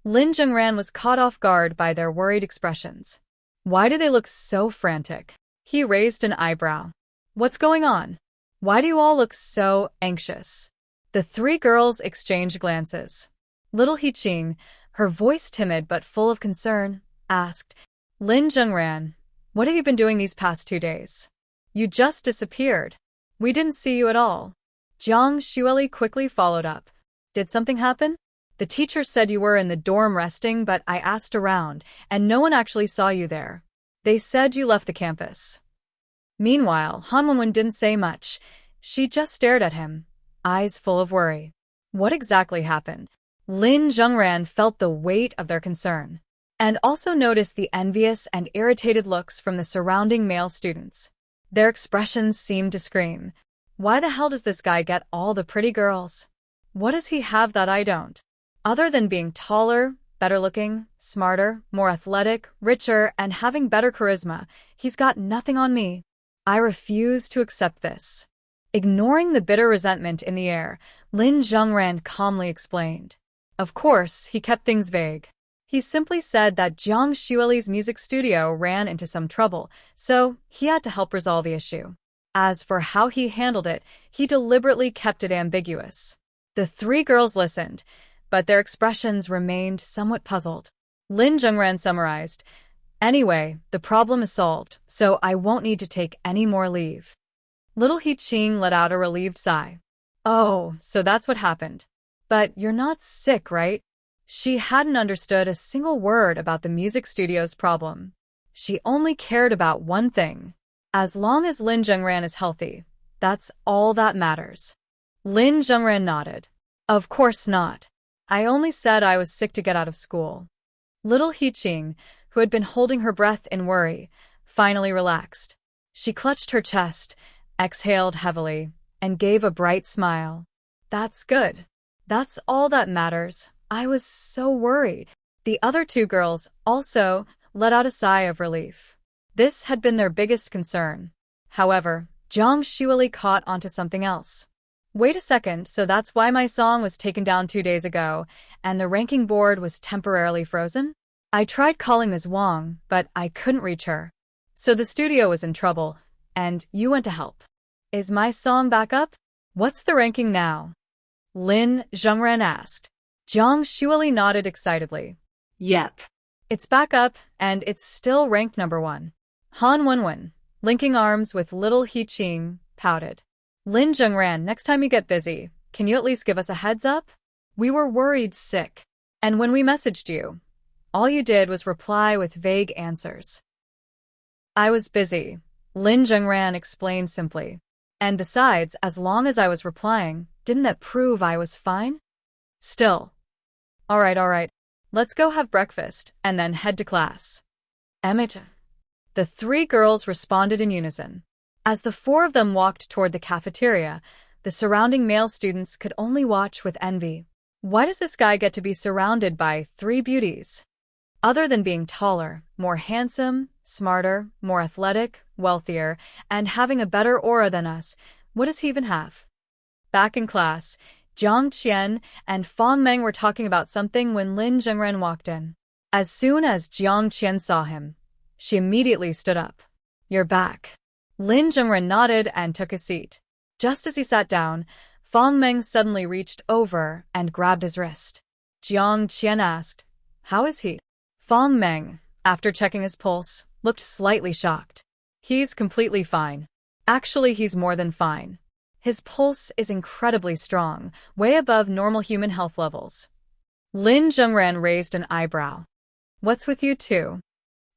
Lin Zhengran was caught off guard by their worried expressions. Why do they look so frantic? He raised an eyebrow. What's going on? Why do you all look so anxious? The 3 girls exchanged glances. Little He Qing, her voice timid but full of concern, asked, Lin Zhengran, what have you been doing these past 2 days? You just disappeared. We didn't see you at all. Jiang Xueli quickly followed up. Did something happen? The teacher said you were in the dorm resting, but I asked around, and no one actually saw you there. They said you left the campus. Meanwhile, Han Wenwen didn't say much. She just stared at him, eyes full of worry. What exactly happened? Lin Zhengran felt the weight of their concern, and also noticed the envious and irritated looks from the surrounding male students. Their expressions seemed to scream, why the hell does this guy get all the pretty girls? What does he have that I don't? Other than being taller, better looking, smarter, more athletic, richer, and having better charisma, he's got nothing on me. I refuse to accept this. Ignoring the bitter resentment in the air, Lin Zhengran calmly explained. Of course, he kept things vague. He simply said that Jiang Xueli's music studio ran into some trouble, so he had to help resolve the issue. As for how he handled it, he deliberately kept it ambiguous. The 3 girls listened, but their expressions remained somewhat puzzled. Lin Zhengran summarized, Anyway, the problem is solved, so I won't need to take any more leave. Little He Qing let out a relieved sigh. Oh, so that's what happened. But you're not sick, right? She hadn't understood a single word about the music studio's problem. She only cared about one thing. As long as Lin Zhengran is healthy, that's all that matters. Lin Zhengran nodded. Of course not. I only said I was sick to get out of school. Little He Qing, who had been holding her breath in worry, finally relaxed. She clutched her chest, exhaled heavily, and gave a bright smile. That's good. That's all that matters. I was so worried. The other two girls also let out a sigh of relief. This had been their biggest concern. However, Jiang Shuili caught onto something else. Wait a second, so that's why my song was taken down 2 days ago, and the ranking board was temporarily frozen? I tried calling Ms. Wang, but I couldn't reach her. So the studio was in trouble, and you went to help. Is my song back up? What's the ranking now? Lin Zhengran asked. Jiang Shuili nodded excitedly. Yep. It's back up, and it's still ranked #1. Han Wenwen, linking arms with little He Qing, pouted. Lin Zhengran, next time you get busy, can you at least give us a heads up? We were worried sick. And when we messaged you, all you did was reply with vague answers. I was busy, Lin Zhengran explained simply. And besides, as long as I was replying, didn't that prove I was fine? Still. All right. Let's go have breakfast, and then head to class. Emmett. The three girls responded in unison. As the four of them walked toward the cafeteria, the surrounding male students could only watch with envy. Why does this guy get to be surrounded by three beauties? Other than being taller, more handsome, smarter, more athletic, wealthier, and having a better aura than us, what does he even have? Back in class, Jiang Qian and Fang Meng were talking about something when Lin Zhengran walked in. As soon as Jiang Qian saw him, she immediately stood up. You're back. Lin Zhengran nodded and took a seat. Just as he sat down, Fang Meng suddenly reached over and grabbed his wrist. Jiang Qian asked, how is he? Fang Meng, after checking his pulse, looked slightly shocked. He's completely fine. Actually, he's more than fine. His pulse is incredibly strong, way above normal human health levels. Lin Zhengran raised an eyebrow. What's with you two?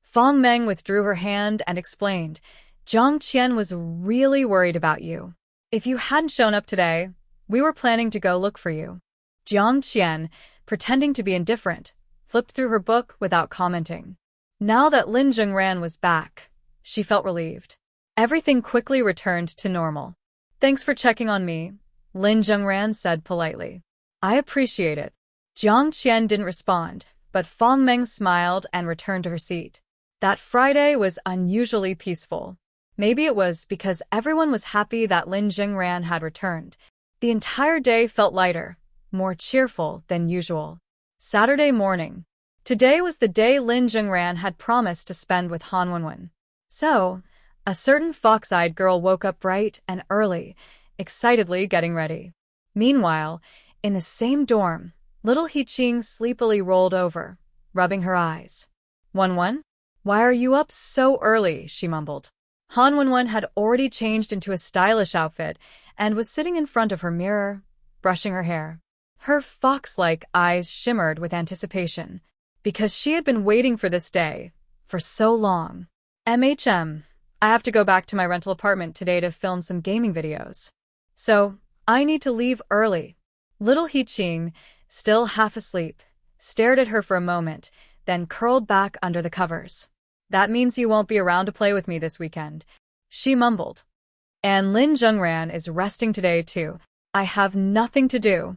Fang Meng withdrew her hand and explained, Jiang Qian was really worried about you. If you hadn't shown up today, we were planning to go look for you. Jiang Qian, pretending to be indifferent, flipped through her book without commenting. Now that Lin Zhengran was back, she felt relieved. Everything quickly returned to normal. Thanks for checking on me, Lin Zhengran said politely. I appreciate it. Jiang Qian didn't respond, but Fang Meng smiled and returned to her seat. That Friday was unusually peaceful. Maybe it was because everyone was happy that Lin Zhengran had returned. The entire day felt lighter, more cheerful than usual. Saturday morning. Today was the day Lin Zhengran had promised to spend with Han Wenwen. So, a certain fox-eyed girl woke up bright and early, excitedly getting ready. Meanwhile, in the same dorm, little He Qing sleepily rolled over, rubbing her eyes. Wenwen? Why are you up so early? She mumbled. Han Wenwen had already changed into a stylish outfit and was sitting in front of her mirror, brushing her hair. Her fox-like eyes shimmered with anticipation, because she had been waiting for this day for so long. I have to go back to my rental apartment today to film some gaming videos. So, I need to leave early. Little He Qing, still half asleep, stared at her for a moment, then curled back under the covers. That means you won't be around to play with me this weekend, she mumbled. And Lin Zhengran is resting today too. I have nothing to do.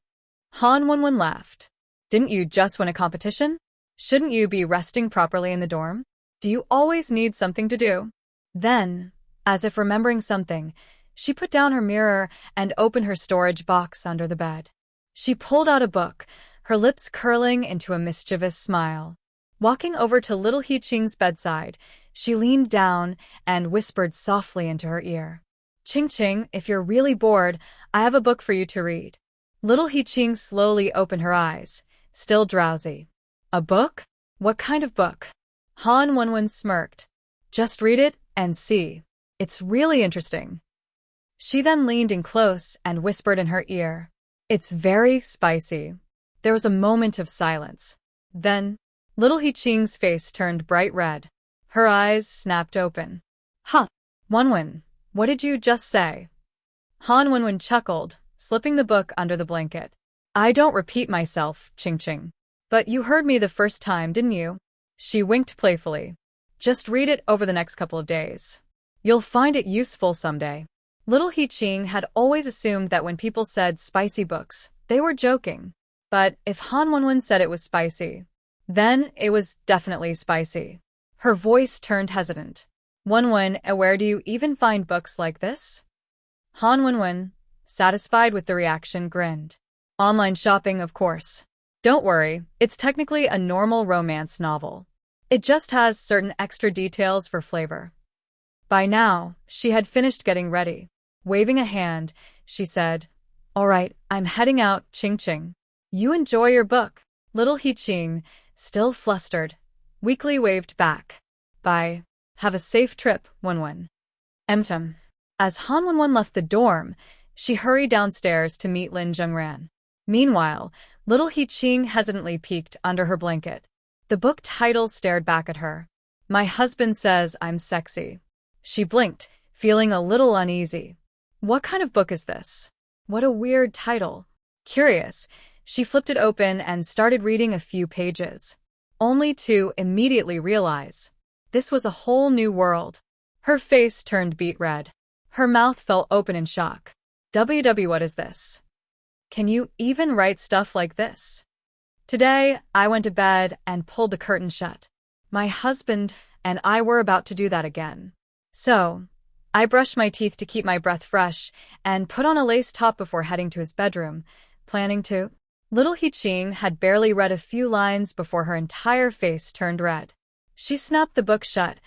Han Wenwen laughed. Didn't you just win a competition? Shouldn't you be resting properly in the dorm? Do you always need something to do? Then, as if remembering something, she put down her mirror and opened her storage box under the bed. She pulled out a book, her lips curling into a mischievous smile. Walking over to little He Qing's bedside, she leaned down and whispered softly into her ear. Qing, if you're really bored, I have a book for you to read. Little He Qing slowly opened her eyes, still drowsy. A book? What kind of book? Han Wenwen smirked. Just read it and see. It's really interesting. She then leaned in close and whispered in her ear. It's very spicy. There was a moment of silence. Then, little He Qing's face turned bright red. Her eyes snapped open. Huh. Wenwen, what did you just say? Han Wenwen chuckled, slipping the book under the blanket. I don't repeat myself, Qing. But you heard me the first time, didn't you? She winked playfully. Just read it over the next couple of days. You'll find it useful someday. Little He-Ching had always assumed that when people said spicy books, they were joking. But if Han Wenwen said it was spicy, then it was definitely spicy. Her voice turned hesitant. Wenwen, where do you even find books like this? Han Wenwen, satisfied with the reaction, grinned. Online shopping, of course. Don't worry, it's technically a normal romance novel. It just has certain extra details for flavor. By now, she had finished getting ready. Waving a hand, she said, "All right, I'm heading out, Ching Ching. You enjoy your book." Little He-Ching, still flustered, weakly waved back. "Bye. Have a safe trip, Wenwen." Emtem. As Han Wenwen left the dorm, she hurried downstairs to meet Lin Zhengran. Meanwhile, Little He-Ching hesitantly peeked under her blanket. The book title stared back at her. My husband says I'm sexy. She blinked, feeling a little uneasy. What kind of book is this? What a weird title. Curious, she flipped it open and started reading a few pages, only to immediately realize this was a whole new world. Her face turned beet red. Her mouth fell open in shock. WW, what is this? Can you even write stuff like this? Today, I went to bed and pulled the curtain shut. My husband and I were about to do that again. So, I brushed my teeth to keep my breath fresh and put on a lace top before heading to his bedroom, planning to. Little He-Ching had barely read a few lines before her entire face turned red. She snapped the book shut,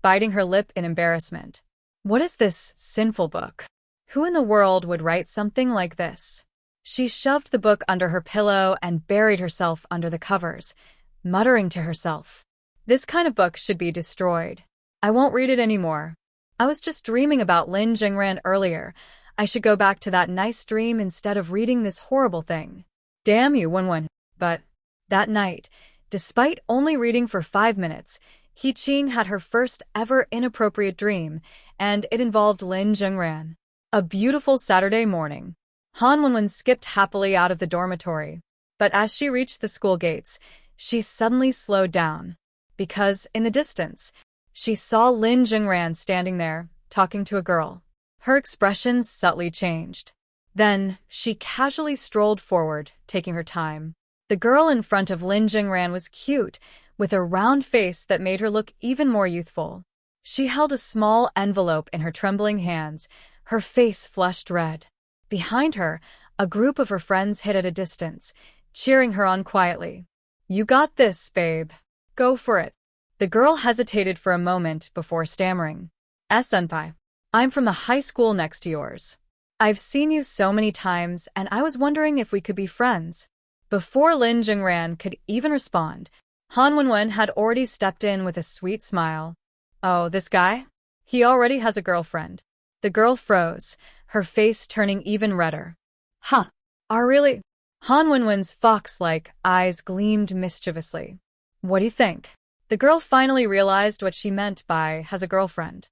biting her lip in embarrassment. What is this sinful book? Who in the world would write something like this? She shoved the book under her pillow and buried herself under the covers, muttering to herself. This kind of book should be destroyed. I won't read it anymore. I was just dreaming about Lin Zhengran earlier. I should go back to that nice dream instead of reading this horrible thing. Damn you, Wenwen. But that night, despite only reading for 5 minutes, He-Ching had her first ever inappropriate dream, and it involved Lin Zhengran. A beautiful Saturday morning. Han Wenwen skipped happily out of the dormitory. But as she reached the school gates, she suddenly slowed down. Because, in the distance, she saw Lin Zhengran standing there, talking to a girl. Her expression subtly changed. Then, she casually strolled forward, taking her time. The girl in front of Lin Zhengran was cute, with a round face that made her look even more youthful. She held a small envelope in her trembling hands, her face flushed red. Behind her, a group of her friends hid at a distance, cheering her on quietly. You got this, babe. Go for it. The girl hesitated for a moment before stammering. Senpai, I'm from the high school next to yours. I've seen you so many times, and I was wondering if we could be friends. Before Lin Zhengran could even respond, Han Wenwen had already stepped in with a sweet smile. Oh, this guy? He already has a girlfriend. The girl froze, her face turning even redder. Huh. Really? Han Wenwen's fox-like eyes gleamed mischievously. What do you think? The girl finally realized what she meant by has a girlfriend.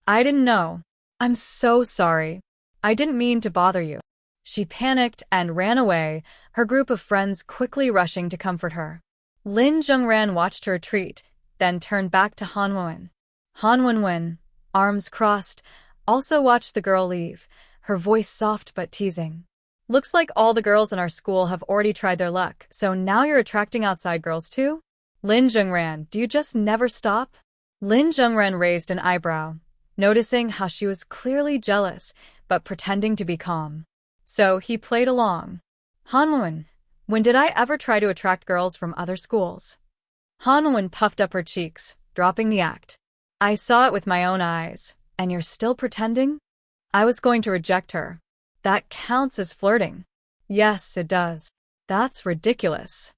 I didn't know. I'm so sorry. I didn't mean to bother you. She panicked and ran away, her group of friends quickly rushing to comfort her. Lin Zhengran watched her retreat, then turned back to Han Wenwen. Han Wenwen, arms crossed, also watched the girl leave, her voice soft but teasing. Looks like all the girls in our school have already tried their luck, so now you're attracting outside girls too? Lin Zhengran, do you just never stop? Lin Zhengran raised an eyebrow, noticing how she was clearly jealous, but pretending to be calm. So he played along. Han Wenwen, when did I ever try to attract girls from other schools? Han Wenwen puffed up her cheeks, dropping the act. I saw it with my own eyes, and you're still pretending? I was going to reject her. That counts as flirting. Yes, it does. That's ridiculous.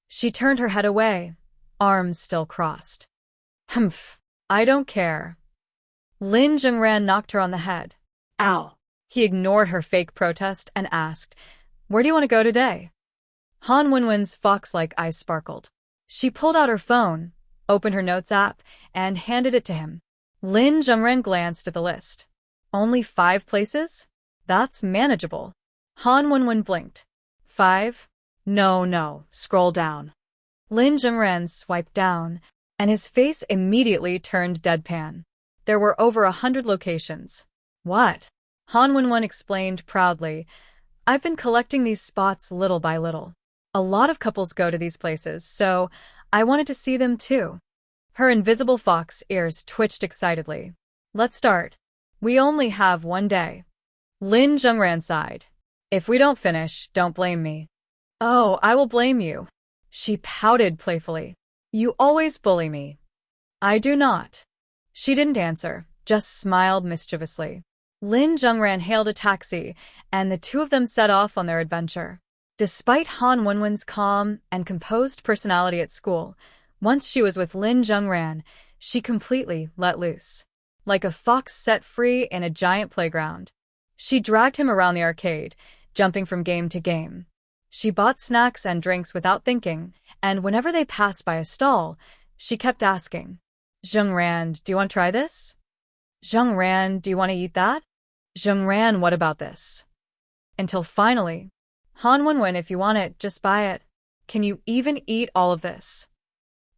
She turned her head away, arms still crossed. Humph, I don't care. Lin Zhengran knocked her on the head. Ow. He ignored her fake protest and asked, Where do you want to go today? Han Wenwen's fox-like eyes sparkled. She pulled out her phone, opened her notes app, and handed it to him. Lin Zhengran glanced at the list. Only 5 places? That's manageable. Han Wenwen blinked. 5? No, scroll down. Lin Zhengran swiped down, and his face immediately turned deadpan. There were over 100 locations. What? Han Wenwen explained proudly. I've been collecting these spots little by little. A lot of couples go to these places, so I wanted to see them too. Her invisible fox ears twitched excitedly. Let's start. We only have 1 day. Lin Zhengran sighed. If we don't finish, don't blame me. Oh, I will blame you. She pouted playfully. You always bully me. I do not. She didn't answer, just smiled mischievously. Lin Zhengran hailed a taxi, and the two of them set off on their adventure. Despite Han Wenwen's calm and composed personality at school, once she was with Lin Zhengran, she completely let loose. Like a fox set free in a giant playground. She dragged him around the arcade, jumping from game to game. She bought snacks and drinks without thinking, and whenever they passed by a stall, she kept asking, Zhengran, do you want to try this? Zhengran, do you want to eat that? Zhengran, what about this? Until finally, Han Wenwen, if you want it, just buy it. Can you even eat all of this?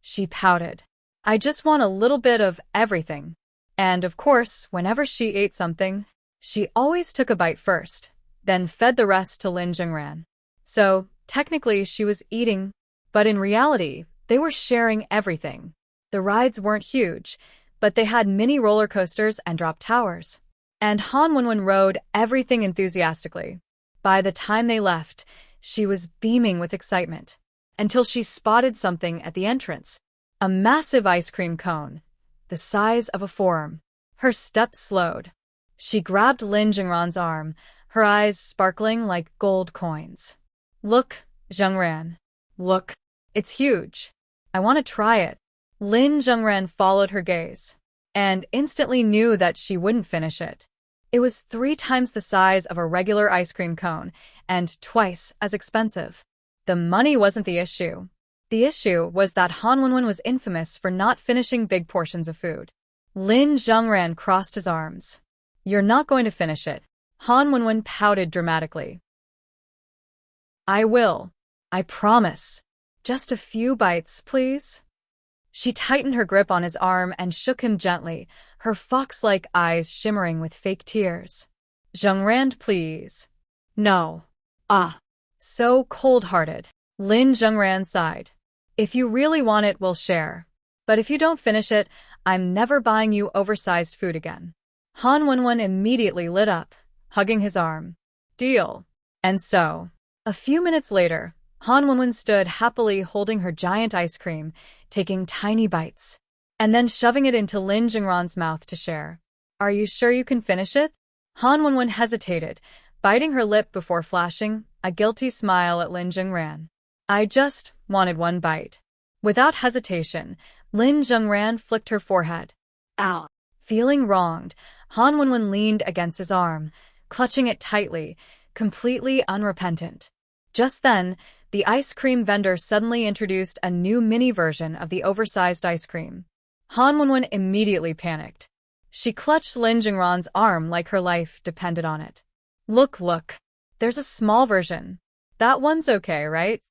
She pouted. I just want a little bit of everything. And of course, whenever she ate something, she always took a bite first, then fed the rest to Lin Zhengran. So, technically she was eating, but in reality, they were sharing everything. The rides weren't huge, but they had mini roller coasters and drop towers. And Han Wenwen rode everything enthusiastically. By the time they left, she was beaming with excitement, until she spotted something at the entrance, a massive ice cream cone, the size of a forearm. Her steps slowed. She grabbed Lin Zhengran's arm, her eyes sparkling like gold coins. Look, Zhengran. Look. It's huge. I want to try it. Lin Zhengran followed her gaze, and instantly knew that she wouldn't finish it. It was 3 times the size of a regular ice cream cone, and twice as expensive. The money wasn't the issue. The issue was that Han Wenwen was infamous for not finishing big portions of food. Lin Zhengran crossed his arms. You're not going to finish it. Han Wenwen pouted dramatically. I will. I promise. Just a few bites, please. She tightened her grip on his arm and shook him gently, her fox-like eyes shimmering with fake tears. Zhengran, please. No. So cold-hearted. Lin Zhengran sighed. If you really want it, we'll share. But if you don't finish it, I'm never buying you oversized food again. Han Wenwen immediately lit up, hugging his arm. Deal. And so, a few minutes later, Han Wenwen stood happily holding her giant ice cream, taking tiny bites, and then shoving it into Lin Zhengran's mouth to share. Are you sure you can finish it? Han Wenwen hesitated, biting her lip before flashing a guilty smile at Lin Zhengran. I just wanted 1 bite. Without hesitation, Lin Zhengran flicked her forehead. Ow. Feeling wronged, Han Wenwen leaned against his arm, clutching it tightly, completely unrepentant. Just then, the ice cream vendor suddenly introduced a new mini version of the oversized ice cream. Han Wenwen immediately panicked. She clutched Lin Zhengran's arm like her life depended on it. Look. There's a small version. That one's okay, right?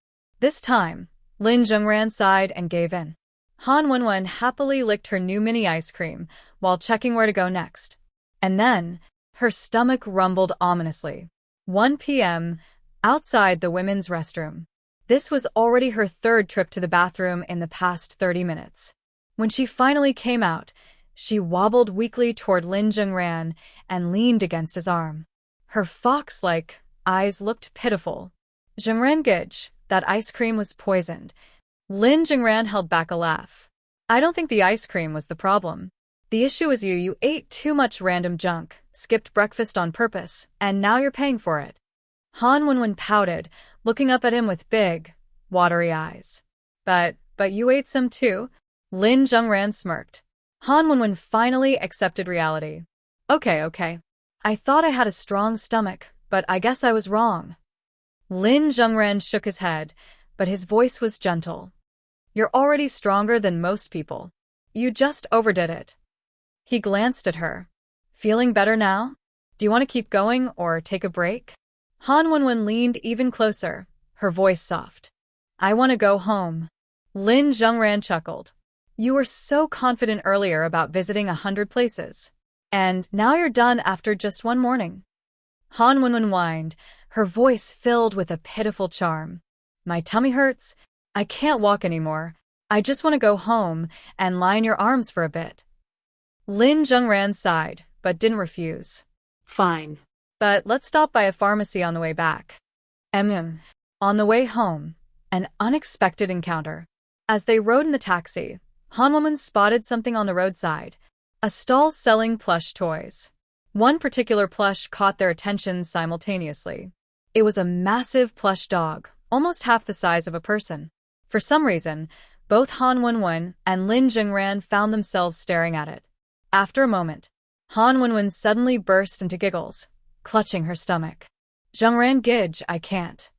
This time, Lin Zhengran sighed and gave in. Han Wenwen happily licked her new mini ice cream while checking where to go next. And then, her stomach rumbled ominously. 1 p.m., outside the women's restroom. This was already her 3rd trip to the bathroom in the past 30 minutes. When she finally came out, she wobbled weakly toward Lin Zhengran and leaned against his arm. Her fox-like eyes looked pitiful. Zhengran Gage, that ice cream was poisoned. Lin Zhengran held back a laugh. I don't think the ice cream was the problem. The issue is you ate too much random junk, skipped breakfast on purpose, and now you're paying for it. Han Wenwen pouted, looking up at him with big, watery eyes. But you ate some too? Lin Zhengran smirked. Han Wenwen finally accepted reality. Okay. I thought I had a strong stomach, but I guess I was wrong. Lin Zhengran shook his head, but his voice was gentle. You're already stronger than most people. You just overdid it. He glanced at her. Feeling better now? Do you want to keep going or take a break? Han Wenwen leaned even closer, her voice soft. I want to go home. Lin Zhengran chuckled. You were so confident earlier about visiting 100 places. And now you're done after just one morning. Han Wenwen whined, her voice filled with a pitiful charm. My tummy hurts. I can't walk anymore. I just want to go home and lie in your arms for a bit. Lin Zhengran sighed, but didn't refuse. Fine. But let's stop by a pharmacy on the way back. On the way home, an unexpected encounter. As they rode in the taxi, Han Woman spotted something on the roadside, a stall selling plush toys. One particular plush caught their attention simultaneously. It was a massive plush dog, almost half the size of a person. For some reason, both Han Wenwen and Lin Zhengran found themselves staring at it. After a moment, Han Wenwen suddenly burst into giggles, clutching her stomach. Zhengran Gidge, I can't.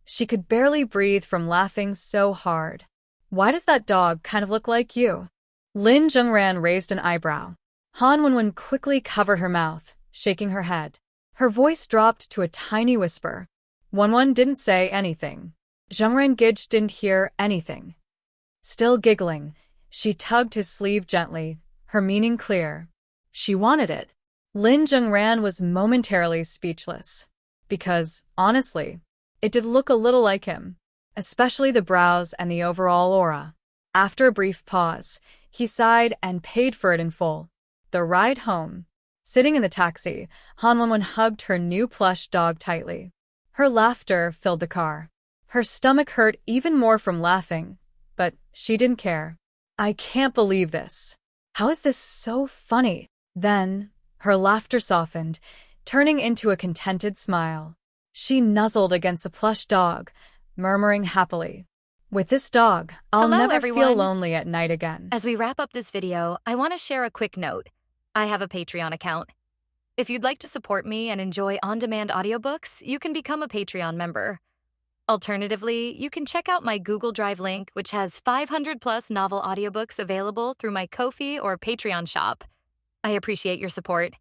She could barely breathe from laughing so hard. Why does that dog kind of look like you? Lin Zhengran raised an eyebrow. Han Wenwen quickly covered her mouth, shaking her head. Her voice dropped to a tiny whisper. Wenwen didn't say anything. Zhengran Gidge didn't hear anything. Still giggling, she tugged his sleeve gently, her meaning clear. She wanted it. Lin Zhengran was momentarily speechless. Because, honestly, it did look a little like him, especially the brows and the overall aura. After a brief pause, he sighed and paid for it in full. The ride home. Sitting in the taxi, Han Wenwen hugged her new plush dog tightly. Her laughter filled the car. Her stomach hurt even more from laughing, but she didn't care. I can't believe this. How is this so funny? Then, her laughter softened, turning into a contented smile. She nuzzled against the plush dog, murmuring happily, with this dog, I'll Hello, never everyone. feel lonely at night again. As we wrap up this video, I want to share a quick note. I have a Patreon account. If you'd like to support me and enjoy on-demand audiobooks, you can become a Patreon member. Alternatively, you can check out my Google Drive link, which has 500+ novel audiobooks available through my Ko-fi or Patreon shop. I appreciate your support.